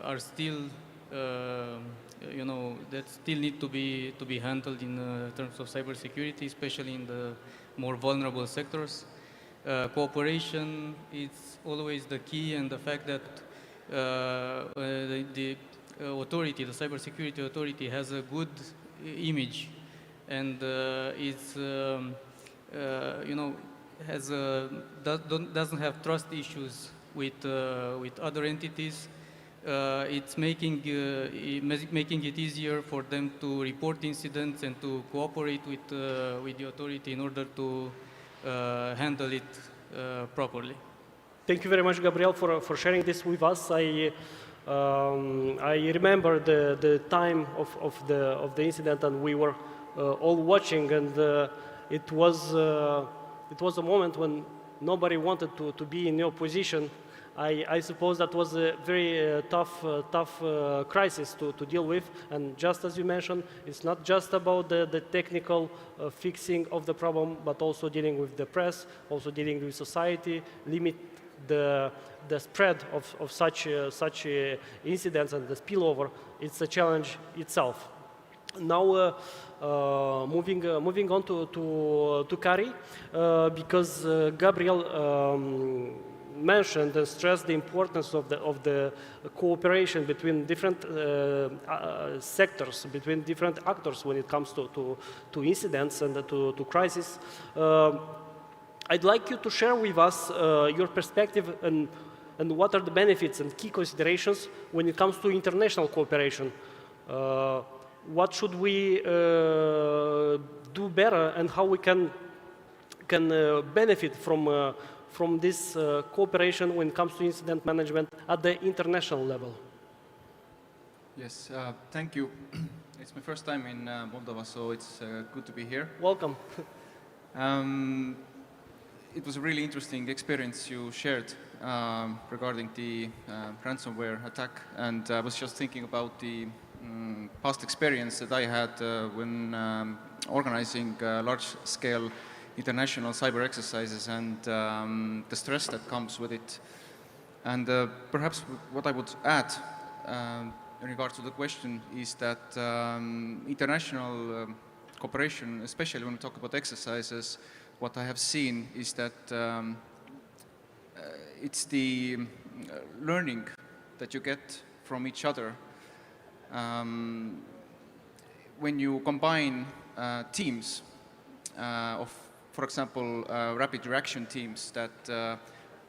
are still, that still need to be handled in terms of cybersecurity, especially in the more vulnerable sectors. Cooperation is always the key, and the fact that the authority, the cybersecurity authority, has a good image and doesn't have trust issues with other entities. It's making it easier for them to report incidents and to cooperate with the authority in order to handle it properly. Thank you very much, Gabriel, for sharing this with us. I remember the time of the incident, and we were all watching, and it was a moment when nobody wanted to be in your position. I suppose that was a very tough crisis to deal with, and just as you mentioned, it's not just about the technical fixing of the problem, but also dealing with the press, also dealing with society, limit the spread of such incidents and the spillover. It's a challenge itself. Now, moving on to Kari, because Gabriel mentioned and stressed the importance of the cooperation between different sectors, between different actors when it comes to incidents and to crisis. I'd like you to share with us your perspective and what are the benefits and key considerations when it comes to international cooperation. What should we do better and how we can benefit from this cooperation when it comes to incident management at the international level? Yes, thank you. It's my first time in Moldova, so it's good to be here. Welcome. It was a really interesting experience you shared regarding the ransomware attack, and I was just thinking about the past experience that I had when organizing large-scale international cyber exercises and the stress that comes with it. And perhaps what I would add in regards to the question is that international cooperation, especially when we talk about exercises, what I have seen is that it's the learning that you get from each other. When you combine teams of, for example, rapid reaction teams that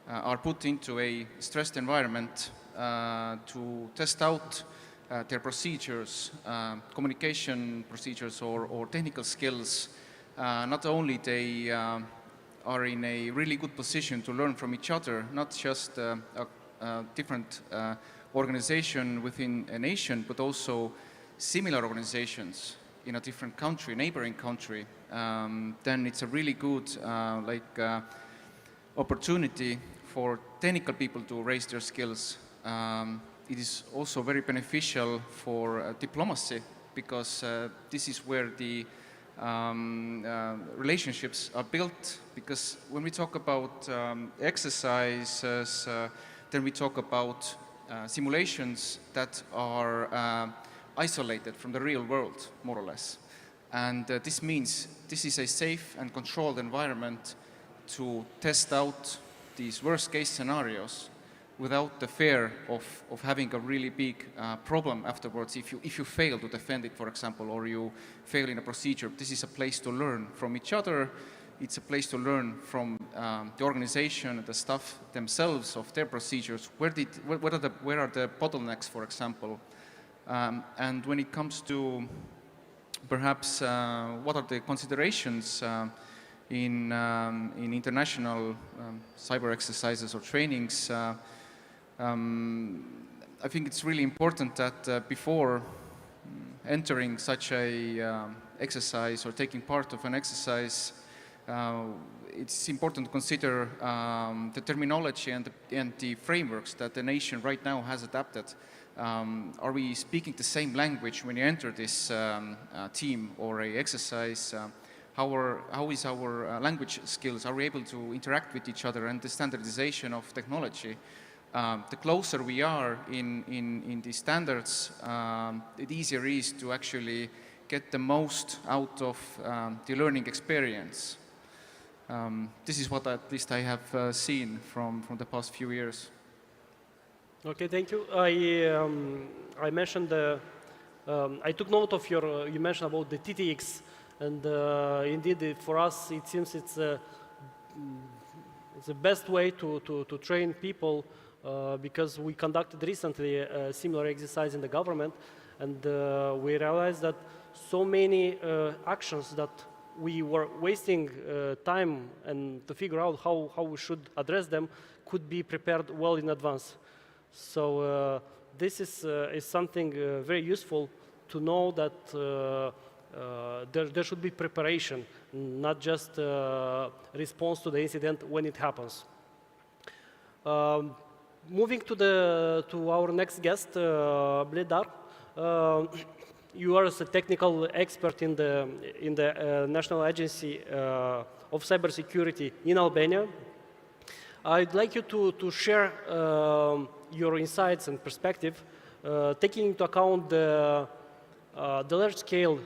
are put into a stressed environment to test out their procedures, communication procedures or technical skills, not only they are in a really good position to learn from each other, not just a different organization within a nation, but also similar organizations in a different country, neighboring country, then it's a really good opportunity for technical people to raise their skills. It is also very beneficial for diplomacy, because this is where the relationships are built, because when we talk about exercises, then we talk about simulations that are isolated from the real world, more or less. And this means this is a safe and controlled environment to test out these worst-case scenarios without the fear of having a really big problem afterwards if you fail to defend it, for example, or you fail in a procedure. This is a place to learn from each other. It's a place to learn from the organization, the staff themselves of their procedures. Where are the bottlenecks, for example? And when it comes to perhaps what are the considerations in international cyber exercises or trainings, I think it's really important that before entering such a exercise or taking part of an exercise, it's important to consider the terminology and the frameworks that the nation right now has adapted. Are we speaking the same language when you enter this team or a exercise? How is our language skills? Are we able to interact with each other? And the standardization of technology. The closer we are in these standards, the easier it is to actually get the most out of the learning experience. This is what at least I have seen from the past few years. Okay, thank you. I mentioned I took note of you mentioned about the TTX, and indeed for us it seems it's the best way to train people, because we conducted recently a similar exercise in the government, and we realized that so many actions that we were wasting time and to figure out how we should address them could be prepared well in advance. So this is something very useful to know, that there should be preparation, not just response to the incident when it happens. Moving to our next guest, Bledar. You are a technical expert in the National Agency of Cybersecurity in Albania. I'd like you to share your insights and perspective, taking into account the the large-scale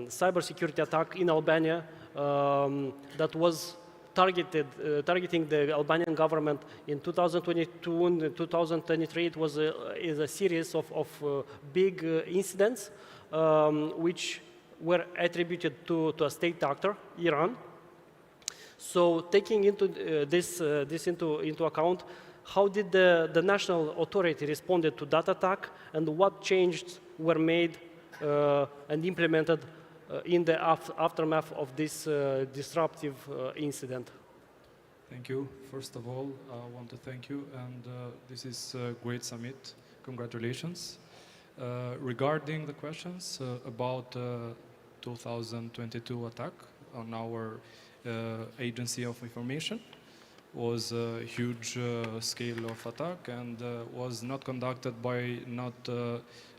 cybersecurity attack in Albania that was targeting the Albanian government in 2022 and 2023. It was a series of big incidents which were attributed to a state actor, Iran. So taking into this into account, how did the national authority responded to that attack, and what changes were made and implemented in the aftermath of this disruptive incident? Thank you. First of all, I want to thank you, and this is a great summit. Congratulations. Regarding the questions about 2022 attack on our agency of information, was a huge scale of attack and was not conducted by not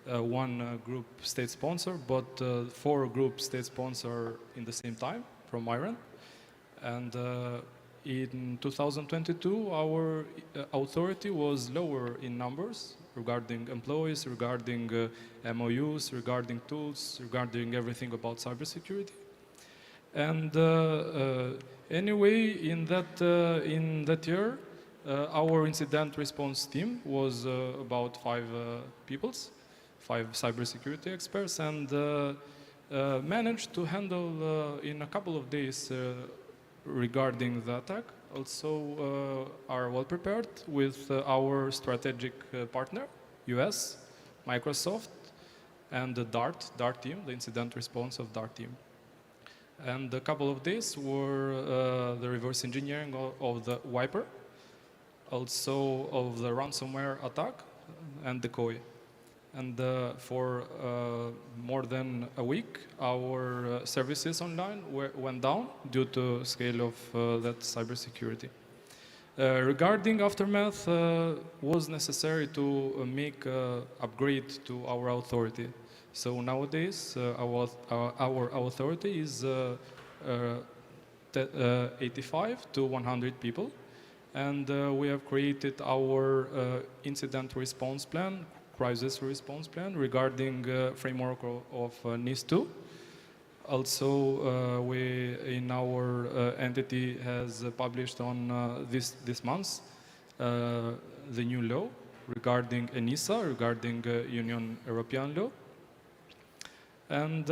one group state sponsor, but 4 group state sponsor in the same time from Iran. And in 2022, our authority was lower in numbers regarding employees, regarding MOUs, regarding tools, regarding everything about cybersecurity. And anyway, in that year, our incident response team was about 5 peoples, 5 cybersecurity experts, and managed to handle in a couple of days regarding the attack. Also are well prepared with our strategic partner, US, Microsoft, and the DART team, the incident response of DART team. And a couple of days were the reverse engineering of the wiper, also of the ransomware attack and decoy. And for more than a week, our services online went down due to scale of that cybersecurity. Regarding aftermath, was necessary to make upgrade to our authority. So nowadays, our authority is 85 to 100 people, and we have created our incident response plan, crisis response plan regarding framework of NIS2. Also, we in our entity has published on this month the new law regarding ENISA, regarding Union European law. And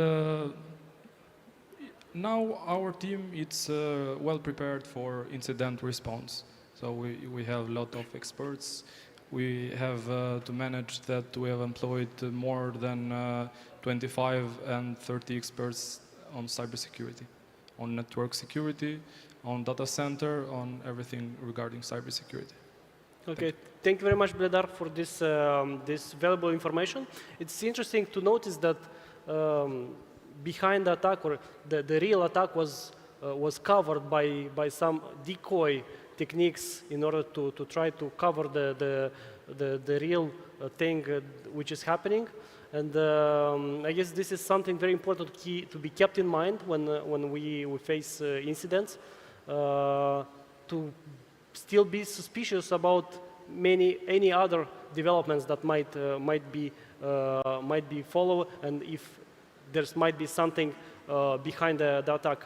now our team is well prepared for incident response. So we have a lot of experts. We have to manage that. We have employed more than 25 and 30 experts on cybersecurity, on network security, on data center, on everything regarding cybersecurity. Okay, thank you very much, Bledar, for this, this valuable information. It's interesting to notice that behind the attack, or the real attack was covered by some decoy techniques in order to try to cover the real thing which is happening. And I guess this is something very important to be kept in mind when we face incidents, to still be suspicious about any other developments that might be followed, and if there might be something behind the attack.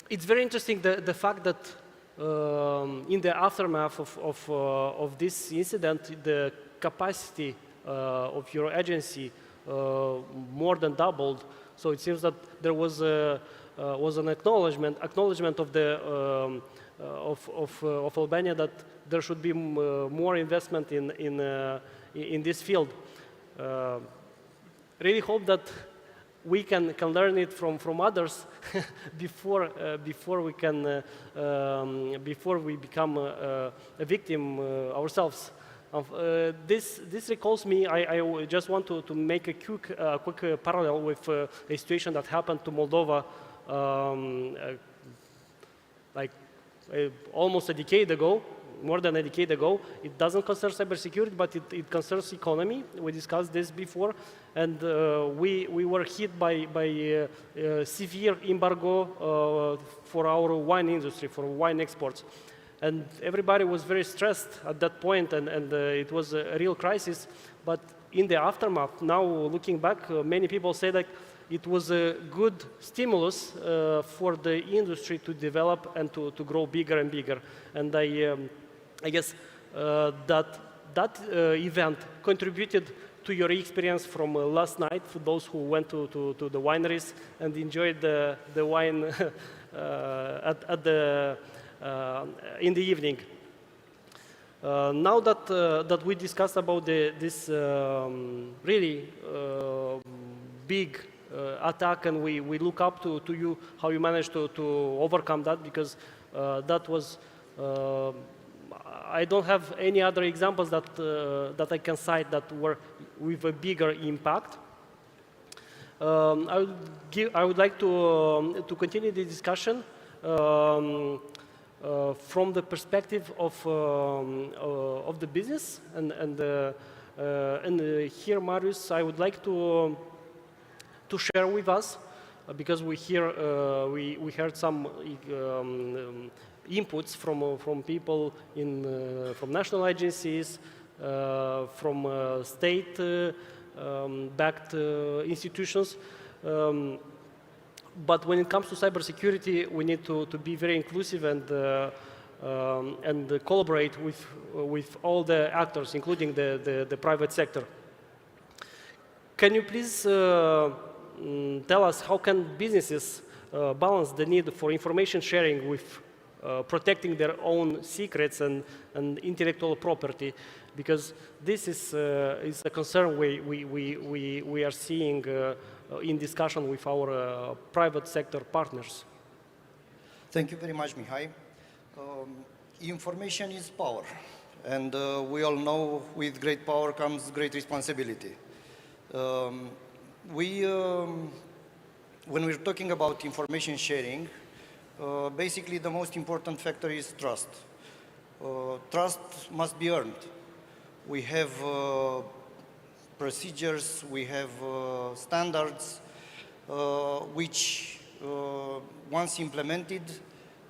It's very interesting the fact that in the aftermath of this incident, the capacity of your agency more than doubled. So it seems that there was an acknowledgement of the of Albania that there should be more investment in this field. Really hope that we can learn it from others before we become a victim ourselves. This recalls me. I just want to make a quick parallel with a situation that happened to Moldova like almost a decade ago, more than a decade ago. It doesn't concern cybersecurity, but it concerns economy. We discussed this before, and we were hit by severe embargo for our wine industry, for wine exports. And everybody was very stressed at that point, and it was a real crisis. But in the aftermath, now looking back, many people say that it was a good stimulus for the industry to develop and to grow bigger and bigger. And I guess that event contributed to your experience from last night, for those who went to the wineries and enjoyed the wine in the evening. Now that we discussed about this really big attack, and we look up to you, how you managed to overcome that, because that was, I don't have any other examples that I can cite that were with a bigger impact. I would like to continue the discussion from the perspective of the business, and here, Marius, I would like to share with us, because we heard some inputs from people from national agencies, from state-backed institutions. But when it comes to cybersecurity, we need to be very inclusive and collaborate with all the actors, including the private sector. Can you please tell us how can businesses balance the need for information sharing with protecting their own secrets and intellectual property? Because this is a concern we are seeing in discussion with our private sector partners. Thank you very much, Mihai. Information is power, and we all know with great power comes great responsibility. When we're talking about information sharing, basically the most important factor is trust. Trust must be earned. We have procedures, we have standards, which once implemented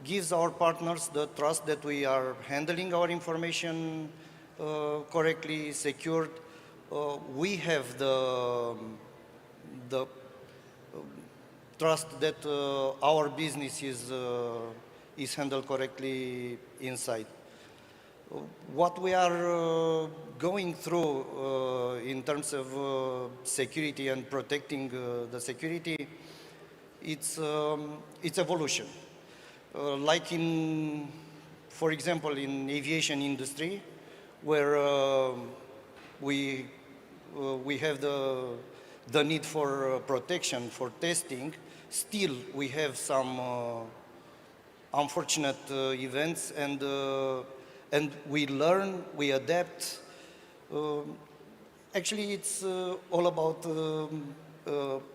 gives our partners the trust that we are handling our information correctly, secured. We have the trust that our business is handled correctly inside. What we are going through in terms of security and protecting the security, it's evolution. Like for example, in aviation industry, where we have the need for protection, for testing, still we have some unfortunate events, and we learn, we adapt. Actually, it's all about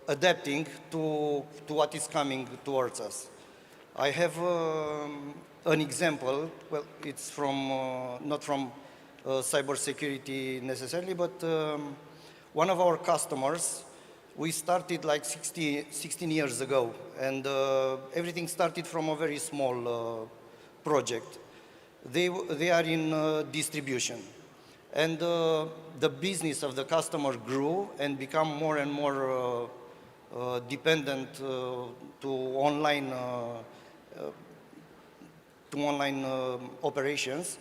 adapting to what is coming towards us. I have an example. Well, it's from not from cybersecurity necessarily, but one of our customers, we started like 16 years ago, and everything started from a very small project. They are in distribution, and the business of the customer grew and become more and more dependent to online operations,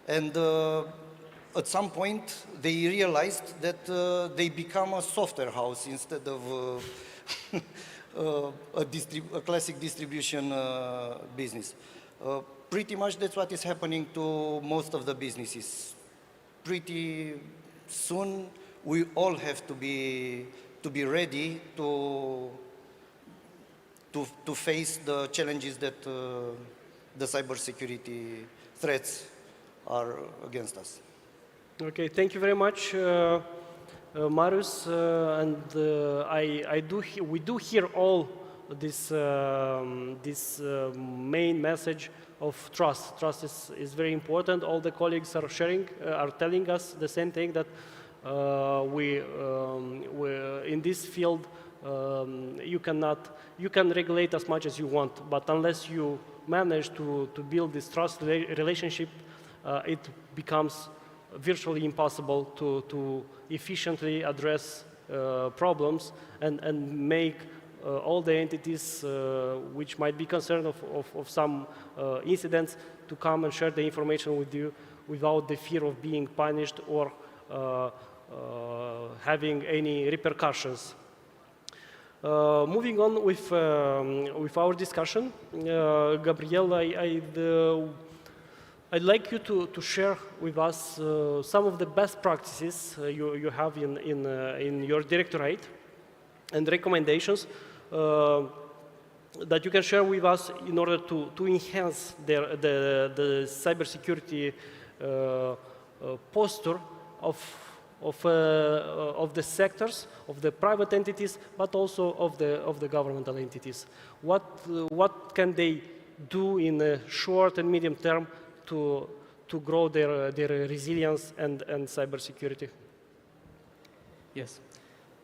and at some point they realized that they become a software house instead of a classic distribution business. Pretty much that's what is happening to most of the businesses. Pretty soon we all have to be ready to face the challenges that the cybersecurity threats are against us. Okay, thank you very much, Marius. We do hear all this main message of trust. Trust is very important. All the colleagues are telling us the same thing, that in this field you can regulate as much as you want, but unless you manage to build this trust relationship, it becomes virtually impossible to efficiently address problems and make all the entities which might be concerned of some incidents to come and share the information with you without the fear of being punished or having any repercussions. Moving on with our discussion, Gabriel, I'd like you to share with us some of the best practices you have in your directorate and recommendations that you can share with us in order to enhance the cybersecurity posture of the sectors, of the private entities, but also of the governmental entities. What can they do in the short and medium term to grow their resilience and cybersecurity? Yes.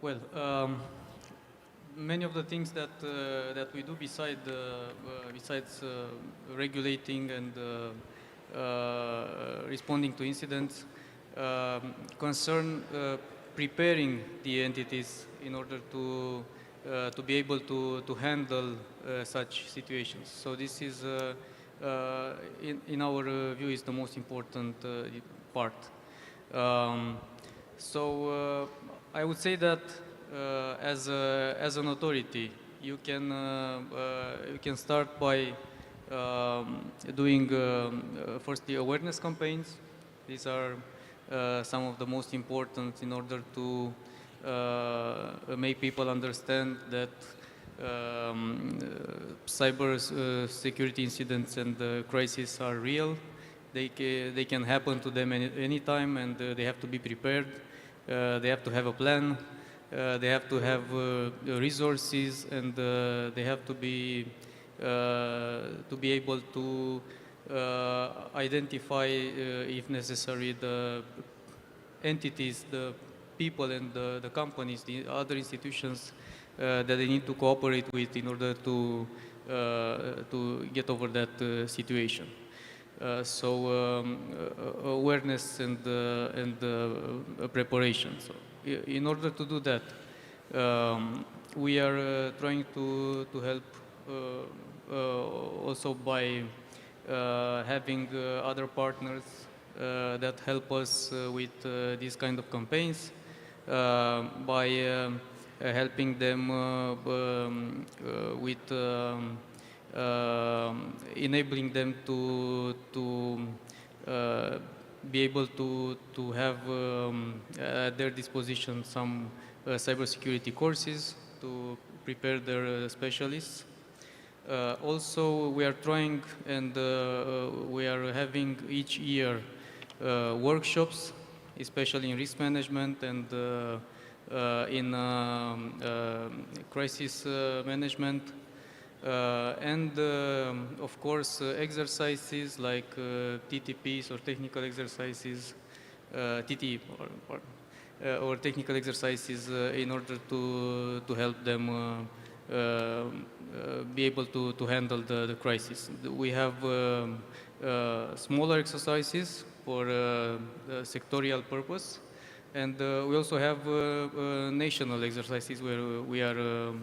Well, many of the things that we do besides regulating and responding to incidents concern preparing the entities in order to be able to handle such situations. So this is, in our view, is the most important part. So I would say that as an authority, you can start by doing firstly awareness campaigns. These are some of the most important in order to make people understand that cyber security incidents and crises are real. They can happen to them any time, and they have to be prepared. They have to have a plan. They have to have resources, and they have to be able to identify, if necessary, the entities, the people, and the companies, the other institutions that they need to cooperate with in order to get over that situation. So awareness and preparation. So in order to do that, we are trying to help also by having other partners that help us with these kind of campaigns, by helping them with enabling them to be able to have at their disposition some cybersecurity courses to prepare their specialists. Also, we are trying and we are having each year workshops, especially in risk management and in crisis management, and of course exercises like TTPs or technical exercises, TT or technical exercises in order to help them be able to handle the crisis. We have smaller exercises for sectorial purpose, and we also have national exercises where we are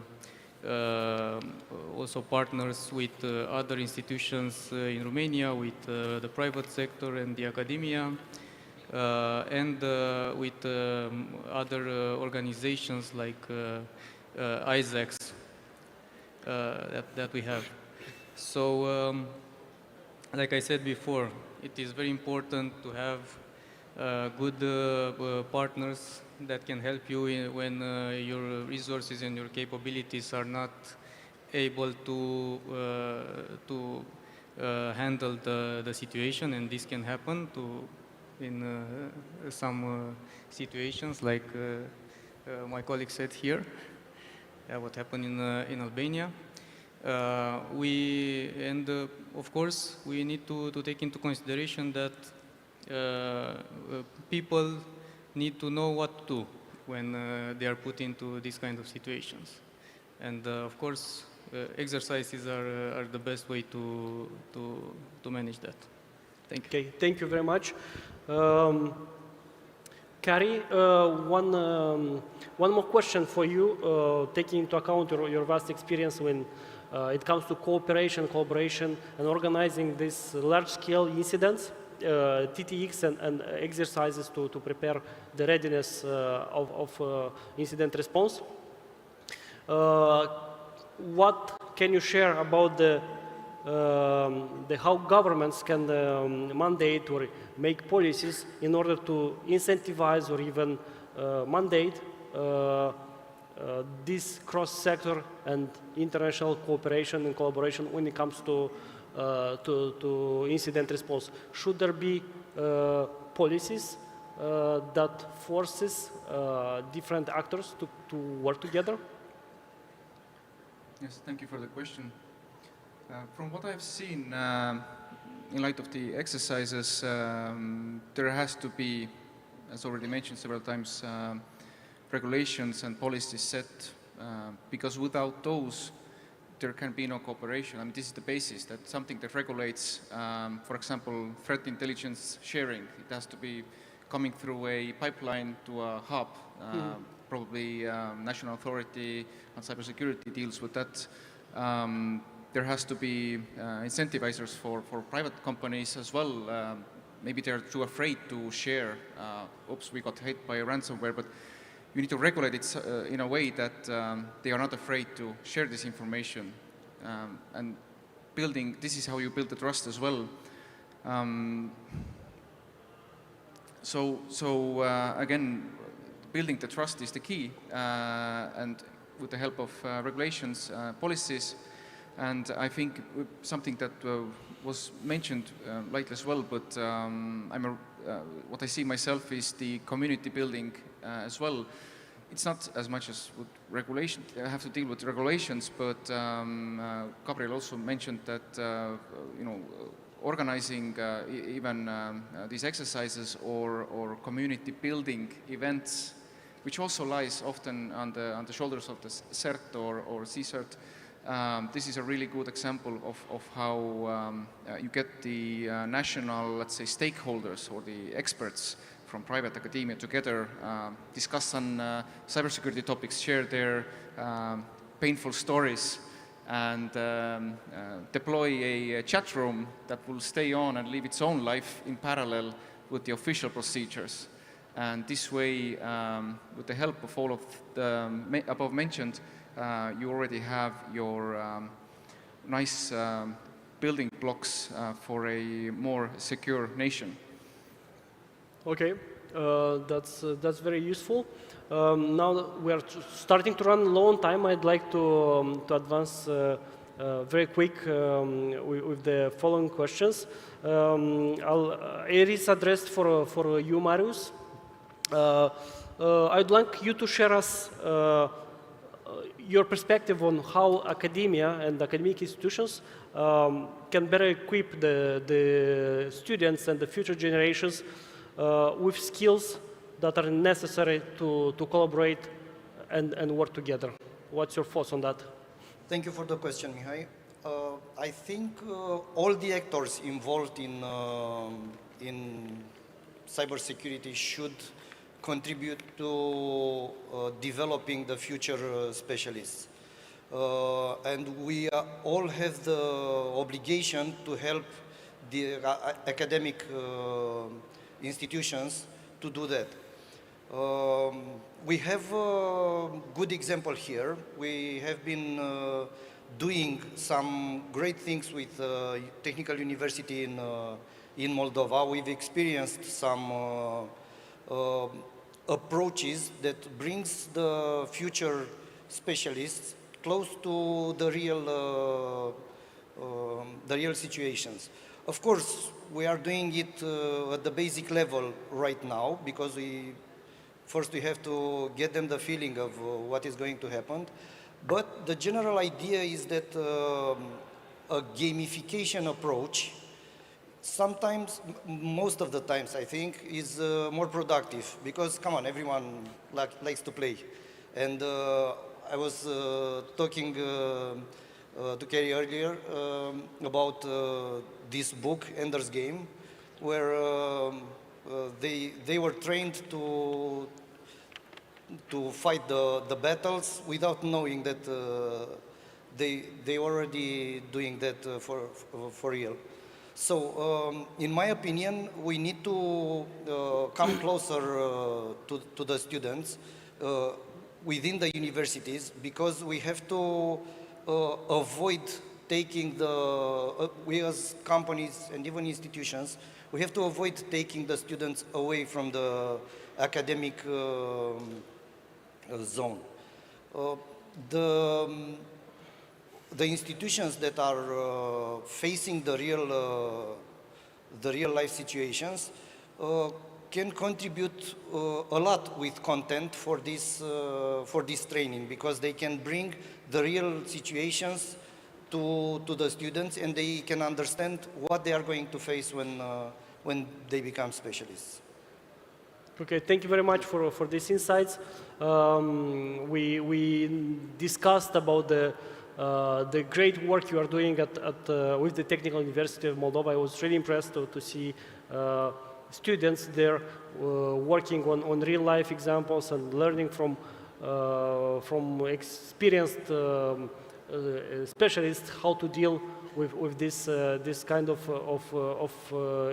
also partners with other institutions in Romania, with the private sector and the academia, and with other organizations like ISACs that we have. So, like I said before, it is very important to have good partners that can help you when your resources and your capabilities are not able to handle the situation, and this can happen in some situations, like my colleague said here, what happened in Albania. Of course, we need to take into consideration that people need to know what to do when they are put into these kind of situations. And of course, exercises are the best way to manage that. Thank you. Okay, thank you very much. Kari, one more question for you, taking into account your vast experience when it comes to cooperation, collaboration, and organizing these large-scale incidents, TTX and exercises to prepare the readiness of incident response. What can you share about how governments can mandate or make policies in order to incentivize or even mandate this cross-sector and international cooperation and collaboration when it comes to incident response? Should there be policies that forces different actors to work together? Yes, thank you for the question. From what I've seen, in light of the exercises, there has to be, as already mentioned several times, regulations and policies set, because without those, there can be no cooperation. I mean, this is the basis, that something that regulates, for example, threat intelligence sharing. It has to be coming through a pipeline to a hub. Probably National Authority on Cybersecurity deals with that. There has to be incentivizers for private companies as well. Maybe they're too afraid to share. Oops, we got hit by a ransomware, but you need to regulate it in a way that they are not afraid to share this information. And this is how you build the trust as well. Again, building the trust is the key, and with the help of regulations, policies, and I think something that was mentioned lately as well, but what I see myself is the community building as well. It's not as much as with regulation, I have to deal with regulations, but Gabriel also mentioned that organizing even these exercises or community building events, which also lies often on the shoulders of the CERT or CCERT. This is a really good example of how you get the national, let's say, stakeholders or the experts from private academia together, discuss on cybersecurity topics, share their painful stories, and deploy a chat room that will stay on and live its own life in parallel with the official procedures. And this way, with the help of all of the above mentioned, you already have your nice building blocks for a more secure nation. Okay, that's very useful. Now we are starting to run low on time. I'd like to advance very quick with the following questions. It is addressed for you, Marius. I'd like you to share us your perspective on how academia and academic institutions can better equip the students and the future generations with skills that are necessary to collaborate and work together. What's your thoughts on that? Thank you for the question, Mihai. I think all the actors involved in cybersecurity should contribute to developing the future specialists. And we all have the obligation to help the academic institutions to do that. We have a good example here. We have been doing some great things with Technical University in Moldova. We've experienced some approaches that brings the future specialists close to the real situations. Of course, we are doing it at the basic level right now, because first we have to get them the feeling of what is going to happen. But the general idea is that a gamification approach sometimes, most of the times, I think, is more productive, because, come on, everyone likes to play. And I was talking to Kerry earlier about this book, Ender's Game, where They were trained to fight the battles without knowing that they already doing that for real. So, in my opinion, we need to come closer to the students within the universities, because we have to avoid taking we as companies and even institutions, we have to avoid taking the students away from the academic zone. The institutions that are facing the real life situations can contribute a lot with content for this training, because they can bring the real situations to the students, and they can understand what they are going to face when they become specialists. Okay, thank you very much for these insights. We discussed about the great work you are doing with the Technical University of Moldova. I was really impressed to see students there working on real-life examples and learning from experienced specialists how to deal with this kind of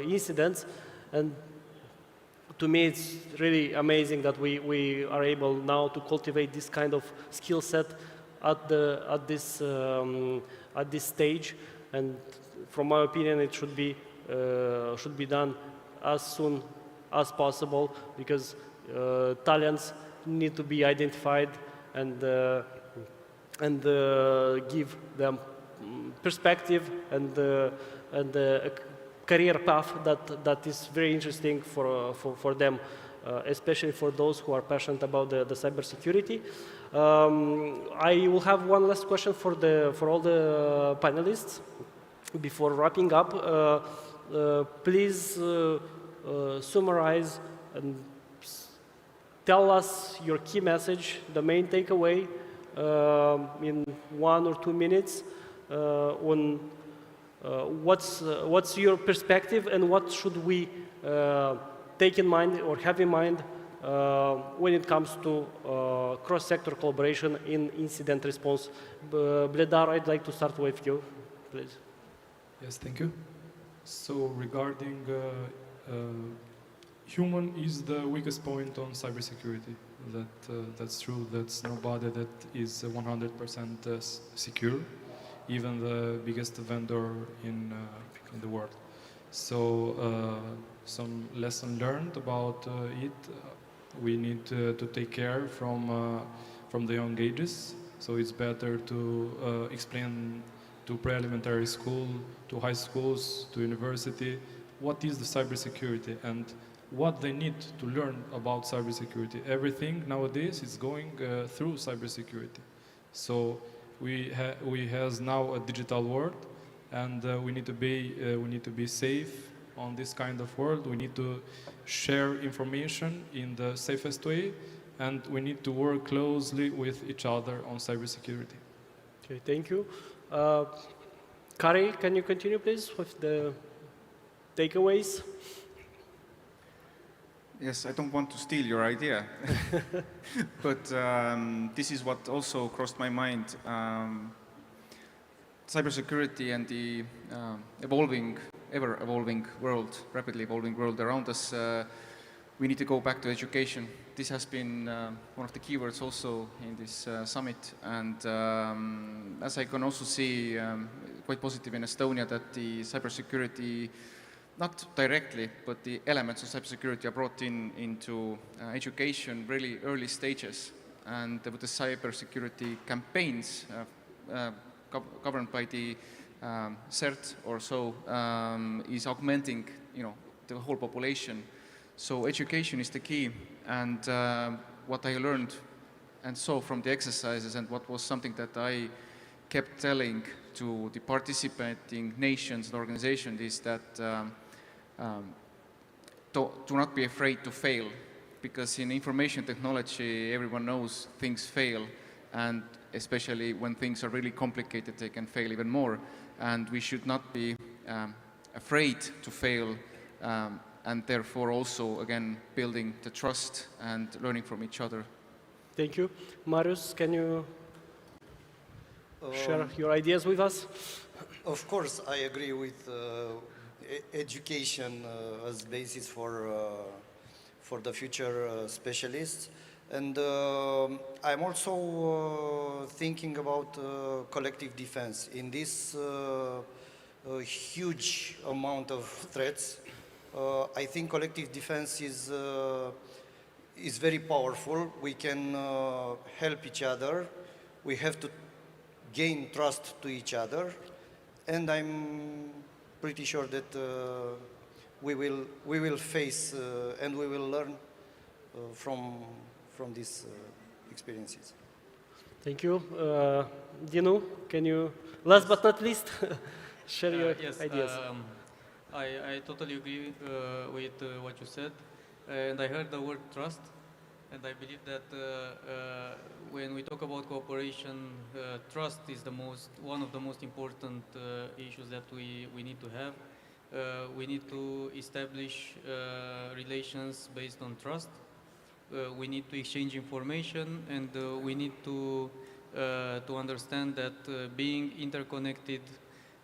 incidents. And to me, it's really amazing that we are able now to cultivate this kind of skill set at this stage. And from my opinion, it should be done as soon as possible, because talents need to be identified and give them perspective and a career path that is very interesting for them, especially for those who are passionate about the cybersecurity. I will have one last question for all the panelists before wrapping up. Please summarize and tell us your key message, the main takeaway, in 1 or 2 minutes on what's your perspective and what should we take in mind or have in mind when it comes to cross-sector collaboration in incident response. Bledar, I'd like to start with you, please. Yes, thank you. So regarding human is the weakest point on cybersecurity. That's true. That's nobody that is 100% secure, even the biggest vendor in the world. So some lesson learned about it. We need to take care from the young ages. So it's better to explain to Parliamentary school, to high schools, to university, what is the cybersecurity and what they need to learn about cybersecurity. Everything nowadays is going through cybersecurity. So we has now a digital world, and we need to be safe on this kind of world. We need to share information in the safest way, and we need to work closely with each other on cybersecurity. Okay, thank you. Kari, can you continue, please, with the takeaways? Yes, I don't want to steal your idea, but this is what also crossed my mind. Cybersecurity and the ever-evolving world, rapidly evolving world around us, we need to go back to education. This has been one of the keywords also in this summit, and as I can also see quite positive in Estonia that the cybersecurity, not directly, but the elements of cybersecurity are brought into education really early stages, and with the cybersecurity campaigns governed by the CERT or so is augmenting, the whole population. So education is the key, and what I learned and saw from the exercises, and what was something that I kept telling to the participating nations and organizations, is that do not be afraid to fail, because in information technology everyone knows things fail, and especially when things are really complicated they can fail even more, and we should not be afraid to fail and therefore also, again, building the trust and learning from each other. Thank you. Marius, can you share your ideas with us? Of course, I agree with education as basis for the future specialists. And I'm also thinking about collective defense. In this huge amount of threats, I think collective defense is very powerful. We can help each other. We have to gain trust to each other. And I'm pretty sure that we will face and we will learn from these experiences. Thank you. Dinu, can you, last but not least, share your ideas? I totally agree with what you said, and I heard the word trust, and I believe that when we talk about cooperation, trust is one of the most important issues that we need to have. We need to establish relations based on trust. We need to exchange information, and we need to understand that being interconnected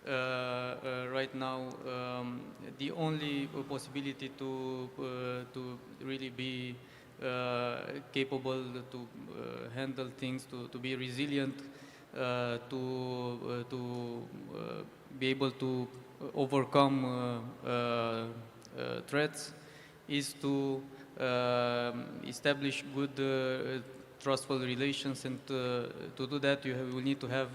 right now, the only possibility to really be capable to handle things, to be resilient, to be able to overcome threats, is to establish good, trustful relations, and to do that, you will need to have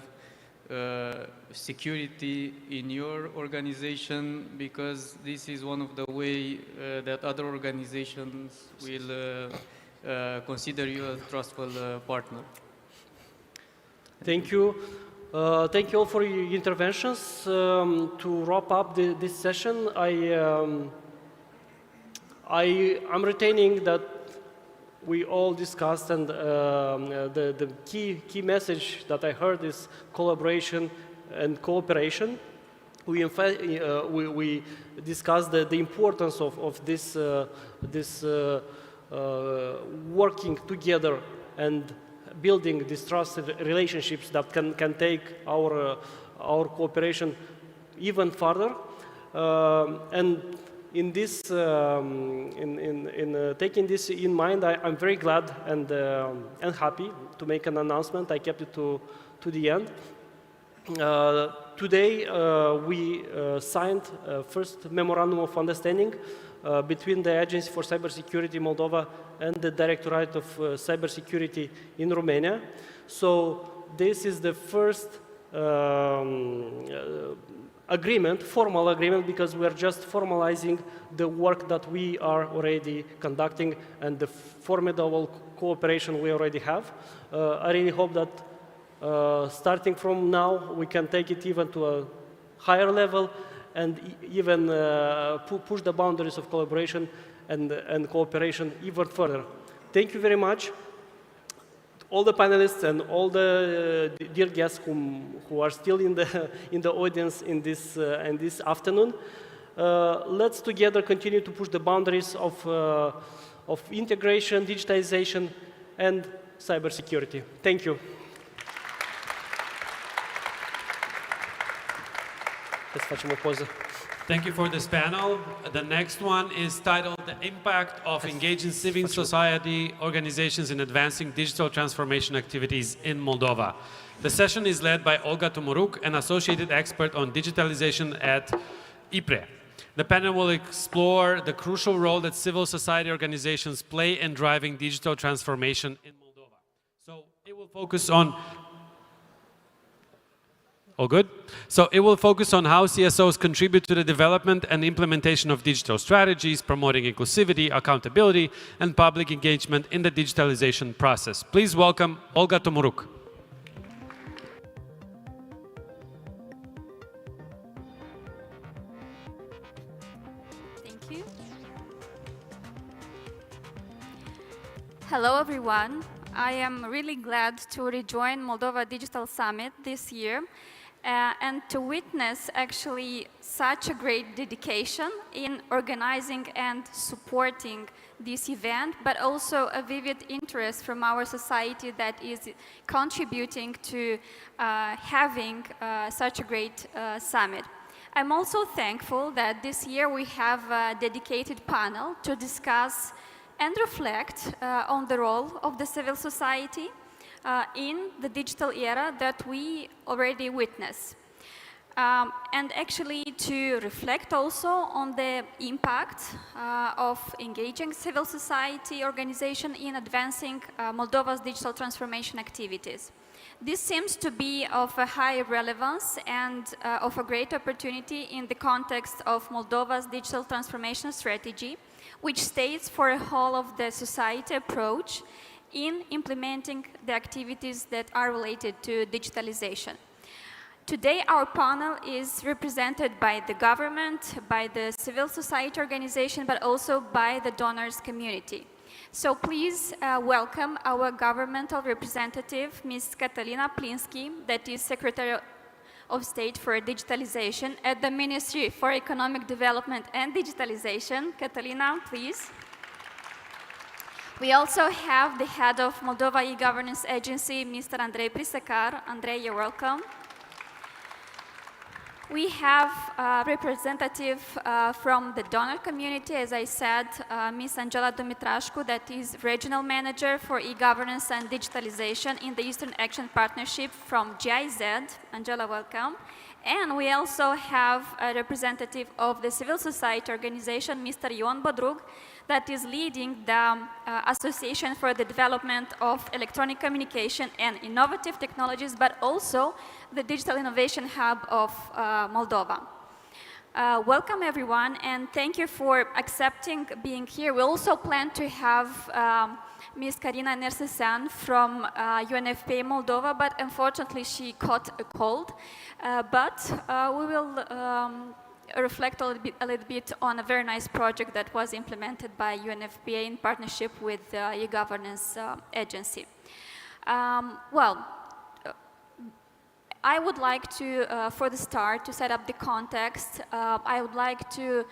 security in your organization, because this is one of the ways that other organizations will consider you a trustful partner. Thank you. Thank you all for your interventions. To wrap up this session, I'm retaining that we all discussed, and the key message that I heard is collaboration and cooperation. We discussed the importance of this working together and building these trusted relationships that can take our cooperation even further. And in this, taking this in mind, I'm very glad and happy to make an announcement. I kept it to the end. Today, we signed first memorandum of understanding between the Agency for Cybersecurity Moldova and the Directorate of Cybersecurity in Romania. So this is the first formal agreement, because we are just formalizing the work that we are already conducting and the formidable cooperation we already have. I really hope that starting from now, we can take it even to a higher level and even push the boundaries of collaboration and cooperation even further. Thank you very much, all the panelists and all the dear guests who are still in the audience in this afternoon. Let's together continue to push the boundaries of integration, digitization, and cybersecurity. Thank you. Let's facem o poză. Thank you for this panel. The next one is titled The Impact of Engaging Civil Society Organizations in Advancing Digital Transformation Activities in Moldova. The session is led by Olga Tomoruk, an associated expert on digitalization at IPRE. The panel will explore the crucial role that civil society organizations play in driving digital transformation in Moldova. So it will focus on All good? So it will focus on how CSOs contribute to the development and implementation of digital strategies, promoting inclusivity, accountability, and public engagement in the digitalization process. Please welcome Olga Tomoruk. Thank you. Hello, everyone. I am really glad to rejoin Moldova Digital Summit this year. and to witness actually such a great dedication in organizing and supporting this event, but also a vivid interest from our society that is contributing to having such a great summit. I'm also thankful that this year we have a dedicated panel to discuss and reflect on the role of the civil society in the digital era that we already witness. And actually to reflect also on the impact of engaging civil society organization in advancing Moldova's digital transformation activities. This seems to be of a high relevance and of a great opportunity in the context of Moldova's digital transformation strategy, which states for a whole of the society approach in implementing the activities that are related to digitalization. Today, our panel is represented by the government, by the civil society organization, but also by the donors community. So please welcome our governmental representative, Ms. Catalina Plinsky, that is Secretary of State for Digitalization at the Ministry for Economic Development and Digitalization. Catalina, please. We also have the head of Moldova e-Governance Agency, Mr. Andrei Prisecar. Andrei, you're welcome. We have a representative from the donor community, as I said, Ms. Angela Dumitrașcu, that is Regional Manager for E-Governance and Digitalization in the Eastern Action Partnership from GIZ. Angela, welcome. And we also have a representative of the civil society organization, Mr. Ion Bodrug, that is leading the Association for the Development of Electronic Communication and Innovative Technologies, but also the Digital Innovation Hub of Moldova. Welcome everyone, and thank you for accepting being here. We also plan to have Ms. Karina Nersesan from UNFPA Moldova, but unfortunately she caught a cold. But we will reflect a little bit on a very nice project that was implemented by UNFPA in partnership with the e-Governance Agency. I would like to, for the start, to set up the context, I would like to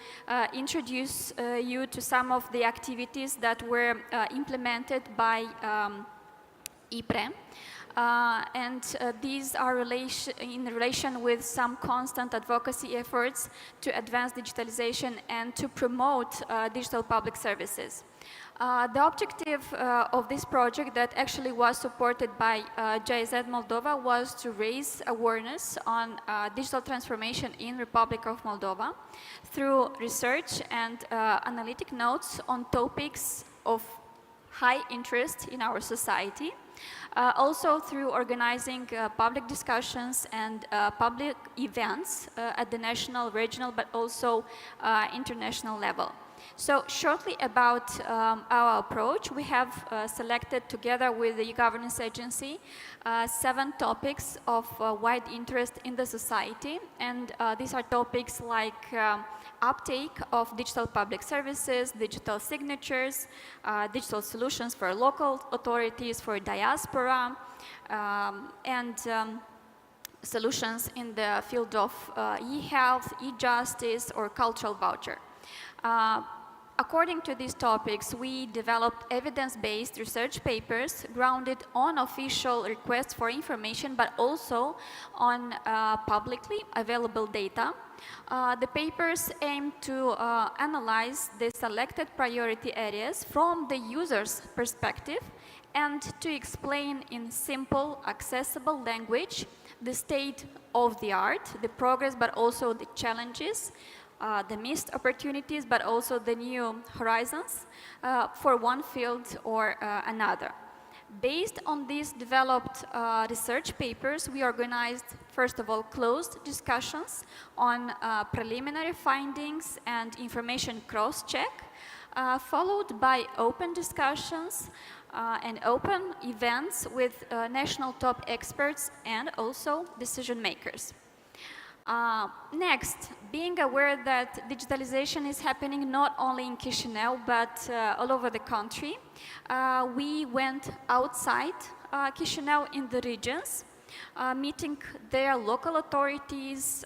introduce you to some of the activities that were implemented by IPRE. These are in relation with some constant advocacy efforts to advance digitalization and to promote digital public services. The objective of this project that actually was supported by GIZ Moldova was to raise awareness on digital transformation in Republic of Moldova through research and analytic notes on topics of high interest in our society. Also through organizing public discussions and public events at the national, regional, but also international level. So shortly about our approach, we have selected together with the e-Governance Agency 7 topics of wide interest in the society, and these are topics like uptake of digital public services, digital signatures, digital solutions for local authorities, for diaspora, and solutions in the field of e-health, e-justice, or cultural voucher. According to these topics, we developed evidence-based research papers grounded on official requests for information, but also on publicly available data. The papers aim to analyze the selected priority areas from the user's perspective and to explain in simple, accessible language the state of the art, the progress, but also the challenges, the missed opportunities, but also the new horizons for one field or another. Based on these developed research papers, we organized, first of all, closed discussions on preliminary findings and information cross-check, followed by open discussions and open events with national top experts and also decision makers. Next, being aware that digitalization is happening not only in Chișinău, but all over the country, we went outside Chișinău in the regions meeting their local authorities,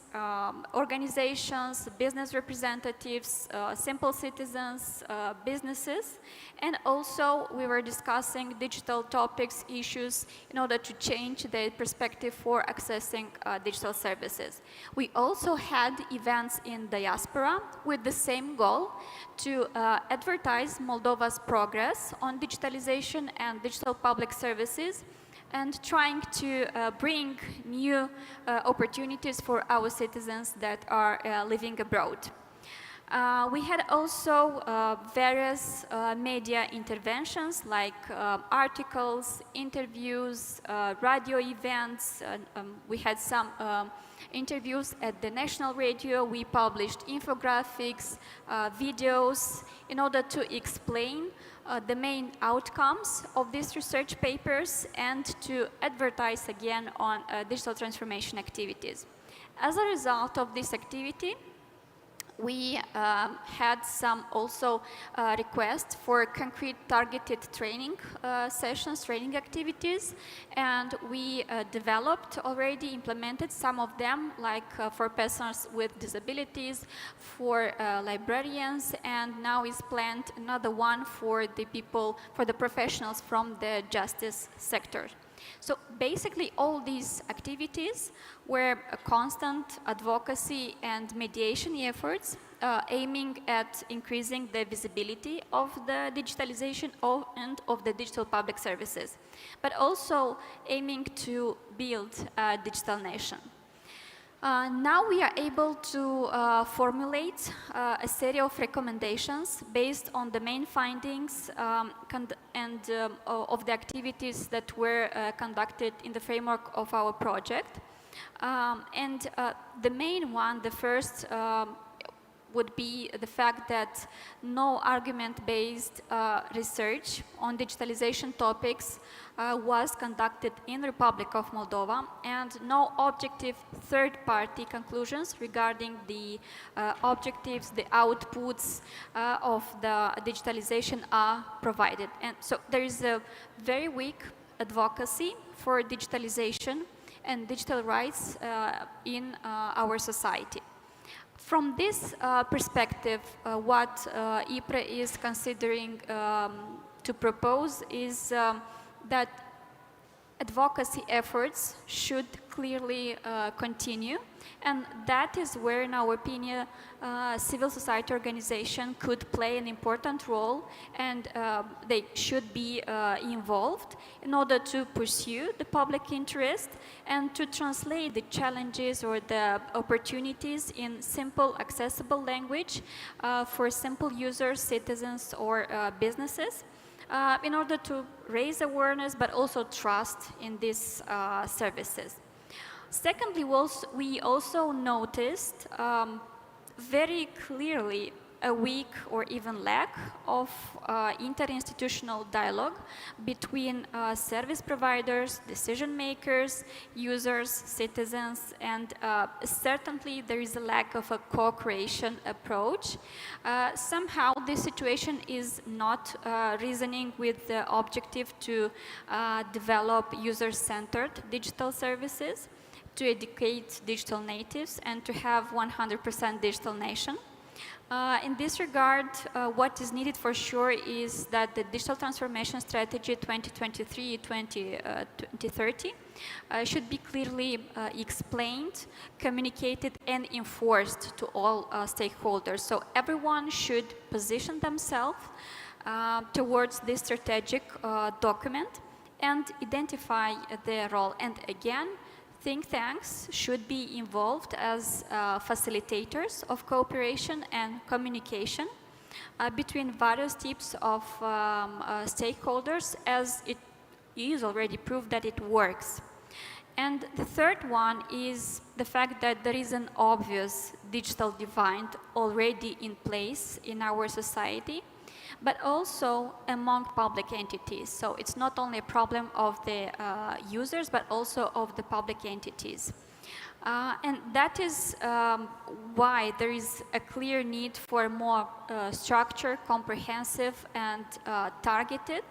organizations, business representatives, simple citizens, businesses, and also we were discussing digital topics, issues, in order to change their perspective for accessing digital services. We also had events in diaspora with the same goal, to advertise Moldova's progress on digitalization and digital public services, and trying to bring new opportunities for our citizens that are living abroad. We had also various media interventions like articles, interviews, radio events. We had some interviews at the national radio. We published infographics, videos, in order to explain the main outcomes of these research papers and to advertise again on digital transformation activities. As a result of this activity, we had some also requests for concrete targeted training sessions, training activities, and we developed already, implemented some of them, like for persons with disabilities, for librarians, and now is planned another one for the people, for the professionals from the justice sector. So basically all these activities were a constant advocacy and mediation efforts aiming at increasing the visibility of the digitalization and of the digital public services, but also aiming to build a digital nation. Now we are able to formulate a series of recommendations based on the main findings of the activities that were conducted in the framework of our project. The main one, the first, would be the fact that no argument-based research on digitalization topics was conducted in the Republic of Moldova, and no objective third-party conclusions regarding the objectives, the outputs of the digitalization are provided. And so there is a very weak advocacy for digitalization and digital rights in our society. From this perspective, what IPRE is considering to propose is that advocacy efforts should clearly continue, and that is where, in our opinion, civil society organization could play an important role, and they should be involved in order to pursue the public interest and to translate the challenges or the opportunities in simple, accessible language for simple users, citizens, or businesses, in order to raise awareness but also trust in these services. Secondly, we also noticed very clearly a weak or even lack of interinstitutional dialogue between service providers, decision makers, users, citizens, and certainly there is a lack of a co-creation approach. Somehow this situation is not reasoning with the objective to develop user-centered digital services, to educate digital natives, and to have 100% digital nation. In this regard, what is needed for sure is that the digital transformation strategy 2023-2030 should be clearly explained, communicated, and enforced to all stakeholders. So everyone should position themselves towards this strategic document and identify their role. And again, think tanks should be involved as facilitators of cooperation and communication between various types of stakeholders, as it is already proved that it works. And the third one is the fact that there is an obvious digital divide already in place in our society, but also among public entities. So it's not only a problem of the users, but also of the public entities. And that is why there is a clear need for more structured, comprehensive, and targeted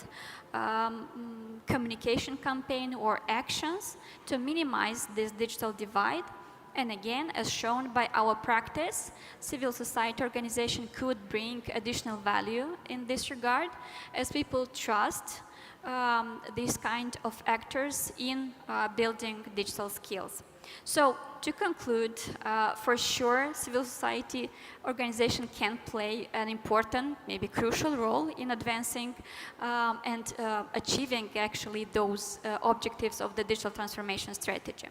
communication campaign or actions to minimize this digital divide. And again, as shown by our practice, civil society organization could bring additional value in this regard, as people trust these kind of actors in building digital skills. So to conclude, for sure, civil society organization can play an important, maybe crucial role in advancing and achieving actually those objectives of the digital transformation strategy.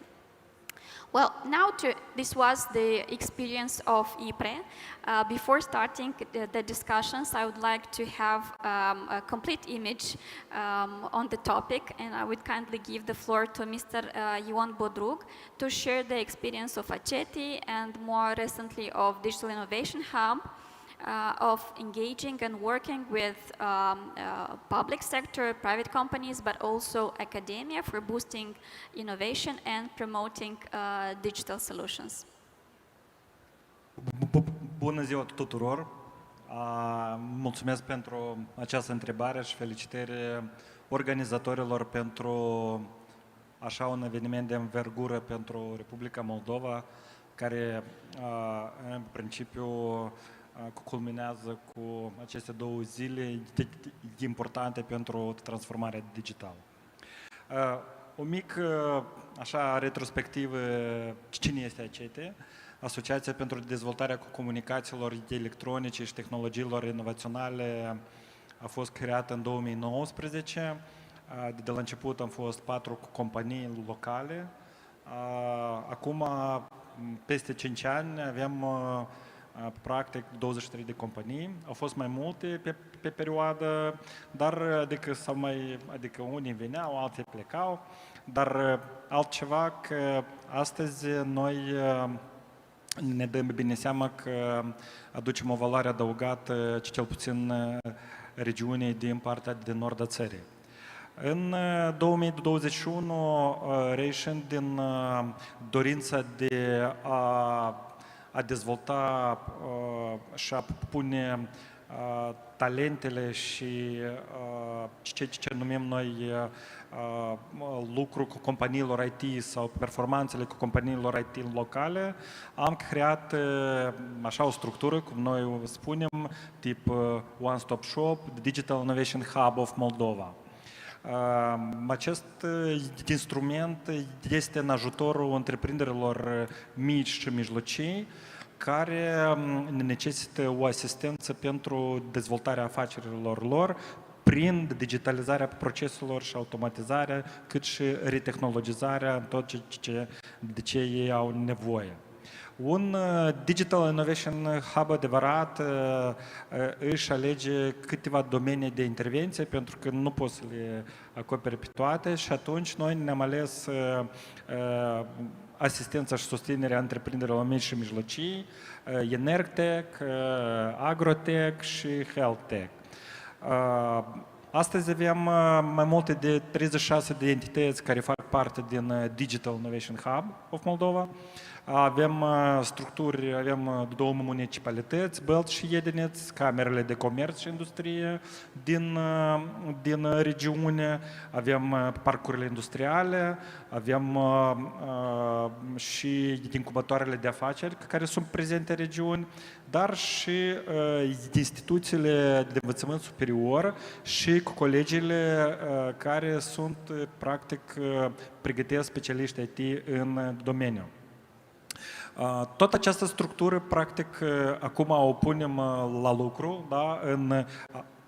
Well, now this was the experience of IPRE. Before starting the discussions, I would like to have a complete image on the topic, and I would kindly give the floor to Mr. Ion Bodrug to share the experience of ACETI and more recently of Digital Innovation Hub, of engaging and working with public sector, private companies, but also academia for boosting innovation and promoting digital solutions. Bună ziua tuturor! Mulțumesc pentru această întrebare și felicitări organizatorilor pentru așa un eveniment de învergură pentru Republica Moldova, care în principiu culminează cu aceste 2 zile importante pentru transformarea digitală. O mică așa retrospectivă, cine este ACETI? Asociația pentru Dezvoltarea Comunicațiilor Electronice și Tehnologiilor Inovaționale a fost creată în 2019. De la început am fost 4 companii locale. Acum, peste 5 ani, avem practic 23 de companii. Au fost mai multe pe perioadă, dar adică unii veneau, alții plecau, dar altceva că astăzi noi ne dăm bine seama că aducem o valoare adăugată, cel puțin regiunii din partea de nord a țării. În 2021, reieșind din dorința de a dezvolta și a pune talentele și ce numim noi lucru cu companiilor IT sau performanțele cu companiilor IT locale, am creat așa o structură, cum noi o spunem, tip One Stop Shop, Digital Innovation Hub of Moldova. Acest instrument este în ajutorul întreprinderilor mici și mijlocii care necesită o asistență pentru dezvoltarea afacerilor lor prin digitalizarea proceselor și automatizarea, cât și retehnologizarea în tot de ce ei au nevoie. Un Digital Innovation Hub adevărat își alege câteva domenii de intervenție pentru că nu poți să le acoperi pe toate și atunci noi ne-am ales asistența și susținerea întreprinderilor mici și mijlocii, Energtech, Agrotech și Healthtech. Astăzi avem mai multe de 36 de entități care fac parte din Digital Innovation Hub of Moldova. Avem structuri, avem 2 municipalități, Bălți și Iedineț, camerele de comerț și industrie din regiune, avem parcurile industriale, avem și incubatoarele de afaceri care sunt prezente în regiuni, dar și instituțiile de învățământ superior și cu colegiile care sunt, practic, pregătesc specialiști IT în domeniu. Tot această structură, practic, acum o punem la lucru, da, în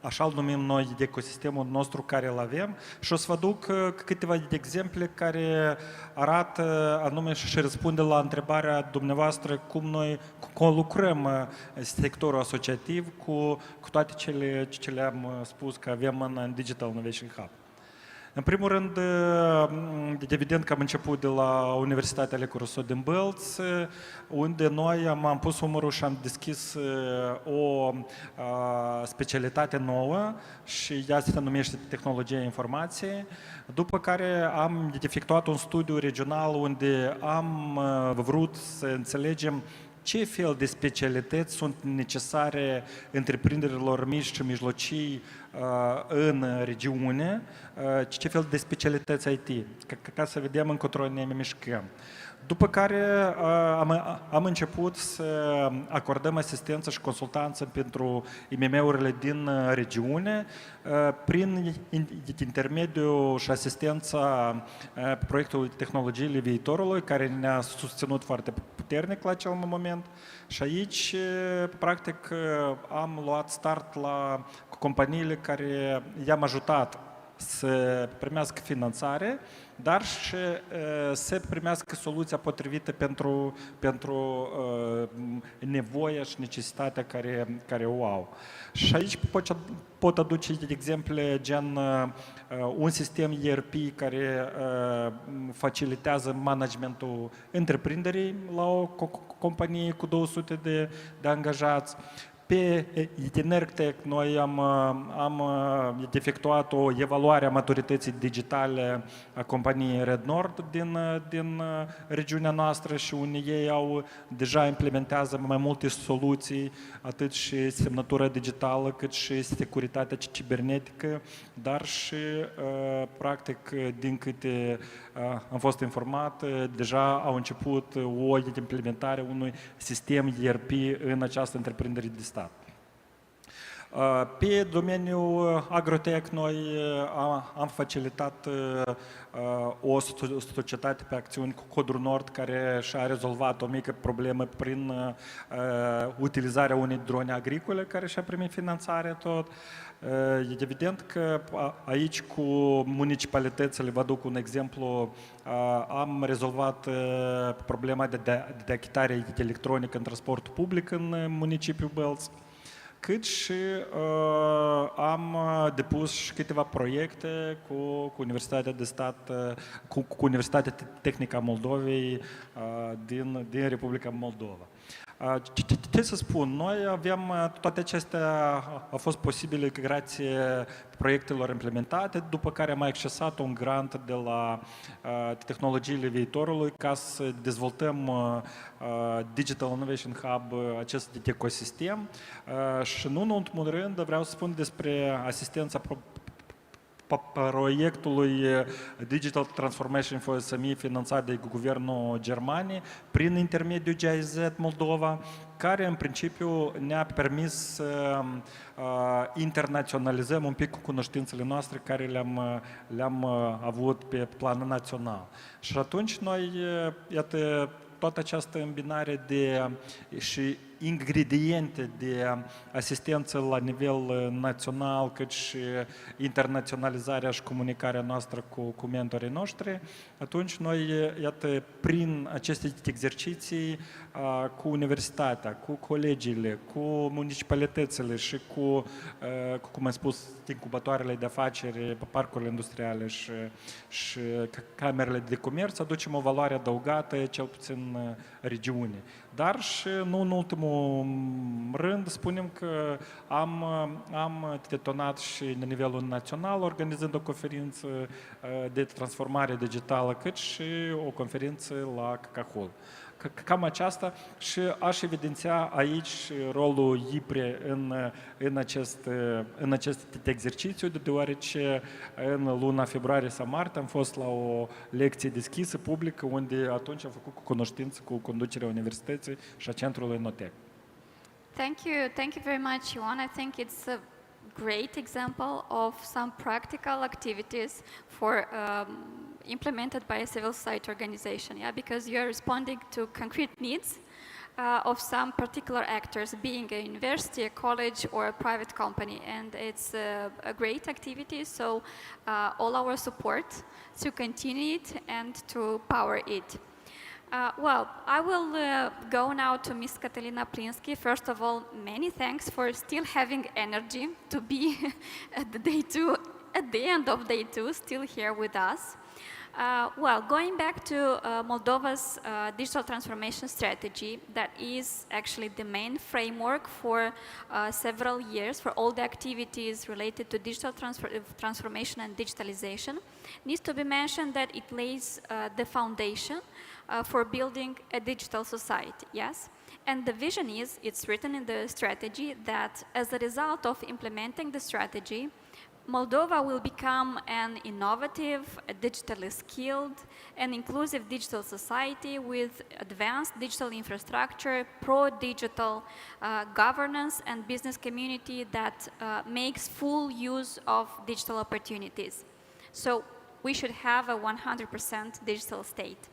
așa îl numim noi ecosistemul nostru care îl avem și o să vă duc câteva exemple care arată anume și răspunde la întrebarea dumneavoastră cum noi lucrăm sectorul asociativ cu toate cele ce le-am spus că avem în Digital Innovation Hub. În primul rând, evident că am început de la Universitatea Le Corbusier din Bălți, unde noi am pus umărul și am deschis o specialitate nouă și ea se numește tehnologia informației, după care am efectuat un studiu regional unde am vrut să înțelegem ce fel de specialități sunt necesare întreprinderilor mici și mijlocii în regiune, ce fel de specialități IT, ca să vedem încotro ne mișcăm. După care am început să acordăm asistență și consultanță pentru IMM-urile din regiune prin intermediul și asistența proiectului Tehnologiile Viitorului, care ne-a susținut foarte puternic la acel moment. Și aici, practic, am luat start la companiile care i-am ajutat să primească finanțare, dar și să primească soluția potrivită pentru nevoia și necesitatea care o au. Și aici pot aduce exemple gen un sistem ERP care facilitează managementul întreprinderii la o companie cu 200 de angajați. Pe Itinertec noi am efectuat o evaluare a maturității digitale a companiei Red Nord din regiunea noastră și unii ei deja implementează mai multe soluții, atât și semnătura digitală, cât și securitatea cibernetică, dar și, practic, din câte am fost informat, deja au început o implementare unui sistem ERP în această întreprindere de stat. Pe domeniul agrotech noi am facilitat o societate pe acțiuni cu Codul Nord care și-a rezolvat o mică problemă prin utilizarea unei drone agricole care și-a primit finanțare tot. E evident că aici cu municipalitățile, vă aduc un exemplu, am rezolvat problema de achitare electronică în transportul public în municipiul Bălți, cât și am depus și câteva proiecte cu Universitatea de Stat, cu Universitatea Tehnică a Moldovei din Republica Moldova. Ce să spun, noi toate acestea au fost posibile grație proiectelor implementate, după care am accesat un grant de la Tehnologiile Viitorului ca să dezvoltăm Digital Innovation Hub, acest ecosistem. Și nu în ultimul rând vreau să spun despre asistența proiectului Digital Transformation for SME finanțat de Guvernul Germaniei prin intermediul GIZ Moldova, care în principiu ne-a permis să internaționalizăm un pic cu cunoștințele noastre care le-am avut pe plan național. Și atunci noi, iată, toată această îmbinare și ingrediente de asistență la nivel național, cât și internaționalizarea și comunicarea noastră cu mentorii noștri, atunci noi, iată, prin aceste exerciții cu universitatea, cu colegiile, cu municipalitățile și cu, cum am spus, incubatoarele de afaceri, parcurile industriale și camerele de comerț, aducem o valoare adăugată, cel puțin regiune. Dar și nu în ultimul rând spunem că am detonat și la nivelul național, organizând o conferință de transformare digitală, cât și o conferință la Cacahol. Cam aceasta și aș evidenția aici rolul IPRE în acest exercițiu, deoarece în luna februarie sau martie am fost la o lecție deschisă publică, unde atunci am făcut cunoștință cu conducerea universității și a centrului Notec. Thank you very much, Ioan. I think it's a great example of some practical activities implemented by a civil society organization, yeah, because you are responding to concrete needs of some particular actors, being a university, a college, or a private company, and it's a great activity. So all our support to continue it and to power it. Well, I will go now to Ms. Catalina Plinsky. First of all, many thanks for still having energy to be at the day 2 at the end of day 2, still here with us. Well, going back to Moldova's digital transformation strategy, that is actually the main framework for several years for all the activities related to digital transformation and digitalization, needs to be mentioned that it lays the foundation for building a digital society, yes? And the vision is, it's written in the strategy, that as a result of implementing the strategy, Moldova will become an innovative, digitally skilled, and inclusive digital society with advanced digital infrastructure, pro-digital governance, and business community that makes full use of digital opportunities. So we should have a 100% digital state.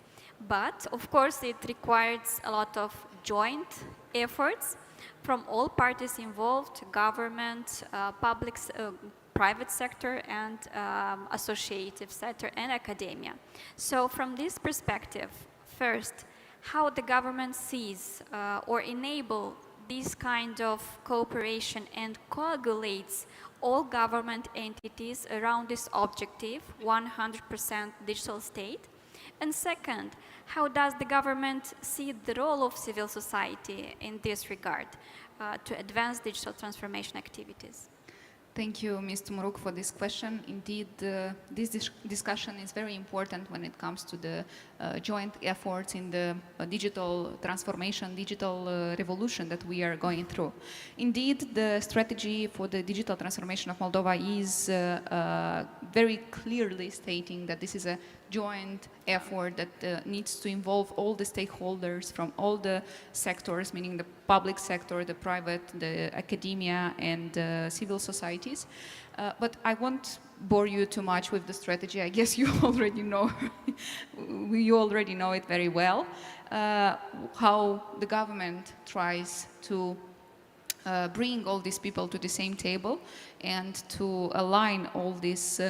But, of course, it requires a lot of joint efforts from all parties involved, government, private sector, and associative sector, and academia. So from this perspective, first, how the government sees or enable this kind of cooperation and coagulates all government entities around this objective, 100% digital state. And second, how does the government see the role of civil society in this regard to advance digital transformation activities? Thank you, Mr. Muruk, for this question. Indeed, this discussion is very important when it comes to the joint efforts in the digital transformation, digital revolution that we are going through. Indeed, the strategy for the digital transformation of Moldova is very clearly stating that this is a joint effort that needs to involve all the stakeholders from all the sectors, meaning the public sector, the private, the academia, and civil societies. But I won't bore you too much with the strategy. I guess you already know, you already know it very well, how the government tries to bring all these people to the same table and to align all these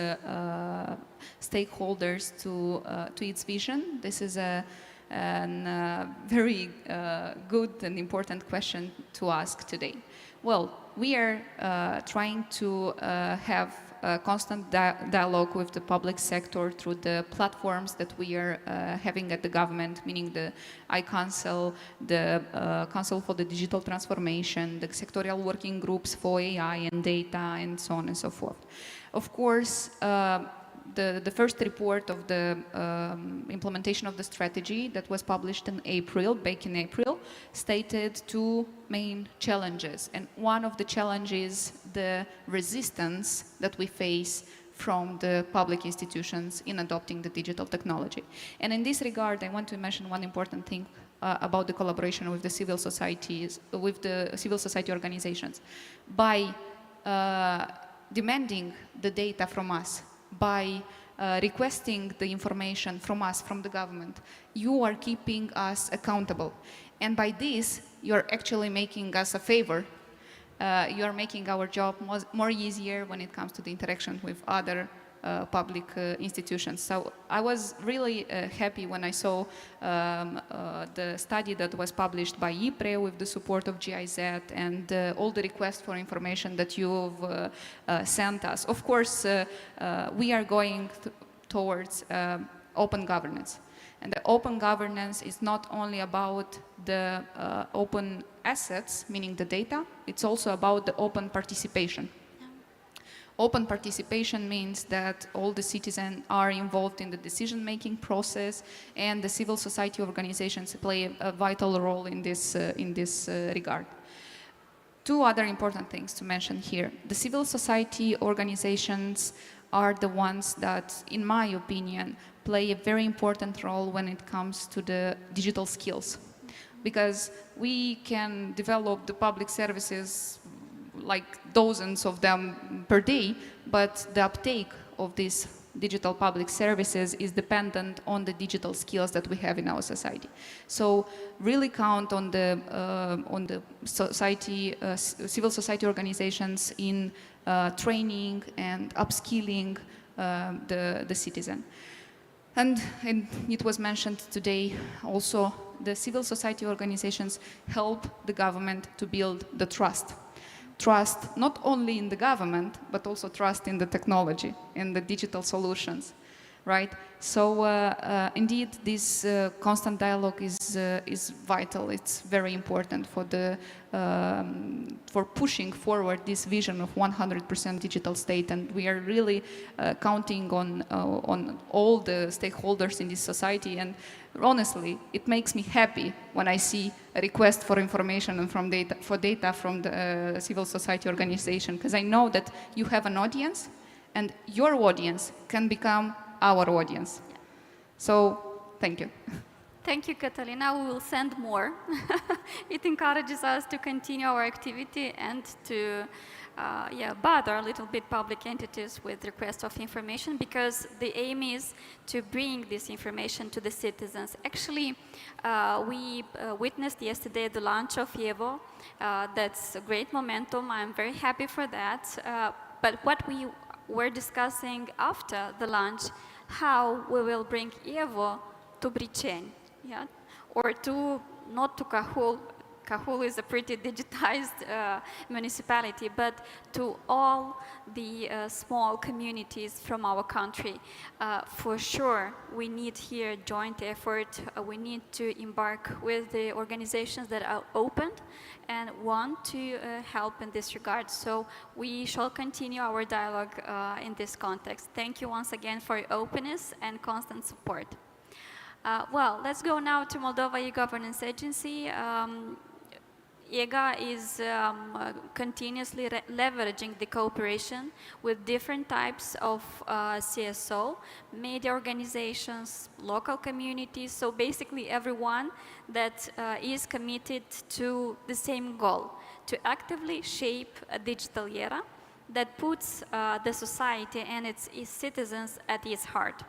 stakeholders to its vision. This is a very good and important question to ask today. Well, we are trying to have a constant dialogue with the public sector through the platforms that we are having at the government, meaning the iCouncil, the Council for the Digital Transformation, the sectorial working groups for AI and data, and so on and so forth. Of course, the first report of the implementation of the strategy that was published in April, back in April, stated two main challenges. And one of the challenges, the resistance that we face from the public institutions in adopting the digital technology. And in this regard, I want to mention one important thing about the collaboration with the civil societies, with the civil society organizations. By demanding the data from us, by requesting the information from us, from the government, you are keeping us accountable. And by this, you're actually making us a favor. You are making our job more easier when it comes to the interaction with other public institutions. So I was really happy when I saw the study that was published by IPRE with the support of GIZ and all the requests for information that you've sent us. Of course, we are going towards open governance. And the open governance is not only about the open assets, meaning the data, it's also about the open participation. Open participation means that all the citizens are involved in the decision-making process, and the civil society organizations play a vital role in this regard. Two other important things to mention here. The civil society organizations are the ones that, in my opinion, play a very important role when it comes to the digital skills. Because we can develop the public services like dozens of them per day, but the uptake of these digital public services is dependent on the digital skills that we have in our society. So really count on the society, civil society organizations in training and upskilling the citizen. And it was mentioned today also, the civil society organizations help the government to build the trust. trust not only in the government, but also trust in the technology and the digital solutions, right? So indeed, this constant dialogue is vital. It's very important for pushing forward this vision of 100% digital state, and we are really counting on all the stakeholders in this society. And honestly, it makes me happy when I see a request for information and for data from the civil society organization, because I know that you have an audience, and your audience can become our audience. So, thank you. Thank you, Catalina. We will send more. It encourages us to continue our activity and to bother a little bit public entities with requests of information, because the aim is to bring this information to the citizens. Actually, we witnessed yesterday the launch of EVO. That's a great momentum. I'm very happy for that. But what we were discussing after the launch, how we will bring EVO to Briceni, yeah? Or not to Cahul. Cahul is a pretty digitized municipality, but to all the small communities from our country. For sure, we need here joint effort. We need to embark with the organizations that are opened and want to help in this regard. So we shall continue our dialogue in this context. Thank you once again for your openness and constant support. Well, let's go now to Moldova e-Governance Agency. EGA is continuously leveraging the cooperation with different types of CSO, media organizations, local communities, so basically everyone that is committed to the same goal, to actively shape a digital era that puts the society and its citizens at its heart.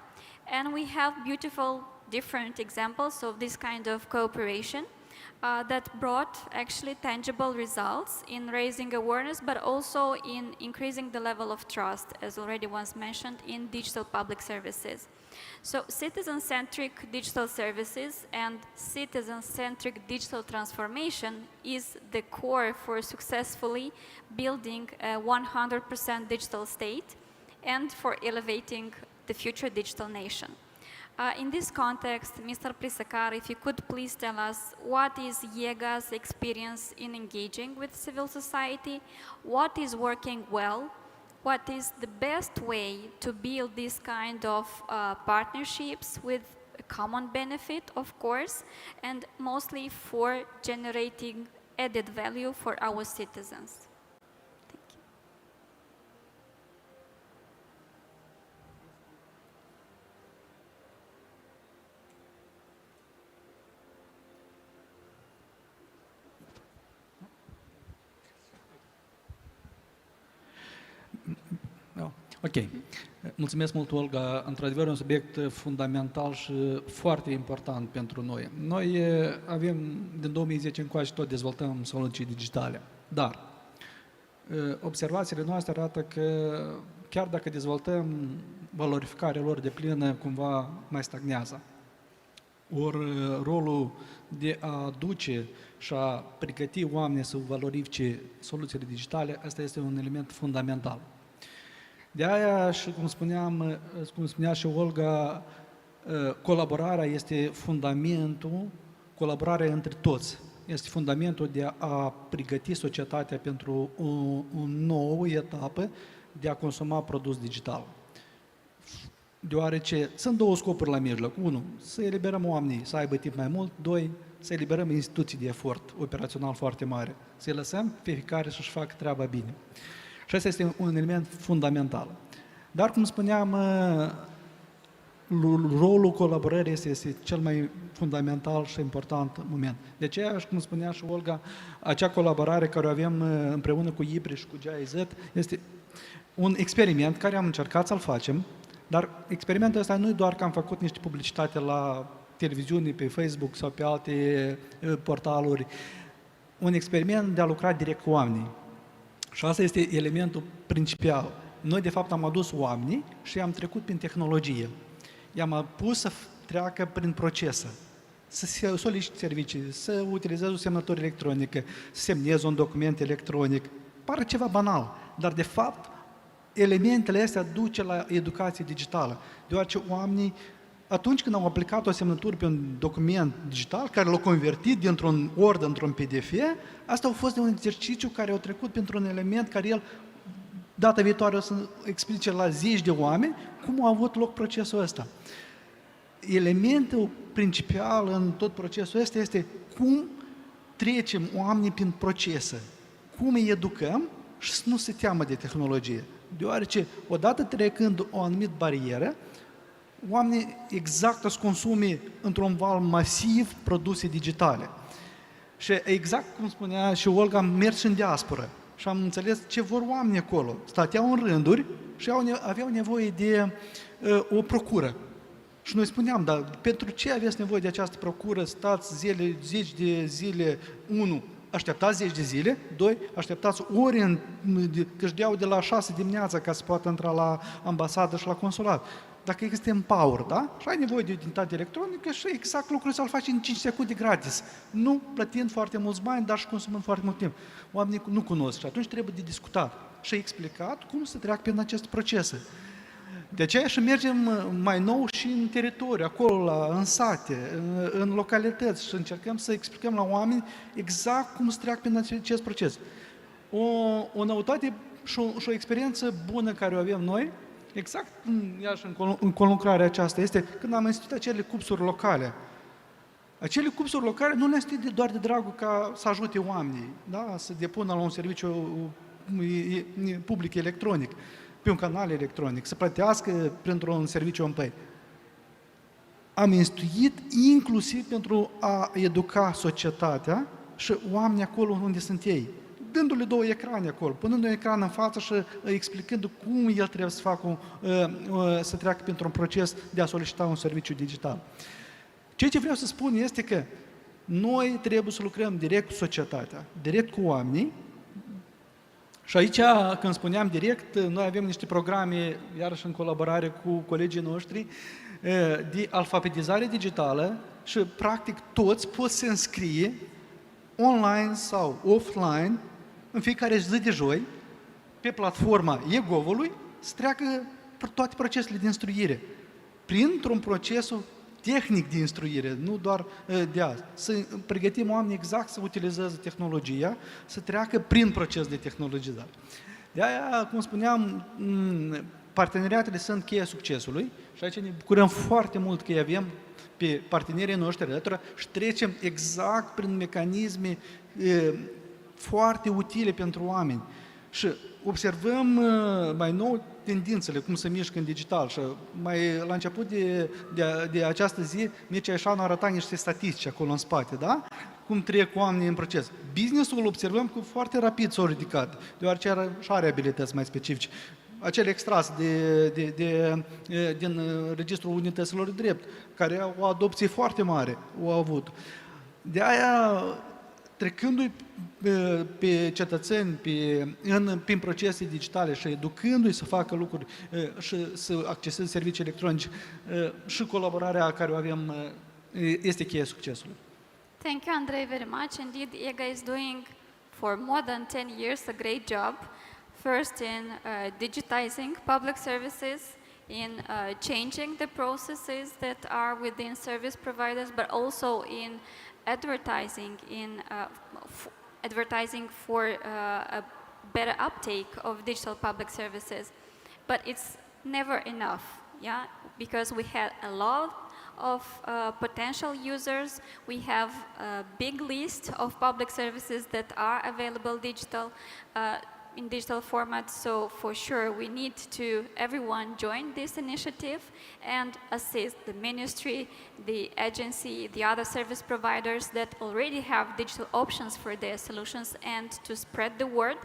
And we have beautiful different examples of this kind of cooperation that brought actually tangible results in raising awareness, but also in increasing the level of trust, as already was mentioned, in digital public services. So citizen-centric digital services and citizen-centric digital transformation is the core for successfully building a 100% digital state and for elevating the future digital nation. In this context, Mr. Prisakar, if you could please tell us what is EGA's experience in engaging with civil society, what is working well, what is the best way to build this kind of partnerships with a common benefit, of course, and mostly for generating added value for our citizens. Ok. Mulțumesc mult, Olga. Într-adevăr, un subiect fundamental și foarte important pentru noi. Noi avem, din 2010 încoace, tot dezvoltăm soluții digitale. Dar observațiile noastre arată că chiar dacă dezvoltăm valorificarea lor de plină, cumva mai stagnează. Ori rolul de a aduce și a pregăti oamenii să valorifice soluțiile digitale, asta este un element fundamental. De aia, și cum spunea și Olga, colaborarea este fundamentul, colaborarea între toți. Este fundamentul de a pregăti societatea pentru o nouă etapă de a consuma produs digital. Deoarece sunt două scopuri la mijloc. Unu, să eliberăm oamenii să aibă timp mai mult. Doi, să eliberăm instituții de efort operațional foarte mare. Să-i lăsăm pe fiecare să-și facă treaba bine. Și asta este un element fundamental. Dar, cum spuneam, rolul colaborării este cel mai fundamental și important moment. De aceea, cum spunea și Olga, acea colaborare care o avem împreună cu IPRI și cu GIZ este un experiment care am încercat să-l facem, dar experimentul ăsta nu e doar că am făcut niște publicitate la televiziune, pe Facebook sau pe alte portaluri, un experiment de a lucra direct cu oamenii. Și asta este elementul principal. Noi, de fapt, am adus oamenii și am trecut prin tehnologie. I-am pus să treacă prin procese, să se solicite servicii, să utilizeze o semnătură electronică, să semneze un document electronic. Pare ceva banal, dar de fapt elementele astea duce la educație digitală, deoarece oamenii, atunci când au aplicat o semnătură pe un document digital, care l-au convertit dintr-un Word într-un PDF, asta a fost un exercițiu care a trecut pentru un element care el, data viitoare, o să explice la zeci de oameni cum a avut loc procesul ăsta. Elementul principal în tot procesul ăsta este cum trecem oamenii prin procese, cum îi educăm și să nu se teamă de tehnologie. Deoarece, odată trecând o anumită barieră, oamenii exact îți consume într-un val masiv produse digitale. Și exact cum spunea și Olga, am mers în diasporă și am înțeles ce vor oamenii acolo. Stăteau în rânduri și aveau nevoie de o procură. Și noi spuneam, dar pentru ce aveți nevoie de această procură? Stați zeci de zile, 1, așteptați 10 de zile, 2, așteptați ori că își deau de la 6 dimineața ca să poată intra la ambasadă și la consulat. Dacă există empower, da? Și ai nevoie de identitate electronică și exact lucrul să-l faci în 5 secunde gratis. Nu plătind foarte mulți bani, dar și consumând foarte mult timp. Oamenii nu cunosc și atunci trebuie de discutat și explicat cum să treacă prin aceste procese. De aceea și mergem mai nou și în teritoriu, acolo, în sate, în localități și încercăm să explicăm la oameni exact cum să treacă prin acest proces. O noutate și o experiență bună care o avem noi, exact în conlucrarea aceasta, este când am instituit acele cupsuri locale. Acele cupsuri locale nu le instituit doar de dragul ca să ajute oamenii, da? Să depună la un serviciu public electronic, pe un canal electronic, să plătească printr-un serviciu on-play. Am instituit inclusiv pentru a educa societatea și oamenii acolo unde sunt ei, dându-le 2 ecrane acolo, punând un ecran în față și explicând cum el trebuie să facă, să treacă printr-un proces de a solicita un serviciu digital. Ceea ce vreau să spun este că noi trebuie să lucrăm direct cu societatea, direct cu oamenii. Și aici, când spuneam direct, noi avem niște programe, iarăși în colaborare cu colegii noștri, de alfabetizare digitală și, practic, toți pot să se înscrie online sau offline în fiecare zi de joi pe platforma e-gov-ului să treacă toate procesele de instruire printr-un proces tehnic de instruire, nu doar de azi. Să pregătim oamenii exact să utilizeze tehnologia, să treacă prin proces de tehnologizare. De aia, cum spuneam, parteneriatele sunt cheia succesului și aici ne bucurăm foarte mult că îi avem pe partenerii noștri alături și trecem exact prin mecanisme foarte utile pentru oameni. Și observăm mai nou tendințele, cum se mișcă în digital și mai la început de această zi, Mircea Eșanu arăta niște statistici acolo în spate, da? Cum trec oamenii în proces. Business-ul observăm că foarte rapid s-a ridicat, deoarece are abilități mai specifice. Acele extrase din Registrul Unităților de Drept, care au o adopție foarte mare, au avut. De aia, trecându-i pe cetățeni prin procese digitale și educându-i să facă lucruri și să acceseze servicii electronice și colaborarea care o avem este cheia succesului. Thank you, Andrei, very much. Indeed, EGA is doing for more than 10 years a great job. First in digitizing public services, in changing the processes that are within service providers, but also in advertising for a better uptake of digital public services. But it's never enough, yeah, because we had a lot of potential users. We have a big list of public services that are available in digital format, so for sure we need to everyone join this initiative and assist the ministry, the agency, the other service providers that already have digital options for their solutions, and to spread the word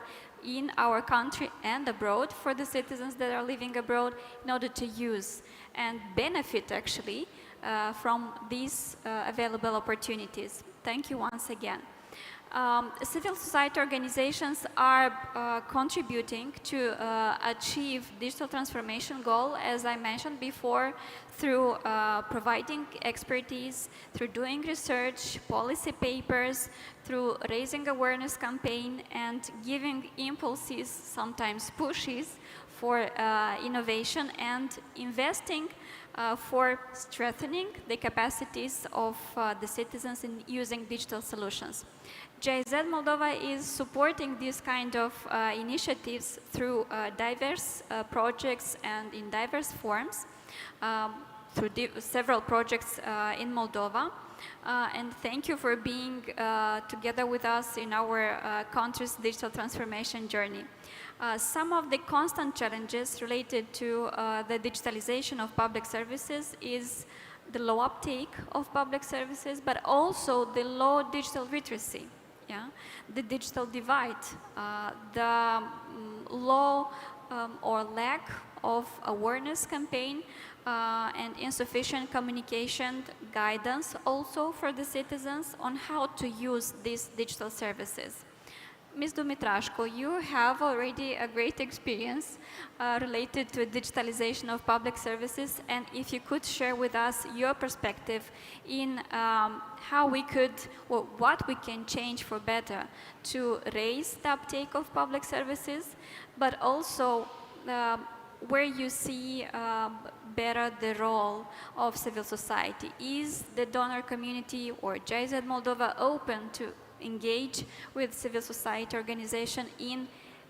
in our country and abroad for the citizens that are living abroad in order to use and benefit actually from these available opportunities. Thank you once again. Civil society organizations are contributing to achieve digital transformation goal, as I mentioned before, through providing expertise, through doing research, policy papers, through raising awareness campaign and giving impulses, sometimes pushes, for innovation and investing for strengthening the capacities of the citizens in using digital solutions. GIZ Moldova is supporting these kind of initiatives through diverse projects and in diverse forms, through several projects in Moldova. And thank you for being together with us in our country's digital transformation journey. Some of the constant challenges related to the digitalization of public services is the low uptake of public services, but also the low digital literacy, the digital divide, the low or lack of awareness campaign and insufficient communication guidance also for the citizens on how to use these digital services. Ms. Dumitrașcu, you have already a great experience related to digitalization of public services, and if you could share with us your perspective in how we could, or what we can change for better to raise the uptake of public services, but also where you see better the role of civil society. Is the donor community or GIZ Moldova open to engage with civil society organization in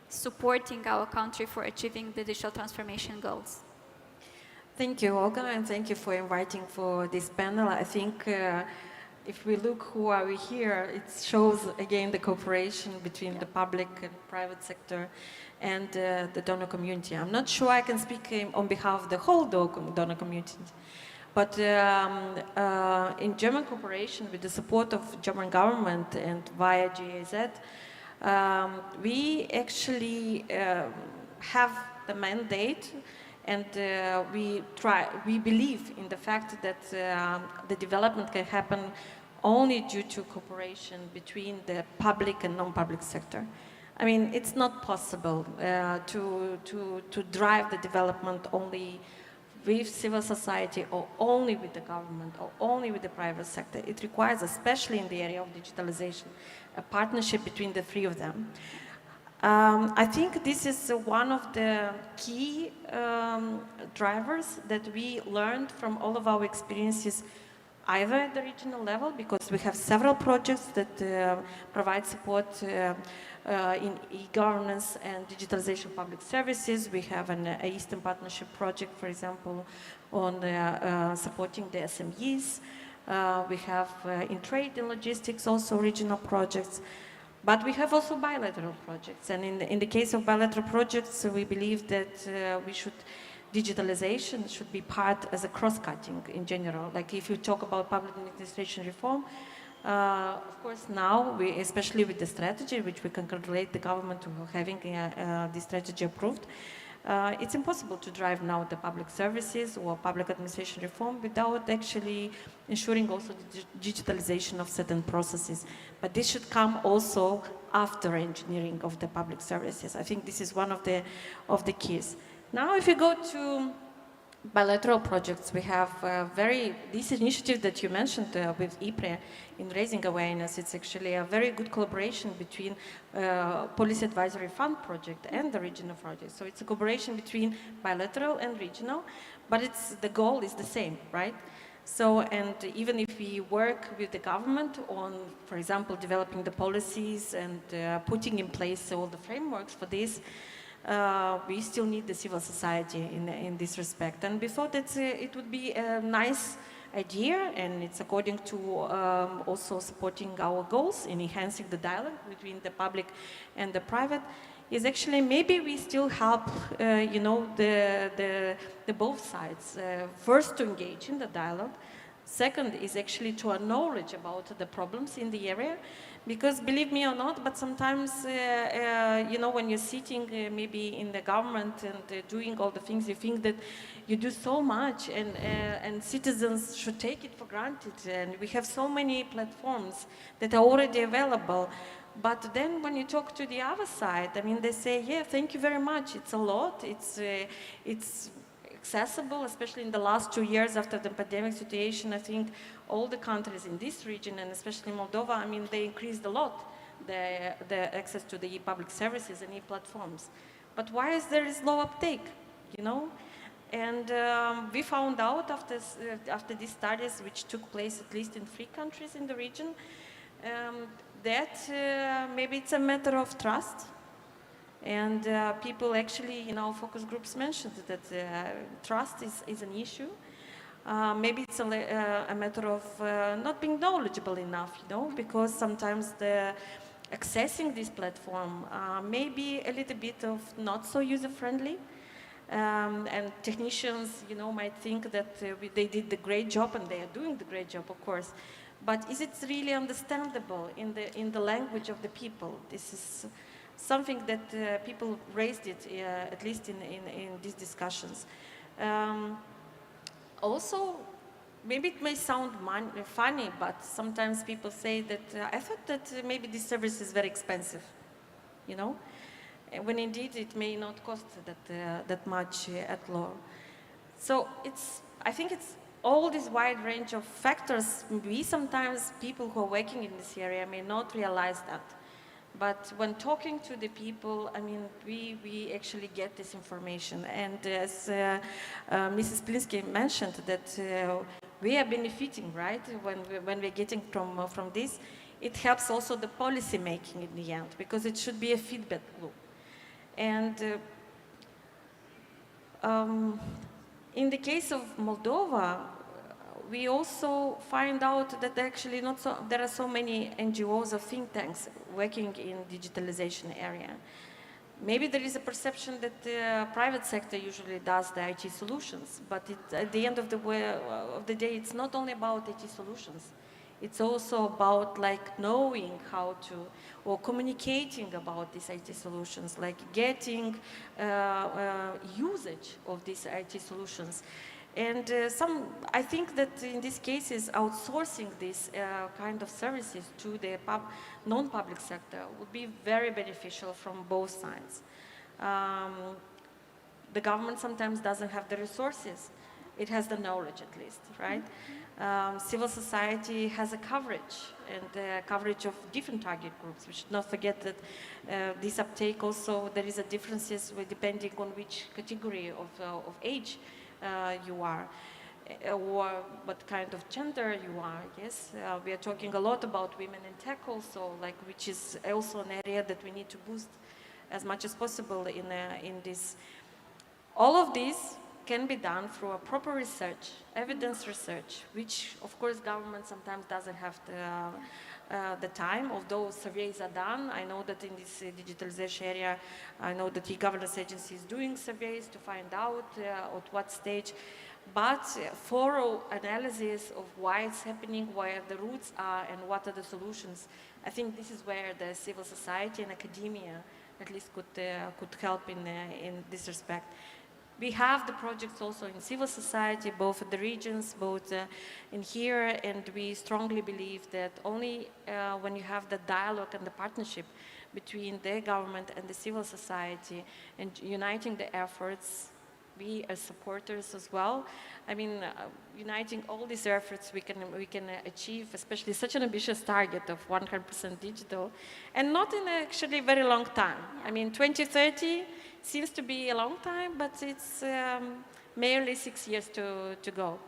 supporting our country for achieving the digital transformation goals? Thank you, Olga, and thank you for inviting for this panel. I think if we look who are we here, it shows again the cooperation between the public and private sector and the donor community. I'm not sure I can speak on behalf of the whole donor community, but in German cooperation with the support of German government and via GIZ, we actually have the mandate, and we believe in the fact that the development can happen only due to cooperation between the public and non-public sector. I mean, it's not possible to drive the development only with civil society or only with the government or only with the private sector. It requires, especially in the area of digitalization, a partnership between the three of them. I think this is one of the key drivers that we learned from all of our experiences, either at the regional level, because we have several projects that provide support in e-governance and digitalization of public services. We have an Eastern Partnership project, for example, on supporting the SMEs. We have in trade and logistics also regional projects. But we have also bilateral projects. And in the case of bilateral projects, we believe that digitalization should be part as a cross-cutting in general. Like if you talk about public administration reform, of course now, especially with the strategy, which we congratulate the government for having this strategy approved, it's impossible to drive now the public services or public administration reform without actually ensuring also the digitalization of certain processes. But this should come also after engineering of the public services. I think this is one of the keys. Now, if you go to bilateral projects, we have this initiative that you mentioned with IPRE in raising awareness. It's actually a very good collaboration between Policy Advisory Fund project and the regional project. So it's a collaboration between bilateral and regional, but the goal is the same, right? So, and even if we work with the government on, for example, developing the policies and putting in place all the frameworks for this, we still need the civil society in this respect. And we thought that it would be a nice idea, and it's according to also supporting our goals in enhancing the dialogue between the public and the private, is actually maybe we still help, the both sides. First to engage in the dialogue, Second is actually to acknowledge about the problems in the area, because believe me or not, but sometimes, you know, when you're sitting maybe in the government and doing all the things, you think that you do so much and citizens should take it for granted. And we have so many platforms that are already available. But then when you talk to the other side, I mean, they say, yeah, thank you very much. It's a lot. It's accessible, especially in the last 2 years after the pandemic situation. I think all the countries in this region, and especially Moldova, I mean, they increased a lot the access to the e-public services and e-platforms. But why is there low uptake, you know? And we found out after these studies, which took place at least in 3 countries in the region, that maybe it's a matter of trust. And people actually, in our focus groups, mentioned that trust is an issue. Maybe it's a matter of not being knowledgeable enough, you know, because sometimes accessing this platform may be a little bit of not so user-friendly. And technicians, you know, might think that they did the great job, and they are doing the great job, of course. But is it really understandable in the language of the people? This is something that people raised it, at least in these discussions. Also, maybe it may sound funny, but sometimes people say that I thought that maybe this service is very expensive, you know, when indeed it may not cost that much at law. So I think it's all this wide range of factors. We sometimes, people who are working in this area, may not realize that. But when talking to the people, I mean, we actually get this information. And as Mrs. Plinsky mentioned, that we are benefiting, right, when we're getting from this. It helps also the policy making in the end, because it should be a feedback loop. And in the case of Moldova, we also find out that actually there are so many NGOs or think tanks working in digitalization area. Maybe there is a perception that the private sector usually does the IT solutions, but at the end of the day, it's not only about IT solutions. It's also about like knowing how to, or communicating about these IT solutions, like getting usage of these IT solutions. And I think that in these cases, outsourcing these kind of services to the non-public sector would be very beneficial from both sides. The government sometimes doesn't have the resources. It has the knowledge, at least, right? Civil society has a coverage, and coverage of different target groups. We should not forget that this uptake also, there is a differences depending on which category of age you are, or what kind of gender you are. Yes, we are talking a lot about women in tech also, like, which is also an area that we need to boost as much as possible in this. All of this can be done through a proper research, evidence research, which of course government sometimes doesn't have the time, although surveys are done. I know that in this digitalization area, I know that e-governance agency is doing surveys to find out at what stage, but thorough analysis of why it's happening, where the roots are, and what are the solutions. I think this is where the civil society and academia at least could help in this respect. We have the projects also in civil society, both in the regions, both in here, and we strongly believe that only when you have the dialogue and the partnership between the government and the civil society and uniting the efforts, we as supporters as well, I mean, uniting all these efforts, we can achieve, especially such an ambitious target of 100% digital, and not in actually very long time. I mean, 2030 seems to be a long time, but it's merely 6 years to go.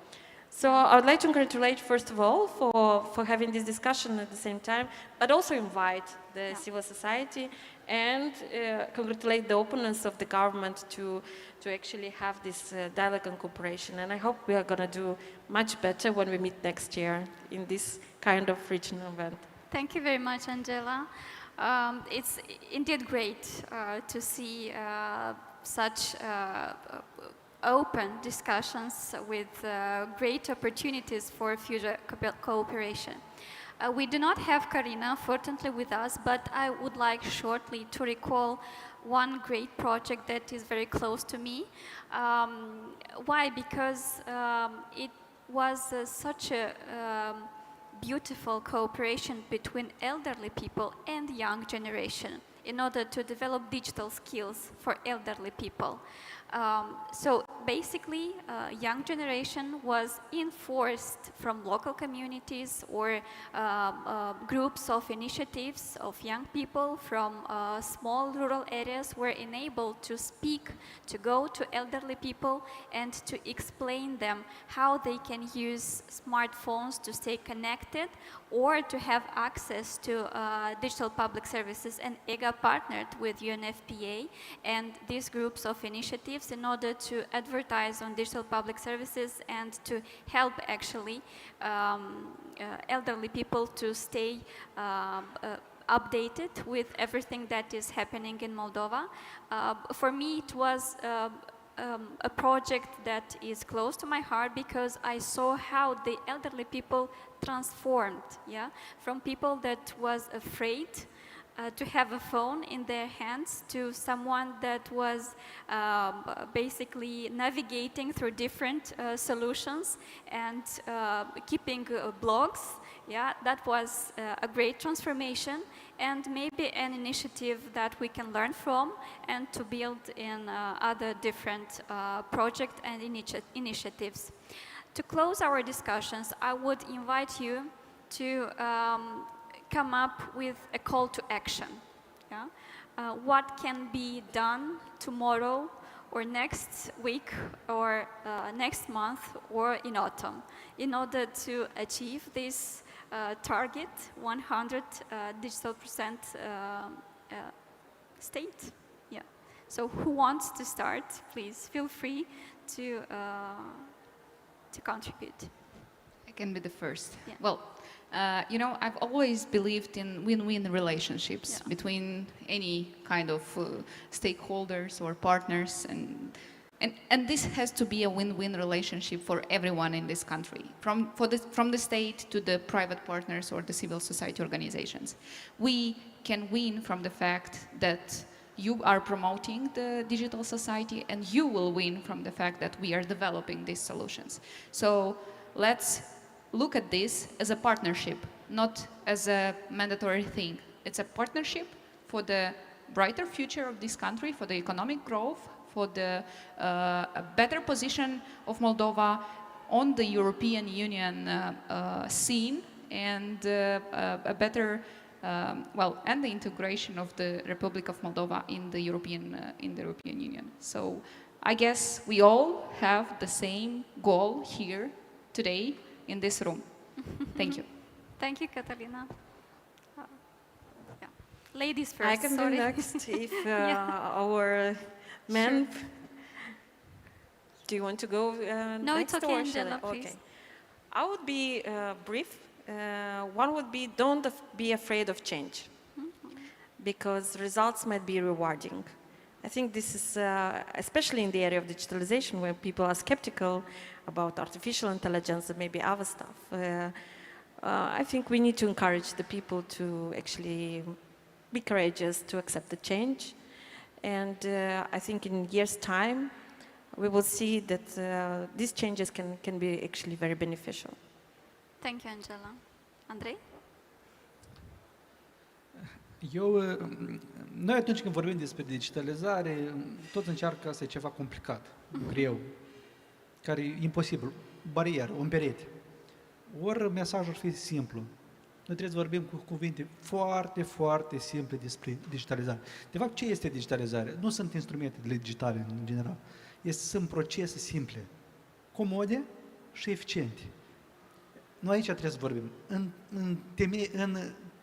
So I would like to congratulate, first of all, for having this discussion at the same time, but also invite the civil society and congratulate the openness of the government to actually have this dialogue and cooperation. And I hope we are going to do much better when we meet next year in this kind of regional event. Thank you very much, Angela. It's indeed great to see such open discussions with great opportunities for future cooperation. We do not have Karina, unfortunately, with us, but I would like shortly to recall one great project that is very close to me. Why? Because it was such a beautiful cooperation between elderly people and young generation in order to develop digital skills for elderly people. So basically, young generation was enforced from local communities or groups of initiatives of young people from small rural areas were enabled to speak, to go to elderly people and to explain them how they can use smartphones to stay connected or to have access to digital public services. And EGA partnered with UNFPA and these groups of initiatives in order to advertise on digital public services and to help actually elderly people to stay updated with everything that is happening in Moldova. For me, it was a project that is close to my heart because I saw how the elderly people transformed, from people that was afraid to have a phone in their hands to someone that was basically navigating through different solutions and keeping blogs. That was a great transformation and maybe an initiative that we can learn from and to build in other different projects and initiatives. To close our discussions, I would invite you to come up with a call to action. What can be done tomorrow or next week or next month or in autumn in order to achieve this target 100 digital % state? So who wants to start? Please feel free to contribute. I can be the first. Well, you know, I've always believed in win-win relationships between any kind of stakeholders or partners, and this has to be a win-win relationship for everyone in this country, from the state to the private partners or the civil society organizations. We can win from the fact that you are promoting the digital society, and you will win from the fact that we are developing these solutions. So let's look at this as a partnership, not as a mandatory thing. It's a partnership for the brighter future of this country, for the economic growth, for the better position of Moldova on the European Union scene, and a better, and the integration of the Republic of Moldova in the European Union. So I guess we all have the same goal here today in this room. Thank you. Thank you, Catalina. Ladies first. I can sorry. be next if our men. Sure. Do you want to go No, next? it's okay, Angela, please. Okay. I would be brief. One would be, don't be afraid of change, because results might be rewarding. I think this is, especially in the area of digitalization, where people are skeptical about artificial intelligence and maybe other stuff. I think we need to encourage the people to actually be courageous to accept the change. And I think in years' time, we will see that these changes can be actually very beneficial. Thank you, Angela. Andrei? Noi atunci când vorbim despre digitalizare, tot încearcă să e ceva complicat, greu, care e imposibil, barieră, un perete. Ori mesajul ar fi simplu. Noi trebuie să vorbim cu cuvinte foarte, foarte simple despre digitalizare. De fapt, ce este digitalizare? Nu sunt instrumente digitale în general. Sunt procese simple, comode și eficiente. Noi aici trebuie să vorbim.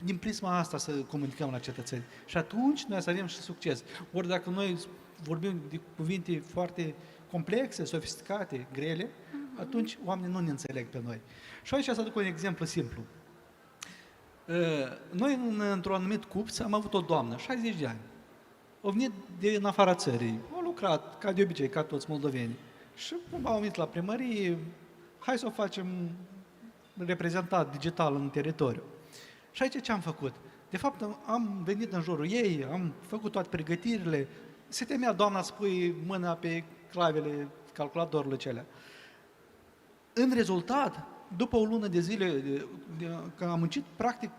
Din prisma asta să comunicăm la cetățeni. Și atunci noi să avem și succes. Ori dacă noi vorbim de cuvinte foarte complexe, sofisticate, grele, atunci oamenii nu ne înțeleg pe noi. Și aici să aduc un exemplu simplu. Noi, într-un anumit CUPS, am avut o doamnă, 60 de ani. A venit din afara țării, a lucrat, ca de obicei, ca toți moldovenii. Și cumva am venit la primărie, hai să o facem reprezentat digital în teritoriu. Și aici ce am făcut? De fapt, am venit în jurul ei, am făcut toate pregătirile, se temea doamna să pui mâna pe clavele calculatorului celea. În rezultat, după o lună de zile că am muncit, practic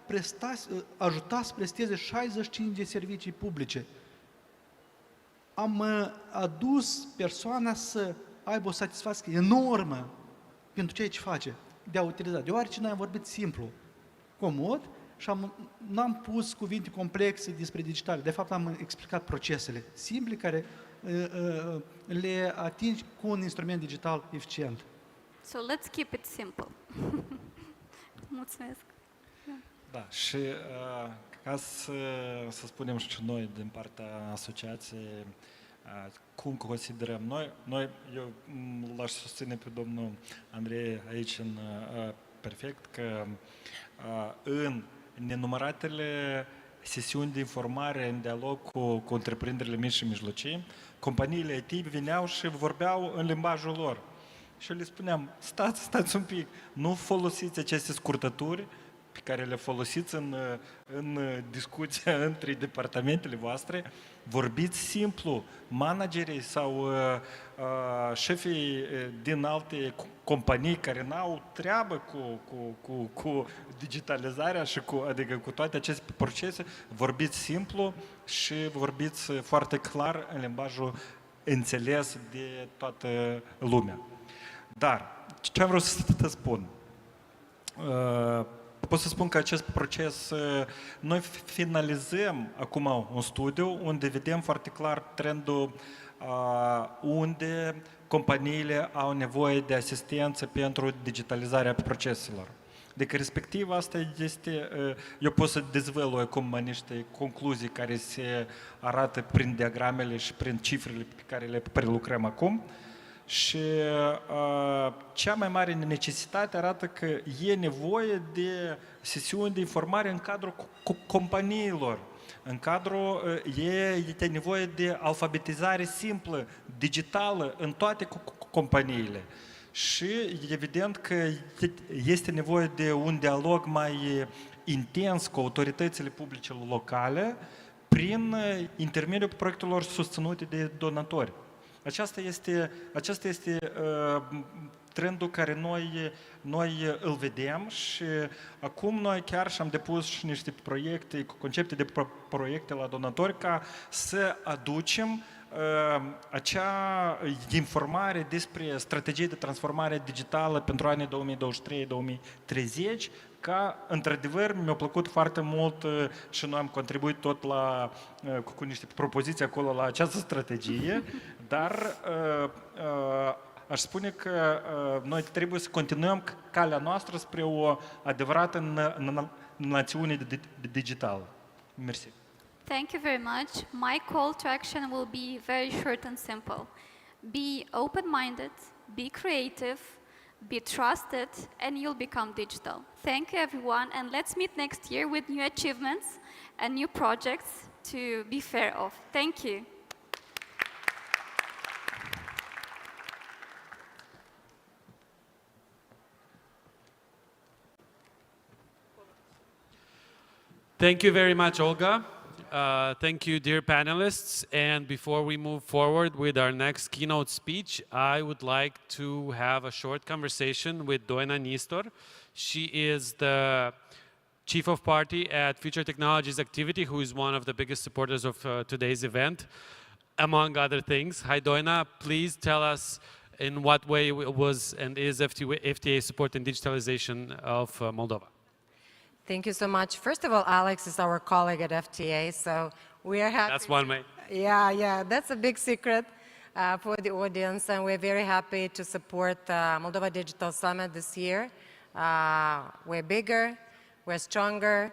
ajuta să presteze 65 de servicii publice. Am adus persoana să aibă o satisfacție enormă pentru ceea ce face, de a utiliza. Deoarece noi am vorbit simplu, comod, și n-am pus cuvinte complexe despre digitale. De fapt, am explicat procesele simple care le atingi cu un instrument digital eficient. So let's keep it simple. Mulțumesc. Da, și ca să spunem și noi din partea asociației cum considerăm noi, eu l-aș susține pe domnul Andrei aici în perfect, că în nenumăratele sesiuni de informare în dialog cu întreprinderile mici și mijlocii, companiile IT veneau și vorbeau în limbajul lor. Și le spuneam, stați un pic, nu folosiți aceste scurtături pe care le folosiți în discuția între departamentele voastre, vorbiți simplu, managerii sau șefii din alte companii care n-au treabă cu digitalizarea și adică cu toate aceste procese, vorbiți simplu și vorbiți foarte clar în limbajul înțeles de toată lumea. Dar, ce am vrut să te spun? Pot să spun că acest proces, noi finalizăm acum un studiu unde vedem foarte clar trendul unde companiile au nevoie de asistență pentru digitalizarea proceselor. Deci, respectiv, asta este, eu pot să dezvălui acum niște concluzii care se arată prin diagramele și prin cifrele pe care le prelucrăm acum. Și cea mai mare necesitate arată că e nevoie de sesiuni de informare în cadrul companiilor. În cadrul e nevoie de alfabetizare simplă, digitală, în toate companiile. Și evident că este nevoie de un dialog mai intens cu autoritățile publice locale prin intermediul proiectelor susținute de donatori. Aceasta este trendul care noi îl vedem și acum noi chiar și-am depus și niște proiecte, concepte de proiecte la donatori ca să aducem acea informare despre strategie de transformare digitală pentru anii 2023-2030, ca, într-adevăr, mi-a plăcut foarte mult și noi am contribuit tot cu niște propoziții acolo la această strategie, dar aș spune că noi trebuie să continuăm calea noastră spre o adevărată națiune digitală. Mersi. Thank you very much. My call to action will be very short and simple. Be open-minded, be creative, be trusted, and you'll become digital. Thank you, everyone, and let's meet next year with new achievements and new projects to be fair of. Thank you. Thank you very much, Olga. Thank you, dear panelists. And before we move forward with our next keynote speech, I would like to have a short conversation with Doina Nistor. She is the Chief of Party at Future Technologies Activity, who is one of the biggest supporters of today's event, among other things. Hi, Doina. Please tell us in what way was and is FTA supporting digitalization of Moldova. Thank you so much. First of all, Alex is our colleague at FTA, so we are happy. That's one way. Yeah, that's a big secret for the audience, and we're very happy to support Moldova Digital Summit this year. We're bigger, we're stronger.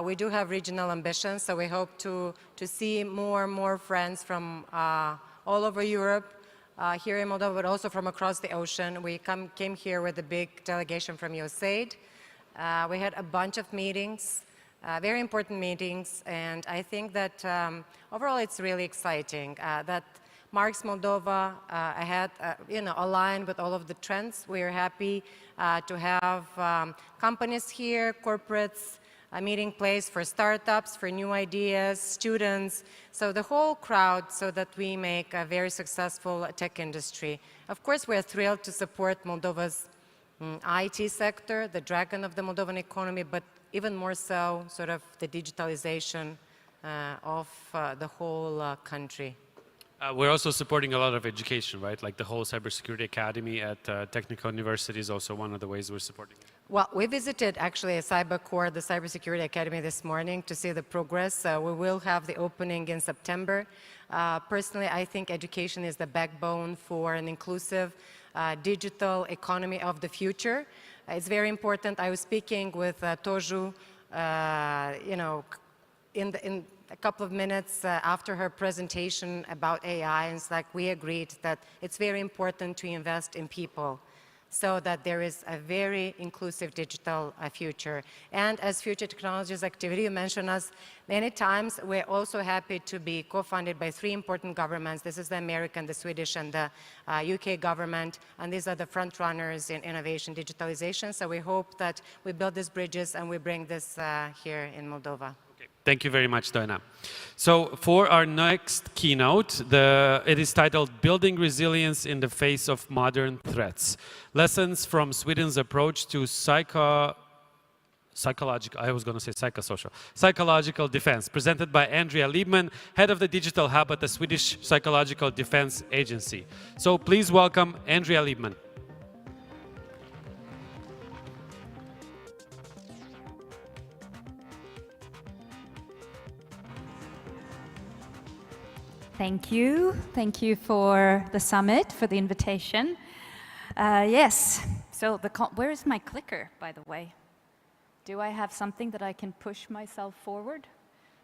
We do have regional ambitions, so we hope to see more and more friends from all over Europe, here in Moldova, but also from across the ocean. We came here with a big delegation from USAID. We had a bunch of meetings, very important meetings, and I think that overall it's really exciting that marks Moldova ahead, aligned with all of the trends. We are happy to have companies here, corporates, a meeting place for startups, for new ideas, students, so the whole crowd, so that we make a very successful tech industry. Of course, we're thrilled to support Moldova's IT sector, the dragon of the Moldovan economy, but even more so, sort of the digitalization of the whole country. We're also supporting a lot of education, right? Like the whole Cybersecurity Academy at Technical University is also one of the ways we're supporting it. Well, we visited actually a CyberCore, the Cybersecurity Academy this morning to see the progress. We will have the opening in September. Personally, I think education is the backbone for an inclusive digital economy of the future. It's very important. I was speaking with Toju, in a couple of minutes after her presentation about AI, and it's like we agreed that it's very important to invest in people, so that there is a very inclusive digital future. And as Future Technologies Activity, you mentioned us many times, we're also happy to be co-funded by 3 important governments. This is the American, the Swedish, and the UK government, and these are the front runners in innovation digitalization. So we hope that we build these bridges and we bring this here in Moldova. Thank you very much, Doina. So for our next keynote, it is titled Building Resilience in the Face of Modern Threats. Lessons from Sweden's approach to psychological defense, presented by Andrea Liebman, head of the Digital Hub at the Swedish Psychological Defense Agency. So please welcome Andrea Liebman. Thank you. Thank you for the summit, for the invitation. Yes, so where is my clicker, by the way? Do I have something that I can push myself forward?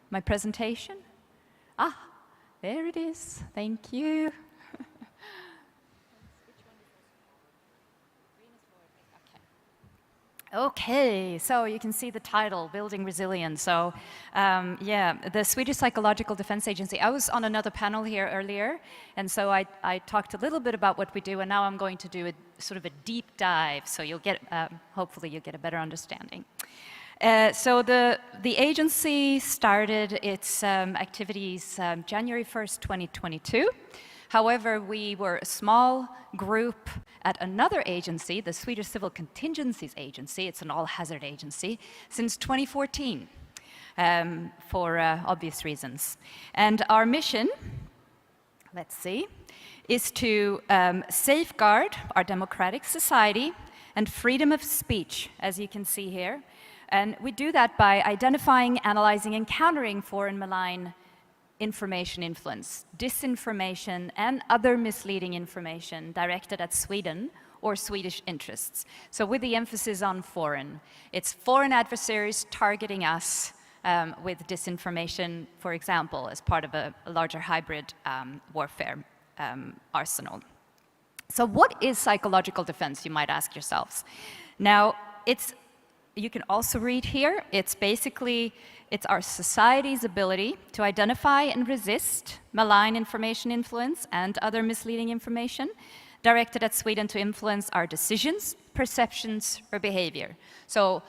My presentation? Ah, there it is. Thank you. Okay, so you can see the title, Building Resilience. So, yeah, the Swedish Psychological Defense Agency. I was on another panel here earlier, and so I talked a little bit about what we do, and now I'm going to do a sort of a deep dive, so you'll get, hopefully you'll get a better understanding. So the agency started its activities January 1st, 2022. However, we were a small group at another agency, the Swedish Civil Contingencies Agency. It's an all-hazard agency since 2014 for obvious reasons. And our mission, let's see, is to safeguard our democratic society and freedom of speech, as you can see here. And we do that by identifying, analyzing, and countering foreign malign information influence, disinformation, and other misleading information directed at Sweden or Swedish interests. So with the emphasis on foreign, it's foreign adversaries targeting us with disinformation, for example, as part of a larger hybrid warfare arsenal. So what is psychological defense, you might ask yourselves? Now, you can also read here, it's our society's ability to identify and resist malign information influence and other misleading information directed at Sweden to influence our decisions, perceptions, or behavior. So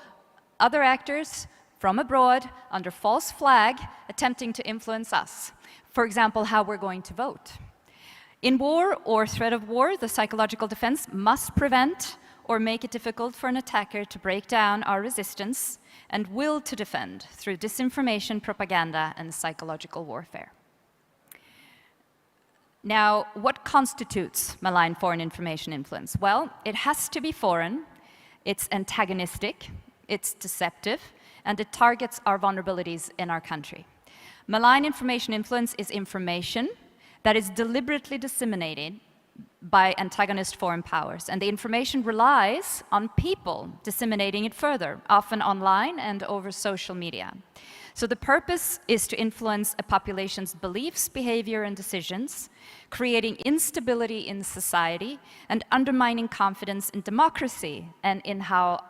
other actors from abroad under false flag attempting to influence us. For example, how we're going to vote. In war or threat of war, the psychological defense must prevent or make it difficult for an attacker to break down our resistance and will to defend through disinformation, propaganda, and psychological warfare. Now, what constitutes malign foreign information influence? Well, it has to be foreign, it's antagonistic, it's deceptive, and it targets our vulnerabilities in our country. Malign information influence is information that is deliberately disseminated by antagonist foreign powers, and the information relies on people disseminating it further, often online and over social media. So the purpose is to influence a population's beliefs, behavior, and decisions, creating instability in society and undermining confidence in democracy and in how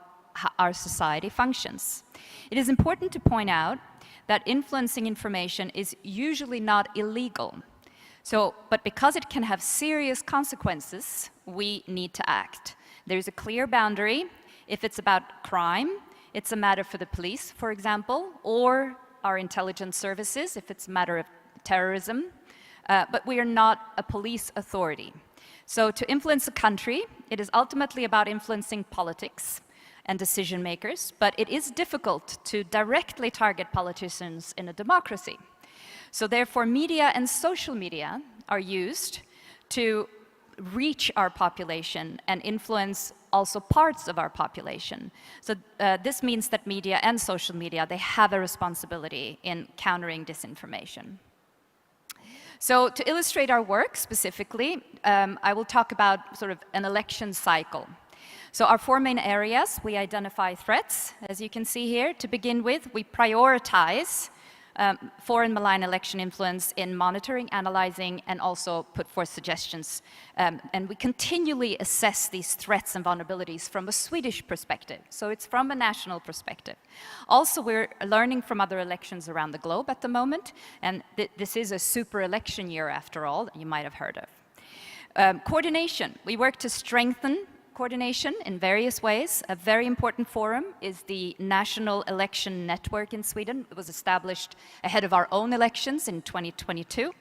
our society functions. It is important to point out that influencing information is usually not illegal. So, but because it can have serious consequences, we need to act. There's a clear boundary. If it's about crime, it's a matter for the police, for example, or our intelligence services, if it's a matter of terrorism. But we are not a police authority. So to influence a country, it is ultimately about influencing politics and decision makers, but it is difficult to directly target politicians in a democracy. So therefore, media and social media are used to reach our population and influence also parts of our population. So this means that media and social media, they have a responsibility in countering disinformation. So to illustrate our work specifically, I will talk about sort of an election cycle. So our 4 main areas, we identify threats, as you can see here. To begin with, we prioritize foreign malign election influence in monitoring, analyzing, and also put forth suggestions. And we continually assess these threats and vulnerabilities from a Swedish perspective. So it's from a national perspective. Also, we're learning from other elections around the globe at the moment. And this is a super election year, after all, that you might have heard of. Coordination. We work to strengthen coordination in various ways. A very important forum is the National Election Network in Sweden. It was established ahead of our own elections in 2022,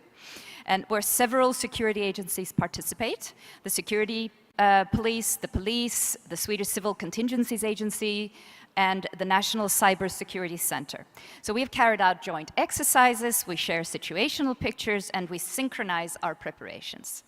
and where several security agencies participate. The security police, the Swedish Civil Contingencies Agency, and the National Cybersecurity Center. So we've carried out joint exercises, we share situational pictures, and we synchronize our preparations.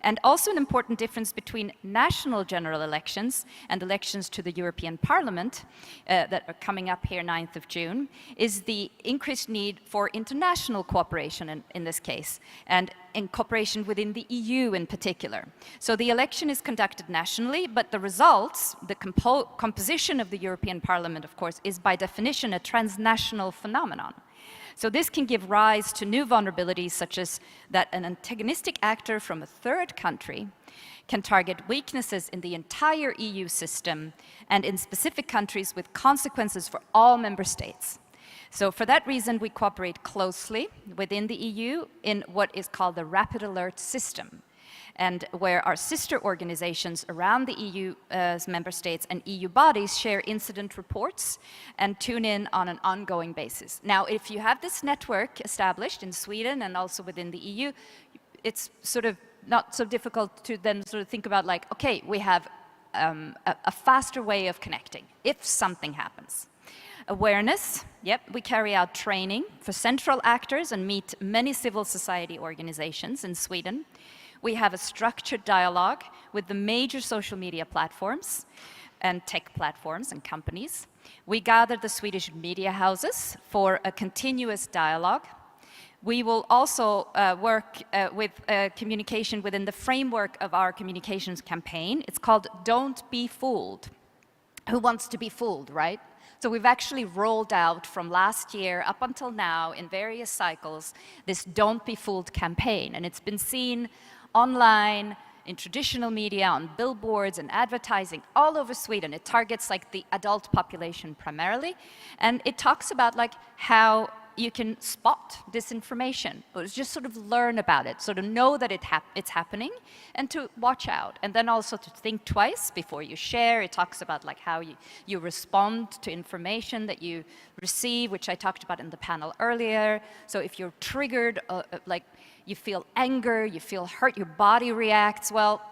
And also an important difference between national general elections and elections to the European Parliament that are coming up here 9th of June is the increased need for international cooperation in this case, and in cooperation within the EU in particular. So the election is conducted nationally, but the results, the composition of the European Parliament, of course, is by definition a transnational phenomenon. So this can give rise to new vulnerabilities, such as that an antagonistic actor from a third country can target weaknesses in the entire EU system and in specific countries with consequences for all member states. So for that reason, we cooperate closely within the EU in what is called the Rapid Alert System, and where our sister organizations around the EU member states and EU bodies share incident reports and tune in on an ongoing basis. Now, if you have this network established in Sweden and also within the EU, it's sort of not so difficult to then sort of think about like, okay, we have a faster way of connecting if something happens. Awareness, yep, we carry out training for central actors and meet many civil society organizations in Sweden. We have a structured dialogue with the major social media platforms and tech platforms and companies. We gather the Swedish media houses for a continuous dialogue. We will also work with communication within the framework of our communications campaign. It's called Don't Be Fooled. Who wants to be fooled, right? So we've actually rolled out from last year up until now in various cycles this Don't Be Fooled campaign, and it's been seen online, in traditional media, on billboards and advertising all over Sweden. It targets like the adult population primarily, and it talks about like how you can spot disinformation, or just sort of learn about it, sort of know that it's happening, and to watch out. And then also to think twice before you share. It talks about like how you respond to information that you receive, which I talked about in the panel earlier. So if you're triggered, like you feel anger, you feel hurt, your body reacts, well,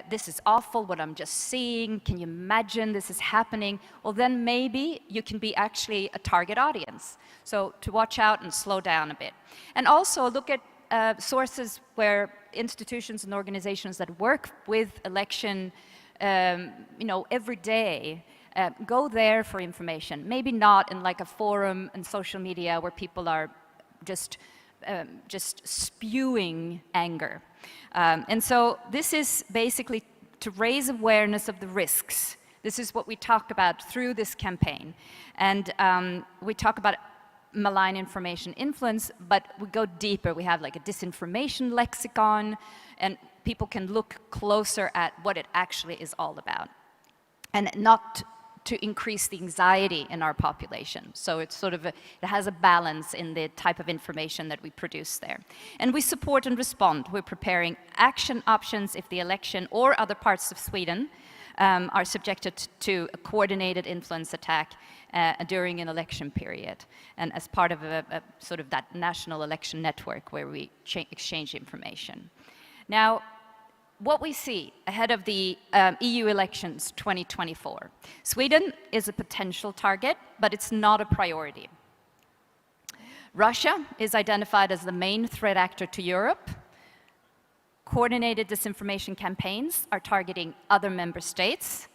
this is awful, what I'm just seeing, can you imagine this is happening? Well, then maybe you can be actually a target audience. So to watch out and slow down a bit. And also look at sources where institutions and organizations that work with election, every day, go there for information. Maybe not in like a forum and social media where people are just spewing anger. And so this is basically to raise awareness of the risks. This is what we talk about through this campaign. And we talk about malign information influence, but we go deeper. We have like a disinformation lexicon, and people can look closer at what it actually is all about. And not to increase the anxiety in our population. So it's sort of it has a balance in the type of information that we produce there. And we support and respond. We're preparing action options if the election or other parts of Sweden are subjected to a coordinated influence attack during an election period, and as part of a sort of that national election network where we exchange information. Now, what we see ahead of the EU elections 2024, Sweden is a potential target, but it's not a priority. Russia is identified as the main threat actor to Europe. Coordinated disinformation campaigns are targeting other member states,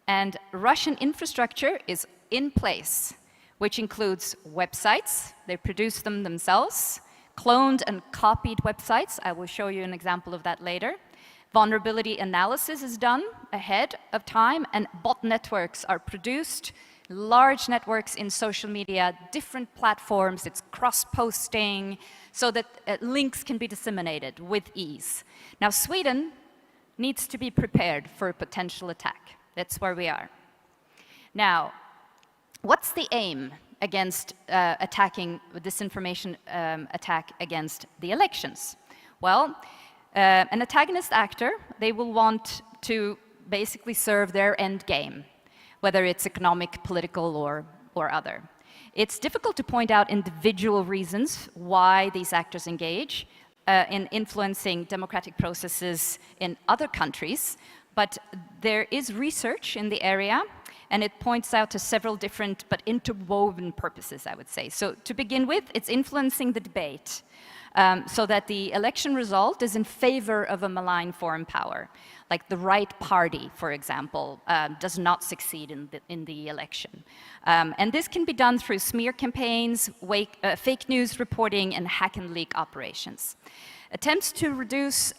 and Russian infrastructure is in place, which includes websites, they produce them themselves, cloned and copied websites, I will show you an example of that later. Vulnerability analysis is done ahead of time, and bot networks are produced, large networks in social media, different platforms, it's cross-posting, so that links can be disseminated with ease. Now, Sweden needs to be prepared for a potential attack. That's where we are. Now, what's the aim against attacking disinformation attack against the elections? Well, an antagonist actor, they will want to basically serve their end game, whether it's economic, political, or other. It's difficult to point out individual reasons why these actors engage in influencing democratic processes in other countries, but there is research in the area, and it points out to several different but interwoven purposes, I would say. So to begin with, it's influencing the debate so that the election result is in favor of a malign foreign power. Like the right party, for example, does not succeed in the election. And this can be done through smear campaigns, fake news reporting, and hack and leak operations. Attempts to reduce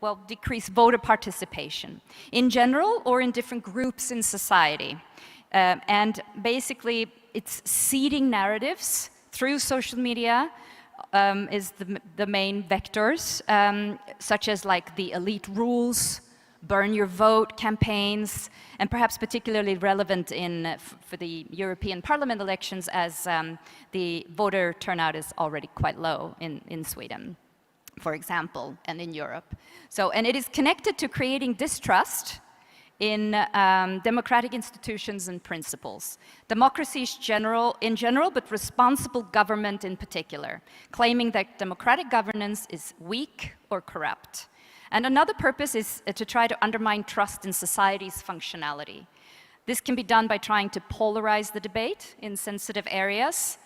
well, decrease voter participation in general or in different groups in society. And basically, it's seeding narratives through social media is the main vectors, such as like the elite rules, burn your vote campaigns, and perhaps particularly relevant for the European Parliament elections, as the voter turnout is already quite low in Sweden, for example, and in Europe. So, and it is connected to creating distrust in democratic institutions and principles. Democracy in general, but responsible government in particular, claiming that democratic governance is weak or corrupt. And another purpose is to try to undermine trust in society's functionality. This can be done by trying to polarize the debate in sensitive areas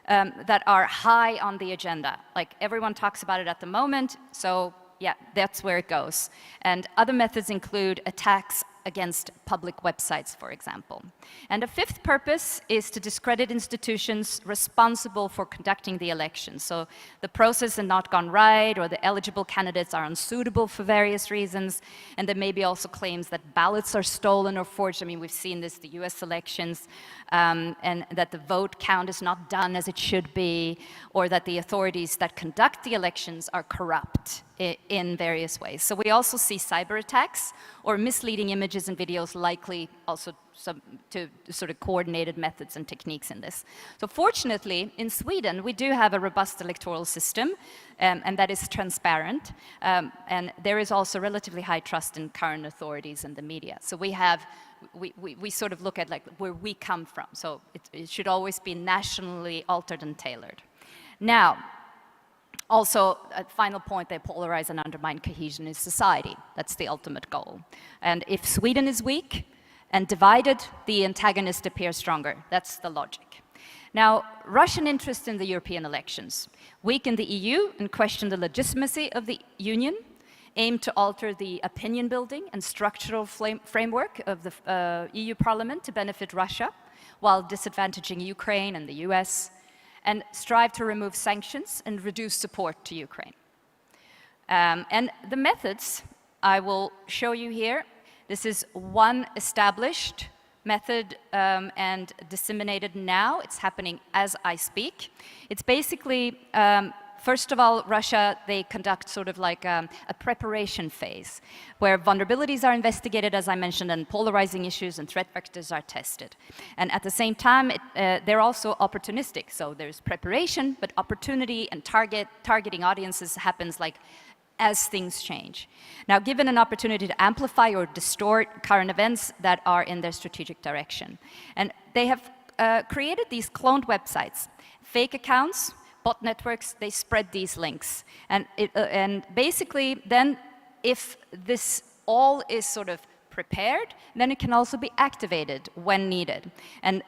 that are high on the agenda. Like everyone talks about it at the moment, so yeah, that's where it goes. And other methods include attacks against public websites, for example. And a fifth purpose is to discredit institutions responsible for conducting the election. So the process has not gone right, or the eligible candidates are unsuitable for various reasons, and there may be also claims that ballots are stolen or forged. I mean, we've seen this, the US elections, and that the vote count is not done as it should be, or that the authorities that conduct the elections are corrupt in various ways. So we also see cyber attacks or misleading images and videos, likely also to sort of coordinated methods and techniques in this. So fortunately, in Sweden, we do have a robust electoral system, and that is transparent, and there is also relatively high trust in current authorities and the media. So we sort of look at like where we come from. So it should always be nationally altered and tailored. Now, also, a final point, they polarize and undermine cohesion in society. That's the ultimate goal. And if Sweden is weak and divided, the antagonist appears stronger. That's the logic. Now, Russian interest in the European elections weaken the EU and question the legitimacy of the Union, aim to alter the opinion building and structural framework of the EU Parliament to benefit Russia, while disadvantaging Ukraine and the US, and strive to remove sanctions and reduce support to Ukraine. And the methods I will show you here. This is one established method and disseminated now. It's happening as I speak. It's basically first of all, Russia, they conduct sort of like a preparation phase where vulnerabilities are investigated, as I mentioned, and polarizing issues and threat vectors are tested. And at the same time, they're also opportunistic. So there's preparation, but opportunity and targeting audiences happens like as things change. Now, given an opportunity to amplify or distort current events that are in their strategic direction. And they have created these cloned websites, fake accounts, bot networks, they spread these links. And basically, then, if this all is sort of prepared, then it can also be activated when needed. And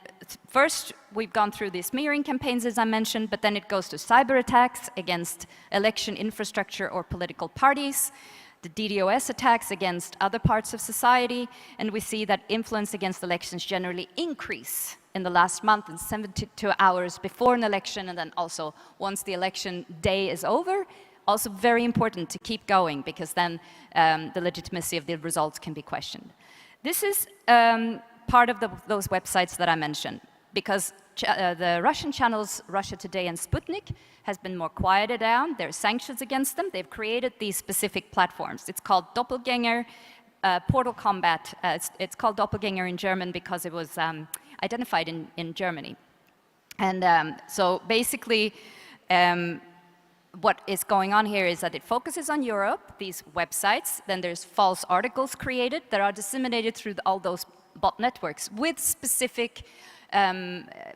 first, we've gone through these smearing campaigns, as I mentioned, but then it goes to cyber attacks against election infrastructure or political parties, the DDoS attacks against other parts of society, and we see that influence against elections generally increase in the last month and 72 hours before an election, and then also once the election day is over. Also very important to keep going, because then the legitimacy of the results can be questioned. This is part of those websites that I mentioned, because the Russian channels, Russia Today and Sputnik, has been more quieted down. There are sanctions against them. They've created these specific platforms. It's called Doppelganger, Portal Combat. It's called Doppelganger in German because it was identified in Germany. And so basically, what is going on here is that it focuses on Europe, these websites, then there's false articles created that are disseminated through all those bot networks with specific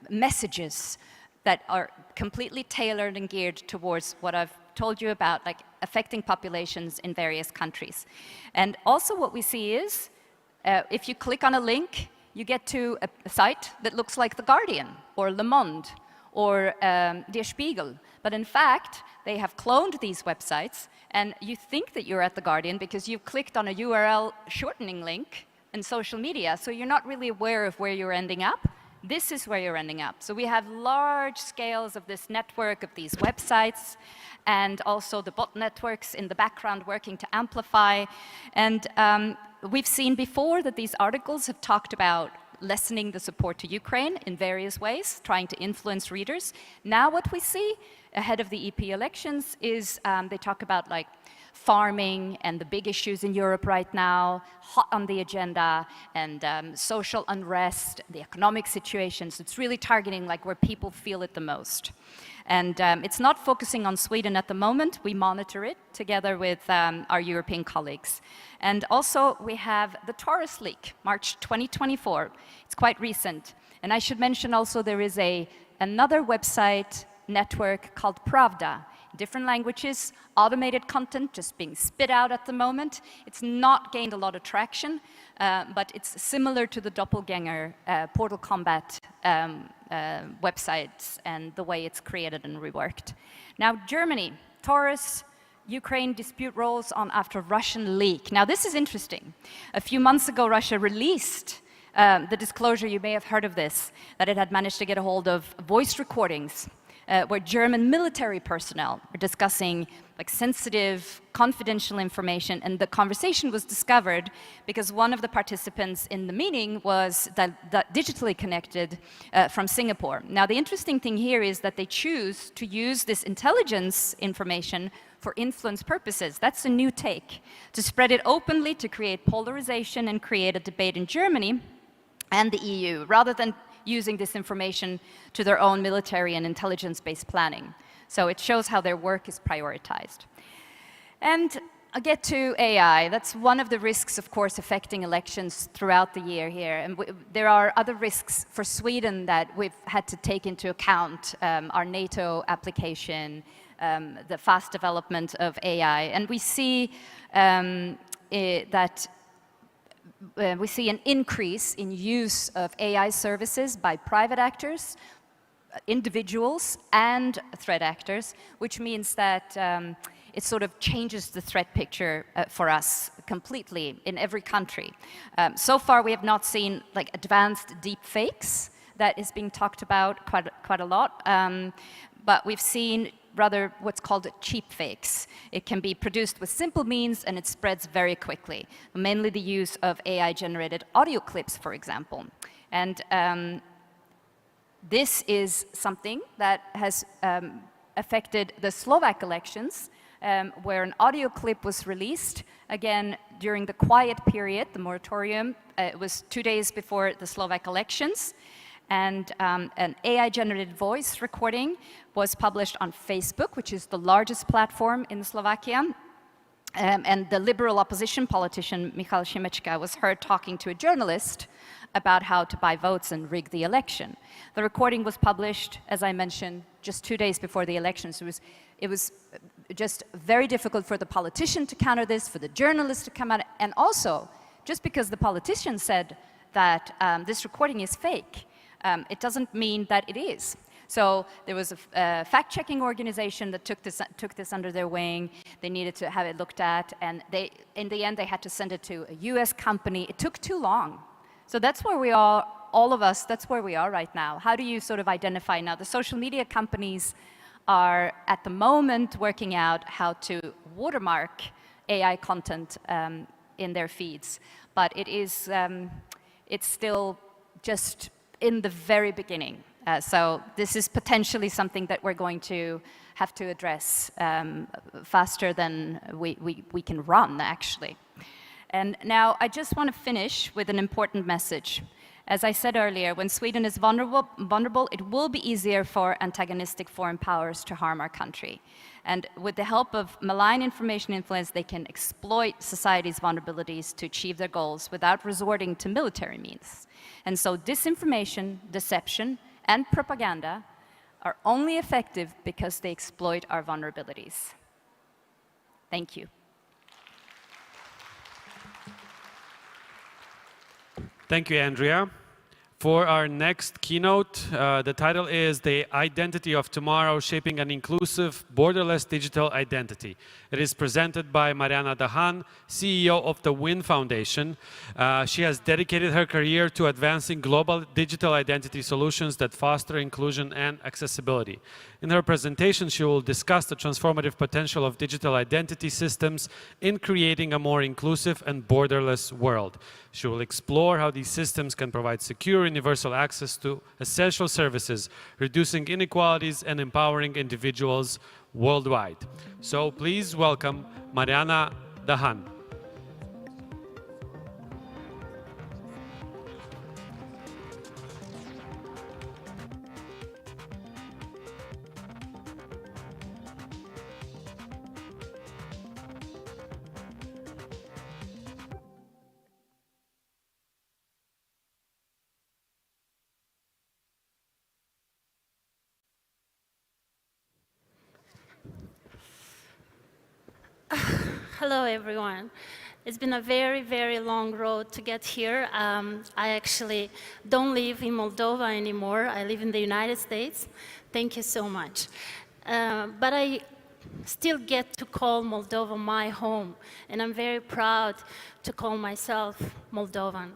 messages that are completely tailored and geared towards what I've told you about, like affecting populations in various countries. And also what we see is, if you click on a link, you get to a site that looks like The Guardian, or Le Monde, or Der Spiegel. But in fact, they have cloned these websites, and you think that you're at The Guardian because you've clicked on a URL shortening link in social media, so you're not really aware of where you're ending up. This is where you're ending up. So we have large scales of this network of these websites, and also the bot networks in the background working to amplify. And we've seen before that these articles have talked about lessening the support to Ukraine in various ways, trying to influence readers. Now what we see ahead of the EP elections is they talk about like farming and the big issues in Europe right now, hot on the agenda, and social unrest, the economic situations. It's really targeting like where people feel it the most. And it's not focusing on Sweden at the moment. We monitor it together with our European colleagues. And also we have the Taurus leak, March 2024. It's quite recent. And I should mention also there is another website network called Pravda. Different languages, automated content just being spit out at the moment. It's not gained a lot of traction, but it's similar to the Doppelganger Portal Combat websites and the way it's created and reworked. Now, Germany, Taurus, Ukraine dispute rolls on after Russian leak. Now, this is interesting. A few months ago, Russia released the disclosure, you may have heard of this, that it had managed to get a hold of voice recordings where German military personnel were discussing like sensitive, confidential information, and the conversation was discovered because one of the participants in the meeting was digitally connected from Singapore. Now, the interesting thing here is that they choose to use this intelligence information for influence purposes. That's a new take, to spread it openly, to create polarization and create a debate in Germany and the EU, rather than using this information to their own military and intelligence-based planning. So it shows how their work is prioritized. And I'll get to AI. That's one of the risks, of course, affecting elections throughout the year here. And there are other risks for Sweden that we've had to take into account, our NATO application, the fast development of AI. And we see we see an increase in use of AI services by private actors, individuals, and threat actors, which means that it sort of changes the threat picture for us completely in every country. So far, we have not seen like advanced deep fakes that is being talked about quite a lot, but we've seen rather what's called cheap fakes. It can be produced with simple means and it spreads very quickly, mainly the use of AI-generated audio clips, for example. And this is something that has affected the Slovak elections, where an audio clip was released, again, during the quiet period, the moratorium. It was 2 days before the Slovak elections. And an AI-generated voice recording was published on Facebook, which is the largest platform in Slovakia. And the liberal opposition politician, Michal Šimečka, was heard talking to a journalist about how to buy votes and rig the election. The recording was published, as I mentioned, just 2 days before the elections. It was just very difficult for the politician to counter this, for the journalist to come out, and also, just because the politician said that this recording is fake, it doesn't mean that it is. So there was a fact-checking organization that took this under their wing. They needed to have it looked at, and in the end, they had to send it to a US company. It took too long. So that's where we are, all of us, that's where we are right now. How do you sort of identify now? The social media companies are, at the moment, working out how to watermark AI content in their feeds. But it is, it's still just in the very beginning. So this is potentially something that we're going to have to address faster than we can run, actually. And now I just want to finish with an important message. As I said earlier, when Sweden is vulnerable, it will be easier for antagonistic foreign powers to harm our country. And with the help of malign information influence, they can exploit society's vulnerabilities to achieve their goals without resorting to military means. And so disinformation, deception, and propaganda are only effective because they exploit our vulnerabilities. Thank you. Thank you, Andrea. For our next keynote, the title is The Identity of Tomorrow, Shaping an Inclusive, Borderless Digital Identity. It is presented by Mariana Dahan, CEO of the WIN Foundation. She has dedicated her career to advancing global digital identity solutions that foster inclusion and accessibility. In her presentation, she will discuss the transformative potential of digital identity systems in creating a more inclusive and borderless world. She will explore how these systems can provide secure, universal access to essential services, reducing inequalities and empowering individuals worldwide. So please welcome Mariana Dahan. Hello, everyone. It's been a very, very long road to get here. I actually don't live in Moldova anymore. I live in the United States. Thank you so much. But I still get to call Moldova my home, and I'm very proud to call myself Moldovan.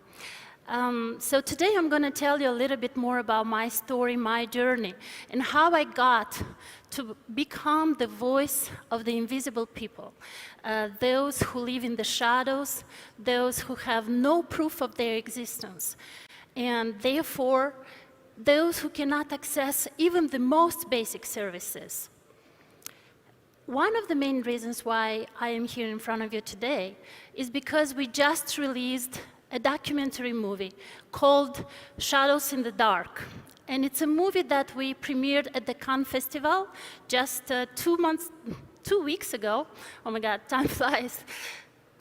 So today I'm going to tell you a little bit more about my story, my journey, and how I got to become the voice of the invisible people, those who live in the shadows, those who have no proof of their existence, and therefore those who cannot access even the most basic services. One of the main reasons why I am here in front of you today is because we just released a documentary movie called Shadows in the Dark. And it's a movie that we premiered at the Cannes Festival just 2 weeks ago. Oh my God, time flies.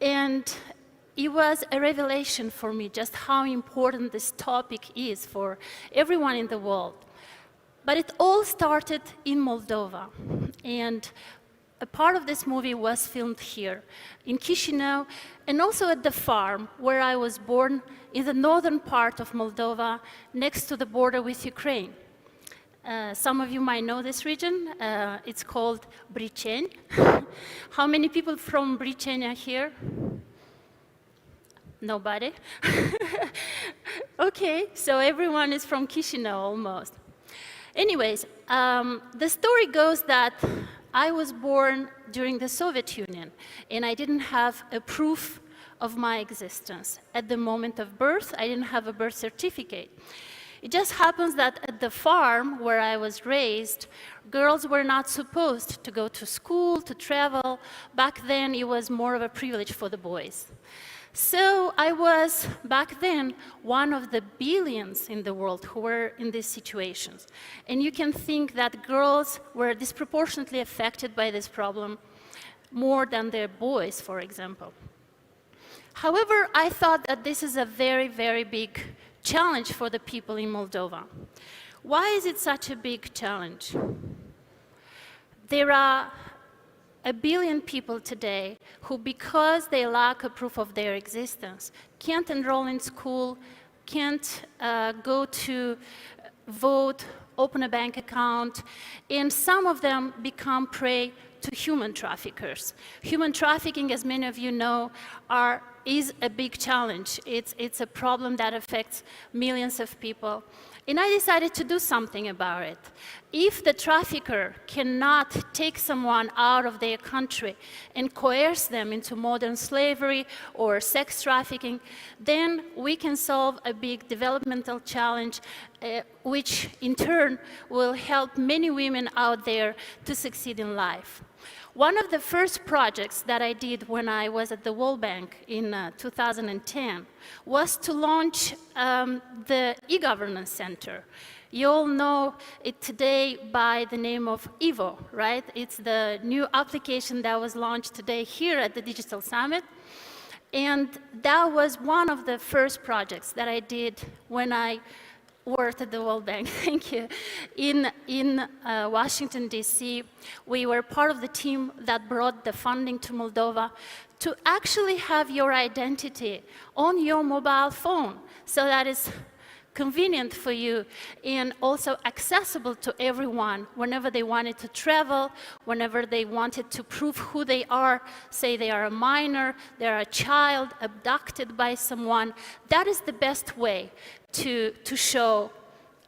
And it was a revelation for me just how important this topic is for everyone in the world. But it all started in Moldova. And a part of this movie was filmed here in Chisinau, and also at the farm where I was born in the northern part of Moldova, next to the border with Ukraine. Some of you might know this region. It's called Briceni. How many people from Briceni are here? Nobody? Okay, so everyone is from Chisinau almost. Anyways, the story goes that I was born during the Soviet Union, and I didn't have a proof of my existence. At the moment of birth, I didn't have a birth certificate. It just happens that at the farm where I was raised, girls were not supposed to go to school, to travel. Back then, it was more of a privilege for the boys. So I was, back then, one of the billions in the world who were in these situations. And you can think that girls were disproportionately affected by this problem more than their boys, for example. However, I thought that this is a very, very big challenge for the people in Moldova. Why is it such a big challenge? There are 1 billion people today who, because they lack a proof of their existence, can't enroll in school, can't go to vote, open a bank account, and some of them become prey to human traffickers. Human trafficking, as many of you know, is a big challenge. It's a problem that affects millions of people. And I decided to do something about it. If the trafficker cannot take someone out of their country and coerce them into modern slavery or sex trafficking, then we can solve a big developmental challenge, which in turn will help many women out there to succeed in life. One of the first projects that I did when I was at the World Bank in 2010 was to launch the e-governance center. You all know it today by the name of EVO, right? It's the new application that was launched today here at the Digital Summit. And that was one of the first projects that I did when I worked at the World Bank, thank you, in Washington, D.C. We were part of the team that brought the funding to Moldova to actually have your identity on your mobile phone. So that is convenient for you and also accessible to everyone whenever they wanted to travel, whenever they wanted to prove who they are, say they are a minor, they're a child abducted by someone. That is the best way to show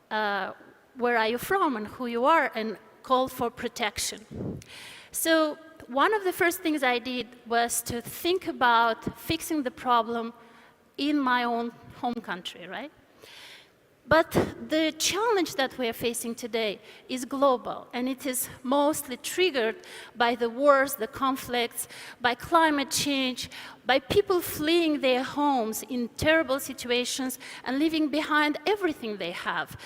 where are you from and who you are and call for protection. So one of the first things I did was to think about fixing the problem in my own home country, right? But the challenge that we are facing today is global, and it is mostly triggered by the wars, the conflicts, by climate change, by people fleeing their homes in terrible situations and leaving behind everything they have.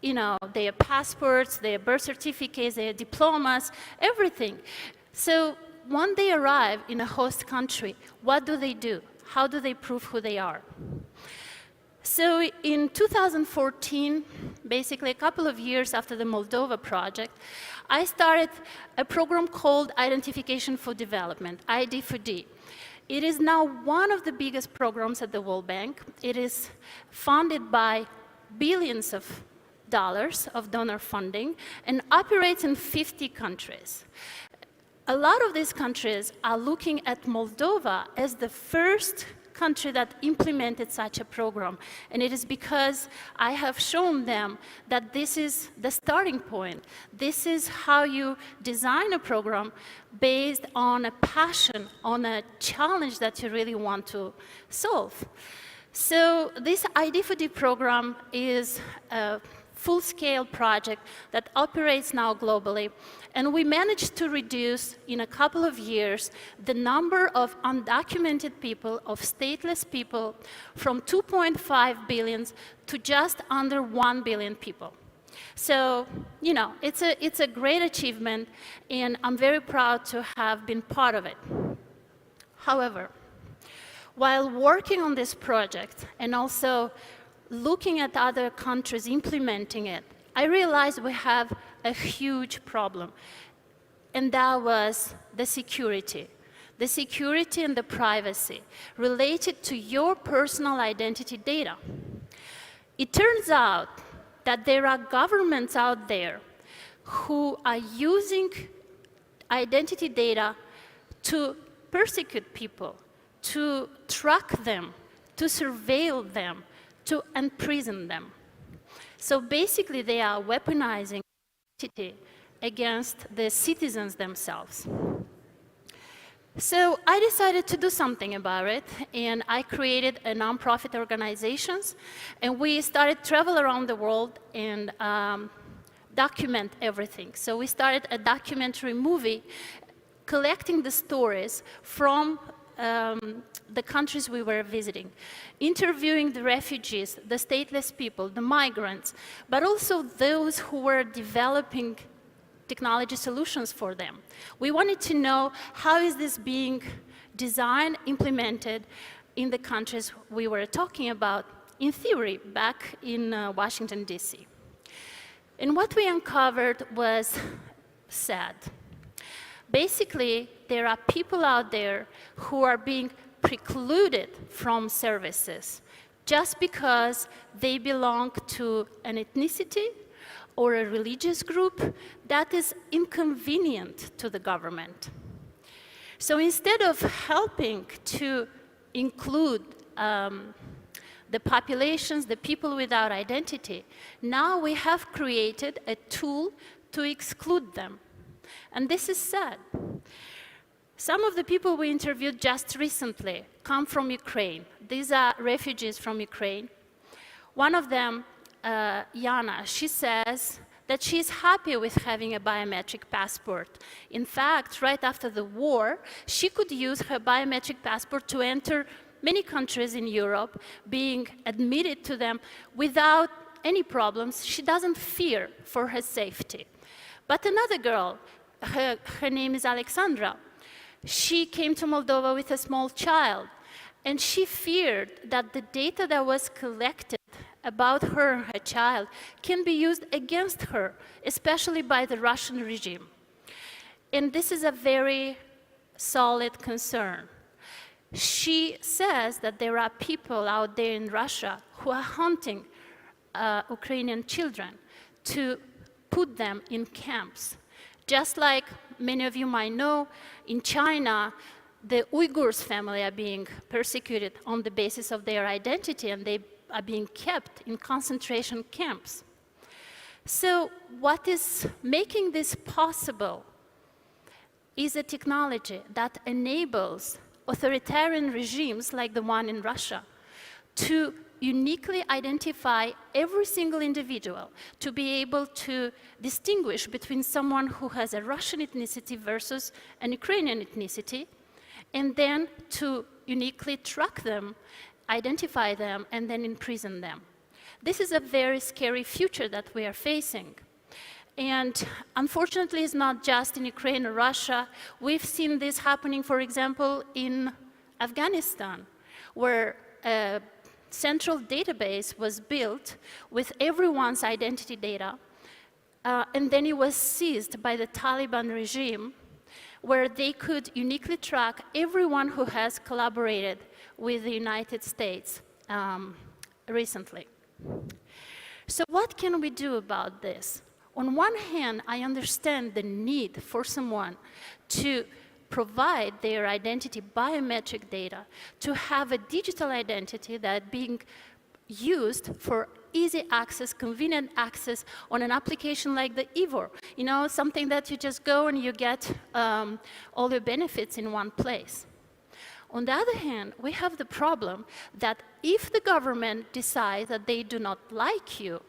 You know, their passports, their birth certificates, their diplomas, everything. So when they arrive in a host country, what do? How do they prove who they are? So in 2014, basically a couple of years after the Moldova project, I started a program called Identification for Development, ID4D. It is now one of the biggest programs at the World Bank. It is funded by billions of dollars of donor funding and operates in 50 countries. A lot of these countries are looking at Moldova as the first country that implemented such a program. And it is because I have shown them that this is the starting point. This is how you design a program based on a passion, on a challenge that you really want to solve. So this ID4D program is a full-scale project that operates now globally. And we managed to reduce, in a couple of years, the number of undocumented people, of stateless people, from 2.5 billion to just under 1 billion people. So, you know, it's a great achievement, and I'm very proud to have been part of it. However, while working on this project and also looking at other countries implementing it, I realized we have a huge problem, and that was the security and the privacy related to your personal identity data. It turns out that there are governments out there who are using identity data to persecute people, to track them, to surveil them, to imprison them. So basically, they are weaponizing identity against the citizens themselves. So I decided to do something about it, and I created a nonprofit organizations, and we started travel around the world and document everything. So we started a documentary movie collecting the stories from the countries we were visiting, interviewing the refugees, the stateless people, the migrants, but also those who were developing technology solutions for them. We wanted to know how is this being designed, implemented in the countries we were talking about, in theory, back in Washington, D.C. And what we uncovered was sad. Basically, there are people out there who are being precluded from services just because they belong to an ethnicity or a religious group that is inconvenient to the government. So instead of helping to include the populations, the people without identity, now we have created a tool to exclude them. And this is sad. Some of the people we interviewed just recently come from Ukraine. These are refugees from Ukraine. One of them, Yana, she says that she's happy with having a biometric passport. In fact, right after the war, she could use her biometric passport to enter many countries in Europe, being admitted to them without any problems. She doesn't fear for her safety. But another girl, her name is Alexandra, she came to Moldova with a small child, and she feared that the data that was collected about her and her child can be used against her, especially by the Russian regime. And this is a very solid concern. She says that there are people out there in Russia who are hunting Ukrainian children to put them in camps. Just like many of you might know, in China, the Uyghurs family are being persecuted on the basis of their identity, and they are being kept in concentration camps. So what is making this possible is a technology that enables authoritarian regimes like the one in Russia to uniquely identify every single individual, to be able to distinguish between someone who has a Russian ethnicity versus an Ukrainian ethnicity, and then to uniquely track them, identify them, and then imprison them. This is a very scary future that we are facing. And unfortunately, it's not just in Ukraine or Russia. We've seen this happening, for example, in Afghanistan, where a central database was built with everyone's identity data, and then it was seized by the Taliban regime, where they could uniquely track everyone who has collaborated with the United States recently. So what can we do about this? On one hand, I understand the need for someone to provide their identity biometric data, to have a digital identity that being used for easy access, convenient access on an application like the Ivor. You know, something that you just go and you get all your benefits in one place. On the other hand, we have the problem that if the government decides that they do not like you,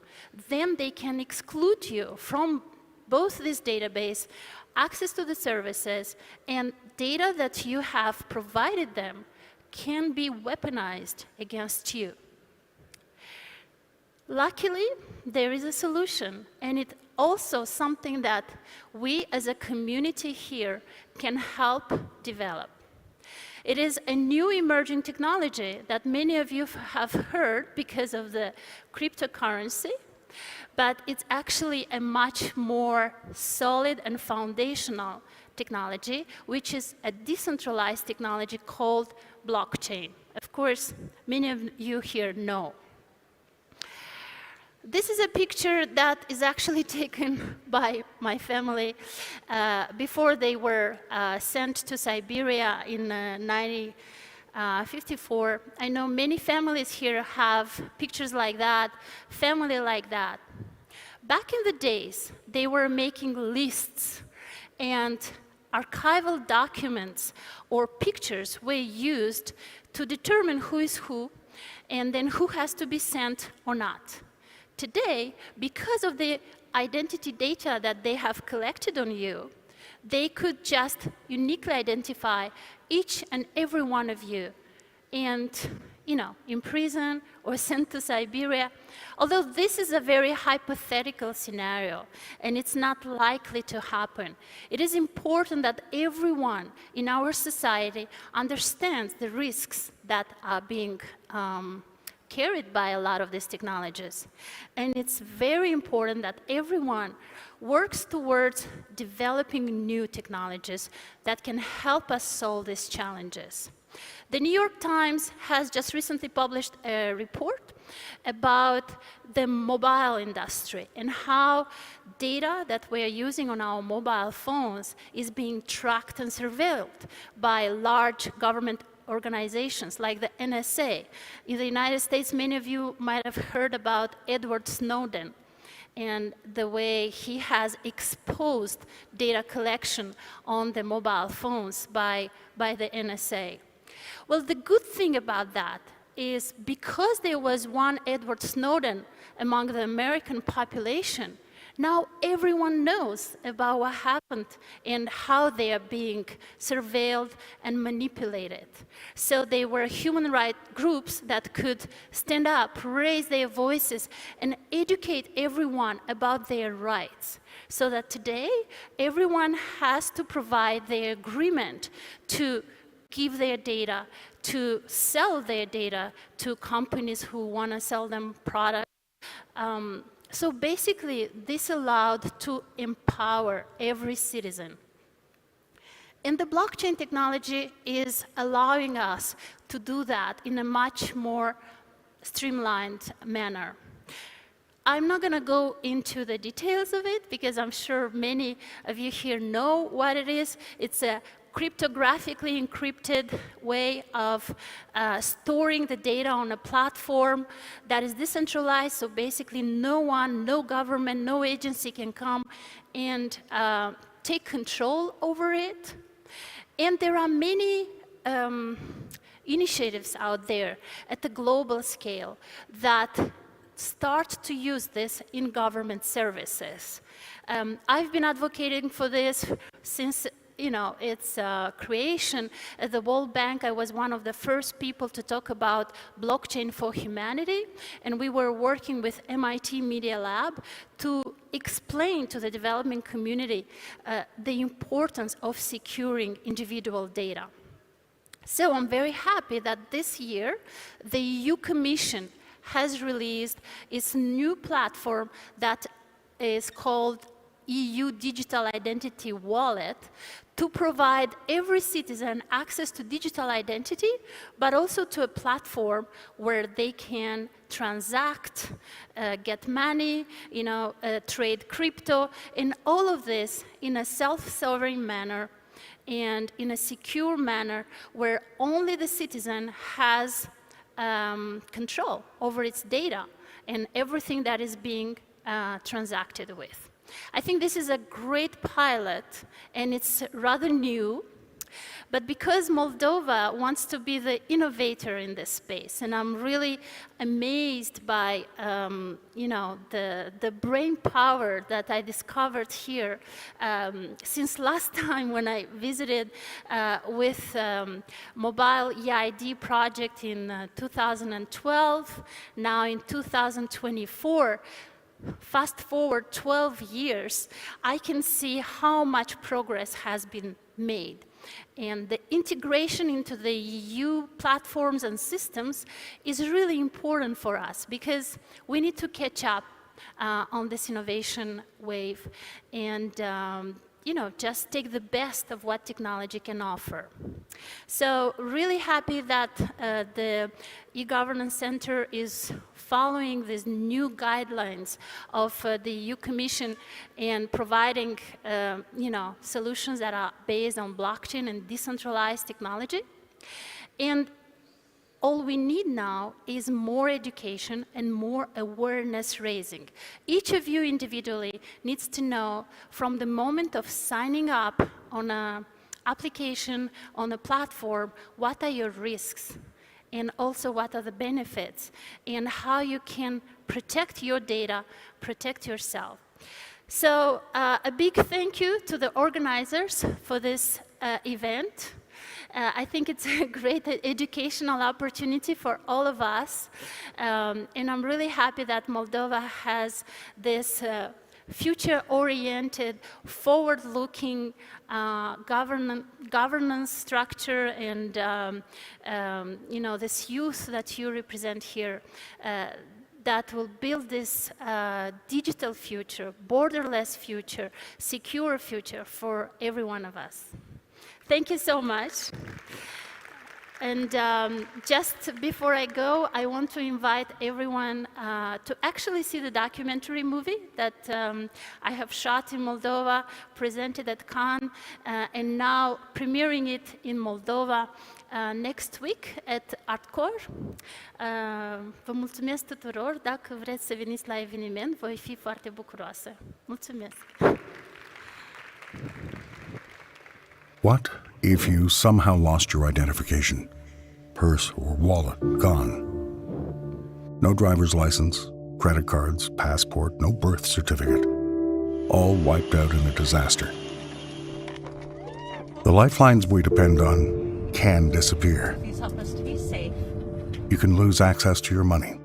then they can exclude you from both this database, access to the services, and data that you have provided them can be weaponized against you. Luckily, there is a solution, and it's also something that we as a community here can help develop. It is a new emerging technology that many of you have heard because of the cryptocurrency, but it's actually a much more solid and foundational technology, which is a decentralized technology called blockchain. Of course, many of you here know. This is a picture that is actually taken by my family before they were sent to Siberia in 1954. I know many families here have pictures like that, family like that. Back in the days, they were making lists and archival documents or pictures were used to determine who is who and then who has to be sent or not. Today, because of the identity data that they have collected on you, they could just uniquely identify each and every one of you and, imprison or sent to Siberia. Although this is a very hypothetical scenario and it's not likely to happen, it is important that everyone in our society understands the risks that are being carried by a lot of these technologies. And it's very important that everyone works towards developing new technologies that can help us solve these challenges. The New York Times has just recently published a report about the mobile industry and how data that we are using on our mobile phones is being tracked and surveilled by large government organizations like the NSA. In the United States, many of you might have heard about Edward Snowden and the way he has exposed data collection on the mobile phones by the NSA. Well, the good thing about that is because there was one Edward Snowden among the American population, now everyone knows about what happened and how they are being surveilled and manipulated. So they were human rights groups that could stand up, raise their voices, and educate everyone about their rights. So that today, everyone has to provide their agreement to give their data, to sell their data to companies who want to sell them products. So basically, this allowed to empower every citizen. And the blockchain technology is allowing us to do that in a much more streamlined manner. I'm not going to go into the details of it because I'm sure many of you here know what it is. It's a cryptographically encrypted way of storing the data on a platform that is decentralized, so basically no one, no government, no agency can come and take control over it. And there are many initiatives out there at the global scale that start to use this in government services. I've been advocating for this since its creation. At the World Bank, I was one of the first people to talk about blockchain for humanity, and we were working with MIT Media Lab to explain to the development community the importance of securing individual data. So I'm very happy that this year, the EU Commission has released its new platform that is called EU Digital Identity Wallet to provide every citizen access to digital identity, but also to a platform where they can transact, get money, trade crypto, and all of this in a self-sovereign manner and in a secure manner where only the citizen has control over its data and everything that is being transacted with. I think this is a great pilot, and it's rather new, but because Moldova wants to be the innovator in this space, and I'm really amazed by the brain power that I discovered here since last time when I visited with Mobile EID project in 2012, now in 2024. Fast forward 12 years, I can see how much progress has been made. And the integration into the EU platforms and systems is really important for us because we need to catch up on this innovation wave and just take the best of what technology can offer. So really happy that the e-governance center is following these new guidelines of the EU Commission and providing solutions that are based on blockchain and decentralized technology. And all we need now is more education and more awareness raising. Each of you individually needs to know from the moment of signing up on an application, on a platform, what are your risks, and also what are the benefits, and how you can protect your data, protect yourself. So a big thank you to the organizers for this event. I think it's a great educational opportunity for all of us. And I'm really happy that Moldova has this future-oriented, forward-looking governance structure and you know, this youth that you represent here that will build this digital future, borderless future, secure future for every one of us. Thank you so much. And just before I go, I want to invite everyone to actually see the documentary movie that I have shot in Moldova, presented at Cannes, and now premiering it in Moldova next week at Artcore. Vă mulțumesc tuturor. Dacă vreți să veniți la eveniment, voi fi foarte bucuroasă. Mulțumesc! What if you somehow lost your identification? Purse or wallet gone. No driver's license, credit cards, passport, no birth certificate. All wiped out in a disaster. The lifelines we depend on can disappear. Please help us to be safe. You can lose access to your money.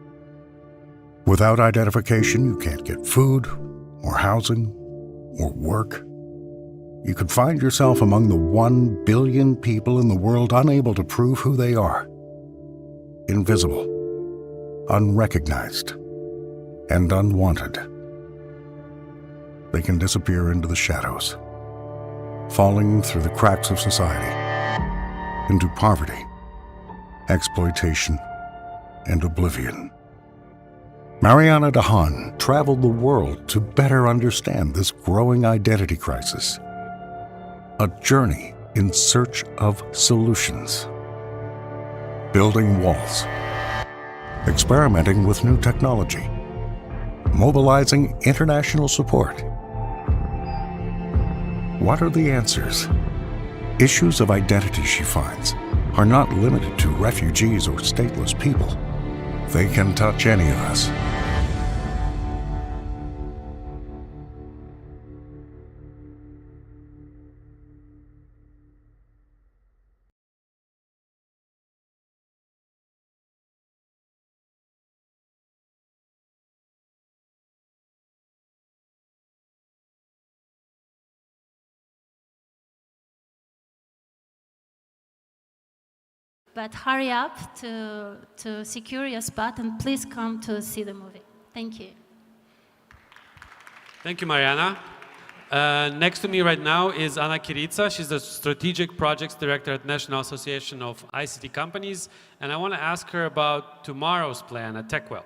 Without identification, you can't get food, or housing, or work. You could find yourself among the 1 billion people in the world unable to prove who they are. Invisible, unrecognized, and unwanted. They can disappear into the shadows, falling through the cracks of society, into poverty, exploitation, and oblivion. Mariana Dahan traveled the world to better understand this growing identity crisis. A journey in search of solutions. Building walls. Experimenting with new technology. Mobilizing international support. What are the answers? Issues of identity, she finds, are not limited to refugees or stateless people. They can touch any of us. But hurry up to secure your spot, and please come to see the movie. Thank you. Thank you, Mariana. Next to me right now is Ana Chirița. She's the Strategic Projects Director at National Association of ICT Companies. And I want to ask her about tomorrow's plan at TechWell.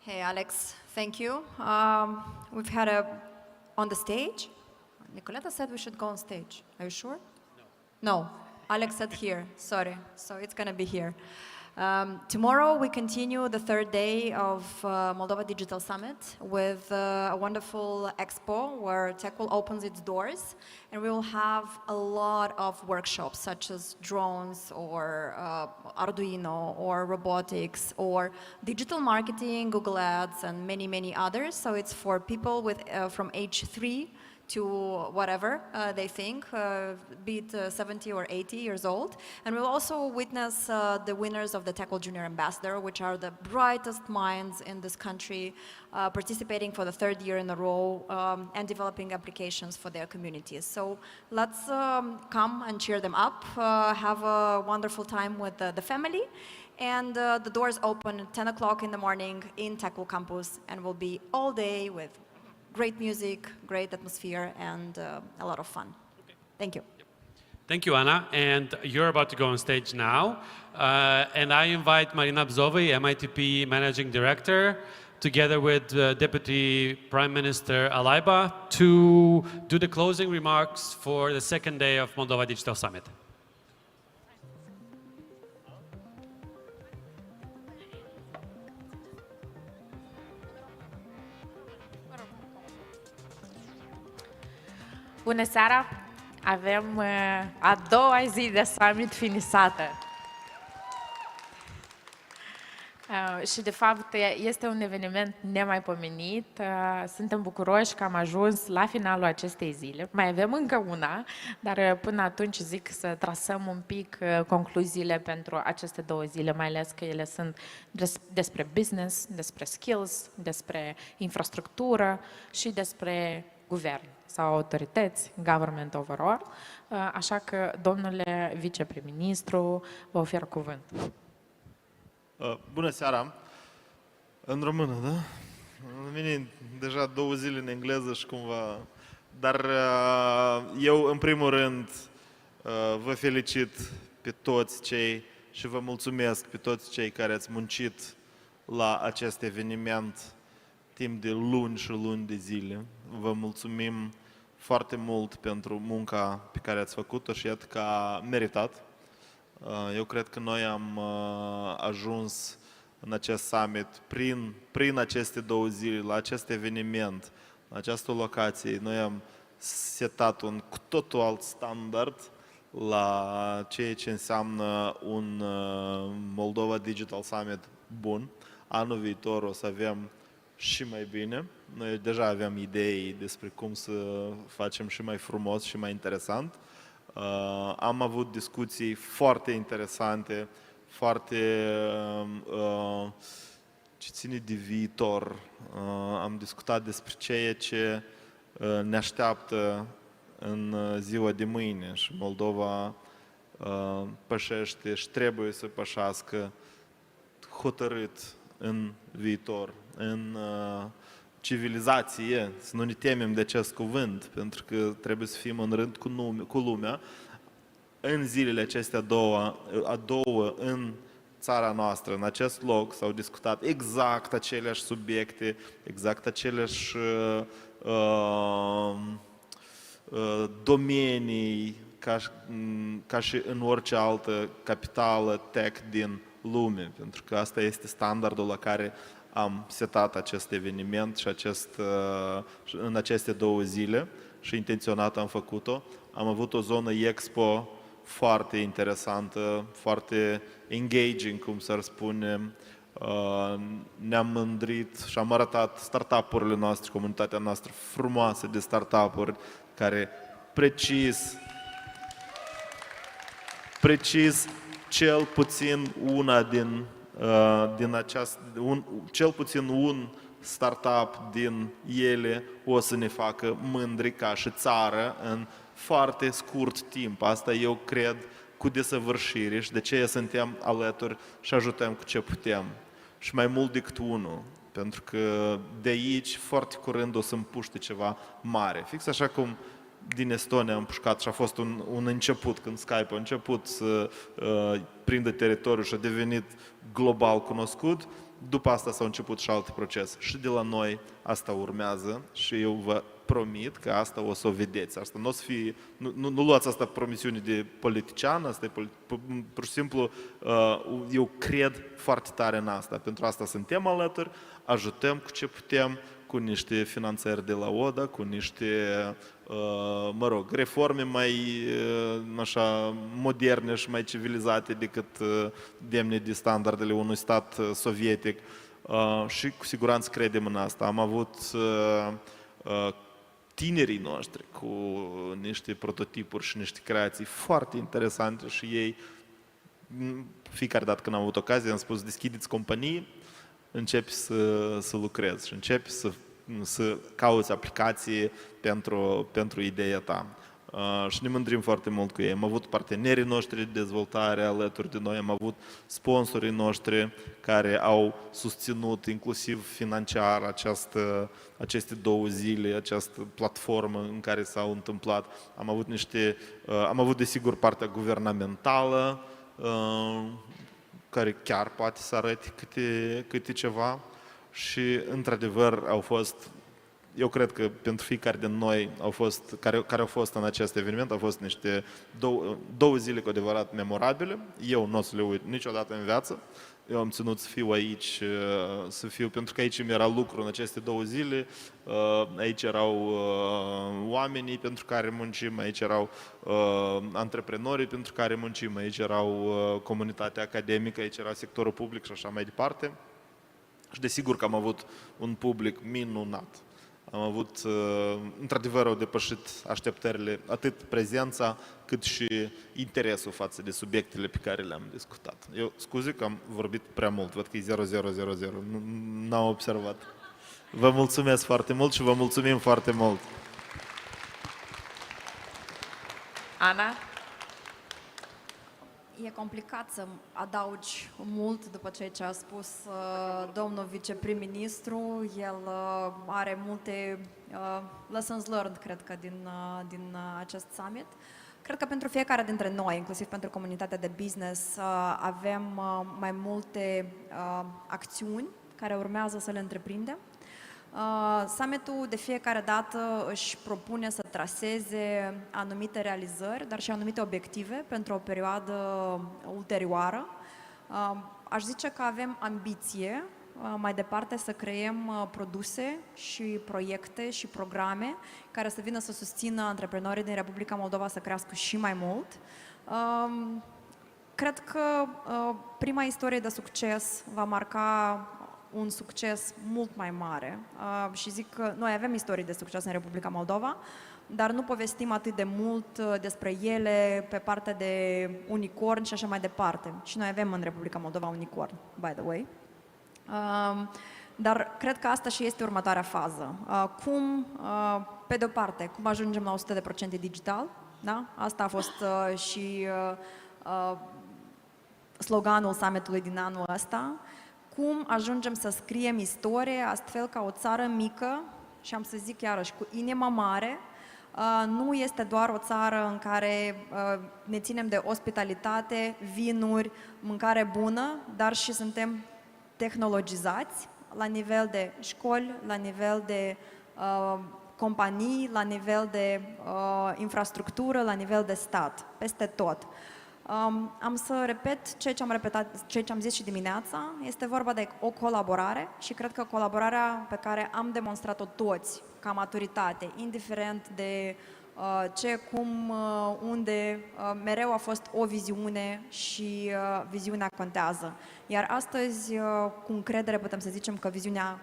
Hey, Alex. Thank you. We've had on the stage. Nicoleta said we should go on stage. Are you sure? No. Alex said here, sorry, so it's going to be here. Tomorrow we continue the third day of Moldova Digital Summit with a wonderful expo where TechWell opens its doors, and we will have a lot of workshops such as drones or Arduino or robotics or digital marketing, Google Ads, and many, many others. So it's for people with from age 3 to whatever they think, be it 70 or 80 years old. And we'll also witness the winners of the TechWell Junior Ambassador, which are the brightest minds in this country, participating for the third year in a row and developing applications for their communities. So let's come and cheer them up, have a wonderful time with the family. And the doors open at 10 o'clock in the morning in TechWell campus, and we'll be all day with great music, great atmosphere, and a lot of fun. Thank you. Thank you, Anna. And you're about to go on stage now. And I invite Marina Bzovy, MITP Managing Director, together with Deputy Prime Minister Alaiba, to do the closing remarks for the second day of Moldova Digital Summit. Bună seara! Avem a doua zi de summit finisată. Și, de fapt, este un eveniment nemaipomenit. Suntem bucuroși că am ajuns la finalul acestei zile. Mai avem încă una, dar până atunci zic să trasăm un pic concluziile pentru aceste 2 zile, mai ales că ele sunt despre business, despre skills, despre infrastructură și despre guvern sau autorități, government overall. Așa că, domnule viceprim-ministru, vă ofer cuvântul. Bună seara! În română, da? În mine deja 2 zile în engleză și cumva... Dar eu, în primul rând, vă felicit pe toți cei și vă mulțumesc pe toți cei care ați muncit la acest eveniment timp de luni și luni de zile. Vă mulțumim foarte mult pentru munca pe care ați făcut-o și iată că a meritat. Eu cred că noi am ajuns în acest summit prin aceste 2 zile, la acest eveniment, la această locație. Noi am setat un cu totul alt standard la ceea ce înseamnă un Moldova Digital Summit bun. Anul viitor o să avem și mai bine. Noi deja aveam idei despre cum să facem și mai frumos și mai interesant. Am avut discuții foarte interesante, foarte ce ține de viitor. Am discutat despre ceea ce ne așteaptă în ziua de mâine și Moldova pășește și trebuie să pășească hotărât în viitor, în civilizație, să nu ne temem de acest cuvânt, pentru că trebuie să fim în rând cu lumea. În zilele acestea a două în țara noastră, în acest loc, s-au discutat exact aceleași subiecte, exact aceleași domenii, ca și în orice altă capitală tech din lume, pentru că asta este standardul la care am setat acest eveniment și în aceste 2 zile și intenționat am făcut-o. Am avut o zonă expo foarte interesantă, foarte engaging, cum să spunem. Ne-am mândrit și am arătat startup-urile noastre, comunitatea noastră frumoasă de startup-uri, care precis cel puțin cel puțin un startup din ele o să ne facă mândri ca și țară în foarte scurt timp. Asta eu cred cu desăvârșire și de aceea suntem alături și ajutăm cu ce putem. Și mai mult decât unul, pentru că de aici foarte curând o să împuște ceva mare. Fix așa cum din Estonia am pușcat și a fost un început, când Skype a început să prindă teritoriul și a devenit global cunoscut, după asta s-au început și alte procese. Și de la noi asta urmează și eu vă promit că asta o să o vedeți. Asta nu o să fie, nu luați asta promisiune de politician, asta e pur și simplu, eu cred foarte tare în asta. Pentru asta suntem alături, ajutăm cu ce putem, cu niște finanțări de la ODA, cu niște, reforme mai așa moderne și mai civilizate decât demne de standardele unui stat sovietic. Și cu siguranță credem în asta. Am avut tinerii noștri cu niște prototipuri și niște creații foarte interesante și ei, fiecare dată când am avut ocazie, am spus, deschideți companii, începi să lucrezi și începi să cauți aplicații pentru ideea ta. Și ne mândrim foarte mult cu ei. Am avut partenerii noștri de dezvoltare alături de noi, am avut sponsorii noștri care au susținut inclusiv financiar aceste 2 zile, această platformă în care s-au întâmplat. Am avut desigur partea guvernamentală, care chiar poate să arate câte ceva și într-adevăr au fost eu cred că pentru fiecare din noi care au fost în acest eveniment au fost niște două zile cu adevărat memorabile. Eu nu o să le uit niciodată în viață. Eu am ținut să fiu aici, pentru că aici mi era lucru în aceste 2 zile, aici erau oamenii pentru care muncim, aici erau antreprenorii pentru care muncim, aici erau comunitatea academică, aici era sectorul public și așa mai departe. Și desigur că am avut un public minunat. Am avut, într-adevăr, au depășit așteptările, atât prezența, cât și interesul față de subiectele pe care le-am discutat. Eu, scuze că am vorbit prea mult, văd că e 0000, n-am observat. Vă mulțumesc foarte mult și vă mulțumim foarte mult. Ana? E complicat să adaugi mult după ceea ce a spus domnul viceprim-ministru. El are multe lessons learned, cred că, din acest summit. Cred că pentru fiecare dintre noi, inclusiv pentru comunitatea de business, avem mai multe acțiuni care urmează să le întreprindem. Summitul de fiecare dată își propune să traseze anumite realizări, dar și anumite obiective pentru o perioadă ulterioară. Aș zice că avem ambiție mai departe să creăm produse și proiecte și programe care să vină să susțină antreprenorii din Republica Moldova să crească și mai mult. Cred că prima istorie de succes va marca un succes mult mai mare și zic că noi avem istorii de succes în Republica Moldova, dar nu povestim atât de mult despre ele pe partea de unicorn și așa mai departe. Și noi avem în Republica Moldova unicorn, by the way. Dar cred că asta și este următoarea fază. Pe de-o parte, cum ajungem la 100% digital, da? Asta a fost și sloganul summitului din anul ăsta. Cum ajungem să scriem istorie astfel ca o țară mică, și am să zic iarăși cu inima mare, nu este doar o țară în care ne ținem de ospitalitate, vinuri, mâncare bună, dar și suntem tehnologizați la nivel de școli, la nivel de companii, la nivel de infrastructură, la nivel de stat, peste tot. Am să repet ceea ce am zis și dimineața. Este vorba de o colaborare și cred că colaborarea pe care am demonstrat-o toți ca maturitate, indiferent de ce, cum, unde, mereu a fost o viziune și viziunea contează. Iar astăzi, cu încredere, putem să zicem că viziunea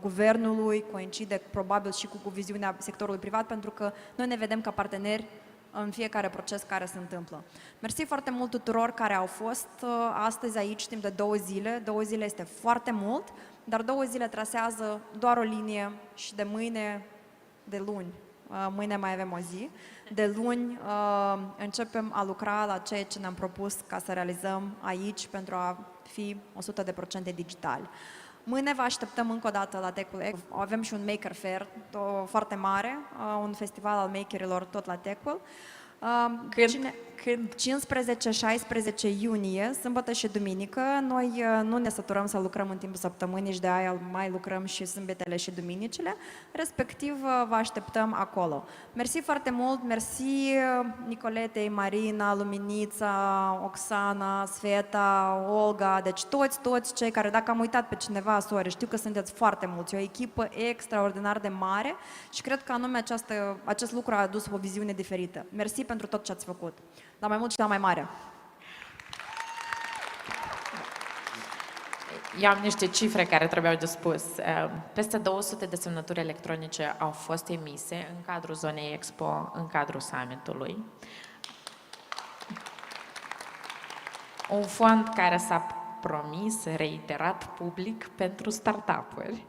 guvernului coincide probabil și cu viziunea sectorului privat, pentru că noi ne vedem ca parteneri în fiecare proces care se întâmplă. Mersi foarte mult tuturor care au fost astăzi aici timp de 2 zile. 2 zile este foarte mult, dar 2 zile trasează doar o linie și de mâine, de luni, mâine mai avem o zi, de luni începem a lucra la ceea ce ne-am propus ca să realizăm aici pentru a fi 100% digital. Mâine vă așteptăm încă o dată la Tech-ul. Avem și un Maker Fair foarte mare, un festival al makerilor tot la Tech-ul. 15-16 iunie, sâmbătă și duminică. Noi nu ne săturăm să lucrăm în timpul săptămânii și de aia mai lucrăm și sâmbetele și duminicile. Respectiv, vă așteptăm acolo. Mersi foarte mult, mersi Nicoletei, Marina, Luminița, Oxana, Sveta, Olga, deci toți cei care, dacă am uitat pe cineva, sorry, știu că sunteți foarte mulți, o echipă extraordinar de mare și cred că anume acest lucru a adus o viziune diferită. Mersi pentru tot ce ați făcut. La mai mult și la mai mare. Eu am niște cifre care trebuiau de spus. Peste 200 de semnături electronice au fost emise în cadrul zonei Expo, în cadrul summitului. Un fond care s-a promis, reiterat public, pentru startup-uri.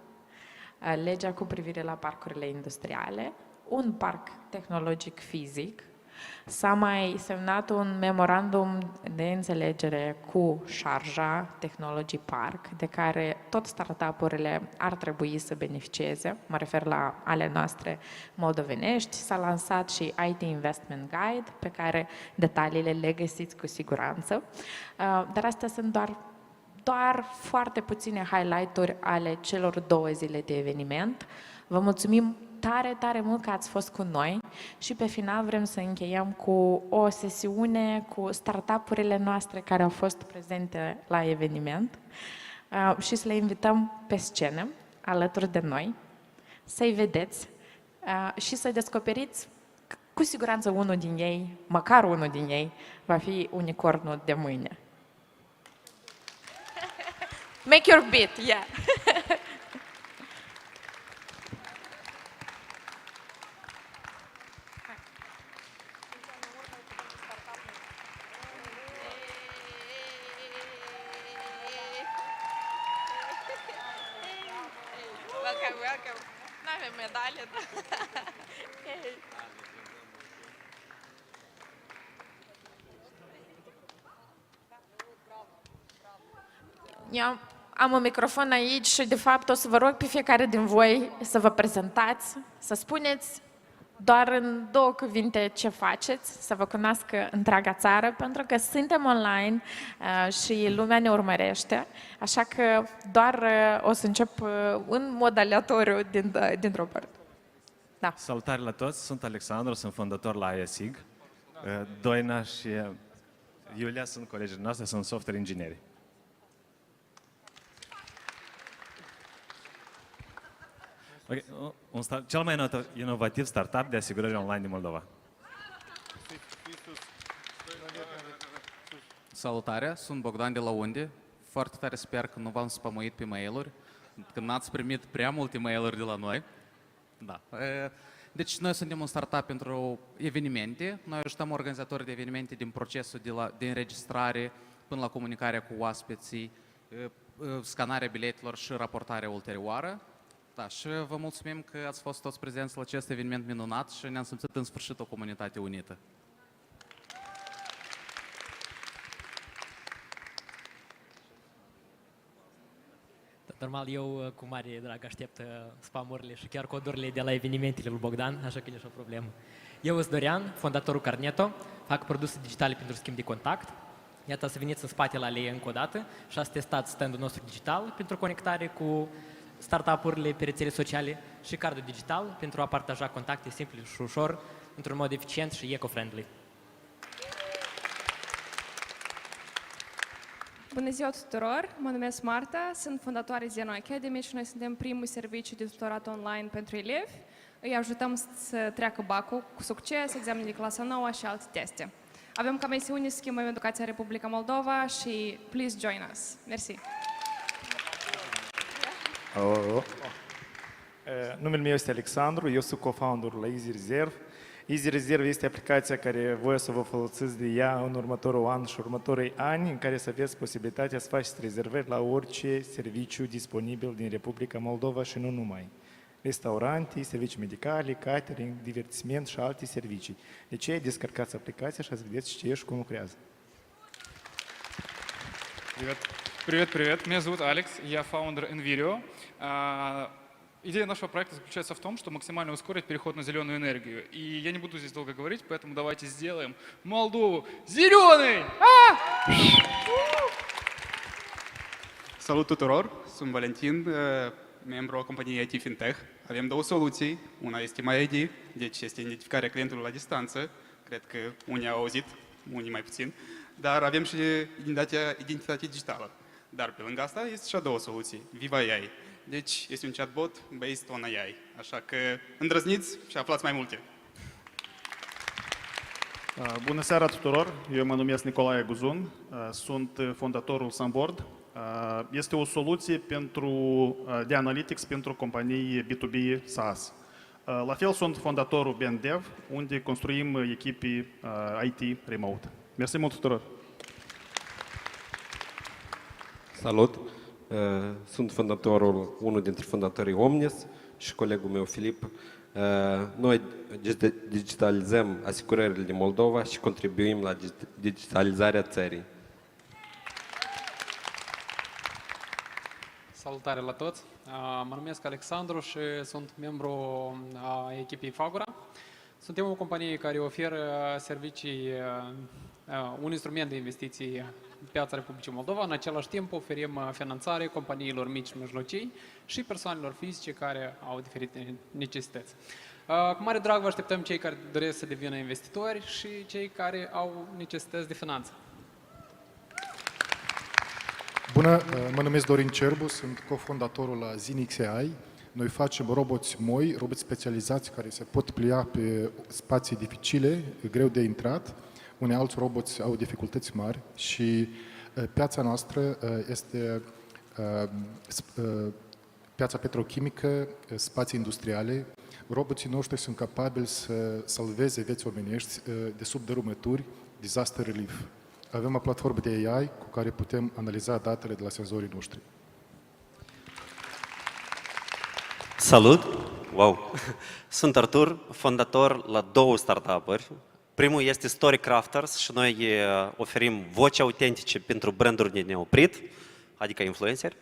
Legea cu privire la parcurile industriale, un parc tehnologic fizic. S-a mai semnat un memorandum de înțelegere cu Sharjah Technology Park, de care tot startup-urile ar trebui să beneficieze. Mă refer la ale noastre moldovenești. S-a lansat și IT Investment Guide, pe care detaliile le găsiți cu siguranță. Dar astea sunt doar foarte puține highlight-uri ale celor 2 zile de eveniment. Vă mulțumim tare, tare mult că ați fost cu noi și pe final vrem să încheiem cu o sesiune cu startup-urile noastre care au fost prezente la eveniment și să le invităm pe scenă, alături de noi, să-i vedeți și să descoperiți cu siguranță unul din ei, măcar unul din ei, va fi unicornul de mâine. Make your beat, yeah! Welcome, welcome. N-avem medalie, dar... Eu am un microfon aici și, de fapt, o să vă rog pe fiecare din voi să vă prezentați, să spuneți doar în 2 cuvinte ce faceți, să vă cunoască întreaga țară, pentru că suntem online și lumea ne urmărește, așa că doar o să încep în mod aleatoriu dintr-o parte. Da. Salutare la toți, sunt Alexandru, sunt fondator la AISIG. Doina și Iulia sunt colegii noastre, sunt software ingineri. Okay. Cel mai inovativ startup de asigurări online din Moldova. Salutare, sunt Bogdan de la Unde. Foarte tare sper că nu v-am spamuit pe mail-uri, că n-ați primit prea multe mail-uri de la noi. Da. Deci noi suntem un startup pentru evenimente. Noi ajutăm organizatorii de evenimente din procesul de înregistrare până la comunicarea cu oaspeții, scanarea biletelor și raportarea ulterioară. Da, și vă mulțumim că ați fost toți prezenți la acest eveniment minunat și ne-am simțit în sfârșit o comunitate unită. Normal, eu cu mare drag aștept spamurile și chiar codurile de la evenimentele lui Bogdan, așa că e o problemă. Eu sunt Dorian, fondatorul Carneto, fac produse digitale pentru schimb de contact. Iată, să veniți în spate la alei încă o dată și ați testat stand-ul nostru digital pentru conectare cu startup-urile pe rețele sociale și cardul digital pentru a partaja contacte simple și ușor, într-un mod eficient și eco-friendly. Bună ziua tuturor! Mă numesc Marta, sunt fondatoare Zeno Academy și noi suntem primul serviciu de tutorat online pentru elevi. Îi ajutăm să treacă bacul cu succes, examene de clasa 9 și alte teste. Avem ca misiune să schimbăm educația în Republica Moldova și please join us. Mersi! Numele meu este Alexandru, eu sunt co-founderul la Easy Reserve. Easy Reserve este aplicația care voi să vă folosiți de ea în următorul an și următorii ani, în care să aveți posibilitatea să faceți rezervări la orice serviciu disponibil din Republica Moldova și nu numai. Restaurante, servicii medicale, catering, divertisment și alte servicii. De ce descărcați aplicația și să vedeți ce e și cum lucrează. Привет. Меня зовут Алекс, я фаундер NVIDIA. Идея нашего проекта заключается в том, что максимально ускорить переход на зеленую энергию. И я не буду здесь долго говорить, поэтому давайте сделаем Молдову зеленой! Salut tuturor, sunt Valentin, membru al companiei IT FinTech. Avem 2 soluții. Una este MyID, deci este identificarea clientului la distanță. Cred că unii au auzit, unii mai puțin. Dar avem și identitatea digitală. Dar pe lângă asta este și a 2 soluții, Viva AI. Deci este un chatbot based on AI. Așa că îndrăzniți și aflați mai multe. Bună seara tuturor, eu mă numesc Nicolae Guzun, sunt fondatorul Sunboard. Este o soluție de analytics pentru companii B2B SaaS. La fel sunt fondatorul BNDev, unde construim echipe IT remote. Mersi mult tuturor! Salut! Sunt unul dintre fondatorii Omnis și colegul meu Filip. Noi digitalizăm asigurările din Moldova și contribuim la digitalizarea țării. Salutare la toți! Mă numesc Alexandru și sunt membru a echipei Fagura. Suntem o companie care oferă servicii un instrument de investiții în piața Republicii Moldova. În același timp oferim finanțare companiilor mici și mijlocii și persoanelor fizice care au diferite necesități. Cu mare drag vă așteptăm cei care doresc să devină investitori și cei care au necesități de finanță. Bună, mă numesc Dorin Cerbu, sunt cofondatorul la Zinix.AI. Noi facem roboți moi, roboți specializați care se pot plia pe spații dificile, greu de intrat. Unii alți roboți au dificultăți mari și piața noastră este piața petrochimică, spații industriale. Roboții noștri sunt capabili să salveze vieți omenești de sub dărâmături, disaster relief. Avem o platformă de AI cu care putem analiza datele de la senzorii noștri. Salut! Wow! Sunt Artur, fondator la 2 startup-uri. Primul este Story Crafters și noi oferim voci autentice pentru branduri de neoprit, adică influenceri.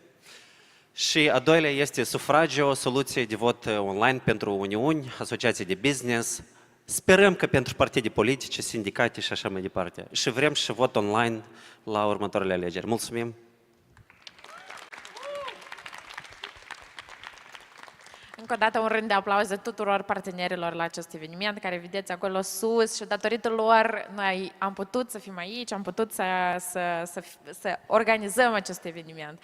Și a doilea este Sufragio, o soluție de vot online pentru uniuni, asociații de business. Sperăm că pentru partide politice, sindicate și așa mai departe. Și vrem și vot online la următoarele alegeri. Mulțumim! Încă o dată un rând de aplauze tuturor partenerilor la acest eveniment, care vedeți acolo sus și datorită lor noi am putut să fim aici, am putut să organizăm acest eveniment.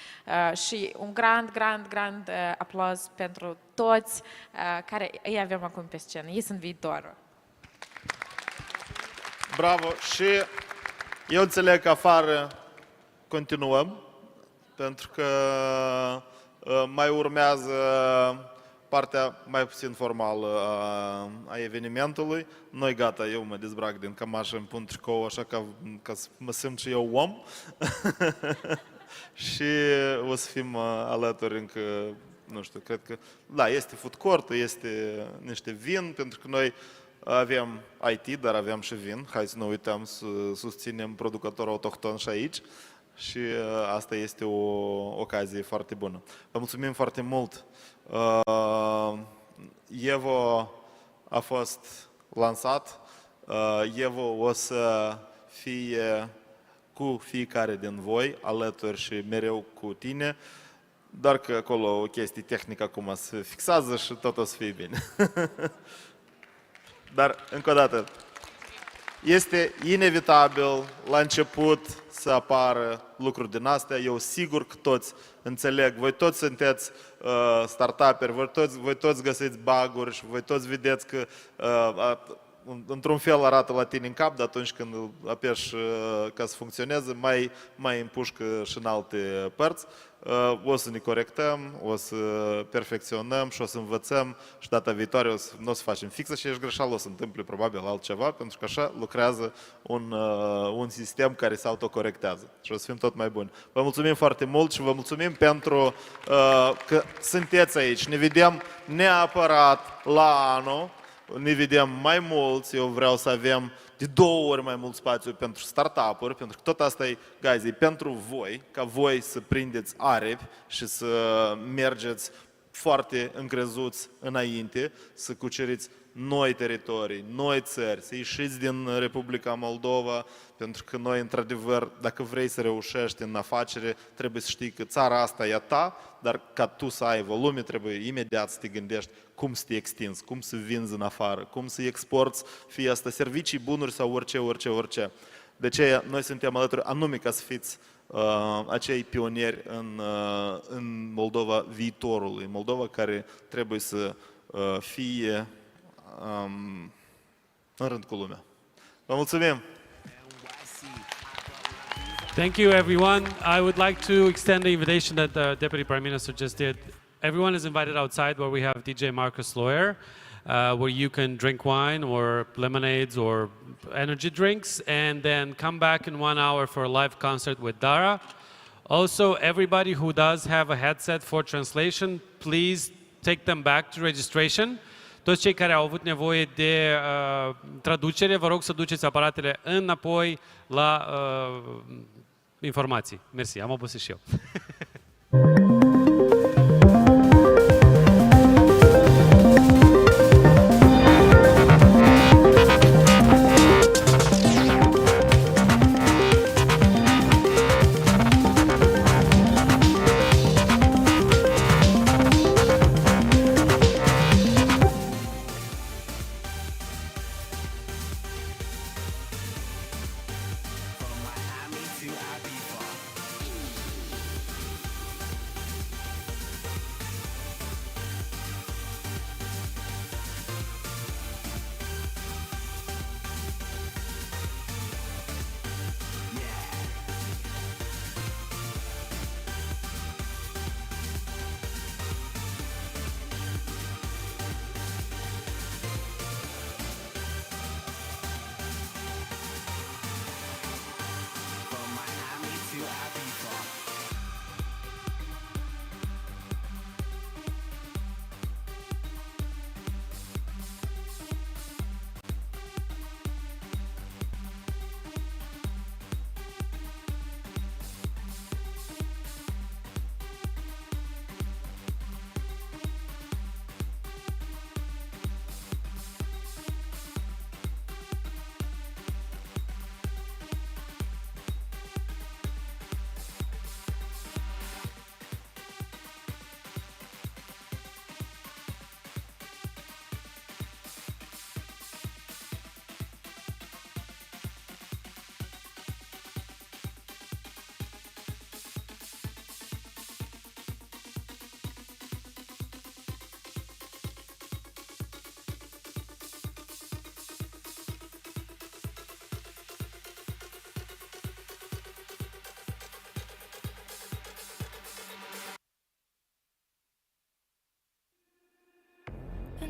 Și un grand aplauz pentru toți care îi avem acum pe scenă. Ei sunt viitorul. Bravo! Și eu înțeleg că afară continuăm, pentru că mai urmează partea mai puțin formală a evenimentului. Noi gata, eu mă dezbrac din cămașă, îmi pun tricou, așa ca să mă simt și eu om. Și o să fim alături încă, nu știu, cred că, da, este food court, este niște vin, pentru că noi avem IT, dar avem și vin. Hai să nu uităm să susținem producătorul autohton și aici. Și asta este o ocazie foarte bună. Vă mulțumim foarte mult! Evo a fost lansat. Evo o să fie cu fiecare din voi, alături și mereu cu tine. Doar că acolo o chestie tehnică acum se fixează și tot o să fie bine. Dar, încă o dată, este inevitabil la început să apară lucruri din astea. Eu sigur că toți înțeleg, voi toți sunteți startup-eri, voi toți găsiți bug-uri și voi toți vedeți că într-un fel arată la tine în cap, dar atunci când îl apeși ca să funcționeze, mai împușcă și în alte părți. O să ne corectăm, o să perfecționăm și o să învățăm și data viitoare nu o să facem fixă și ești greșeală, o să întâmple probabil altceva, pentru că așa lucrează un sistem care se autocorectează și o să fim tot mai buni. Vă mulțumim foarte mult și vă mulțumim pentru că sunteți aici. Ne vedem neapărat la anul, ne vedem mai mulți, eu vreau să avem de 2 ori mai mult spațiu pentru startup-uri, pentru că tot asta e, guys, e pentru voi, ca voi să prindeți aripi și să mergeți foarte încrezuți înainte, să cuceriți noi teritorii, noi țări, să ieșiți din Republica Moldova, pentru că noi, într-adevăr, dacă vrei să reușești în afacere, trebuie să știi că țara asta e a ta, dar ca tu să ai volume, trebuie imediat să te gândești cum să te extinzi, cum să vinzi în afară, cum să exporți, fie asta servicii, bunuri sau orice. De aceea, noi suntem alături anume ca să fiți acei pionieri în Moldova viitorului, Moldova care trebuie să fie în rând cu lumea. Vă mulțumim! Thank you, everyone. I would like to extend the invitation that the Deputy Prime Minister just did. Everyone is invited outside where we have DJ Marcus Lawyer, where you can drink wine or lemonades or energy drinks, and then come back in 1 hour for a live concert with Dara. Also, everybody who does have a headset for translation, please take them back to registration. Toți cei care au avut nevoie de traducere, vă rog să duceți aparatele înapoi la informații. Mersi, am obosit și eu.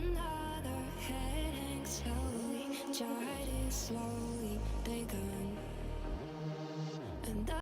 Another head hangs slowly, try to slowly take a